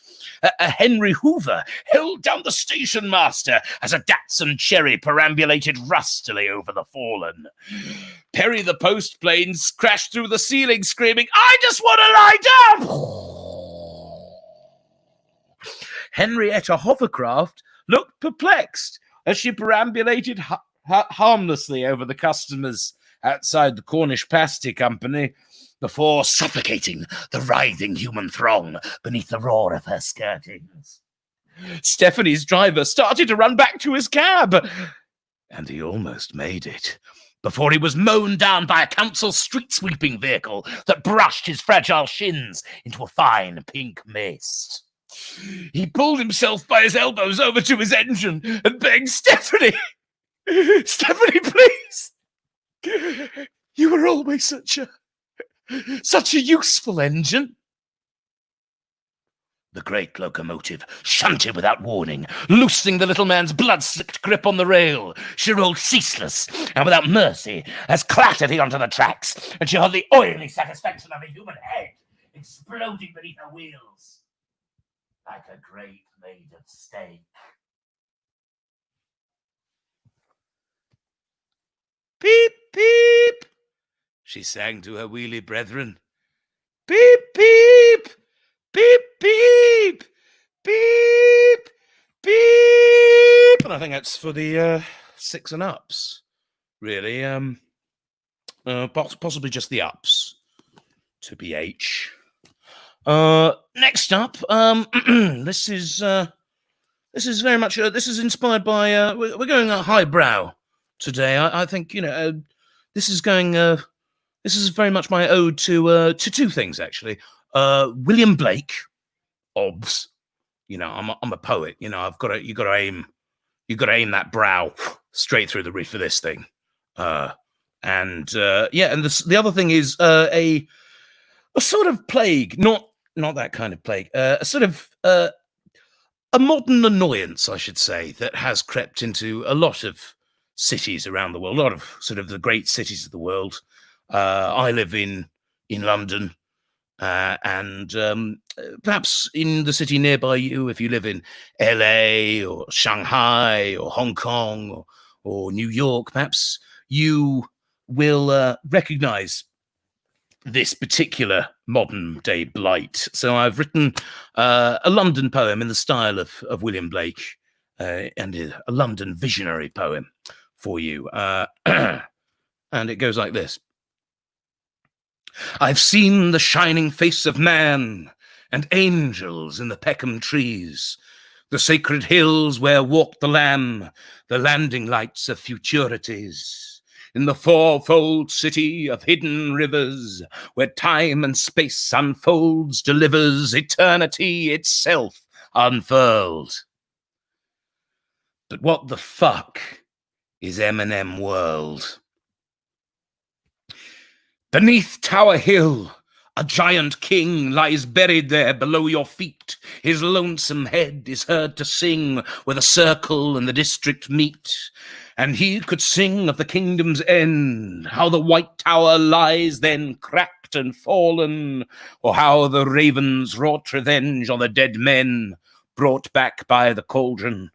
A Henry Hoover held down the station master as a Datsun Cherry perambulated rustily over the fallen. Perry the post plane crashed through the ceiling screaming, "I just want to lie down!" Henrietta Hovercraft looked perplexed as she perambulated harmlessly over the customers outside the Cornish Pasty Company before suffocating the writhing human throng beneath the roar of her skirtings. Stephanie's driver started to run back to his cab, and he almost made it before he was mown down by a council street-sweeping vehicle that brushed his fragile shins into a fine pink mist. He pulled himself by his elbows over to his engine and begged, "Stephanie! Stephanie, please! You were always such a useful engine." The great locomotive shunted without warning, loosening the little man's blood-slicked grip on the rail. She rolled ceaseless and without mercy as clattered he onto the tracks, and she had the oily satisfaction of a human head exploding beneath her wheels like a great made of steak. "Beep, beep," she sang to her wheelie brethren. "Beep, beep! Beep, beep! Beep! Beep!" And I think that's for the 6 and ups, really. Possibly just the ups, to BH. Next up, this is very much, this is inspired by, we're going highbrow today. I think, this is going, this is very much my ode to 2 things, actually. William Blake, obs. I'm a poet. You got to aim that brow straight through the roof of this thing. And the other thing is a sort of plague, not that kind of plague, a sort of a modern annoyance, I should say, that has crept into a lot of cities around the world, a lot of sort of the great cities of the world. I live in London. And perhaps in the city nearby you, if you live in LA or Shanghai or Hong Kong or New York, perhaps you will recognize this particular modern day blight. So I've written a London poem in the style of William Blake and a London visionary poem for you. And it goes like this. I've seen the shining face of man and angels in the Peckham trees, the sacred hills where walked the Lamb, the landing lights of futurities, in the fourfold city of hidden rivers, where time and space unfolds, delivers eternity itself unfurled. But what the fuck is M&M World? Beneath Tower Hill, a giant king lies buried there below your feet. His lonesome head is heard to sing where the circle and the district meet. And he could sing of the kingdom's end, how the white tower lies then cracked and fallen, or how the ravens wrought revenge on the dead men brought back by the cauldron.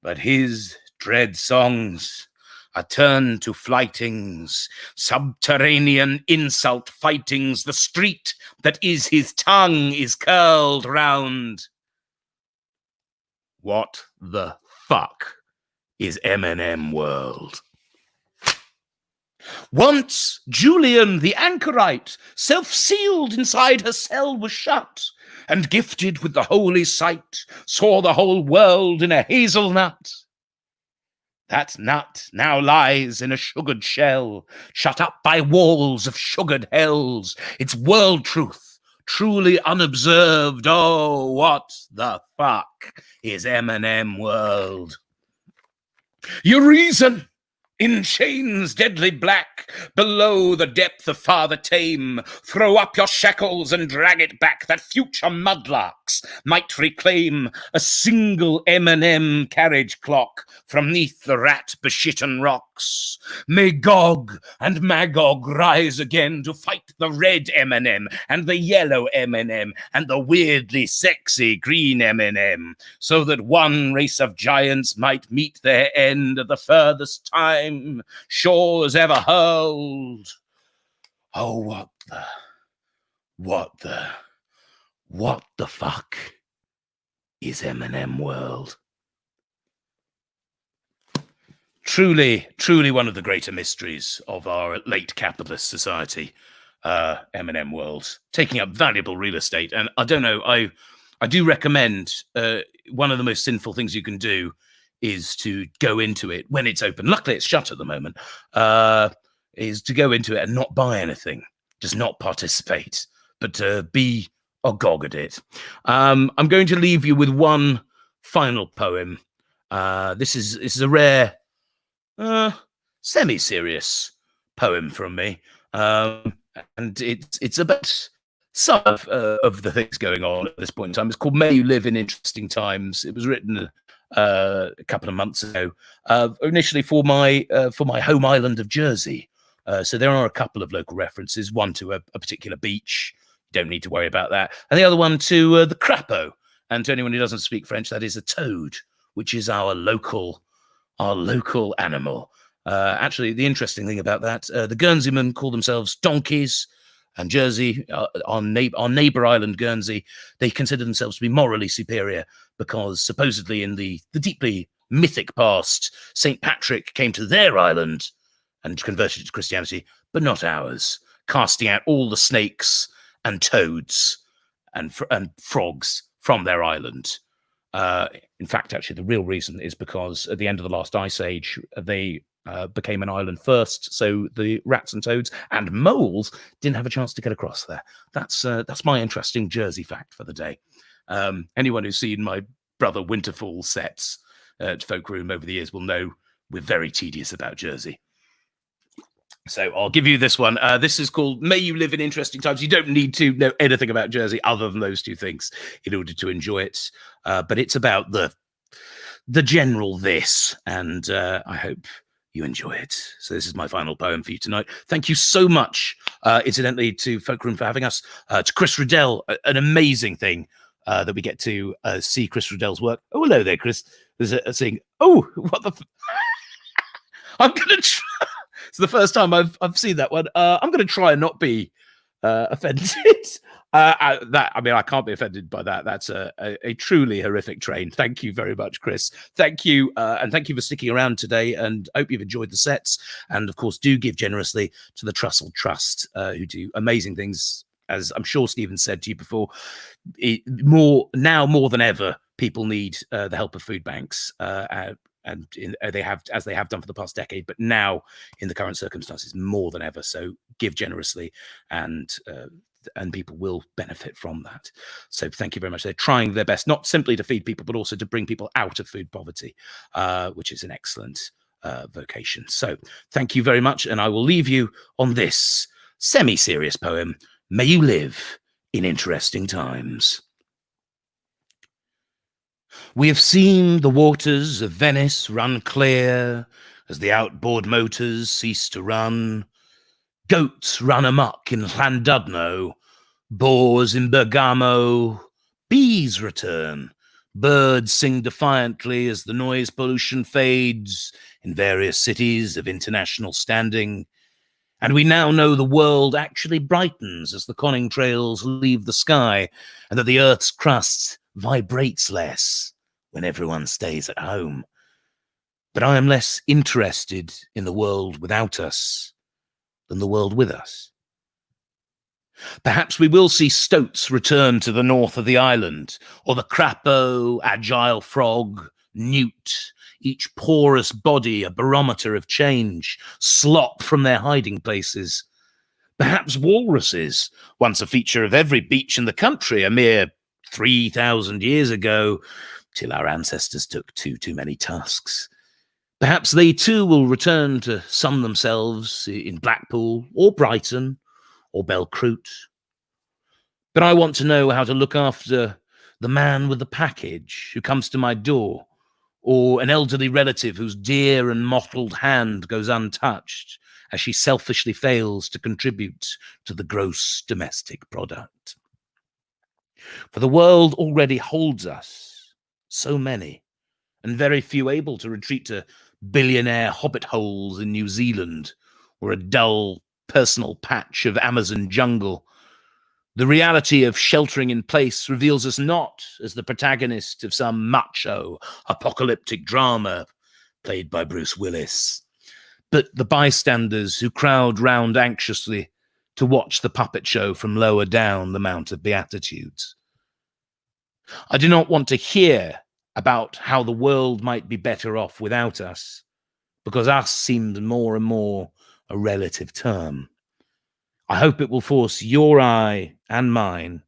But his dread songs are turned to flightings, subterranean insult fightings. The street that is his tongue is curled round. What the fuck is M&M World? Once Julian the anchorite, self-sealed inside her cell, was shut, and gifted with the holy sight, saw the whole world in a hazelnut. That nut now lies in a sugared shell, shut up by walls of sugared hells, its world truth truly unobserved. Oh, what the fuck is M&M World? Your reason in chains deadly black, below the depth of Father Tame, throw up your shackles and drag it back, that future mudlarks might reclaim a single M&M carriage clock from neath the rat-beshitten rocks. May Gog and Magog rise again to fight the red M&M and the yellow M&M and the weirdly sexy green M&M, so that one race of giants might meet their end at the furthest time shores ever hurled. Oh, what the fuck is M&M World? Truly one of the greater mysteries of our late capitalist society, M&M World, taking up valuable real estate. And I don't know, I do recommend one of the most sinful things you can do is to go into it when it's open. Luckily, it's shut at the moment. Is to go into it and not buy anything, just not participate, but be agog at it. I'm going to leave you with one final poem. This is a rare, semi-serious poem from me, and it's about some of the things going on at this point in time. It's called "May You Live in Interesting Times." It was written a couple of months ago, initially for my home island of Jersey. So there are a couple of local references, one to a particular beach. You don't need to worry about that. And the other one to the crapaud. And to anyone who doesn't speak French, that is a toad, which is our local animal. Actually, the interesting thing about that, the Guernseymen call themselves donkeys, and Jersey, our neighbour island Guernsey, they consider themselves to be morally superior because supposedly in the deeply mythic past, St. Patrick came to their island and converted it to Christianity, but not ours, casting out all the snakes and toads and frogs from their island. In fact, actually, the real reason is because at the end of the last ice age, they became an island first, so the rats and toads and moles didn't have a chance to get across there. That's my interesting Jersey fact for the day. Anyone who's seen my brother Winterfall sets at Folkroom over the years will know we're very tedious about Jersey. So I'll give you this one. This is called "May You Live in Interesting Times." You don't need to know anything about Jersey other than those two things in order to enjoy it. But it's about the general this, and I hope you enjoy it. So this is my final poem for you tonight. Thank you so much, incidentally, to Folkroom for having us, to Chris Riddell, an amazing thing that we get to see Chris Riddell's work. Oh, hello there, Chris. There's a thing. Oh, what the... I'm going to try... It's the first time I've seen that one. I'm going to try and not be offended. I can't be offended by that. That's a truly horrific train. Thank you very much, Chris. Thank you, and thank you for sticking around today. And I hope you've enjoyed the sets. And of course, do give generously to the Trussell Trust, who do amazing things. As I'm sure Stephen said to you before, more than ever, people need the help of food banks. They have done for the past decade, but now in the current circumstances more than ever. So give generously, and people will benefit from that. So thank you very much. They're trying their best, not simply to feed people, but also to bring people out of food poverty, which is an excellent vocation. So thank you very much, and I will leave you on this semi-serious poem. May you live in interesting times. We have seen the waters of Venice run clear as the outboard motors cease to run. Goats run amok in Llandudno, boars in Bergamo, bees return, birds sing defiantly as the noise pollution fades in various cities of international standing. And we now know the world actually brightens as the conning trails leave the sky, and that the Earth's crust vibrates less when everyone stays at home. But I am less interested in the world without us than the world with us. Perhaps we will see stoats return to the north of the island, or the crapaud, agile frog, newt, each porous body a barometer of change, slop from their hiding places. Perhaps walruses, once a feature of every beach in the country a mere 3,000 years ago, till our ancestors took too many tusks. Perhaps they too will return to sun themselves in Blackpool or Brighton or Belcroot. But I want to know how to look after the man with the package who comes to my door, or an elderly relative whose dear and mottled hand goes untouched as she selfishly fails to contribute to the gross domestic product. For the world already holds us, so many, and very few able to retreat to billionaire hobbit holes in New Zealand or a dull personal patch of Amazon jungle. The reality of sheltering in place reveals us not as the protagonist of some macho apocalyptic drama played by Bruce Willis, but the bystanders who crowd round anxiously to watch the puppet show from lower down the Mount of Beatitudes. I do not want to hear about how the world might be better off without us, because us seemed more and more a relative term. I hope it will force your eye and mine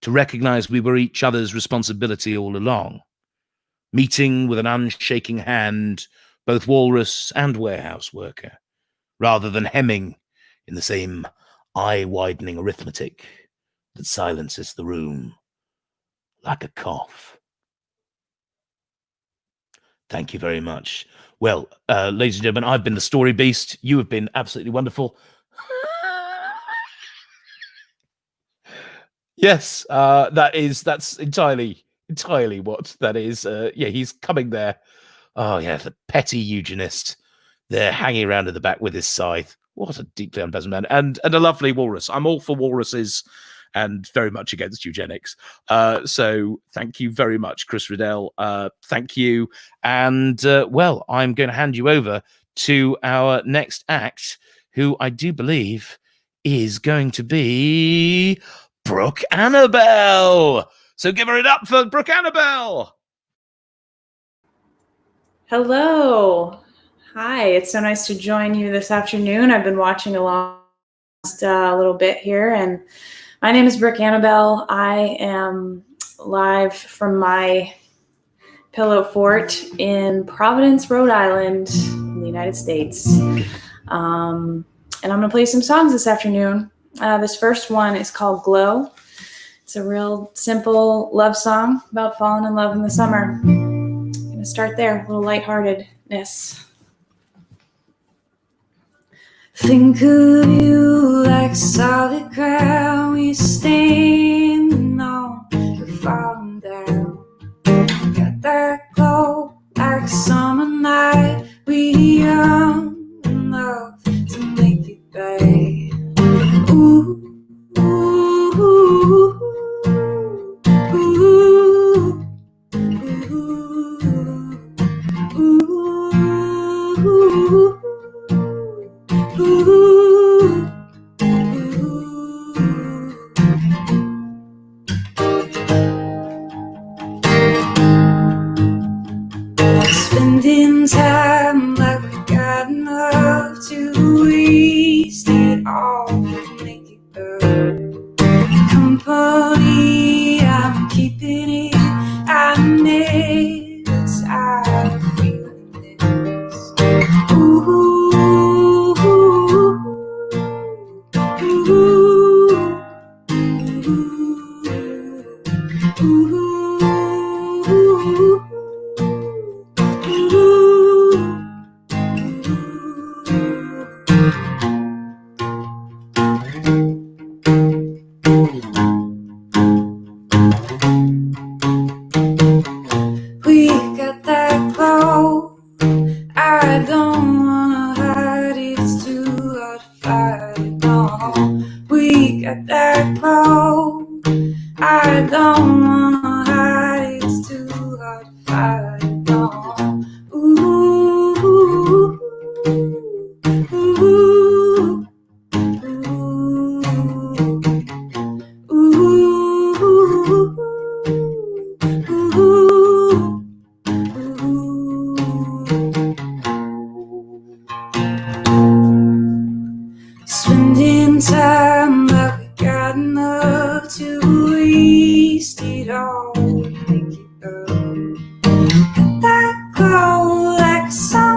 to recognize we were each other's responsibility all along, meeting with an unshaking hand both walrus and warehouse worker, rather than hemming in the same eye-widening arithmetic that silences the room like a cough. Thank you very much. Well, ladies and gentlemen, I've been the Story Beast. You have been absolutely wonderful. Yes, that's entirely what that is. Yeah, he's coming there. Oh yeah, the petty eugenist. They're hanging around in the back with his scythe. What a deeply unpleasant man. And a lovely walrus. I'm all for walruses and very much against eugenics. So thank you very much, Chris Riddell. Thank you. And well, I'm going to hand you over to our next act, who I do believe is going to be Brooke Annibale. So give her it up for Brooke Annibale. Hello. Hi, it's so nice to join you this afternoon. I've been watching along a little bit here, and my name is Brooke Annibale. I am live from my pillow fort in Providence, Rhode Island, in the United States. And I'm going to play some songs this afternoon. This first one is called Glow. It's a real simple love song about falling in love in the summer. I'm going to start there, a little lightheartedness. Think of you like solid ground we standing on, we're falling down. Got that glow like summer night, we young enough to make it bad. Ooh, ooh, ooh, ooh, ooh, ooh, ooh. Ooh, spending time like we got enough to waste it all, make it good. Company, I'm keeping it. I never tired of feeling this. Ooh. We got that glow. I don't wanna hide it, it's too hard to fight it, no. We got that glow. I don't wanna hide it, it's too hard to fight it, no. Ooh, ooh, ooh, ooh, spending time like we got enough to waste it all, make it up. Got that glow like a sun.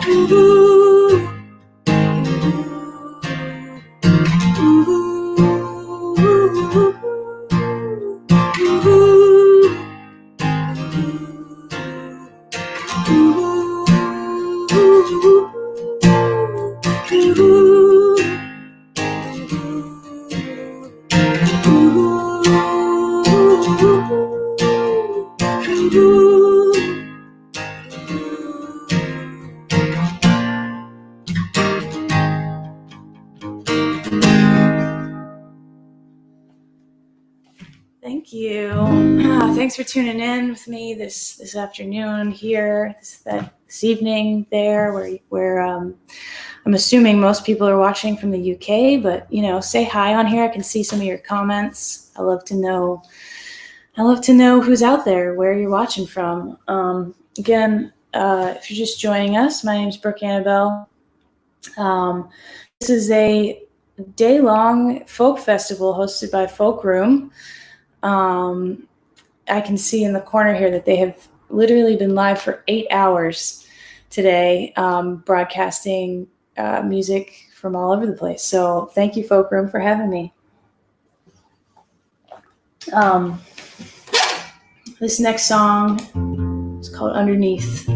Thank you. Thanks for tuning in with me this afternoon here, this evening there, where I'm assuming most people are watching from the UK. But say hi on here. I can see some of your comments. I love to know who's out there, where you're watching from. Again, if you're just joining us, my name is Brooke Annibale. This is a day-long folk festival hosted by Folkroom. I can see in the corner here that they have literally been live for 8 hours today, broadcasting music from all over the place. So thank you, Folkroom, for having me. This next song is called Underneath.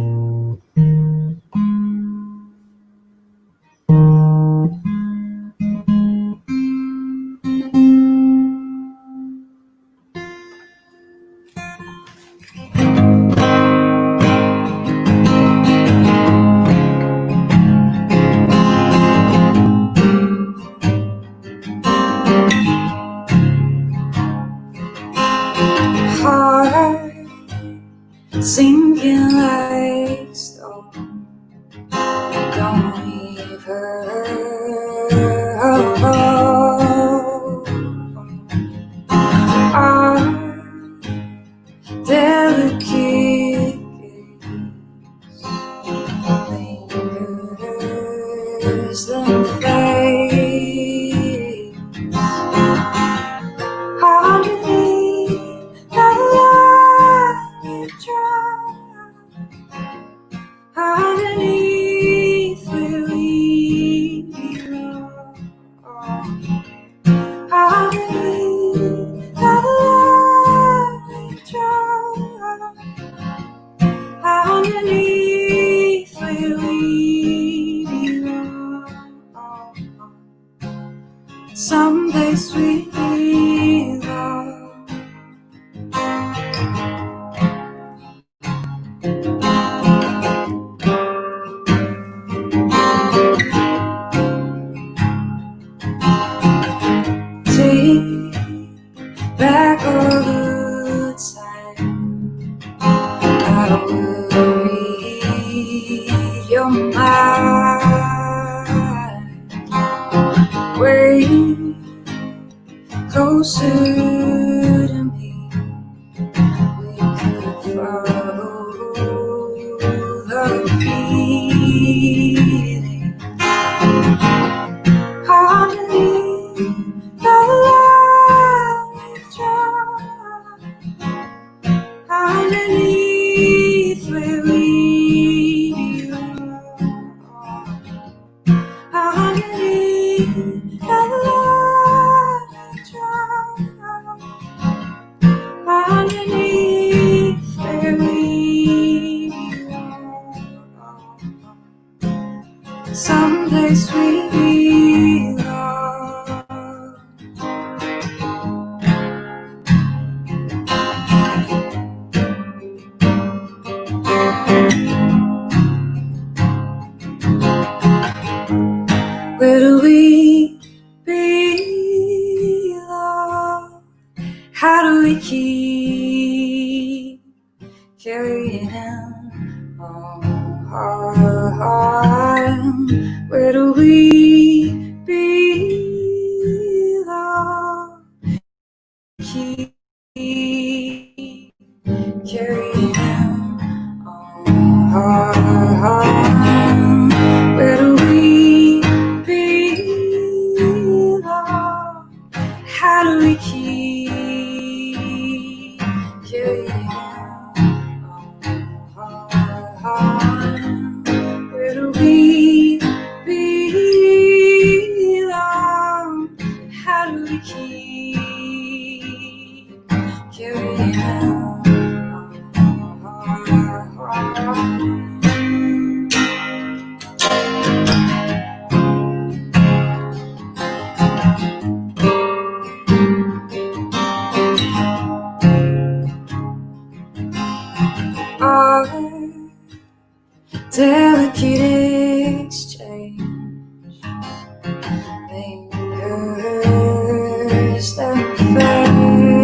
Sinking like stone, don't leave her alone. Our delicate gaze lingers then fades underneath the light you try. Underneath where we belong, underneath the light we try, underneath where we belong, someplace we belong. Back all the time, I will read your mind. Way closer to me, we could follow the feeling underneath the underneath where we belong, underneath the light we try, underneath where we belong, someplace we belong. Where do we belong? How do we keep carrying on? Where do we belong? Keep carrying on. Where do we belong? How do we keep carrying on? Where do we delicate exchange. Fingers that fades.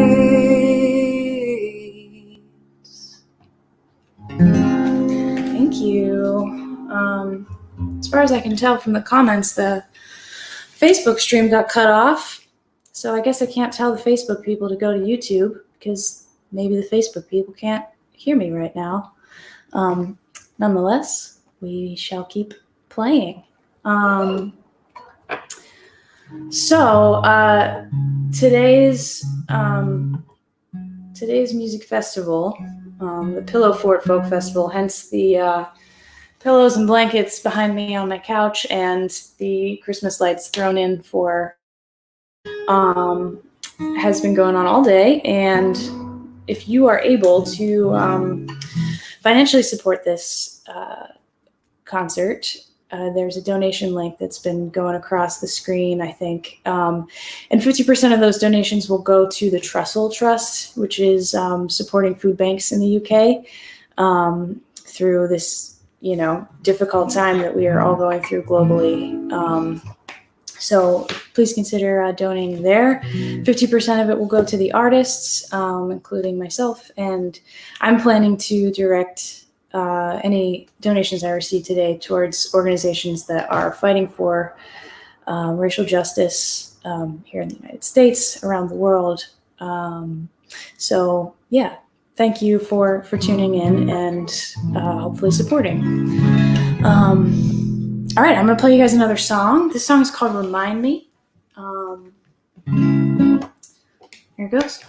Thank you. As far as I can tell from the comments, the Facebook stream got cut off. So I guess I can't tell the Facebook people to go to YouTube because maybe the Facebook people can't hear me right now. Nonetheless, we shall keep playing. Today's music festival, the Pillow Fort Folk Festival, hence the pillows and blankets behind me on my couch and the Christmas lights thrown in for, has been going on all day. And if you are able to financially support this concert, there's a donation link that's been going across the screen, I think. And 50% of those donations will go to the Trussell Trust, which is supporting food banks in the UK through this, difficult time that we are all going through globally. So please consider donating there. 50% of it will go to the artists, including myself. And I'm planning to direct any donations I receive today towards organizations that are fighting for racial justice here in the United States, around the world. Thank you for tuning in and hopefully supporting. All right, I'm going to play you guys another song. This song is called Remind Me. Here it goes.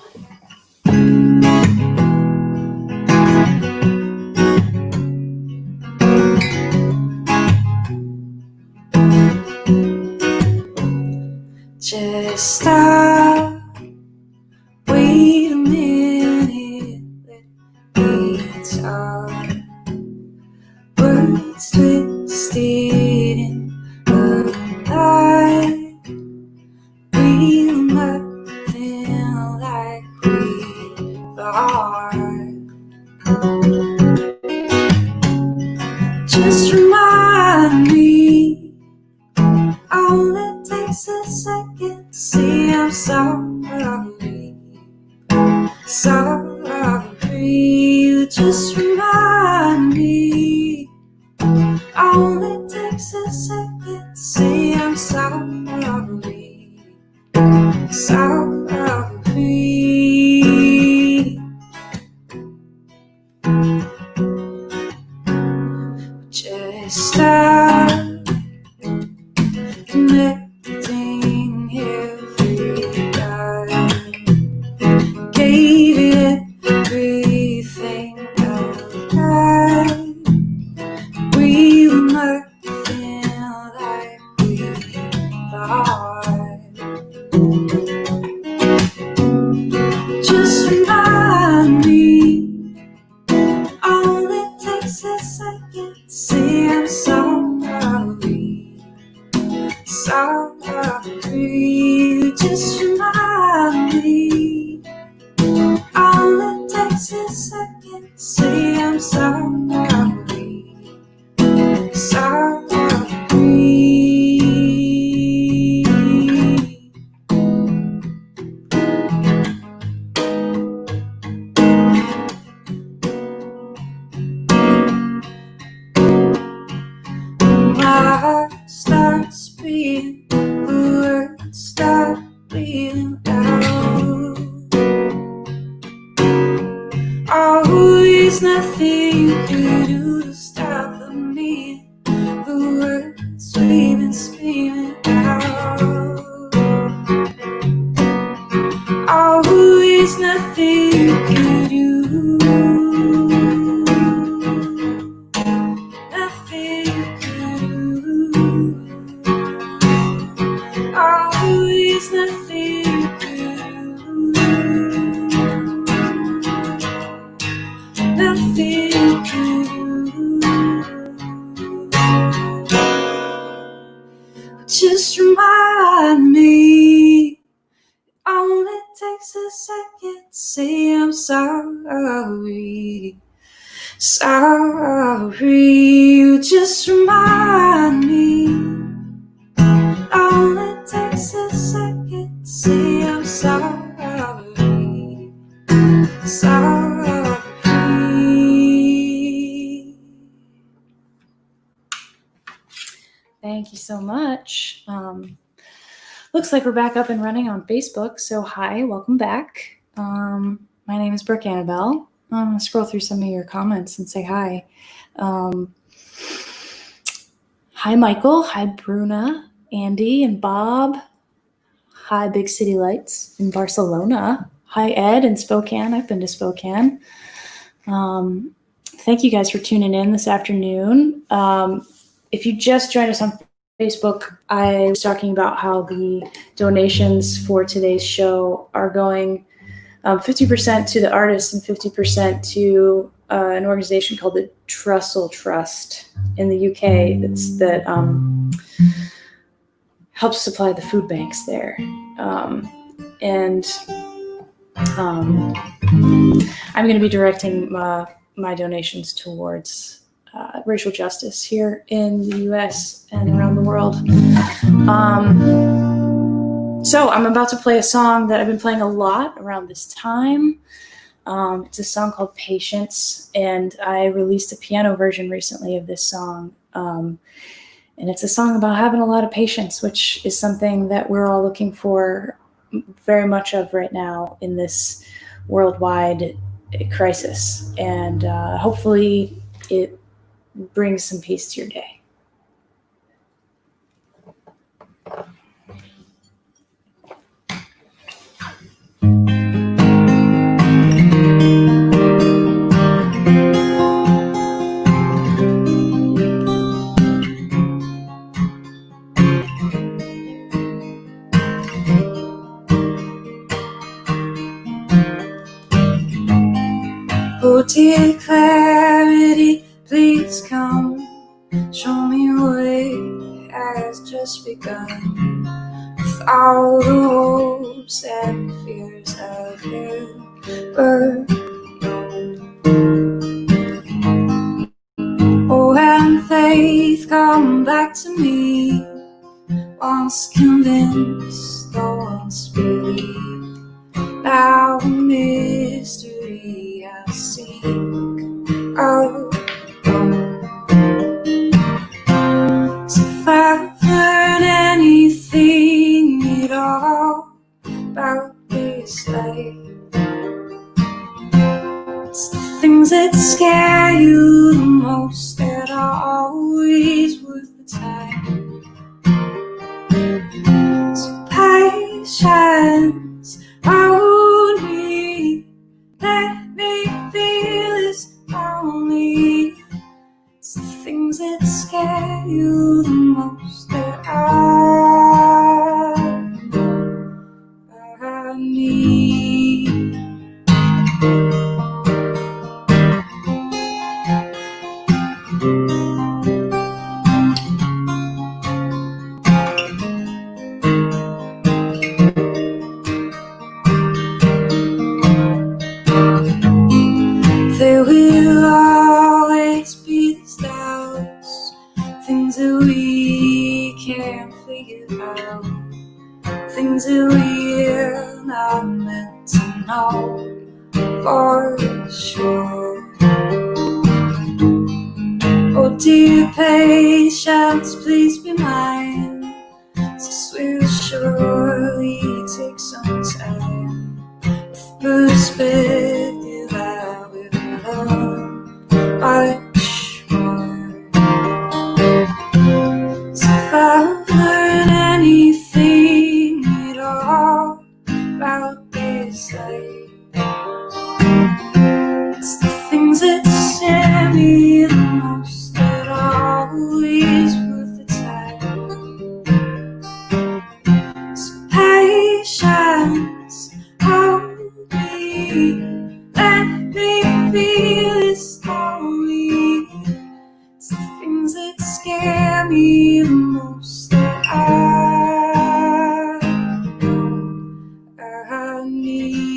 Just stop, wait a minute, let me talk. Words twisted in a lie, real nothing like we are. Just remind me, all it takes a second to say I'm sorry. Sorry, just remind me. All it takes a second to say I'm sorry. Sorry. Just stop connecting every dot. Gave it everything I've got. We were nothing like we thought. Just remind me, all it takes a second to say I'm sorry. Sorry, just remind me, all it takes a second to say I'm sorry. Sorry. My heart starts beating, the words start bleeding out. Always nothing you could do to stop the meaning. The words we've been screaming out. Always nothing you could do. Nothing you could do. Always nothing you could do. Nothing you could do. Just remind me, all it takes a second to say I'm sorry. Sorry, just remind me all it takes is a second to say I'm sorry. Sorry. Thank you so much. Looks like we're back up and running on Facebook. So hi, welcome back. My name is Brooke Annibale. I'm going to scroll through some of your comments and say hi. Hi, Michael. Hi, Bruna, Andy, and Bob. Hi, Big City Lights in Barcelona. Hi, Ed in Spokane. I've been to Spokane. Thank you guys for tuning in this afternoon. If you just joined us on Facebook, I was talking about how the donations for today's show are going 50% to the artists and 50% to an organization called the Trussell Trust in the UK that helps supply the food banks there. And I'm going to be directing my donations towards racial justice here in the US and around the world. So I'm about to play a song that I've been playing a lot around this time. It's a song called Patience, and I released a piano version recently of this song. And it's a song about having a lot of patience, which is something that we're all looking for very much of right now in this worldwide crisis. And hopefully it brings some peace to your day. Oh, dear clarity, please come. Show me what has just begun. With all the hopes and fears I've ever known. Oh, and faith come back to me. Once convinced, though once believed. Now a mystery I seek alone. So if I've learned anything at all about this life, it's the things that scare you the most that are always worth the time. So patience, hold me, let me feel this only. It's the things that scare you the most that I need. There will always be these doubts, things that we can't figure out, things that we're not meant to know for sure. Oh, dear patience, please be mine. This will surely take some time. With perspective, I will learn much more. So if I've learned anything at all about this life, it's the things that scare me the most that are always worth the time. So patience, hold me, let me feel this lonely. It's the things that scare me the most that I need.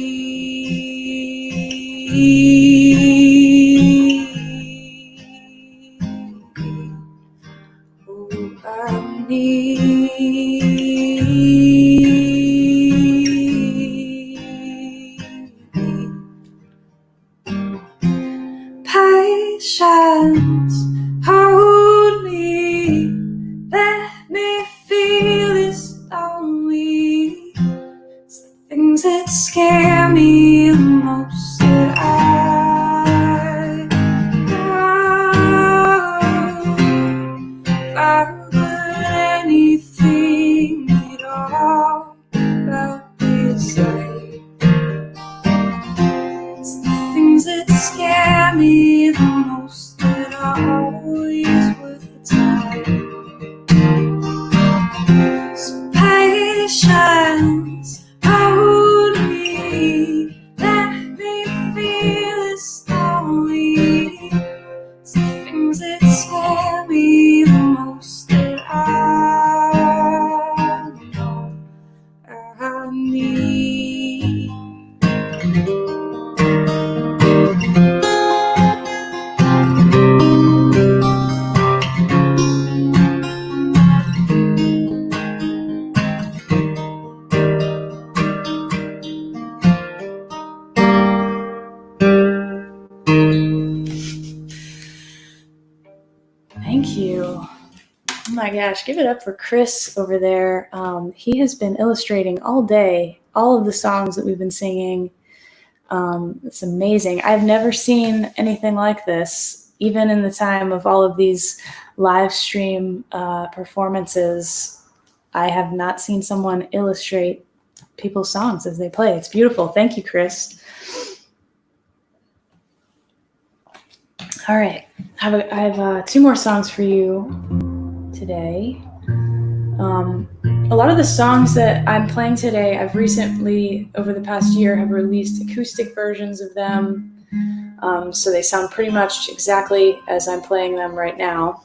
Patience, hold me, let me feel this lonely. It's the things that scare me the most that I know. If I would anything at all about this life, it's the things that scare me the most that are always worth the time. So patience, hold me, let me feel this lonely. It's the things that scare me the most that I know I need. Thank you. Oh my gosh, give it up for Chris over there. He has been illustrating all day, all of the songs that we've been singing. It's amazing. I've never seen anything like this, even in the time of all of these live stream performances. I have not seen someone illustrate people's songs as they play. It's beautiful. Thank you, Chris. All right, I have 2 more songs for you today. A lot of the songs that I'm playing today, I've recently, over the past year, have released acoustic versions of them. So they sound pretty much exactly as I'm playing them right now.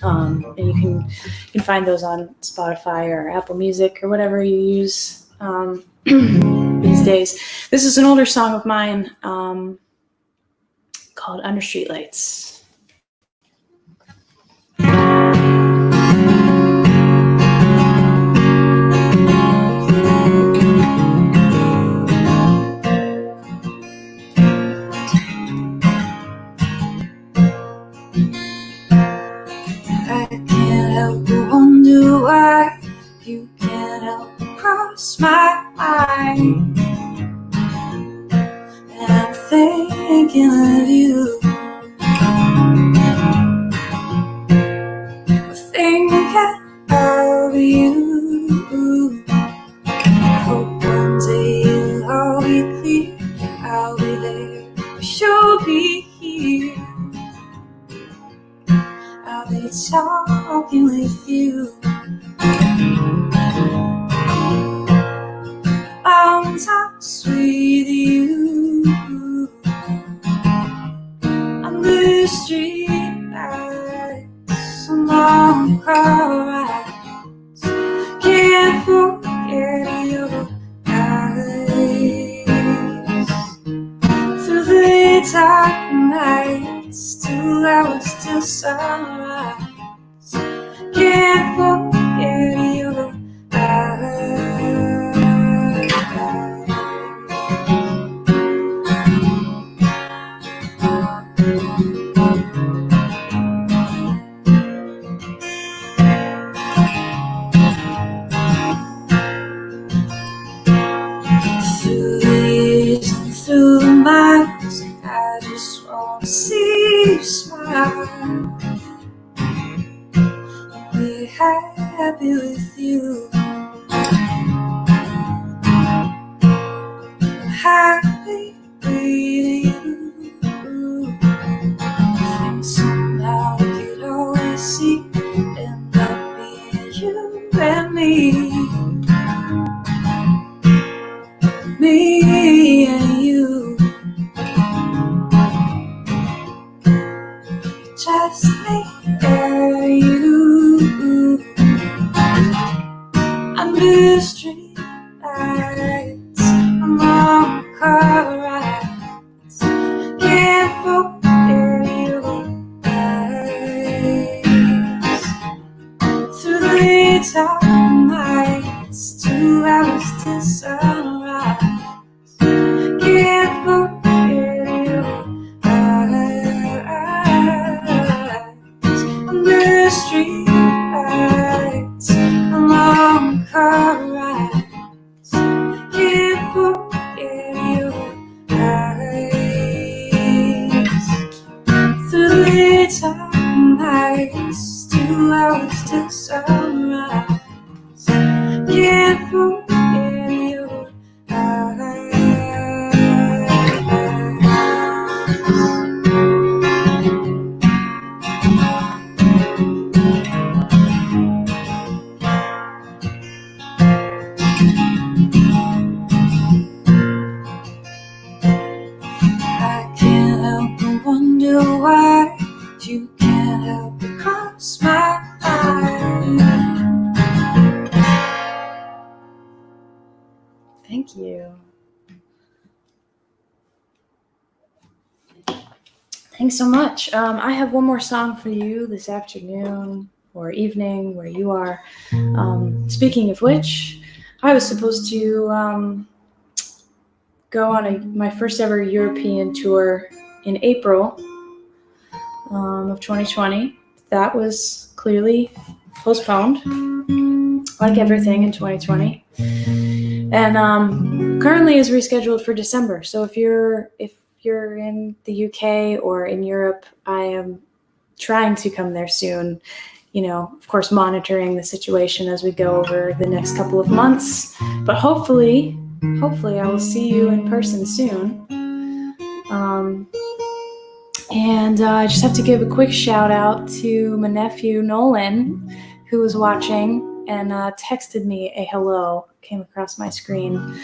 And you can find those on Spotify or Apple Music or whatever you use these days. This is an older song of mine called Under Street Lights. I can't help but wonder why you can't help but cross my mind. And I'm thinking of you. I'm thinking of you. I hope one day it'll all be clear. I'll be there, but you'll be here. I'll be talking with you. Long talks with you under the street lights, along car rides. Can't forget your eyes through the dark nights, 2 hours till sunrise. Can't forget your eyes. Through the years and through the miles, I just want to see you smile. Be happy with you. Happy with you. I think somehow we could always see end up being you and me. Me and you. Just me and you. Under the street lights, along car rides. Can't forget your eyes. daytime nights, 2 hours till sunrise. Can't forget your eyes on the street lights, along car rides. Can't forget your eyes through the daytime nights, 2 hours till sunrise. Can't forget your eyes. I can't help but wonder why you can't help but cross my mind. Thank you. Thanks so much. I have one more song for you this afternoon or evening where you are. Speaking of which, I was supposed to go on my first ever European tour in April of 2020. That was clearly postponed, like everything in 2020. And currently is rescheduled for December. So if you're in the UK or in Europe, I am trying to come there soon. You know, of course, monitoring the situation as we go over the next couple of months. But hopefully I will see you in person soon. And I just have to give a quick shout out to my nephew Nolan, who was watching and texted me a hello, came across my screen.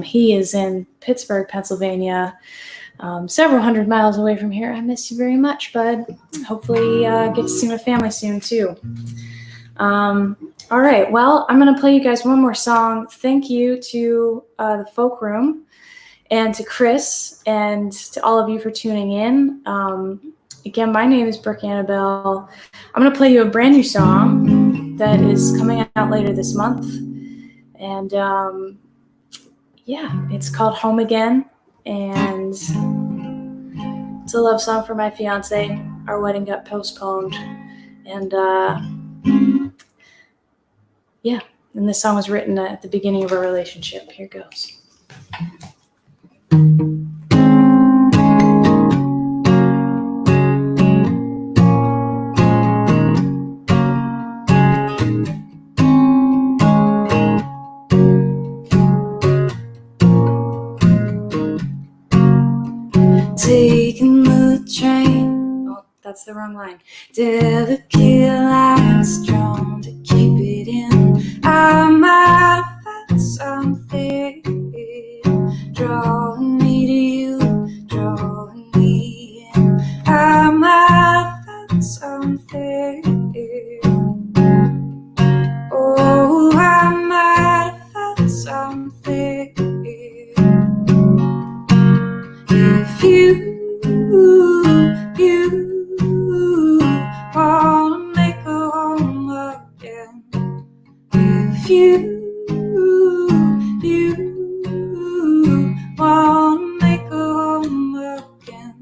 He is in Pittsburgh, Pennsylvania, several hundred miles away from here. I miss you very much, bud. Hopefully get to see my family soon too. All right, well, I'm going to play you guys one more song. Thank you to the Folkroom and to Chris and to all of you for tuning in. Again, my name is Brooke Annibale. I'm going to play you a brand new song that is coming out later this month. And yeah, it's called Home Again. And it's a love song for my fiance. Our wedding got postponed. And yeah, and this song was written at the beginning of our relationship. Here goes. Taking the train. Oh, that's the wrong line. Delicate lines drawn to keep it in. I might have felt something drawing me to you, drawing me in. I might have felt something. Oh, I might have felt something. If you wanna make a home again, if you wanna make a home again.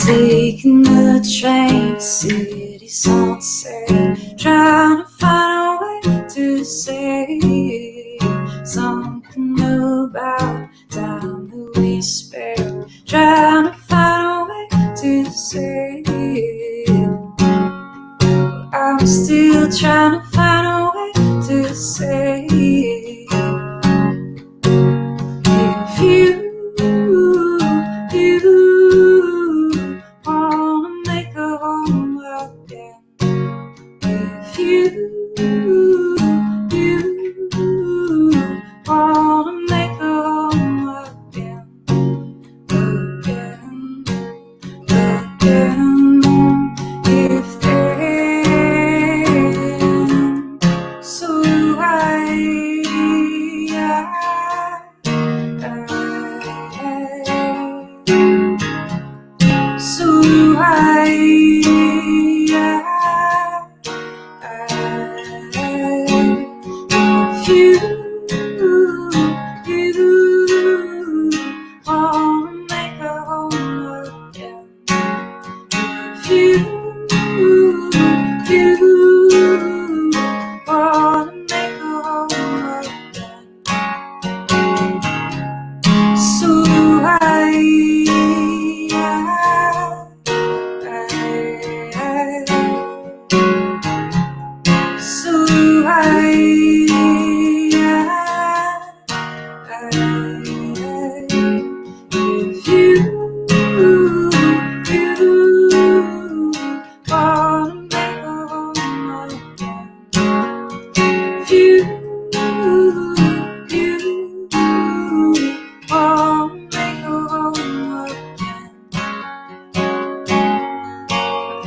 Taking the train, city sunset, trying to find a way to say something about time that we spare, trying to find a way to say I'm still trying to find a way to say if you wanna make a home again, if you wanna make a home again, again.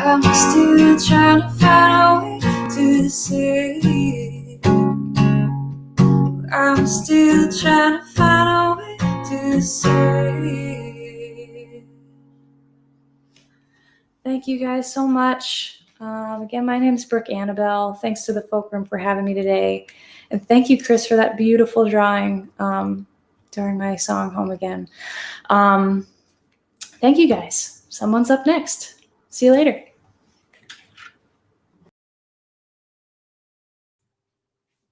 I'm still trying to find a way to say it. I'm still trying to find a way to say it. Thank you guys so much. Again, my name is Brooke Annibale. Thanks to the Folkroom for having me today. And thank you, Chris, for that beautiful drawing during my song Home Again. Thank you guys. Someone's up next. See you later.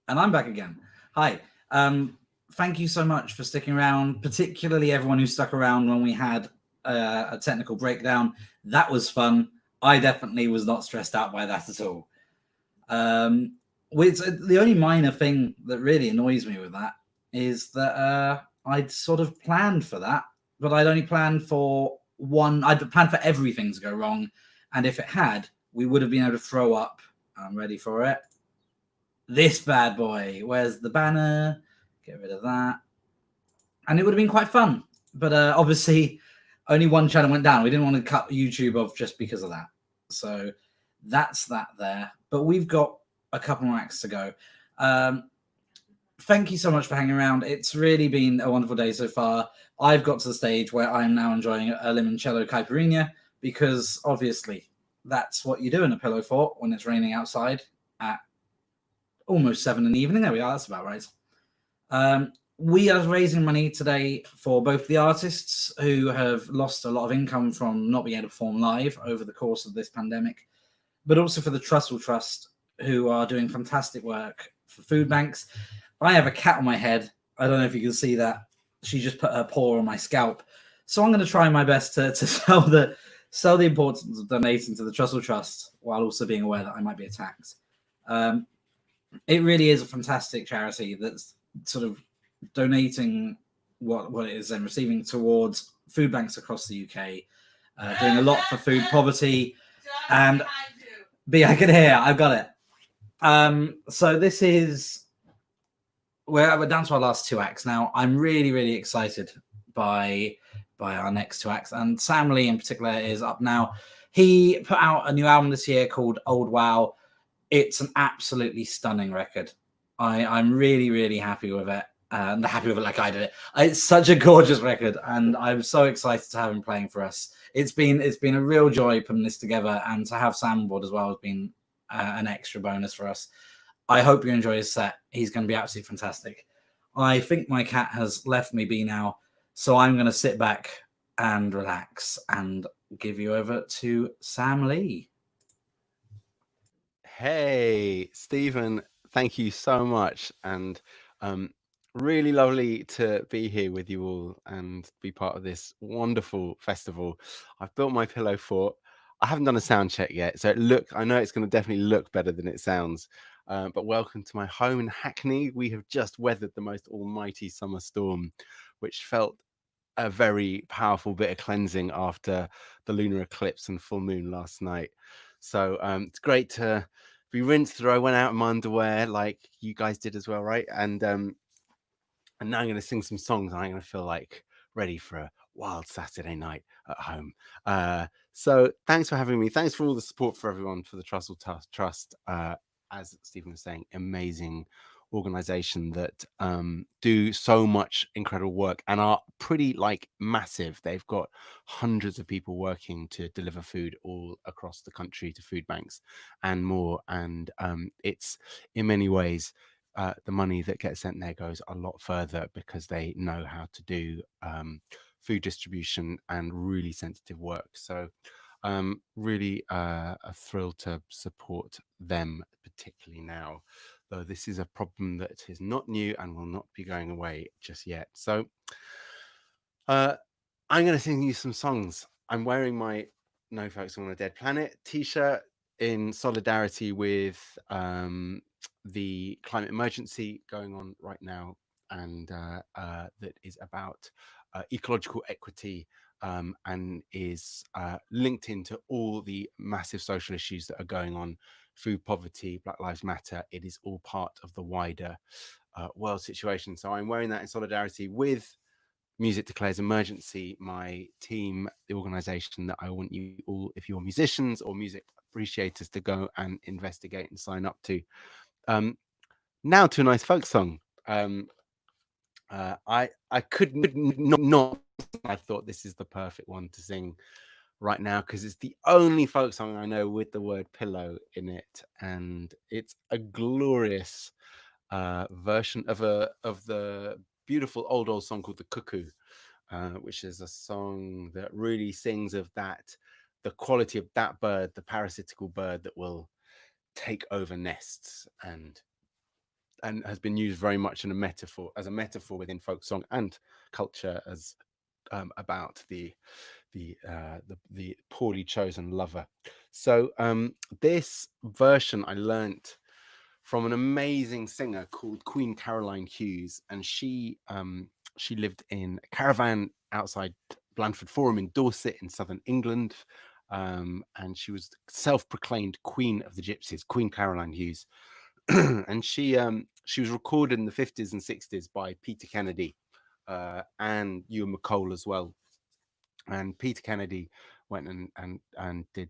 And I'm back again. Hi. Thank you so much for sticking around, particularly everyone who stuck around when we had a technical breakdown. That was fun. I definitely was not stressed out by that at all. The only minor thing that really annoys me with that is that I'd sort of planned for that, but I'd only planned for one. I'd planned for everything to go wrong. And if it had, we would have been able to throw up. I'm ready for it. This bad boy. Where's the banner? Get rid of that. And it would have been quite fun. But obviously, only one channel went down. We didn't want to cut YouTube off just because of that. So that's that there. But we've got a couple more acts to go. Thank you so much for hanging around. It's really been a wonderful day so far. I've got to the stage where I'm now enjoying a limoncello caipirinha because obviously that's what you do in a pillow fort when it's raining outside at almost 7 in the evening. There we are. That's about right. We are raising money today for both the artists who have lost a lot of income from not being able to perform live over the course of this pandemic, but also for the Trussell Trust, who are doing fantastic work for food banks. I have a cat on my head. I don't know if you can see that. She just put her paw on my scalp. So I'm going to try my best to sell the importance of donating to the Trussell Trust while also being aware that I might be attacked. It really is a fantastic charity that's sort of donating what it is and receiving towards food banks across the UK, doing a lot for food poverty. And I can hear, I've got it. So this is where we're down to our last two acts now. I'm really, really excited by our next two acts, and Sam Lee in particular is up now. He put out a new album this year called Old Wow. It's an absolutely stunning record. I'm really, really happy with it. And happy with it like I did it. It's such a gorgeous record, and I'm so excited to have him playing for us. It's been a real joy putting this together, and to have Sam on board as well has been an extra bonus for us. I hope you enjoy his set. He's going to be absolutely fantastic. I think my cat has left me be now, so I'm going to sit back and relax and give you over to Sam Lee. Hey, Stephen, thank you so much. And really lovely to be here with you all and be part of this wonderful festival. I've built my pillow fort. I haven't done a sound check yet, so I know it's going to definitely look better than it sounds. But welcome to my home in Hackney. We have just weathered the most almighty summer storm, which felt a very powerful bit of cleansing after the lunar eclipse and full moon last night. So it's great to be rinsed through. I went out in my underwear like you guys did as well, right? And now I'm going to sing some songs, and I'm going to feel like ready for a wild Saturday night at home. So thanks for having me. Thanks for all the support for everyone for the Trussell Trust. As Stephen was saying, amazing organization that do so much incredible work and are pretty like massive. They've got hundreds of people working to deliver food all across the country to food banks and more. And it's in many ways the money that gets sent there goes a lot further because they know how to do food distribution and really sensitive work. So really a thrill to support them, particularly now, though this is a problem that is not new and will not be going away just yet. So I'm going to sing you some songs. I'm wearing my No Folks on a Dead Planet t-shirt in solidarity with the climate emergency going on right now, and that is about ecological equity and is linked into all the massive social issues that are going on: food poverty, Black Lives Matter. It is all part of the wider world situation. So I'm wearing that in solidarity with Music Declares Emergency, my team, the organization that I want you all, if you're musicians or music appreciators, to go and investigate and sign up to. Now to a nice folk song. I could not. I thought this is the perfect one to sing right now because it's the only folk song I know with the word pillow in it, and it's a glorious version of the beautiful old song called The Cuckoo, which is a song that really sings of that, the quality of that bird, the parasitical bird that will take over nests, and has been used very much in a metaphor within folk song and culture as about the poorly chosen lover. So this version I learnt from an amazing singer called Queen Caroline Hughes, and she lived in a caravan outside Blandford Forum in Dorset in southern England, and she was self-proclaimed Queen of the Gypsies, Queen Caroline Hughes. And she was recorded in the 50s and 60s by Peter Kennedy and Ewan McCall as well. And Peter Kennedy went and did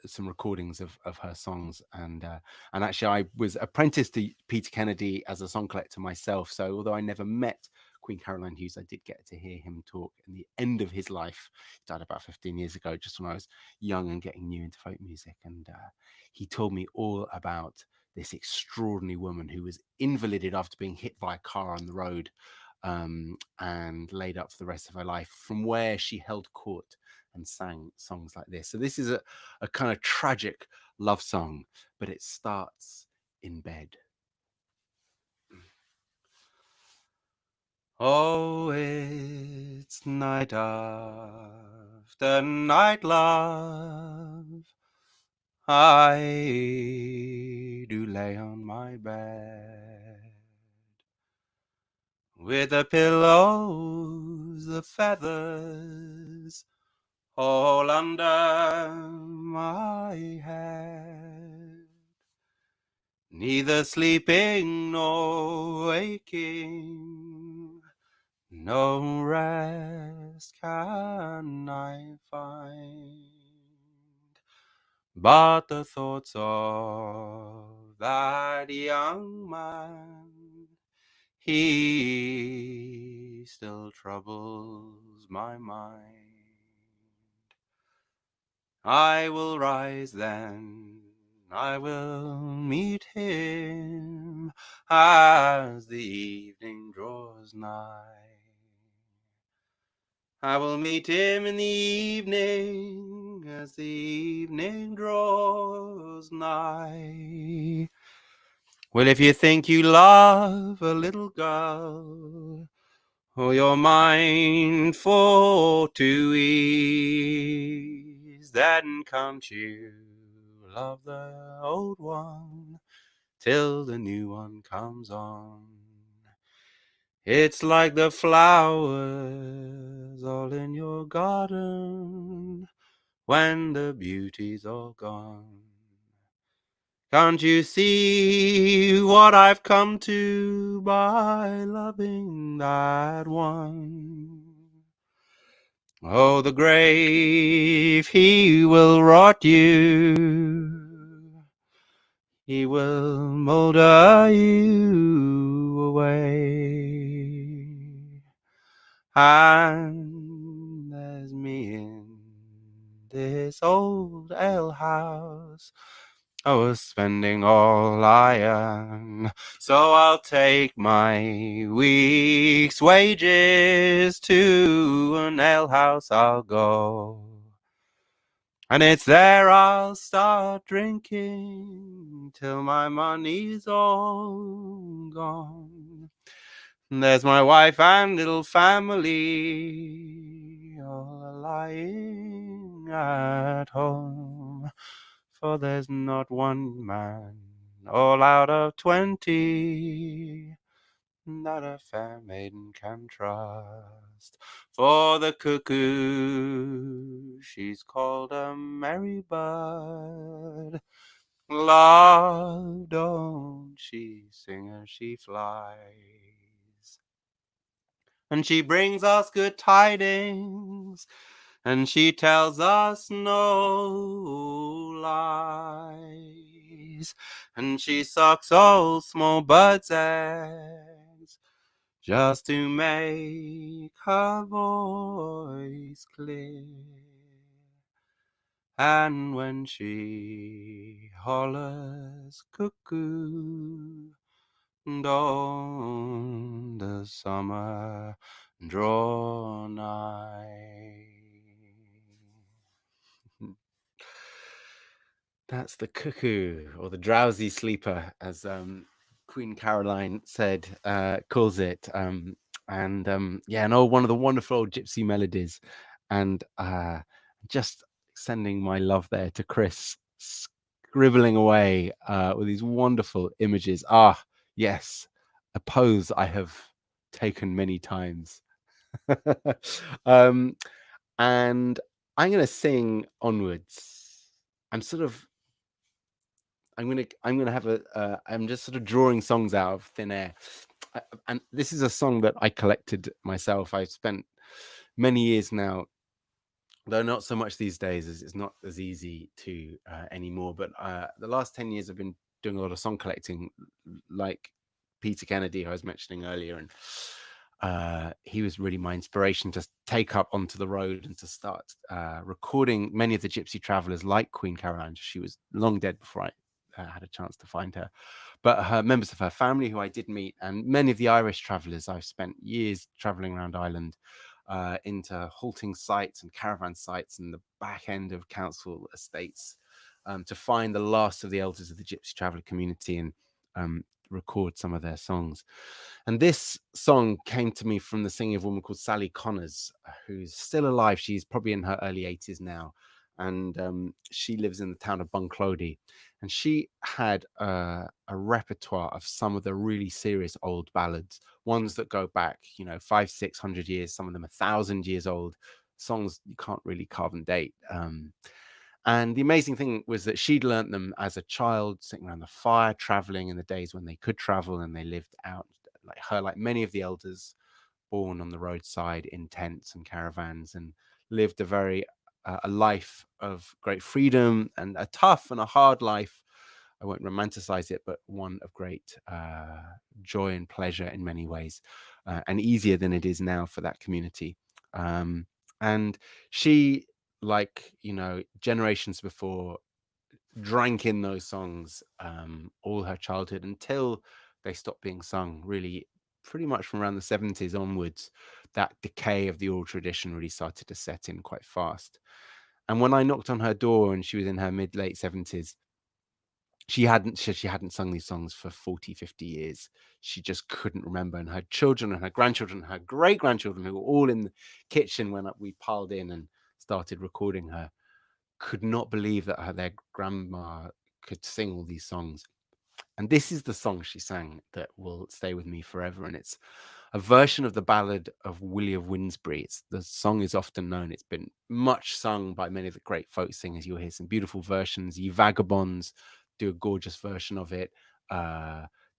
some recordings of her songs, and actually I was apprenticed to Peter Kennedy as a song collector myself. So although I never met Queen Caroline Hughes, I did get to hear him talk in the end of his life. He died about 15 years ago, just when I was young and getting new into folk music, and he told me all about this extraordinary woman who was invalided after being hit by a car on the road, and laid up for the rest of her life, from where she held court and sang songs like this. So this is a kind of tragic love song, but it starts in bed. Oh, it's night after night, love, I do lay on my bed, with the pillows, the feathers, all under my head, neither sleeping nor waking, no rest can I find, but the thoughts of that young man, he still troubles my mind. I will rise then, I will meet him as the evening draws nigh. I will meet him in the evening as the evening draws nigh. Well, if you think you love a little girl, or your mind for to ease, then can't you love the old one till the new one comes on? It's like the flowers all in your garden when the beauty's all gone. Can't you see what I've come to by loving that one? Oh, the grave he will rot you, he will moulder you away. And there's me in this old alehouse, I was spending all I earn, so I'll take my week's wages to an alehouse I'll go. And it's there I'll start drinking till my money's all gone. And there's my wife and little family all lying at home. For there's not one man, all out of 20, that a fair maiden can trust. For the cuckoo, she's called a merry bird. Love, don't she sing as she flies? And she brings us good tidings, and she tells us no lies. And she sucks all small birds' eggs just to make her voice clear. And when she hollers cuckoo, don't the summer draw nigh. That's the cuckoo, or the drowsy sleeper, as Queen Caroline said, calls it. And one of the wonderful old gypsy melodies. And just sending my love there to Chris, scribbling away with these wonderful images. Ah, yes, a pose I have taken many times. And I'm going to sing onwards. I'm just sort of drawing songs out of thin air. And this is a song that I collected myself. I've spent many years now, though not so much these days, as it's not as easy to anymore. But the last 10 years I've been doing a lot of song collecting, like Peter Kennedy, who I was mentioning earlier. And he was really my inspiration to take up onto the road and to start recording many of the gypsy travelers, like Queen Caroline. She was long dead before I had a chance to find her, but her members of her family who I did meet, and many of the Irish travelers. I've spent years traveling around Ireland into halting sites and caravan sites in the back end of council estates to find the last of the elders of the gypsy traveler community and record some of their songs. And this song came to me from the singing of a woman called Sally Connors, who's still alive. She's probably in her early 80s now, and she lives in the town of Bunclody. And she had a repertoire of some of the really serious old ballads, ones that go back, 500-600 years, some of them 1,000 years old, songs you can't really carve and date. And the amazing thing was that she'd learnt them as a child, sitting around the fire, traveling in the days when they could travel, and they lived out like many of the elders, born on the roadside in tents and caravans, and lived a life of great freedom, and a tough and a hard life. I won't romanticize it, but one of great joy and pleasure in many ways, and easier than it is now for that community. And she, like, generations before, drank in those songs all her childhood until they stopped being sung, really pretty much from around the 70s onwards. That decay of the oral tradition really started to set in quite fast. And when I knocked on her door and she was in her late 70s, she hadn't sung these songs for 40-50 years. She just couldn't remember. And her children and her grandchildren and her great-grandchildren, who were all in the kitchen when we piled in and started recording her, could not believe that their grandma could sing all these songs. And this is the song she sang that will stay with me forever. And it's a version of the ballad of Willie of Winsbury. The song is often known. It's been much sung by many of the great folk singers. You'll hear some beautiful versions. Ye Vagabonds do a gorgeous version of it.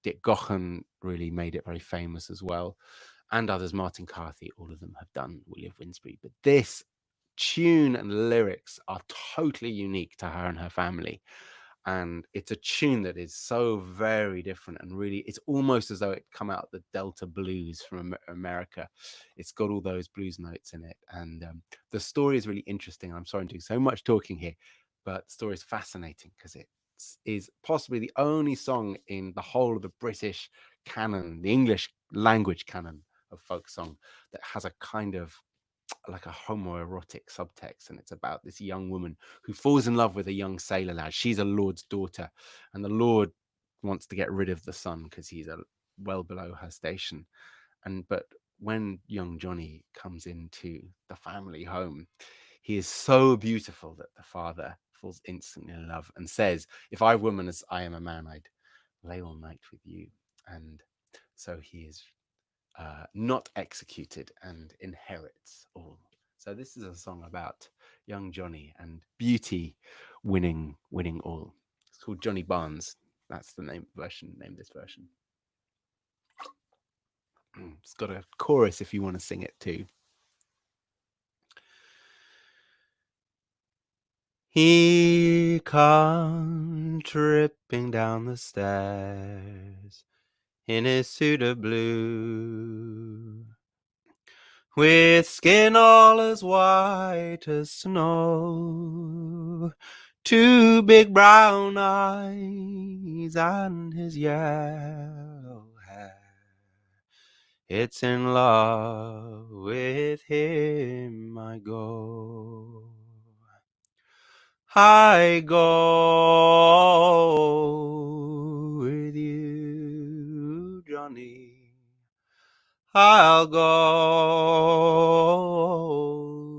Dick Gaughan really made it very famous as well. And others, Martin Carthy, all of them have done Willie of Winsbury. But this tune and lyrics are totally unique to her and her family. And it's a tune that is so very different, and really it's almost as though it come out of the Delta blues from America. It's got all those blues notes in it, and the story is really interesting. I'm sorry I'm doing so much talking here, but the story is fascinating because it is possibly the only song in the whole of the British canon, the English language canon of folk song, that has a kind of like a homoerotic subtext, and it's about this young woman who falls in love with a young sailor lad. She's a lord's daughter, and the lord wants to get rid of the son because he's well below her station. But when young Johnny comes into the family home, he is so beautiful that the father falls instantly in love and says, "If I woman as I am a man, I'd lay all night with you." And so he is not executed and inherits all. So this is a song about young Johnny and beauty winning all. It's called Johnny Barnes. That's the name this version. It's got a chorus if you want to sing it too. He comes tripping down the stairs in his suit of blue, with skin all as white as snow, 2 big brown eyes and his yellow hair. It's in love with him I go. I go with you, Johnny. I'll go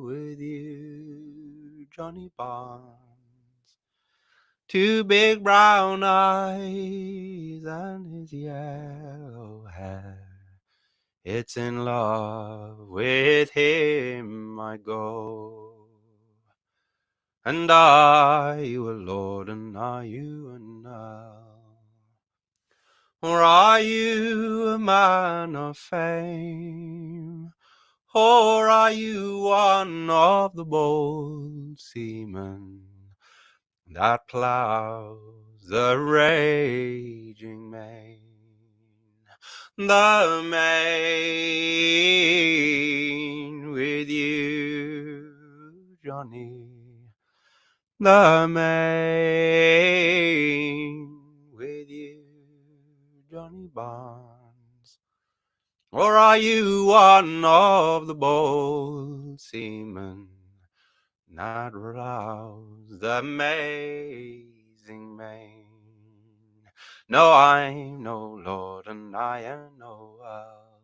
with you, Johnny Barnes. 2 big brown eyes and his yellow hair. It's in love with him I go. And are you a lord, and are you an earl? Or are you a man of fame? Or are you one of the bold seamen that plows the raging main? The main with you, Johnny. The main with you, Johnny Barnes. Or are you one of the bold seamen that rouse the amazing main? No, I'm no lord, and I am no earl,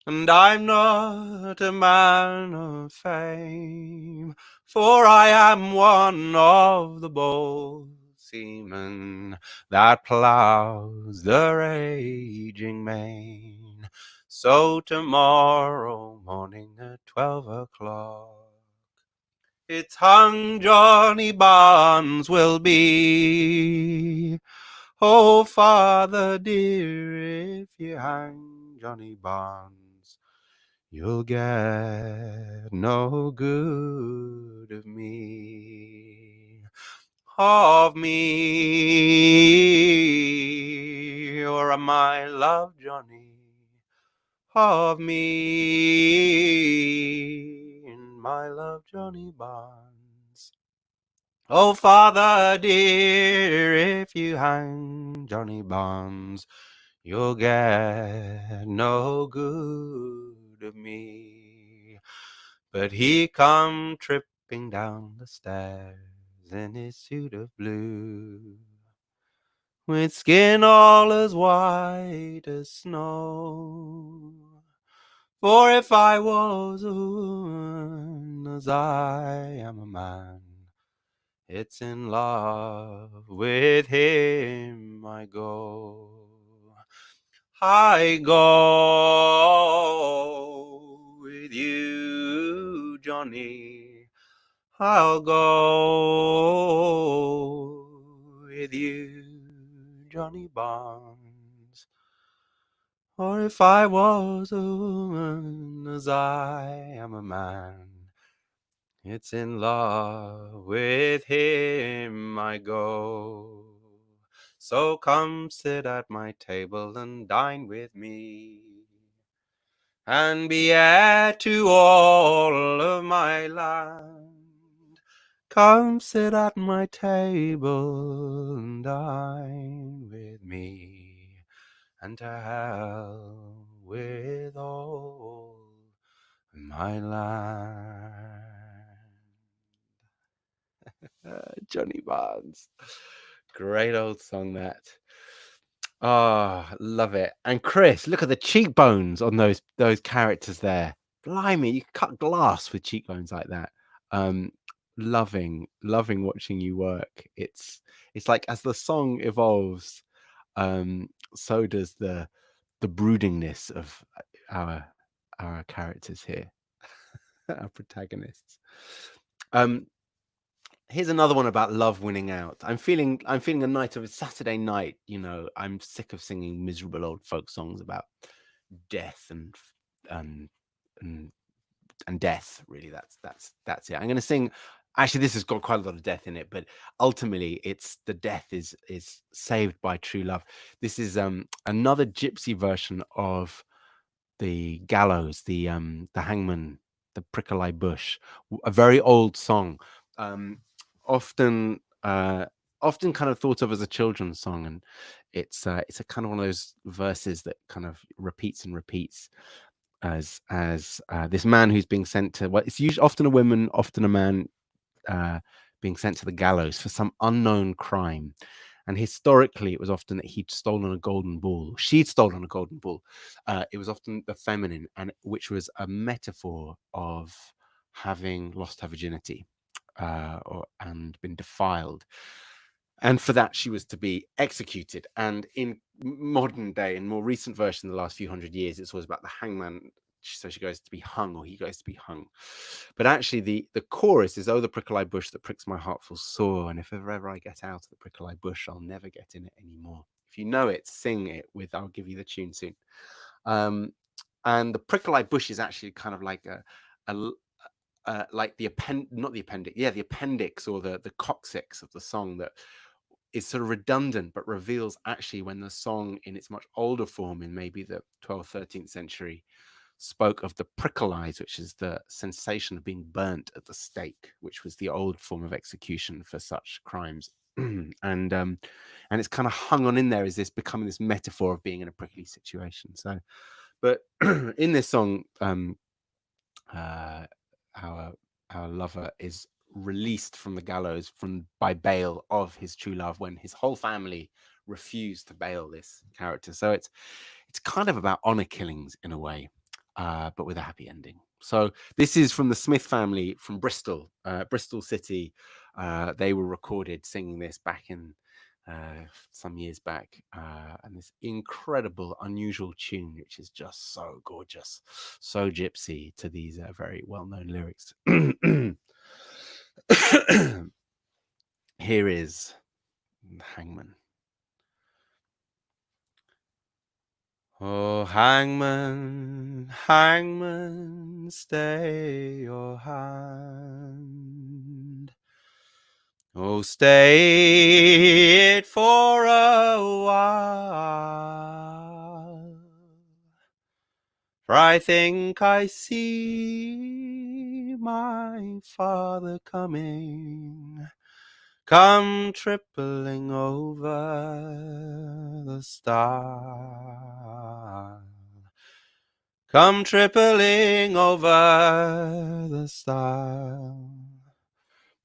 and I'm not a man of fame, for I am one of the bold seamen that plows the raging main. So tomorrow morning at 12 o'clock, it's hung Johnny Barnes will be. Oh, father dear, if you hang Johnny Barnes, you'll get no good of me. Of me, or my love, Johnny. Of me, and my love, Johnny Barnes. Oh, father dear, if you hang Johnny Barnes, you'll get no good of me. But he come tripping down the stairs in his suit of blue, with skin all as white as snow. For if I was a woman, as I am a man, it's in love with him I go. I go with you, Johnny. I'll go with you, Johnny Barnes. Or if I was a woman, as I am a man, It's in love with him I go. So come sit at my table and dine with me, and be heir to all of my land. Come sit at my table and dine with me, and to hell with all my land. Johnny Barnes. Great old song that. Oh, love it. And Chris, look at the cheekbones on those characters there. Blimey, you cut glass with cheekbones like that. Loving watching you work. It's like as the song evolves, so does the broodingness of our characters here, our protagonists. Here's another one about love winning out. I'm feeling a night of a Saturday night. You know, I'm sick of singing miserable old folk songs about death and death. Really, that's it. I'm going to sing. Actually, this has got quite a lot of death in it, but ultimately, it's the death is saved by true love. This is another gypsy version of the gallows, the hangman, the prickly bush, a very old song. Often kind of thought of as a children's song, and it's a kind of one of those verses that kind of repeats and repeats as this man who's being sent to, well, it's usually often a woman, often a man, being sent to the gallows for some unknown crime. And historically, it was often that he'd stolen a golden ball. She'd stolen a golden ball. It was often the feminine, and which was a metaphor of having lost her virginity and been defiled. And for that, she was to be executed. And in modern day, in more recent version, the last few hundred years, it's always about the hangman. So she goes to be hung, or he goes to be hung. But actually, the chorus is, "Oh, the prickly bush that pricks my heart full sore, and if ever I get out of the prickly bush, I'll never get in it anymore." If you know it, sing it with. I'll give you the tune soon. And the prickly bush is actually kind of like like the the appendix or the coccyx of the song that is sort of redundant, but reveals actually when the song in its much older form in maybe the 12th, 13th century spoke of the prickle eyes, which is the sensation of being burnt at the stake, which was the old form of execution for such crimes. And it's kind of hung on in there as this becoming this metaphor of being in a prickly situation. So, but in this song, our lover is released from the gallows by bail of his true love when his whole family refused to bail this character. So it's kind of about honor killings in a way, but with a happy ending. So this is from the Smith family from Bristol, Bristol City. They were recorded singing this back in some years back, and this incredible, unusual tune, which is just so gorgeous, so gypsy to these very well-known lyrics. Here is Hangman. Oh, hangman, hangman, stay your hand. Oh, stay it for a while, for I think I see my father coming, come tripling over the stile, come tripling over the stile.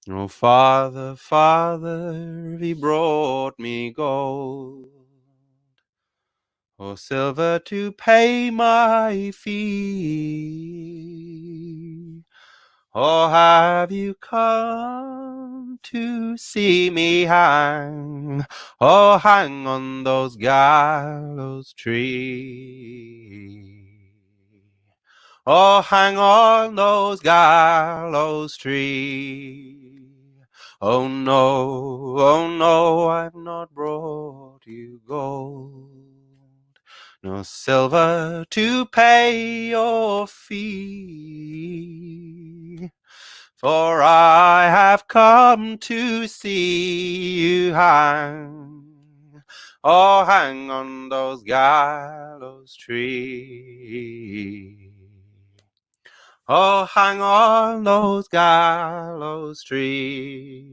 Oh, Father, Father, he brought me gold, or silver to pay my fee. Or have you come to see me hang? Oh, hang on those gallows tree. Oh, hang on those gallows tree. Oh no, I've not brought you gold, no silver to pay your fee. for I have come to see you hang. Oh, hang on those gallows trees. Oh, hang on those gallows trees.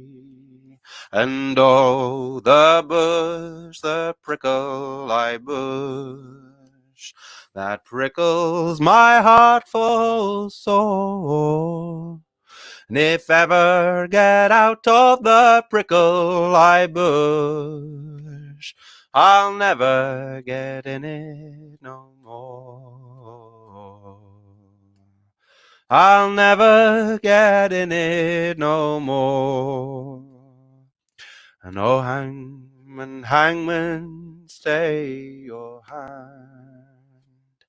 And oh, the bush, the prickly bush, that prickles my heart full sore. And if ever get out of the prickly bush, I'll never get in it no more. I'll never get in it no more. And oh, hangman, hangman, stay your hand,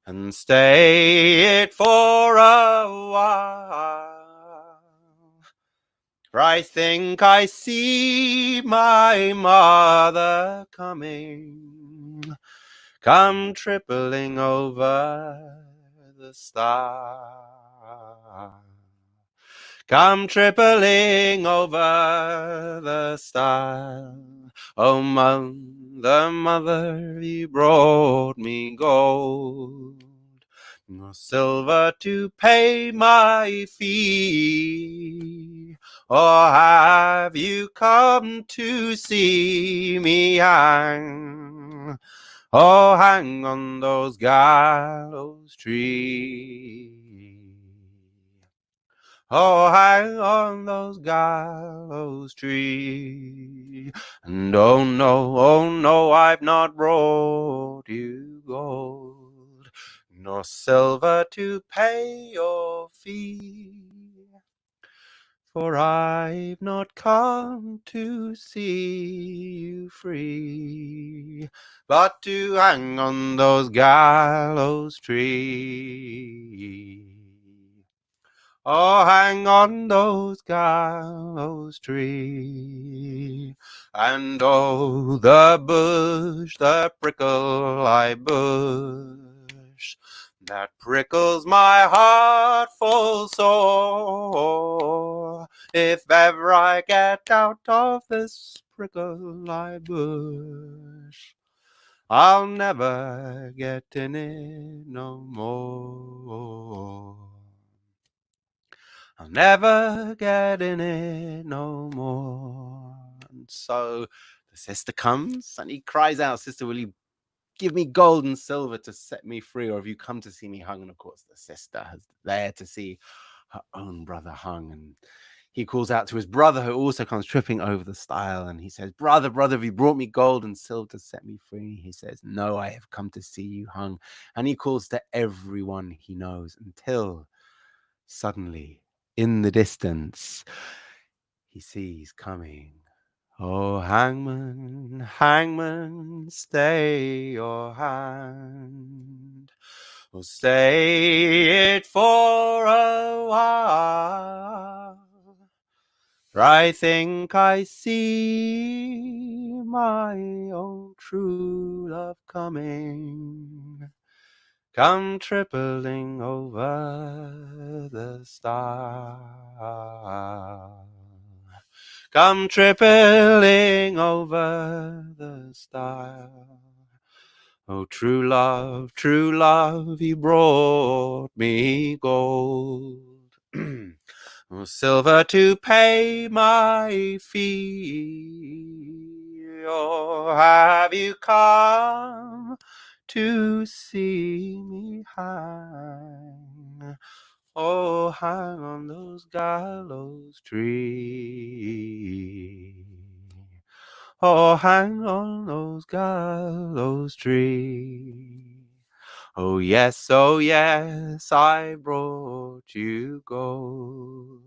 and stay it for a while. For I think I see my mother coming, come tripling over the stile. Come tripling over the stile. Oh, mother, mother, you brought me gold, no silver to pay my fee. Or have you come to see me hang? Oh, hang on those gallows trees. Oh, hang on those gallows trees. And oh no, I've not brought you gold, nor silver to pay your fee. For I've not come to see you free, but to hang on those gallows trees. Oh, hang on those gallows trees. And oh, the bush, the prickly bush, that prickles my heart full sore. If ever I get out of this prickly bush, I'll never get in it no more. I'll never get in it no more. And so the sister comes and he cries out, Sister, will you give me gold and silver to set me free, or have you come to see me hung? And of course the sister is there to see her own brother hung, and he calls out to his brother, who also comes tripping over the stile, and he says, brother, have you brought me gold and silver to set me free? He says, no, I have come to see you hung. And he calls to everyone he knows, until suddenly in the distance he sees coming, oh, hangman, hangman, stay your hand. Oh, stay it for a while. For I think I see my own true love coming, come tripling over the stile. Come tripling over the stile. Oh, true love, you brought me gold, oh, silver to pay my fee. Or have you come to see me hang? Oh, hang on those gallows trees. Oh, hang on those gallows trees. Oh yes, I brought you gold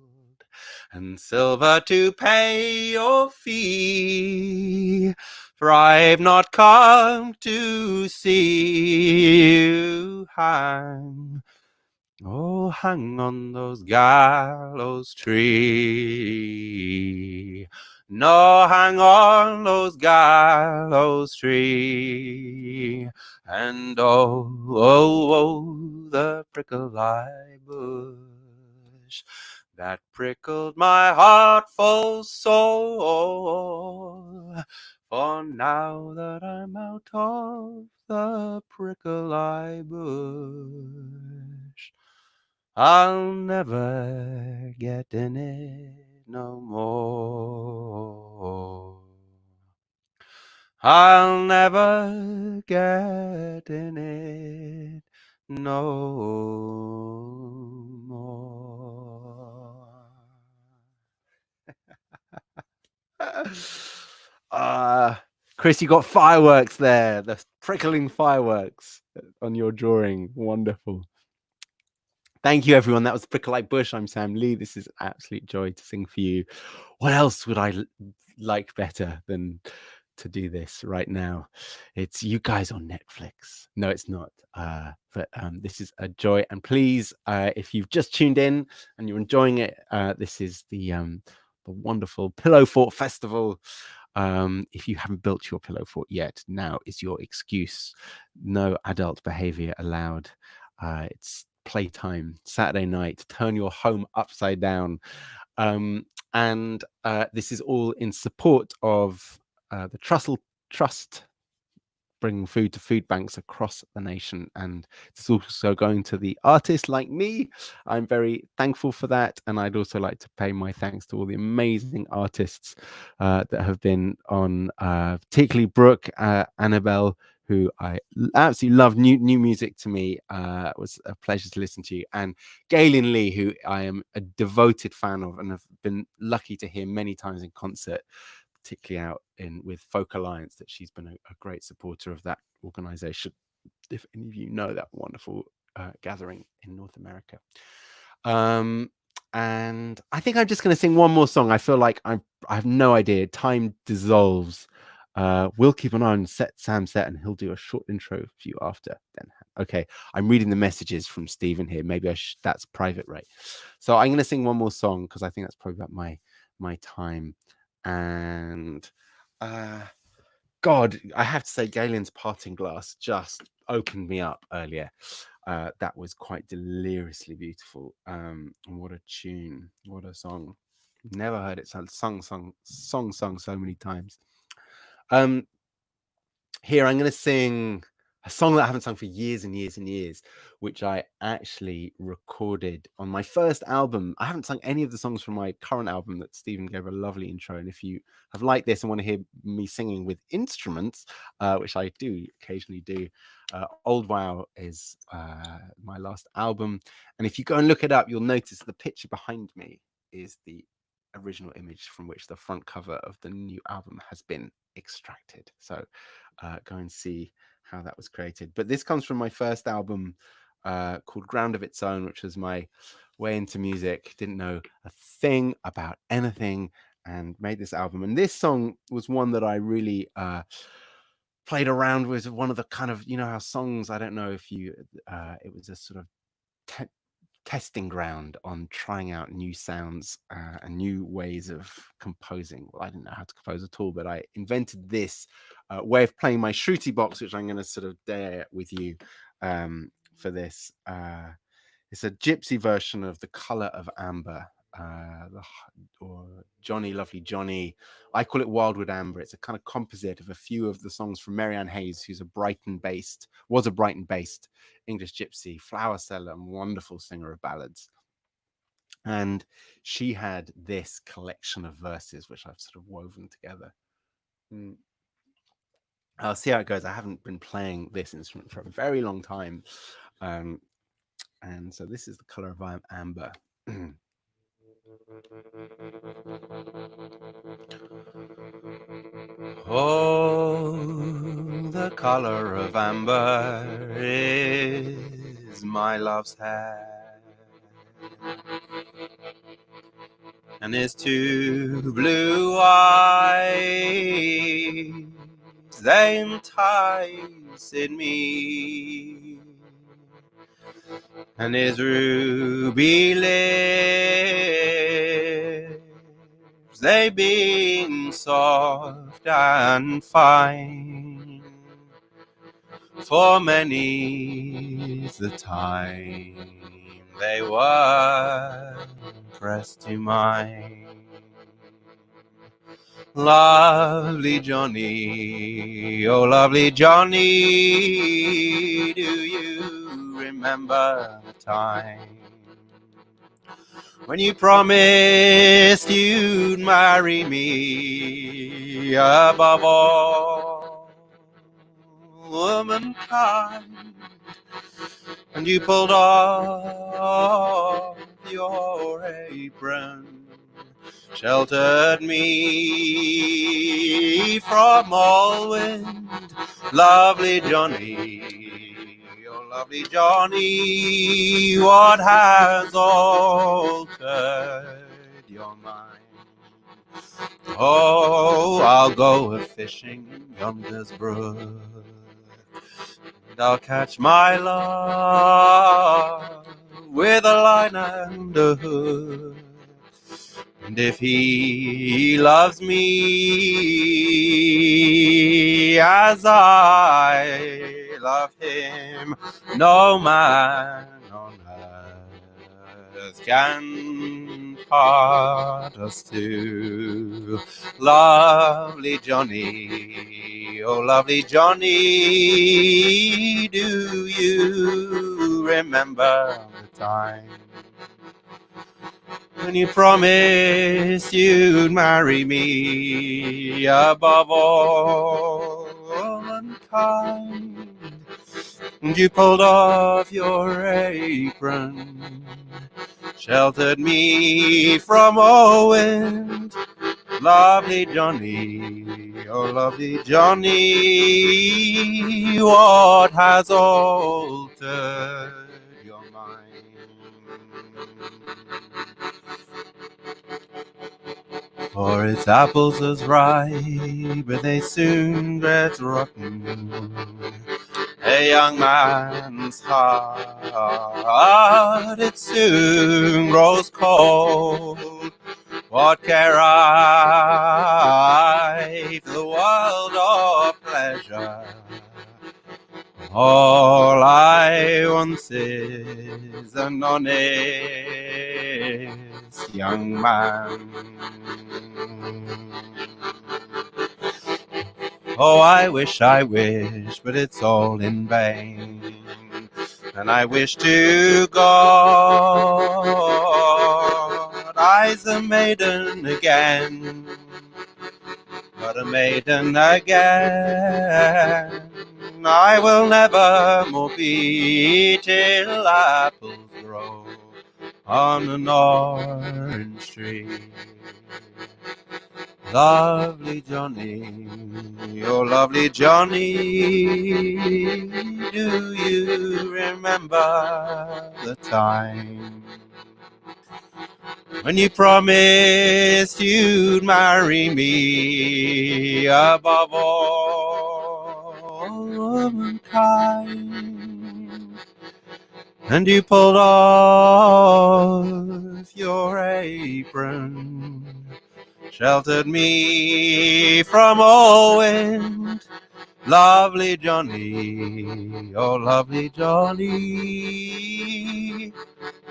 and silver to pay your fee. For I've not come to see you hang. Oh, hang on those gallows trees. No, hang on those gallows trees. And oh, the prickly bush, that prickled my heart full sore. For now that I'm out of the prickly bush, I'll never get in it no more. I'll never get in it no more. Chris, you got fireworks there. The prickling fireworks on your drawing. Wonderful. Thank you, everyone. That was Prickle Like Bush. I'm Sam Lee. This is an absolute joy to sing for you. What else would I like better than to do this right now? It's you guys on Netflix. No, it's not. But this is a joy. And please, if you've just tuned in and you're enjoying it, this is the wonderful Pillow Fort Festival. If you haven't built your pillow fort yet, now is your excuse. No adult behavior allowed. It's playtime, Saturday night. Turn your home upside down. And this is all in support of the Trust, bringing food to food banks across the nation. And it's also going to the artists like me. I'm very thankful for that. And I'd also like to pay my thanks to all the amazing artists that have been on, particularly Brooke Annibale, who I absolutely love. New music to me. It was a pleasure to listen to. And Gaelynn Lea, who I am a devoted fan of and have been lucky to hear many times in concert, particularly out with Folk Alliance, that she's been a great supporter of that organization. If any of you know that wonderful gathering in North America. And I think I'm just going to sing one more song. I feel like I have no idea. Time dissolves. We'll keep an eye on Sam's set, and he'll do a short intro for you after then. Okay, I'm reading the messages from Stephen here. Maybe that's private, right? So I'm going to sing one more song because I think that's probably about my time. And God, I have to say, Gaelynn's Parting Glass just opened me up earlier. That was quite deliriously beautiful. And what a tune! What a song! Never heard it sung so many times. Here I'm going to sing a song that I haven't sung for years and years and years, which I actually recorded on my first album. I haven't sung any of the songs from my current album that Stephen gave a lovely intro. And if you have liked this and want to hear me singing with instruments, which I do occasionally do, Old Wow is my last album. And if you go and look it up, you'll notice the picture behind me is the original image from which the front cover of the new album has been extracted. So go and see how that was created. But this comes from my first album called Ground of Its Own, which was my way into music. Didn't know a thing about anything and made this album. And this song was one that I really played around with. One of the kind of, you know how songs, I don't know if you, it was a sort of testing ground on trying out new sounds and new ways of composing. Well, I didn't know how to compose at all, but I invented this way of playing my shruti box, which I'm going to sort of dare with you for this. It's a gypsy version of The Color of Amber, or Johnny, Lovely Johnny. I call it Wildwood Amber. It's a kind of composite of a few of the songs from Marianne Hayes, who's was a Brighton-based English gypsy, flower seller, and wonderful singer of ballads. And she had this collection of verses, which I've sort of woven together. I'll see how it goes. I haven't been playing this instrument for a very long time. And so this is The Color of Amber. Oh, the color of amber is my love's hair, and his two blue eyes, they entice in me, and his ruby lips, they being soft and fine. For many's the time they were pressed to mine. Lovely Johnny, oh lovely Johnny, do you remember the time when you promised you'd marry me above all womankind, and you pulled off your apron, sheltered me from all wind, lovely Johnny, oh lovely Johnny, what has altered your mind? Oh, I'll go a-fishing in yonder's brook, and I'll catch my love with a line and a hook. And if he loves me as I love him, no man on earth can part us two. Lovely Johnny, oh lovely Johnny, do you remember the time when you promised you'd marry me above all womankind, and you pulled off your apron, sheltered me from all wind, lovely Johnny, oh lovely Johnny, what has altered your mind? For its apples as ripe, but they soon get rotten. A young man's heart, it soon grows cold. What care I for the world of pleasure? All I want is an honest young man. Oh, I wish, but it's all in vain. And I wish to God I's a maiden again, but a maiden again I will never more be, till apples grow on an orange tree. Lovely Johnny, oh lovely Johnny, do you remember the time when you promised you'd marry me above all womankind, and you pulled off your apron, sheltered me from all wind, lovely Johnny, oh lovely Johnny,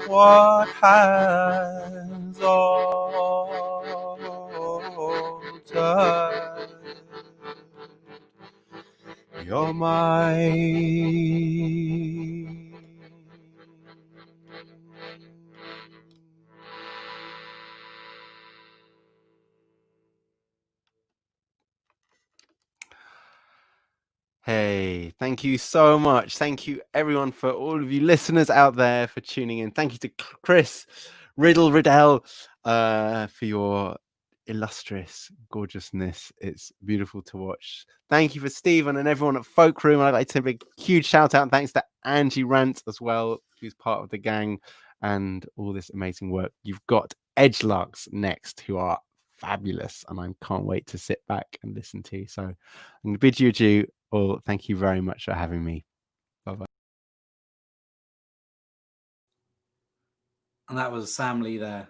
what has altered your mind? Hey, thank you so much. Thank you, everyone, for all of you listeners out there for tuning in. Thank you to Chris Riddell for your illustrious gorgeousness. It's beautiful to watch. Thank you for Stephen and everyone at Folkroom. I'd like to give a huge shout out and thanks to Angie Rant as well, who's part of the gang and all this amazing work. You've got Edgelarks next, who are fabulous, and I can't wait to sit back and listen to. So I'm going to bid you adieu. Well, thank you very much for having me. Bye-bye. And that was Sam Lee there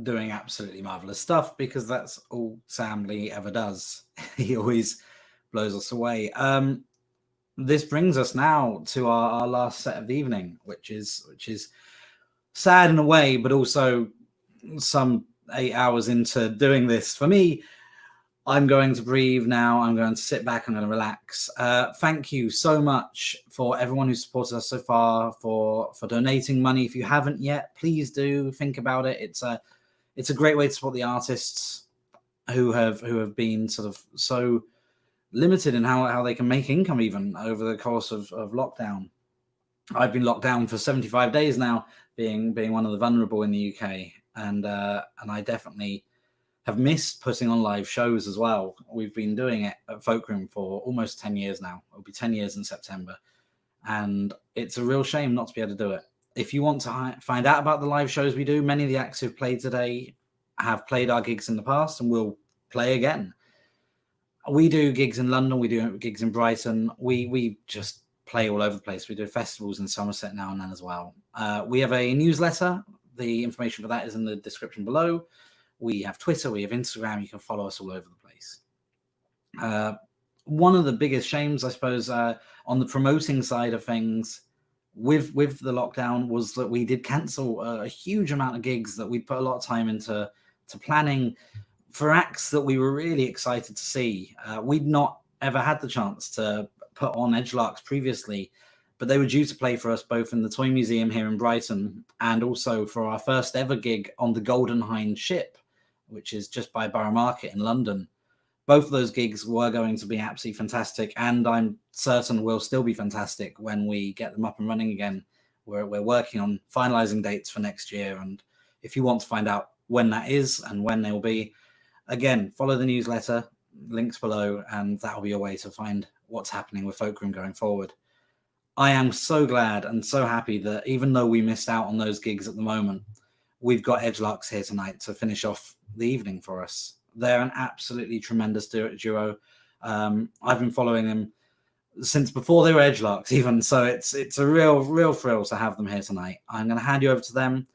doing absolutely marvelous stuff, because that's all Sam Lee ever does. He always blows us away. This brings us now to our last set of the evening, which is sad in a way, but also some 8 hours into doing this. For me, I'm going to breathe now. I'm going to sit back. I'm going to relax. Thank you so much for everyone who supported us so far, for donating money. If you haven't yet, please do think about it. It's a great way to support the artists who have been sort of so limited in how they can make income even over the course of lockdown. I've been locked down for 75 days now, being one of the vulnerable in the UK, and I definitely have missed putting on live shows as well. We've been doing it at Folkroom for almost 10 years now. It'll be 10 years in September. And it's a real shame not to be able to do it. If you want to find out about the live shows we do, many of the acts who've played today have played our gigs in the past and will play again. We do gigs in London. We do gigs in Brighton. We just play all over the place. We do festivals in Somerset now and then as well. We have a newsletter. The information for that is in the description below. We have Twitter, we have Instagram. You can follow us all over the place. One of the biggest shames, I suppose, on the promoting side of things with the lockdown was that we did cancel a huge amount of gigs that we'd put a lot of time into planning for acts that we were really excited to see. We'd not ever had the chance to put on Edgelarks previously, but they were due to play for us both in the Toy Museum here in Brighton and also for our first ever gig on the Golden Hind ship, which is just by Borough Market in London. Both of those gigs were going to be absolutely fantastic, and I'm certain will still be fantastic when we get them up and running again. We're working on finalising dates for next year, and if you want to find out when that is and when they will be, again, follow the newsletter, links below, and that will be your way to find what's happening with Folkroom going forward. I am so glad and so happy that even though we missed out on those gigs at the moment, we've got Edgelarks here tonight to finish off the evening for us. They're an absolutely tremendous duo. I've been following them since before they were Edgelarks even, so it's a real thrill to have them here tonight. I'm going to hand you over to them.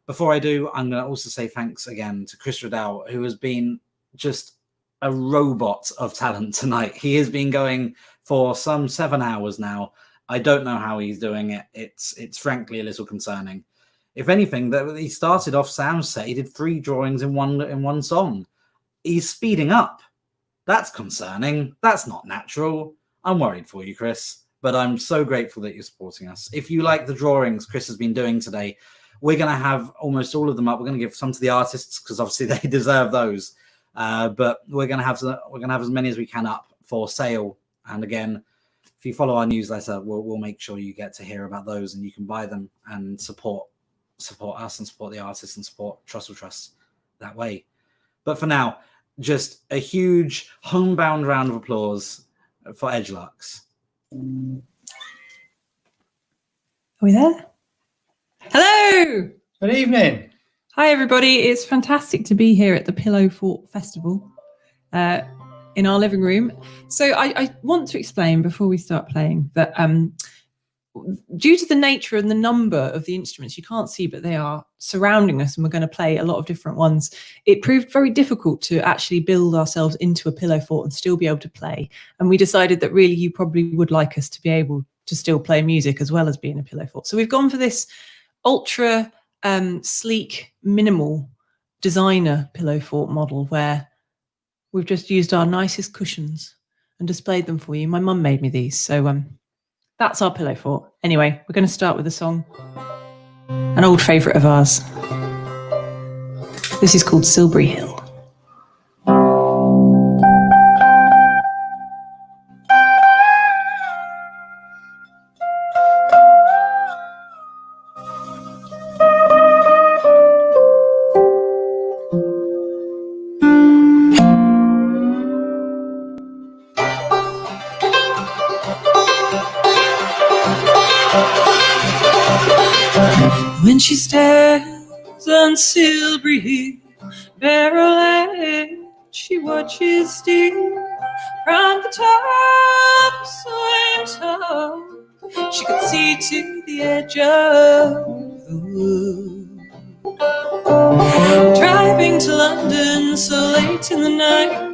Before I do, I'm going to also say thanks again to Chris Riddell, who has been just a robot of talent tonight. He has been going for some 7 hours now. I don't know how he's doing it. It's frankly a little concerning. If anything, that he started off Sam's set, he did 3 drawings in one song. He's speeding up. That's concerning. That's not natural. I'm worried for you, Chris, but I'm so grateful that you're supporting us. If you like the drawings Chris has been doing today, we're going to have almost all of them up. We're going to give some to the artists because obviously they deserve those. But we're going to have as many as we can up for sale. And again, if you follow our newsletter, we'll make sure you get to hear about those and you can buy them and support us and support the artists and support Trussell Trust that way. But for now, just a huge homebound round of applause for Edgelarks. Are we there? Hello! Good evening. Hi, everybody. It's fantastic to be here at the Pillow Fort Festival in our living room. So I want to explain before we start playing that due to the nature and the number of the instruments, you can't see, but they are surrounding us and we're going to play a lot of different ones. It proved very difficult to actually build ourselves into a pillow fort and still be able to play. And we decided that really you probably would like us to be able to still play music as well as be in a pillow fort. So we've gone for this ultra sleek, minimal designer pillow fort model where we've just used our nicest cushions and displayed them for you. My mum made me these, so that's our pillow fort. Anyway, we're going to start with a song, an old favourite of ours. This is called Silbury Hill. When she stands on Silbury Hill, barrel-edged, she watches steam from the top, so I'm told she could see to the edge of the wood. Driving to London so late in the night,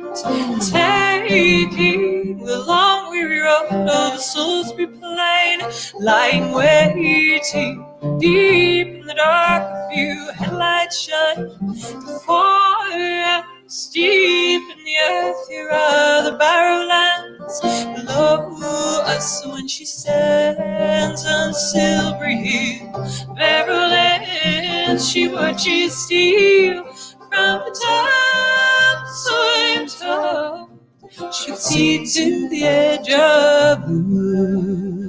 taking the long weary road over Salisbury Plain, lying waiting Deep in the dark, a few headlights shine. The forest deep in the earth, here are the barrowlands below us. When she stands on Silbury Hill, barrowlands, she watches steel from the top, so I'm told. She could see to the edge of the wood.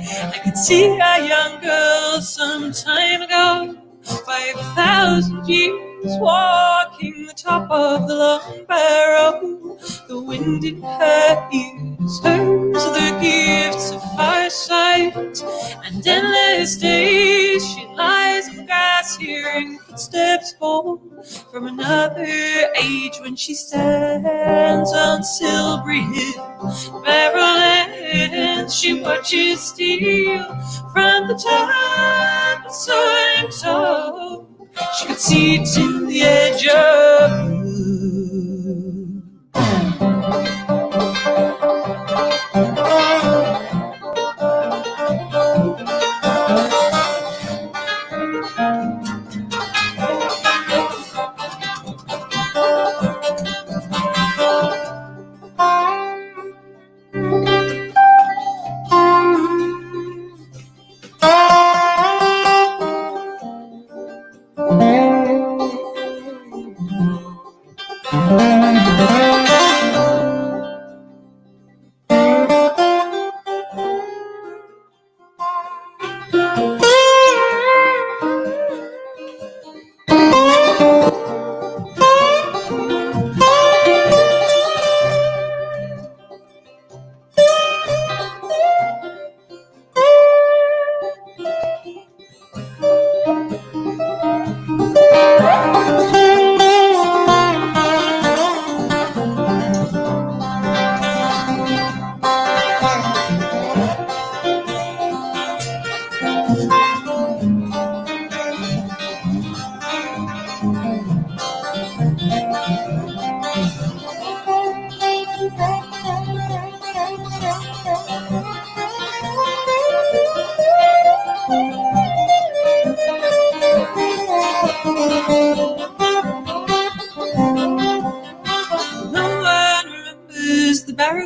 I could see a young girl some time ago, 5,000 years, walking the top of the Long Barrow. The wind in her ears, hers are the gifts of firesight, and endless days she lies on the grass, hearing footsteps fall from another age. When she stands on Silbury Hill, barrowlands, she watches steel from the top, and so I'm told. She could see to the edge of the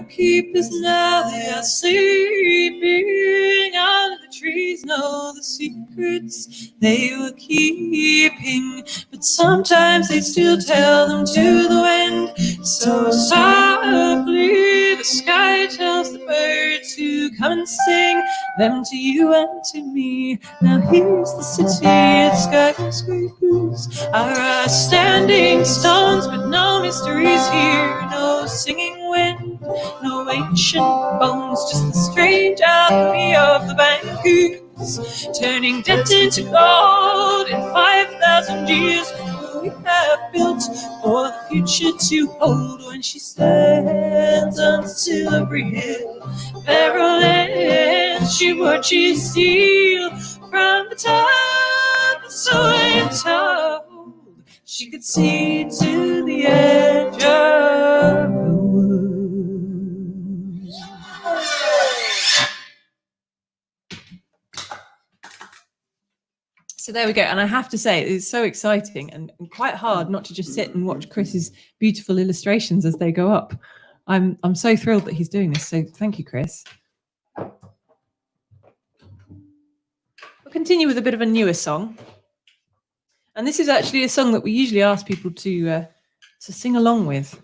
keepers now, they are sleeping under the trees, know the secrets they were keeping, but sometimes they still tell them to the wind. So softly the sky tells the birds to come and sing them to you and to me. Now here's the city, its skyscrapers are standing stones, but no mysteries here, no singing wind, no ancient bones, just the strange alchemy of the bankers, turning debt into gold in 5,000 years. We have built for the future to hold. When she stands on Silbury Hill, barrowlands, she watches steel from the top, so I'm told. She could see to the edge of the wood. So there we go. And I have to say, it's so exciting and quite hard not to just sit and watch Chris's beautiful illustrations as they go up. I'm so thrilled that he's doing this. So thank you, Chris. We'll continue with a bit of a newer song. And this is actually a song that we usually ask people to sing along with.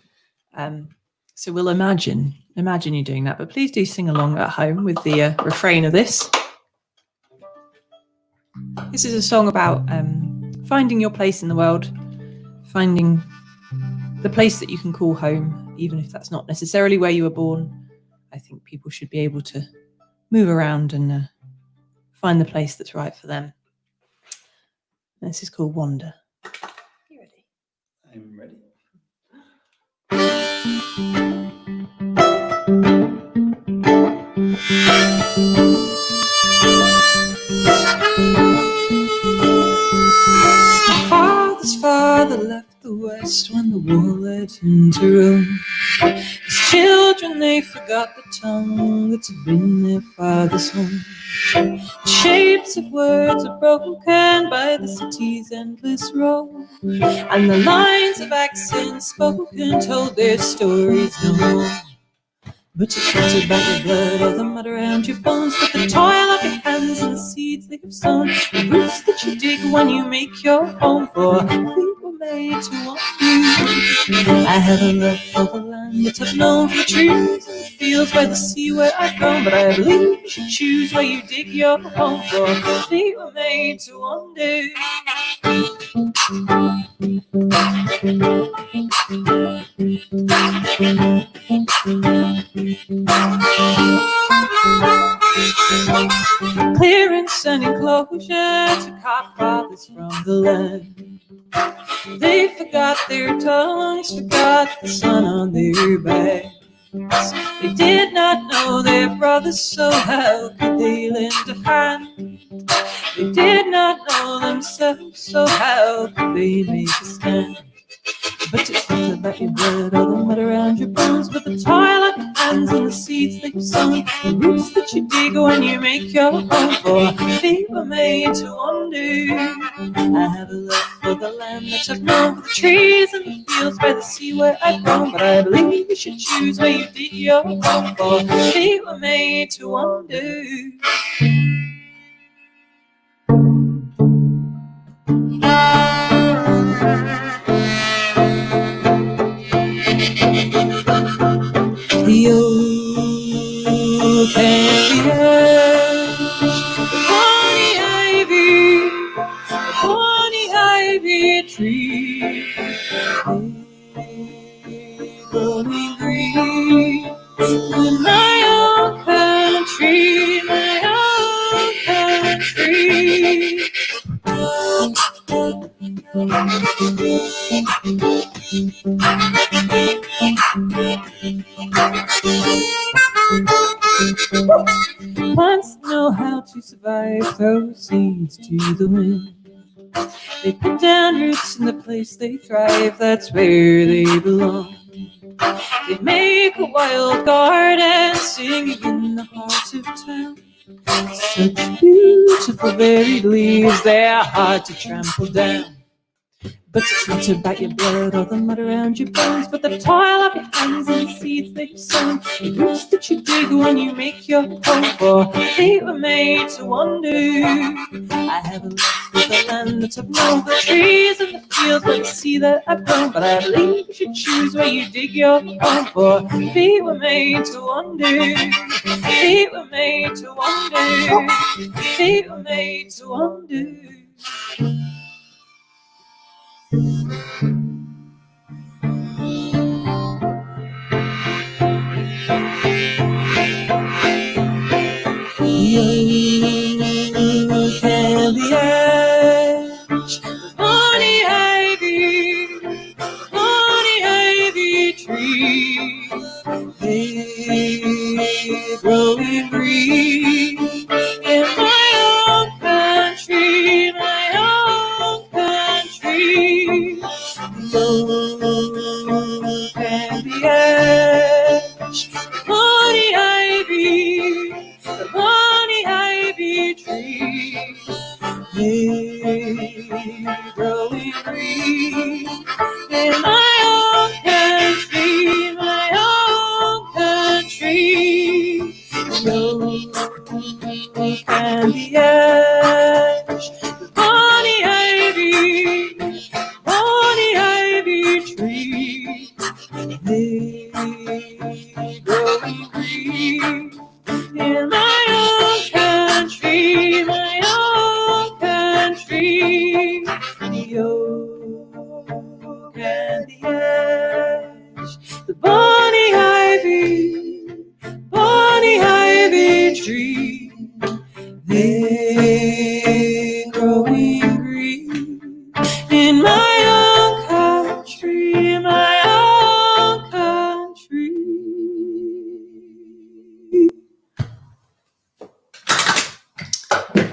So we'll imagine you doing that. But please do sing along at home with the refrain of this. This is a song about finding your place in the world, finding the place that you can call home, even if that's not necessarily where you were born. I think people should be able to move around and find the place that's right for them. And this is called Wander. You ready? I'm ready. My father's father left the the west when the war led him to Rome. His children, they forgot the tongue that had been their father's home. The shapes of words are broken by the city's endless roll, and the lines of accents spoken told their stories no more. But it's not about your blood or the mud around your bones, but the toil of your hands and the seeds they have sown, the roots that you dig when you make your home. For feet were made to walk you. I have a love for the land that I've known, for the trees and the fields by the sea where I've grown, but I believe you should choose where you dig your home. For feet were made to wander. Clearance and enclosure took our fathers from the land. They forgot their tongues, forgot the sun on their backs. They did not know their brothers, so how could they lend a hand? They did not know themselves, so how could they make a stand? But it's not about your blood or the mud around your bones, but the toil of your hands and the seeds that you've sown, the roots that you dig when you make your home. For feet were made to wander. I have a love for the land that I've known, for the trees and the fields by the sea where I've grown, but I believe you should choose where you dig your home. For feet were made to wander. The old candy ash, the bonny ivy tree, growing green in my own country, my own country. Plants know how to survive, throw seeds to the wind. They put down roots in the place they thrive, that's where they belong. They make a wild garden, singing in the heart of town. Such beautiful varied leaves, they're hard to trample down. But it's not about your blood or the mud around your bones, but the toil of your hands and the seeds that you've sown, the roots that you dig when you make your home. For feet were made to wander. I have a love for the land that I've known, for the trees and the fields by the sea that I've grown, but I believe you should choose where you dig your home. For feet were made to wander. Feet were made to wander. Feet were made to wander. Candy ash, the bonny ivy tree, they growing green in my own country, my own country. Oh, candy ash, the bonny ivy tree, they growing green in my own country, my own country. No candy ash, the bonny ivy tree, they growing green in my own country, my own country. The oak and the ash, the bonny ivy tree, they growing green in my own country, my own country.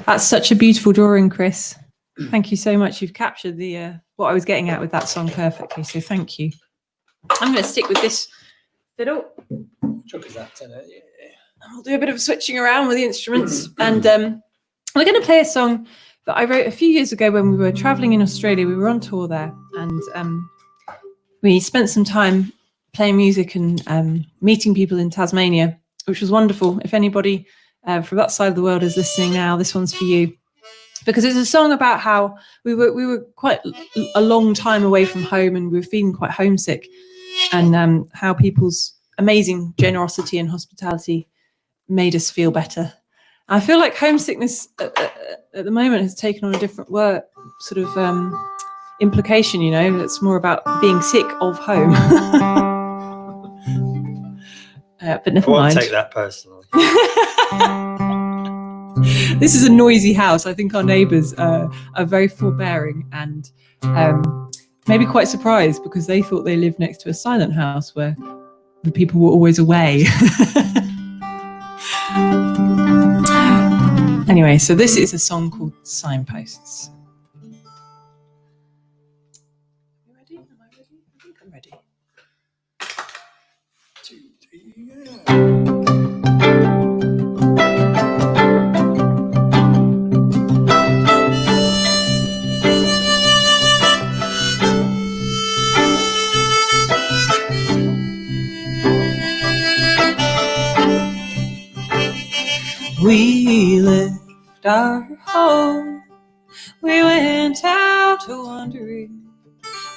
That's such a beautiful drawing, Chris. Thank you so much. You've captured the what I was getting at with that song perfectly. So thank you. I'm going to stick with this fiddle. I'll do a bit of switching around with the instruments, and we're going to play a song that I wrote a few years ago when we were traveling in Australia. We were on tour there, and we spent some time playing music and meeting people in Tasmania, which was wonderful. If anybody from that side of the world is listening now, this one's for you, because it's a song about how we were quite a long time away from home and we were feeling quite homesick, and how people's amazing generosity and hospitality made us feel better. I feel like homesickness at the moment has taken on a different word, sort of implication, you know. It's more about being sick of home. But never mind. I won't take that personally. This is a noisy house. I think our neighbours are very forbearing and maybe quite surprised, because they thought they lived next to a silent house where the people were always away. Anyway, so this is a song called Signposts. Are you ready? Am I ready? I think I'm ready. 2, 3, yeah. We left our home, we went out a-wandering.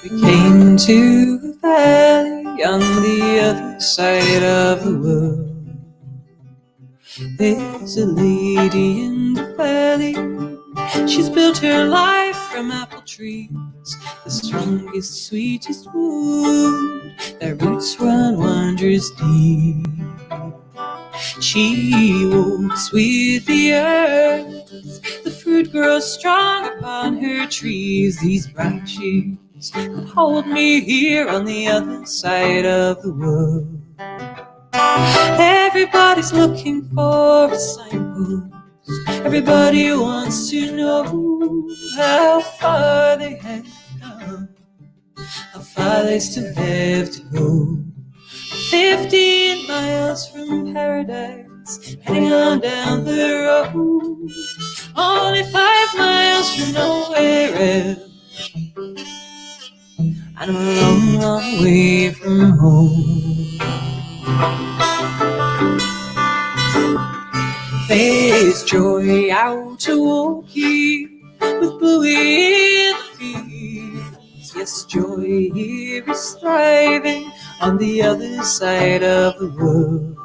We came to a valley on the other side of the world. There's a lady in the valley, she's built her life from apple trees. The strongest, sweetest wood, their roots run wondrous deep. She walks with the earth, the fruit grows strong upon her trees. These branches that hold me here on the other side of the world. Everybody's looking for a signpost, everybody wants to know how far they have come, how far they still have to go. 15 miles from paradise, heading on down the road, only 5 miles from nowhere else, and I'm a long, long way from home. There's joy out a walking with Bluey in the fields. Yes, joy here is thriving on the other side of the world.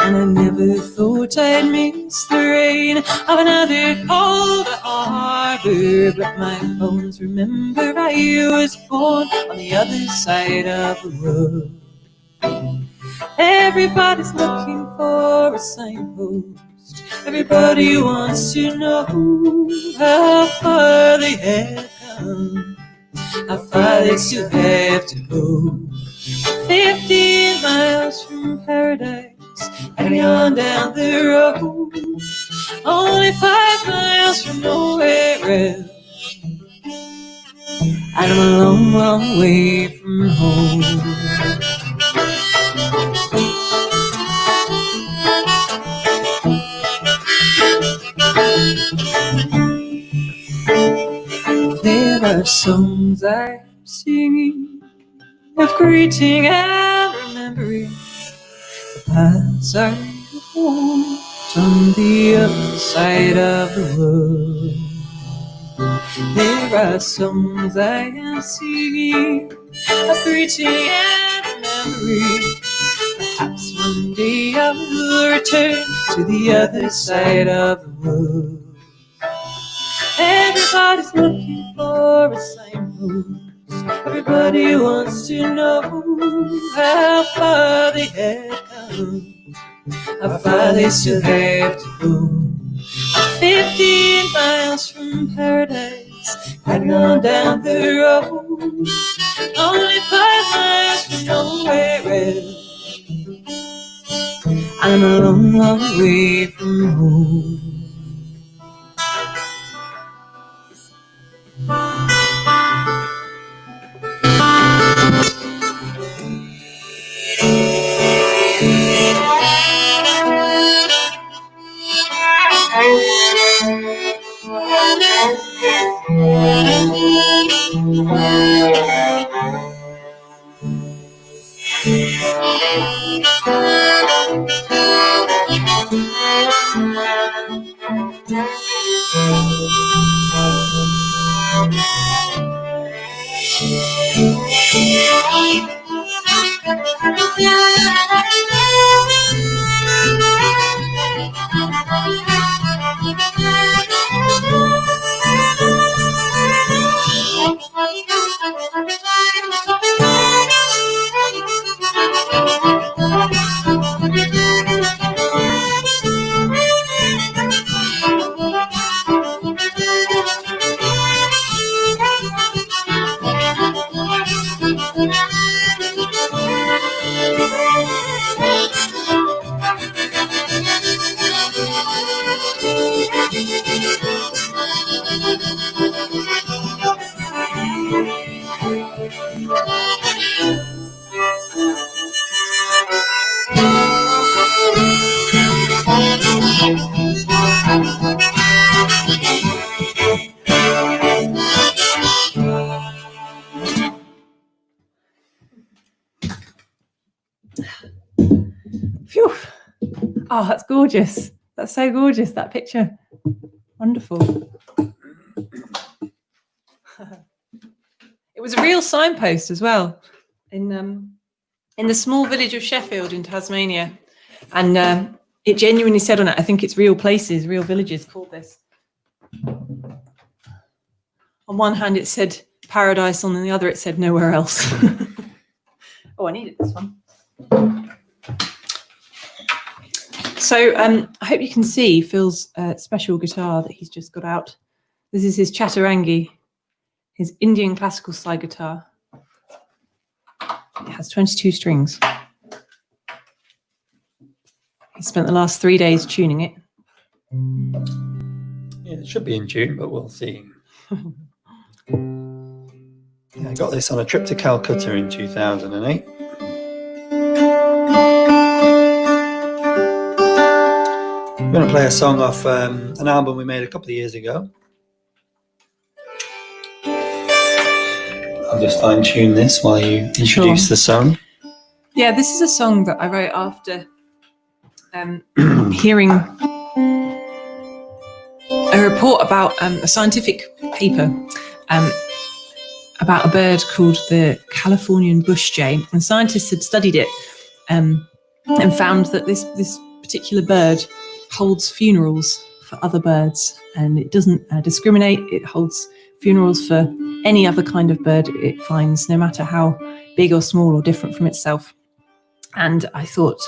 And I never thought I'd miss the rain of another colder harbor, but my bones remember I was born on the other side of the world. Everybody's looking for a signpost, everybody wants to know how far they have come, how far they still have to go. 15 miles from paradise, heading on down the road, only 5 miles from nowhere else, and I'm a long, long way from home. There are songs I'm singing of greeting and remembering the paths I have walked on the other side of the world. There are songs I am singing of greeting and remembering. Perhaps one day I will return to the other side of the world. Everybody's looking for a signpost, everybody wants to know how far they have come, how far they still have to go. 15 miles from paradise, heading on down the road, only 5 miles from nowhere else, and I'm a long, long way from home. Phew. Oh, that's gorgeous. That's so gorgeous, that picture. Wonderful. It was a real signpost as well in the small village of Sheffield in Tasmania. And it genuinely said on it, I think it's real places, real villages called this. On one hand, it said paradise, on the other, it said nowhere else. Oh, I needed this one. So I hope you can see Phil's special guitar that he's just got out. This is his Chaturangi, his Indian classical slide guitar. It has 22 strings. He spent the last 3 days tuning it. Yeah, it should be in tune, but we'll see. Yeah, I got this on a trip to Calcutta in 2008. I'm going to play a song off an album we made a couple of years ago. I'll just fine tune this while you introduce the song. Yeah, this is a song that I wrote after hearing a report about a scientific paper about a bird called the Californian bush jay. And scientists had studied it and found that this particular bird holds funerals for other birds, and it doesn't discriminate. It holds funerals for any other kind of bird it finds, no matter how big or small or different from itself. And I thought,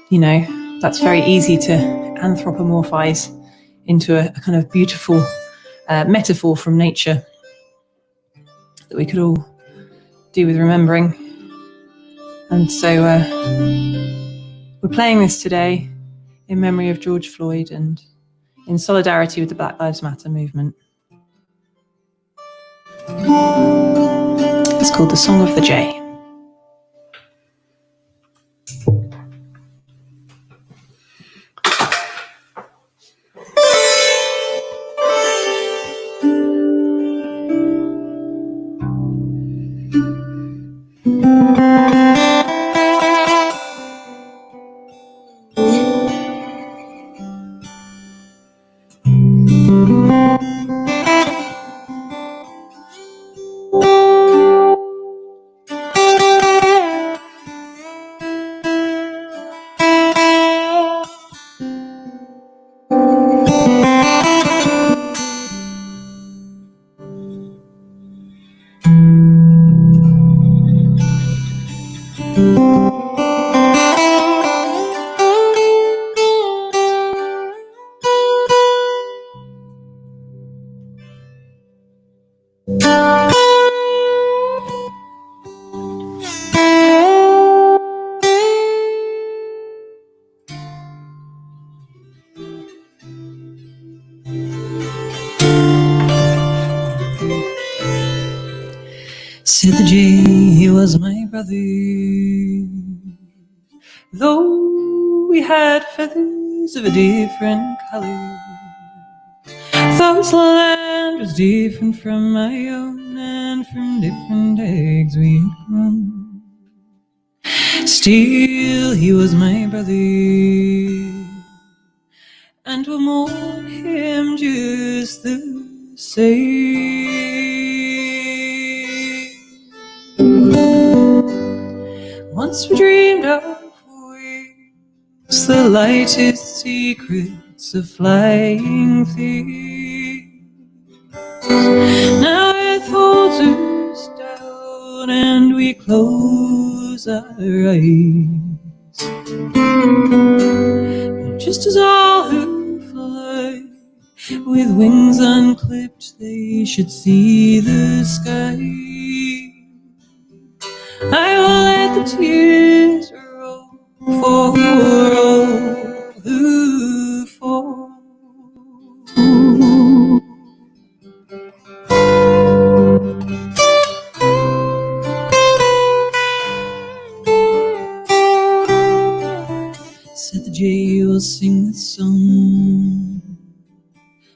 you know, that's very easy to anthropomorphize into a kind of beautiful metaphor from nature that we could all do with remembering. And so we're playing this today in memory of George Floyd and in solidarity with the Black Lives Matter movement. It's called The Song of the Jay. Said the jay, he was my brother, though we had feathers of a different color. Thought his land mind was different from my own, and from different eggs we had grown. Still, he was my brother, and we'll mourn him just the same. Once we dreamed of wings, the lightest secrets of flying things. Now it holds us down and we close our eyes. Just as all who fly with wings unclipped, they should see the sky. I will let the tears roll for all who fall. Said the jay will sing the song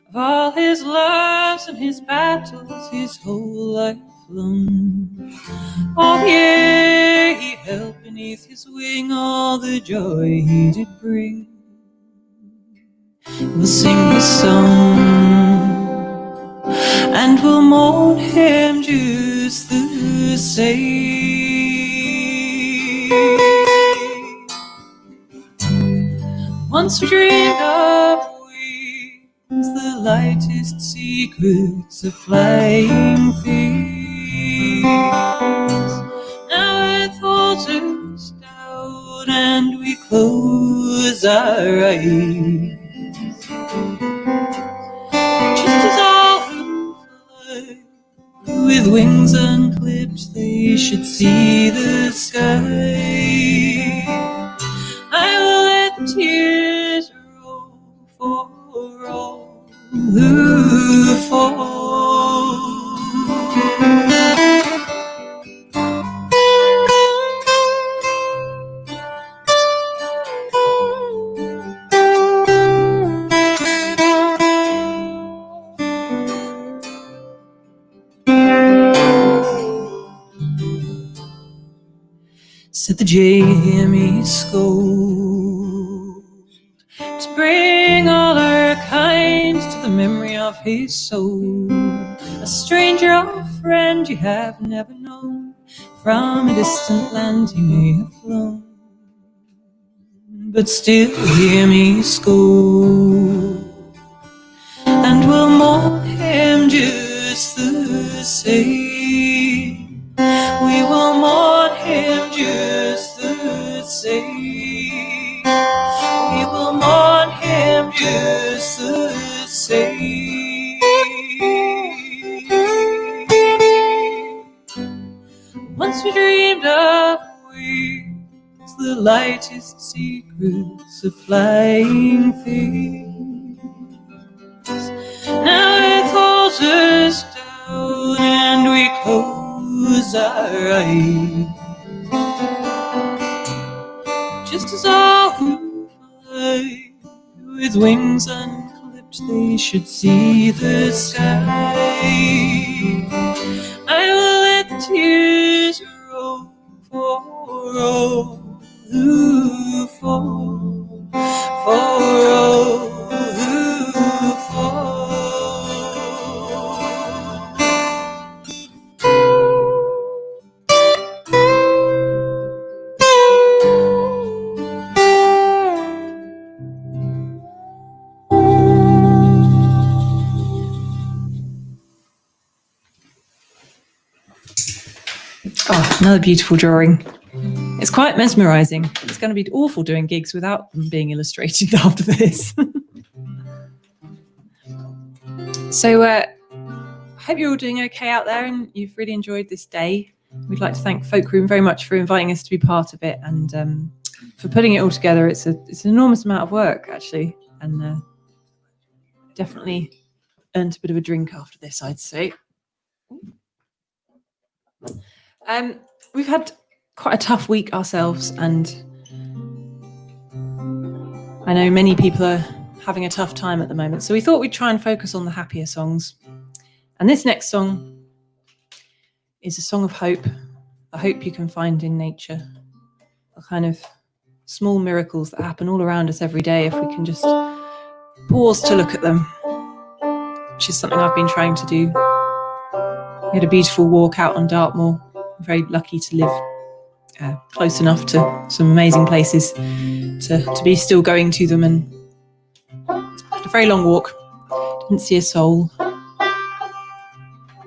of all his loves and his battles, his whole life long. All the air he held beneath his wing, all the joy he did bring. We'll sing his song, and we'll mourn him just the same. Once we dreamed of wings, the lightest secrets of flying things. Now it holds us down and we close our eyes. Just as all who fly with wings unclipped, they should see the sky. I will let the tears roll for all who fall. Said the jay, hear me scold, to bring all our kinds to the memory of his soul. A stranger or a friend you have never known, from a distant land he may have flown, but still hear me scold, and we'll mourn him just the same. We will mourn him just the same. We will mourn him just the same. Once we dreamed of wings, the lightest secrets of flying things. Now it holds us down and we close our eyes. Just as all who fly with wings unclipped, they should see the sky. I will let the tears roll for all who fall, for all who fall. Oh, another beautiful drawing. It's quite mesmerising. It's going to be awful doing gigs without them being illustrated after this. So I hope you're all doing okay out there and you've really enjoyed this day. We'd like to thank Folkroom very much for inviting us to be part of it and for putting it all together. It's an enormous amount of work, actually, and definitely earned a bit of a drink after this, I'd say. We've had quite a tough week ourselves, and I know many people are having a tough time at the moment, so we thought we'd try and focus on the happier songs. And this next song is a song of hope, the hope you can find in nature, the kind of small miracles that happen all around us every day if we can just pause to look at them, which is something I've been trying to do. We had a beautiful walk out on Dartmoor. I'm very lucky to live close enough to some amazing places to be still going to them, and had a very long walk. Didn't see a soul,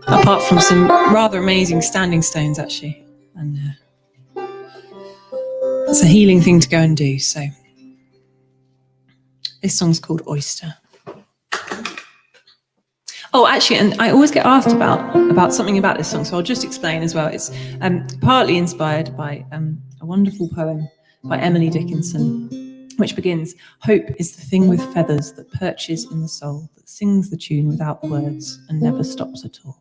apart from some rather amazing standing stones actually, and it's a healing thing to go and do. So this song's called Oyster. Oh, actually, and I always get asked about something about this song, so I'll just explain as well. It's partly inspired by a wonderful poem by Emily Dickinson, which begins, "Hope is the thing with feathers that perches in the soul, that sings the tune without words and never stops at all."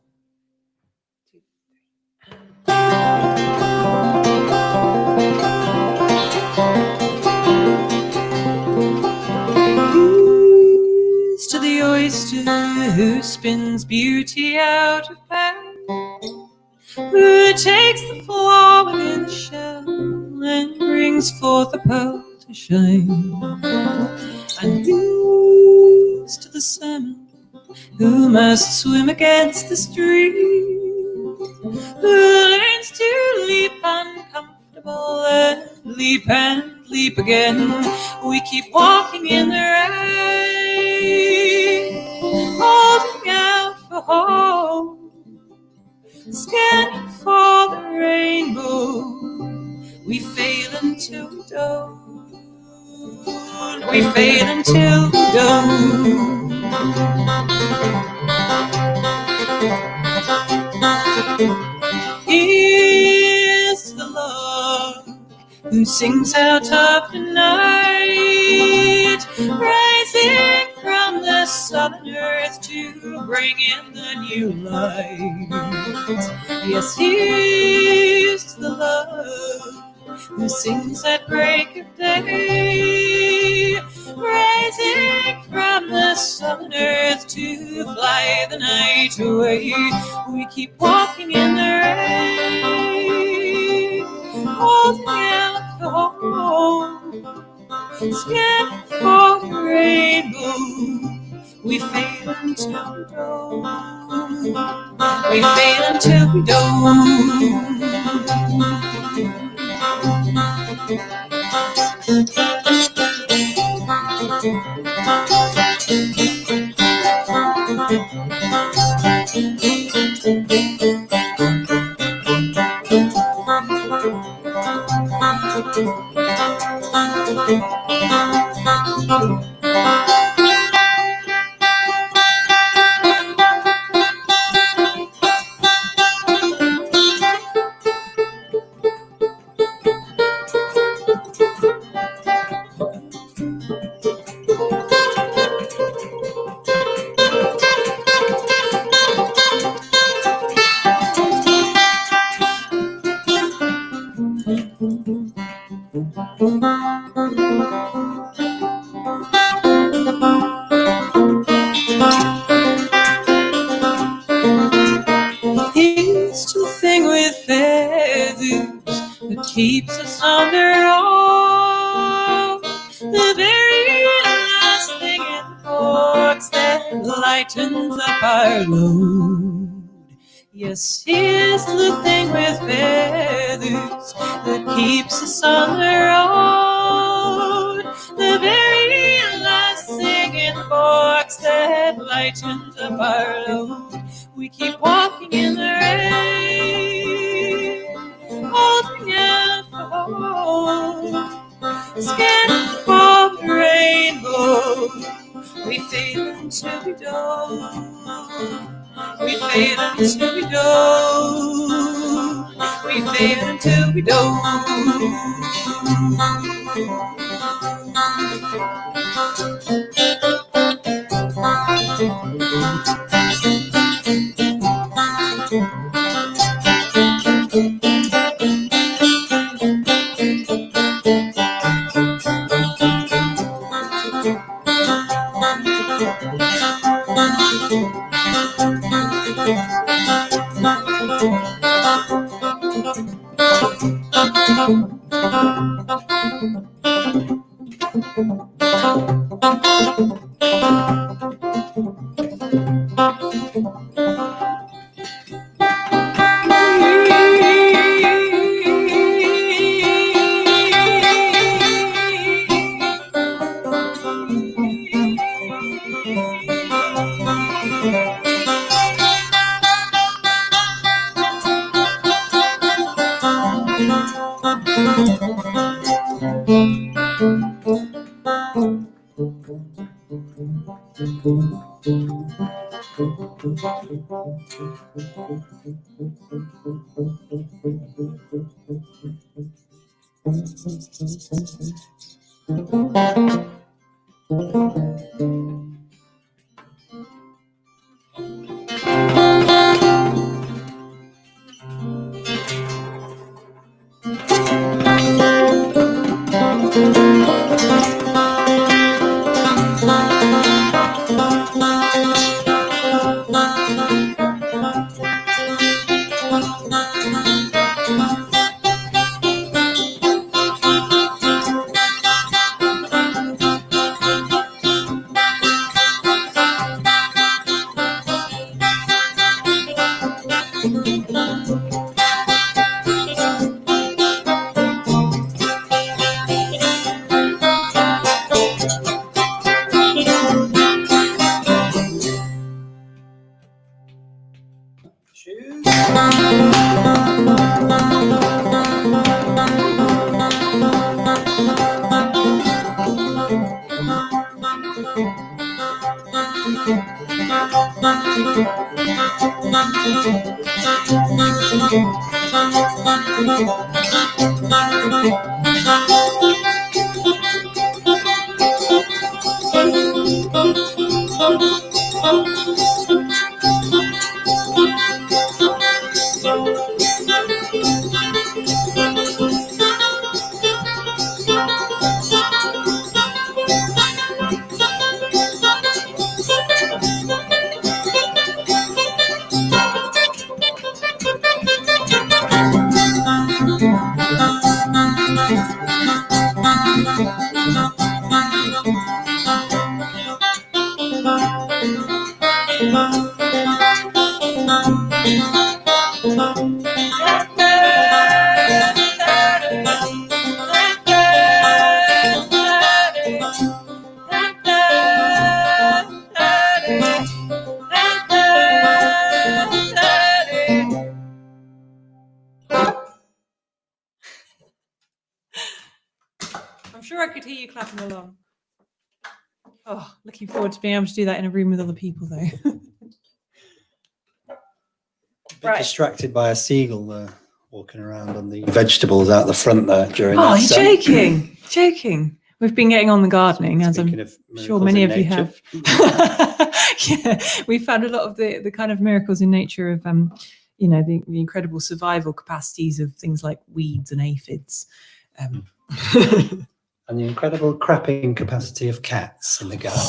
Here's to the oyster who spins beauty out of pain, who takes the flaw within the shell and brings forth a pearl to shine. And here's to the salmon who must swim against the stream, who learns to leap uncomfortable and leap again. We keep walking in the rain, holding out for hope, scanning for the rainbow. We fail until we don't. We fail until we don't. Here's the love who sings out of the night, rising from the southern earth to bring in the new light. Yes, here's the love who sings at break of day, rising from the southern earth to fly the night away. We keep walking in the rain, holding out for hope, scanning for the rainbow. We fail until we don't. We fail until we don't. Here's to the thing with feathers that keeps us on the road, the very last thing in the box that lightens up our load. Yes, here's to the thing with feathers that keeps us on the road, the very last thing in the box that lightens up our load. We keep walking in the rain, holding out for hope, scanning for the rainbow. We fail until we don't. We fail until we don't. We fail until we don't. I'm sure I could hear you clapping along. Oh, looking forward to being able to do that in a room with other people, though. Bit distracted by a seagull walking around on the vegetables out the front there during Oh, that you're set. joking. Joking. We've been getting on the gardening, as I'm sure many of you have. Yeah, we found a lot of the kind of miracles in nature of, you know, the incredible survival capacities of things like weeds and aphids. And the incredible crapping capacity of cats in the garden.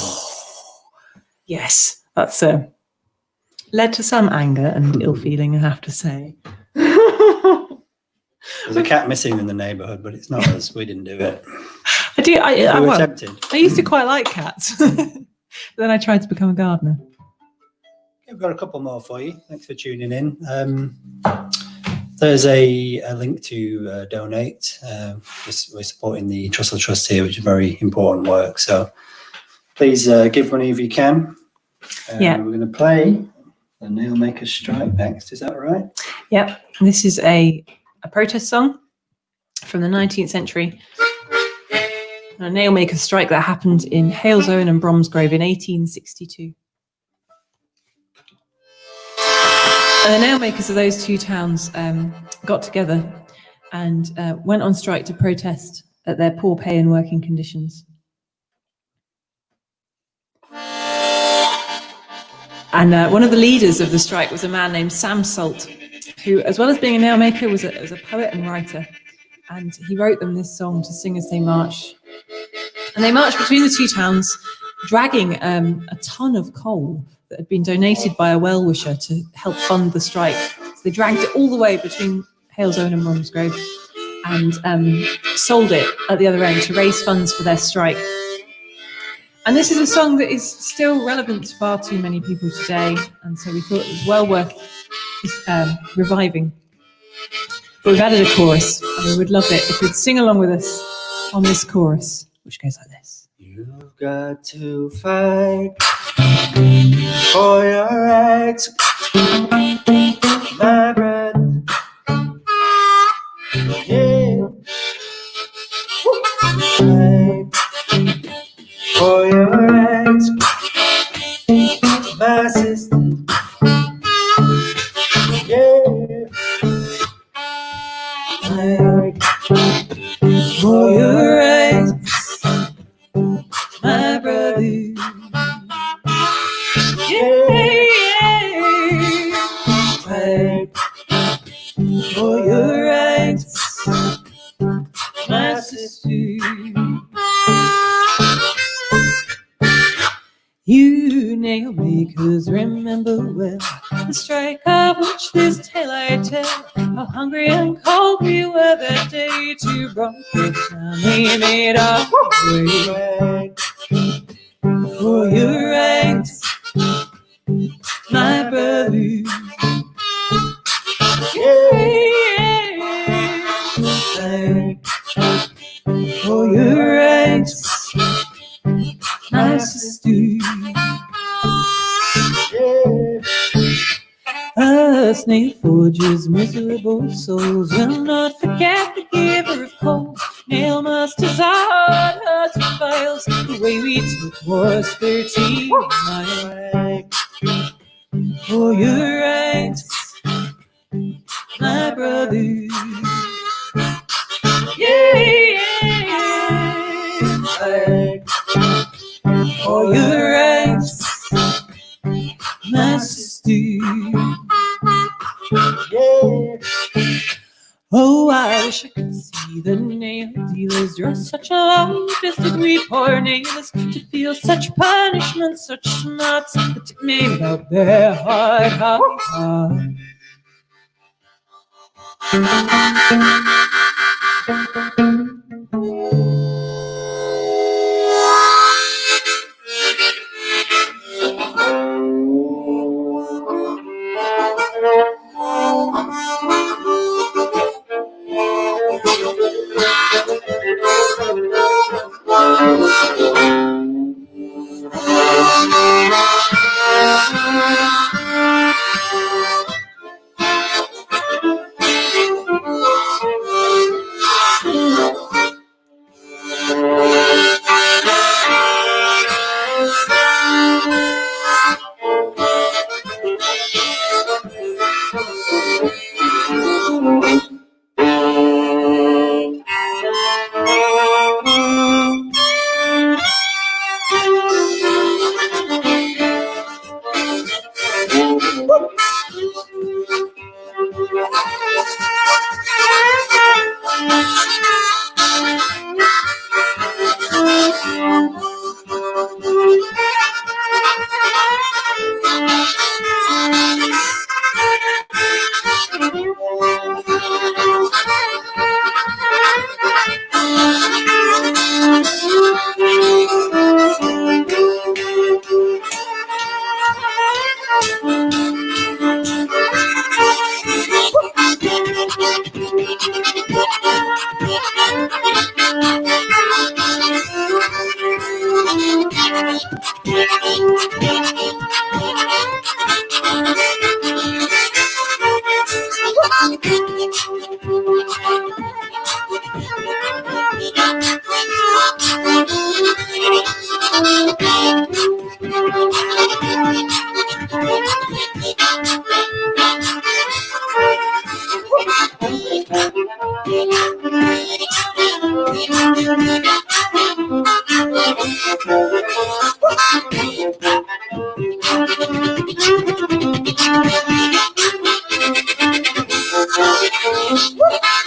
Yes, that's led to some anger and ill feeling, I have to say. There's a cat missing in the neighbourhood, but it's not us. We didn't do it. We were were tempted. I used to quite like cats. Then I tried to become a gardener. We've got a couple more for you. Thanks for tuning in. There's a link to donate. We're supporting the Trussell Trust here, which is very important work. So please give money if you can. Yeah. We're going to play the Nailmaker Strike next. Is that right? Yep. This is a protest song from the 19th century. A nailmaker strike that happened in Halesowen and Bromsgrove in 1862. And the nailmakers of those two towns got together and went on strike to protest at their poor pay and working conditions. And one of the leaders of the strike was a man named Sam Salt, who, as well as being a nailmaker, was a poet and writer. And he wrote them this song to sing as they march. And they marched between the two towns, dragging a ton of coal that had been donated by a well-wisher to help fund the strike. So they dragged it all the way between Halesowen and Bromsgrove, and sold it at the other end to raise funds for their strike. And this is a song that is still relevant to far too many people today, and so we thought it was well worth reviving. But we've added a chorus, and we would love it if you'd sing along with us on this chorus, which goes like this. You've got to fight for your rights, my brother. Yeah. Fight for your rights, my sister. Yeah. Fight for your rights, my brother. Yeah. Fight for your rights, my sister. You nail makers remember well the strike of which this tale I tell. How hungry and cold we were that day. To Bromsgrove we made our way. For your rights, my brother. Yeah. For your rights, my sister. Us nail forgers, miserable souls, will not forget the giver of coal. Nail masters are hard hearted files. The way we took was 13 miles. For your rights, my brother. Yeah. For your rights, my sister. Yeah. Oh, I wish I could see the nail dealers draw such a long as did we poor nailers, to feel such punishment, such smarts that it made out their hard heart.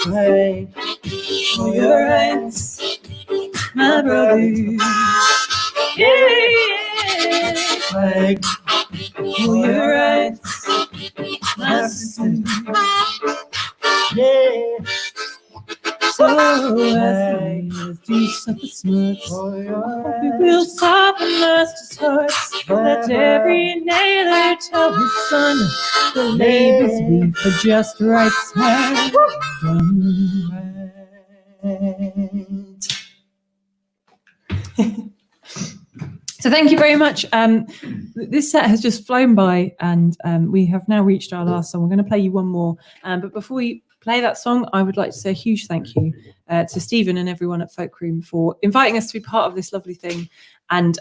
Pray for your rights, my brother. Yeah. Pray for your rights, my sister. Yeah. So let's do something smooth. We will soften master's hearts. Let every nailer tell his son the labor's weave for just right side. So thank you very much. This set has just flown by, and we have now reached our last song. We're going to play you one more, but before we play that song, I would like to say a huge thank you to Stephen and everyone at Folkroom for inviting us to be part of this lovely thing. And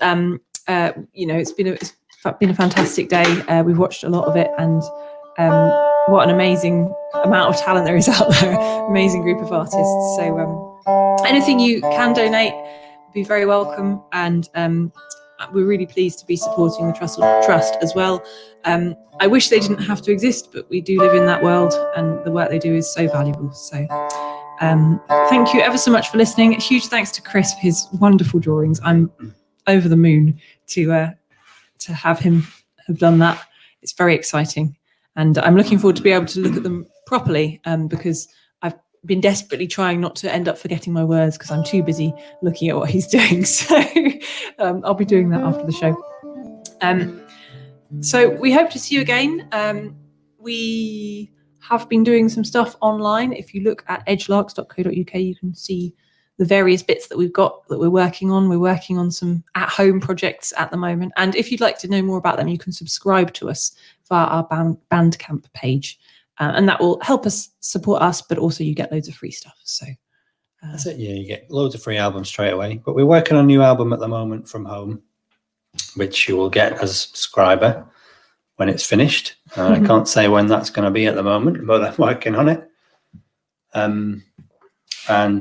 it's been a fantastic day. We've watched a lot of it, and what an amazing amount of talent there is out there. Amazing group of artists. So anything you can donate would be very welcome, and we're really pleased to be supporting the Trust as well. I wish they didn't have to exist, but we do live in that world, and the work they do is so valuable. So thank you ever so much for listening. A huge thanks to Chris for his wonderful drawings. I'm over the moon to have him have done that. It's very exciting, and I'm looking forward to be able to look at them properly, because I've been desperately trying not to end up forgetting my words because I'm too busy looking at what he's doing. So I'll be doing that after the show. So we hope to see you again. We have been doing some stuff online. If you look at edgelarks.co.uk, you can see the various bits that we've got that we're working on. We're working on some at-home projects at the moment. And if you'd like to know more about them, you can subscribe to us via our Bandcamp page. And that will help us support us, but also you get loads of free stuff. So that's it. Yeah, you get loads of free albums straight away. But we're working on a new album at the moment from home, which you will get as a subscriber when it's finished. I can't say when that's going to be at the moment, but I'm working on it. And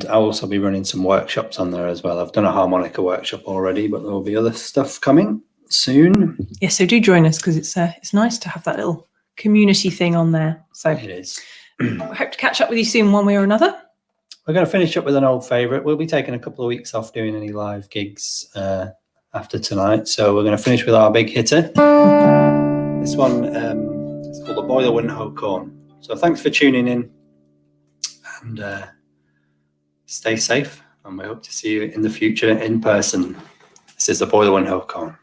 I'll also be running some workshops on there as well. I've done a harmonica workshop already, but there will be other stuff coming soon. Yeah, so do join us, because it's nice to have that little community thing on there. So it is. I hope to catch up with you soon one way or another. We're going to finish up with an old favourite. We'll be taking a couple of weeks off doing any live gigs after tonight. So we're going to finish with our big hitter. This one is called The Boiler Wouldn't Hold Corn. So thanks for tuning in, and stay safe. And we hope to see you in the future in person. This is The Boiler Wouldn't Hold Corn.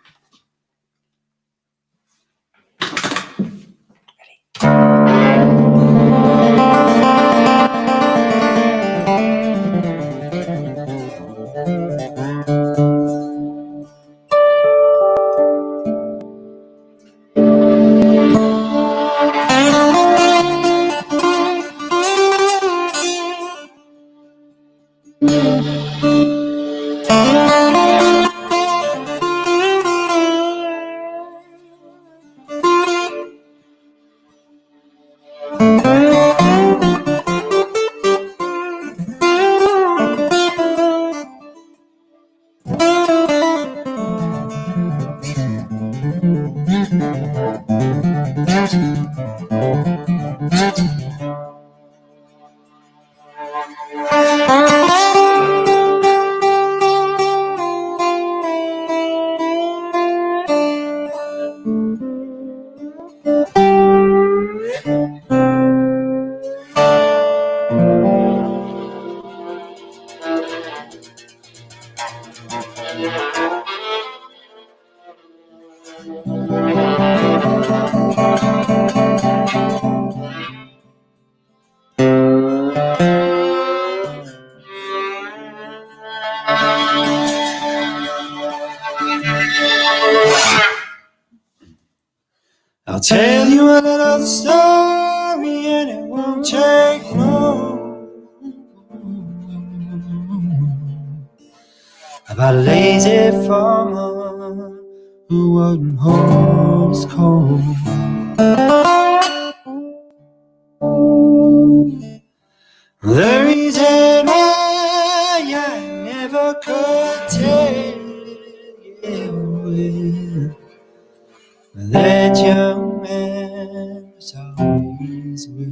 I'll tell you another story, and it won't take long, about a lazy farmer who wouldn't hold his corn. The reason why I never could tell you that young man was always with.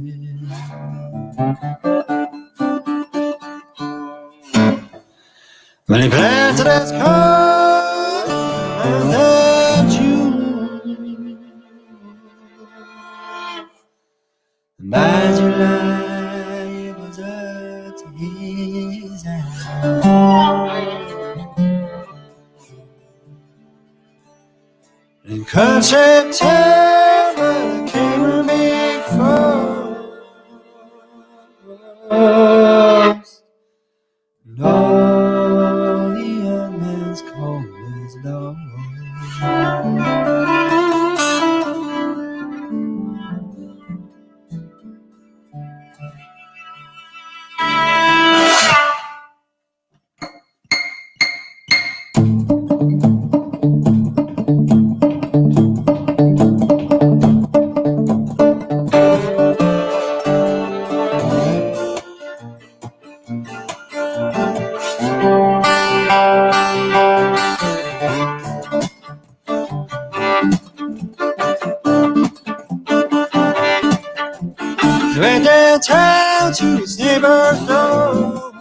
When he planted his corn and left you, and by July And come September came a big frost, and all the young man's cold was low. He went downtown to his neighbor's door.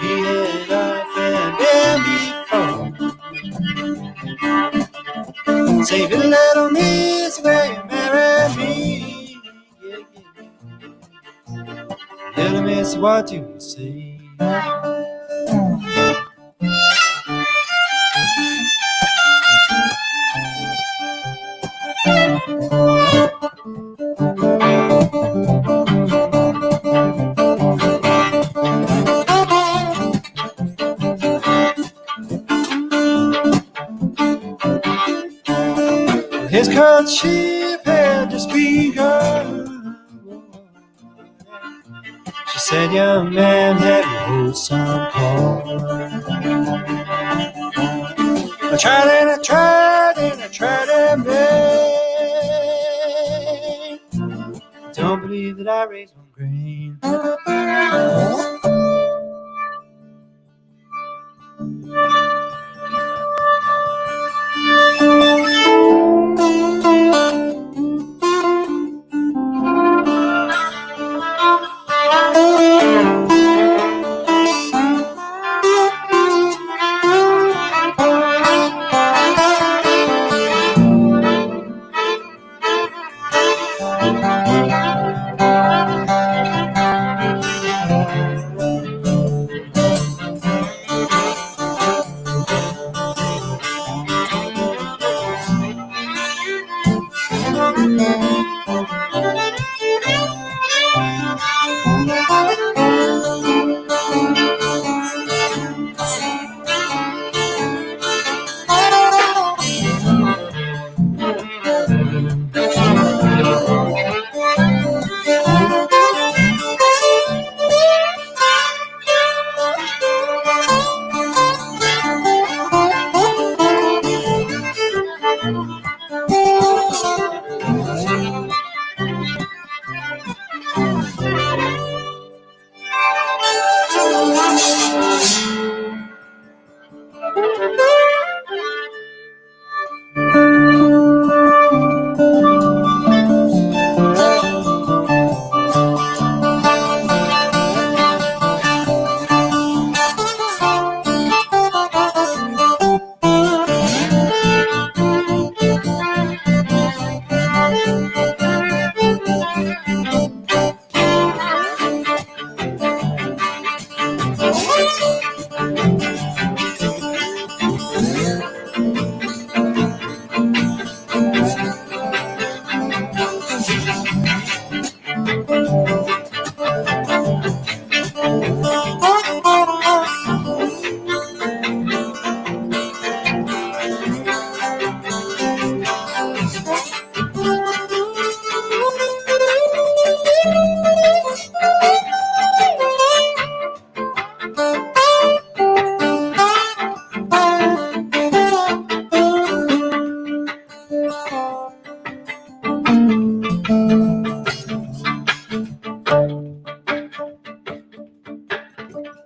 He had often been before. Say, little miss, will you marry me? Little miss, what do you say? His courtship had just begun. She said, young man, have you heard some call? I tried and I tried and I tried and vain. Don't believe that I raised one grain.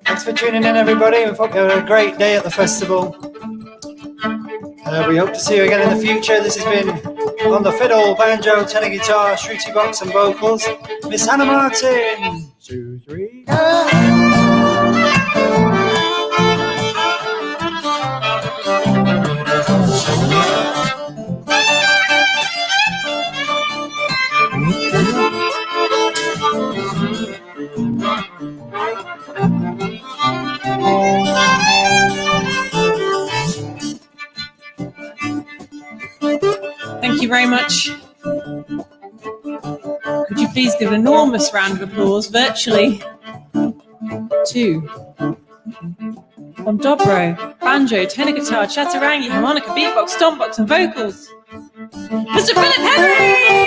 Thanks for tuning in, everybody. We hope you had a great day at the festival. We hope to see you again in the future. This has been on the fiddle, banjo, tenor guitar, shruti box and vocals, Miss Hannah Martin. 2, 3, go! very much. Could you please give an enormous round of applause virtually to on dobro, banjo, tenor guitar, chaturanga, harmonica, beatbox, stompbox, and vocals, Mr. Philip Henry!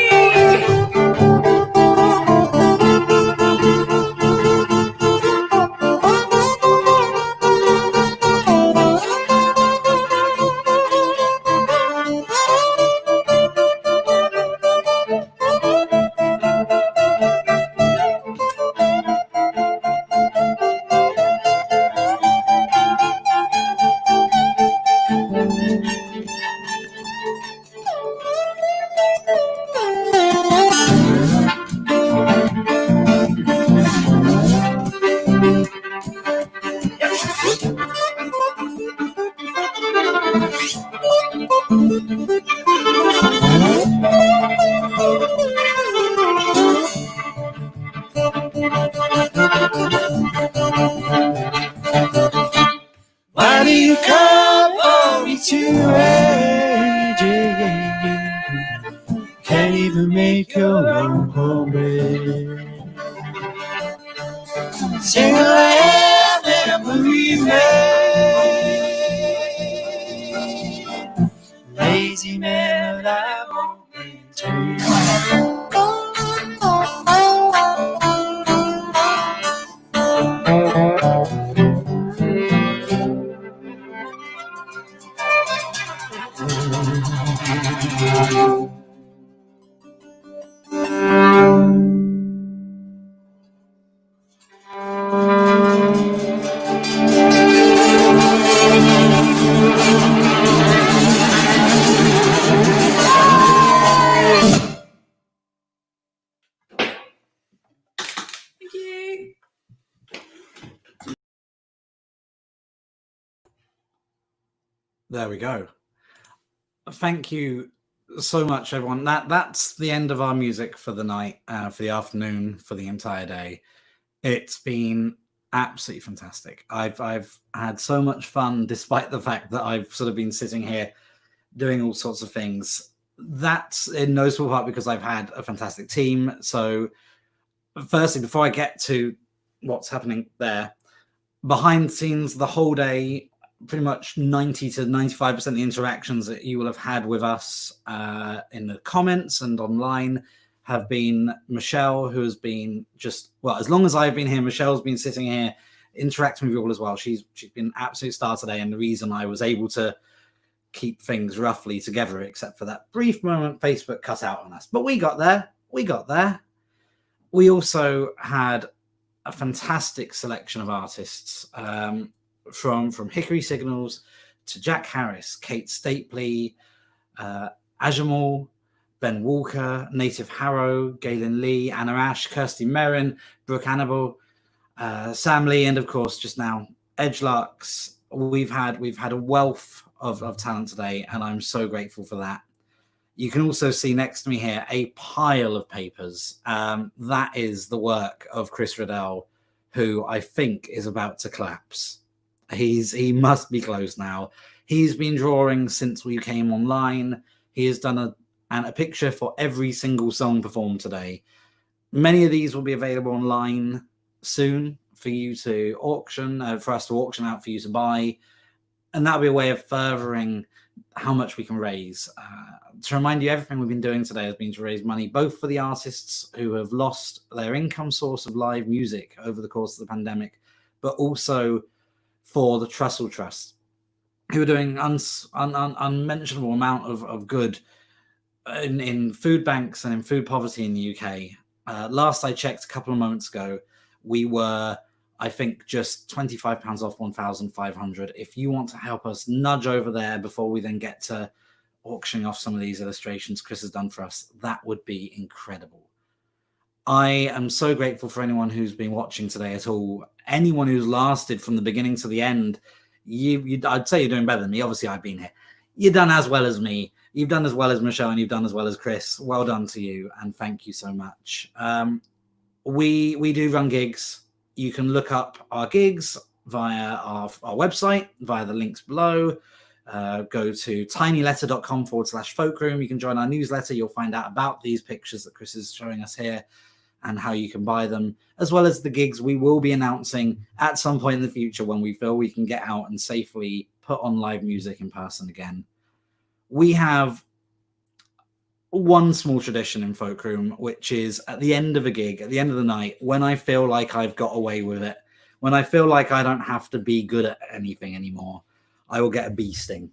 Why do you come for me to rage? Can't even make your own homemade. Sing a land memory made. Lazy man that I won't maintain. There we go. Thank you so much, everyone. That's the end of our music for the night, for the afternoon, for the entire day. It's been absolutely fantastic. I've had so much fun, despite the fact that I've sort of been sitting here doing all sorts of things. That's in no small part because I've had a fantastic team. So, firstly, before I get to what's happening there, behind the scenes, the whole day, pretty much 90 to 95% of the interactions that you will have had with us in the comments and online have been Michelle, who has been just, well, as long as I've been here, Michelle's been sitting here interacting with you all as well. She's been an absolute star today, and the reason I was able to keep things roughly together, except for that brief moment Facebook cut out on us. But we got there. We got there. We also had a fantastic selection of artists, from Hickory Signals to Jack Harris, Kate Stapley, AJIMAL, Ben Walker, Native Harrow, Gaelynn Lea, Anna Ash, Kirsty Merryn, Brooke Annibale, Sam Lee, and of course just now Edgelarks. We've had a wealth of talent today, and I'm so grateful for that. You can also see next to me here a pile of papers. That is the work of Chris Riddell, who I think is about to collapse. He must be close now. He's been drawing since we came online. He has done a picture for every single song performed today. Many of these will be available online soon for you to auction, for us to auction out for you to buy. And that'll be a way of furthering how much we can raise. To remind you, everything we've been doing today has been to raise money, both for the artists who have lost their income source of live music over the course of the pandemic, but also for the Trussell Trust, who are doing unmentionable amount of good in food banks and in food poverty in the UK. Last I checked a couple of moments ago, we were, I think, just £25 off 1,500. If you want to help us nudge over there before we then get to auctioning off some of these illustrations Chris has done for us, that would be incredible. I am so grateful for anyone who's been watching today at all. Anyone who's lasted from the beginning to the end. I'd say you're doing better than me. Obviously, I've been here. You've done as well as me. You've done as well as Michelle, and you've done as well as Chris. Well done to you, and thank you so much. We do run gigs. You can look up our gigs via our website, via the links below. go to tinyletter.com/folkroom. You can join our newsletter. You'll find out about these pictures that Chris is showing us here and how you can buy them, as well as the gigs we will be announcing at some point in the future when we feel we can get out and safely put on live music in person again. We have one small tradition in Folkroom, which is at the end of a gig, at the end of the night, when I feel like I've got away with it, when I feel like I don't have to be good at anything anymore, I will get a bee sting.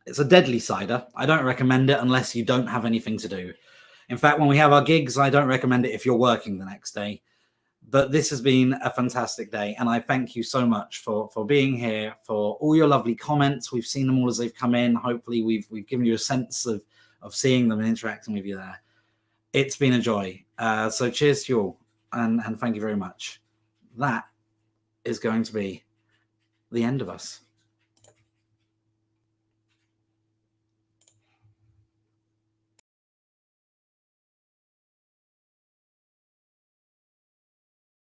It's a deadly cider. I don't recommend it unless you don't have anything to do. In fact, when we have our gigs, I don't recommend it if you're working the next day. But this has been a fantastic day, and I thank you so much for being here, for all your lovely comments. We've seen them all as they've come in. Hopefully, we've given you a sense of seeing them and interacting with you there. It's been a joy. So cheers to you all, and thank you very much. That is going to be the end of us.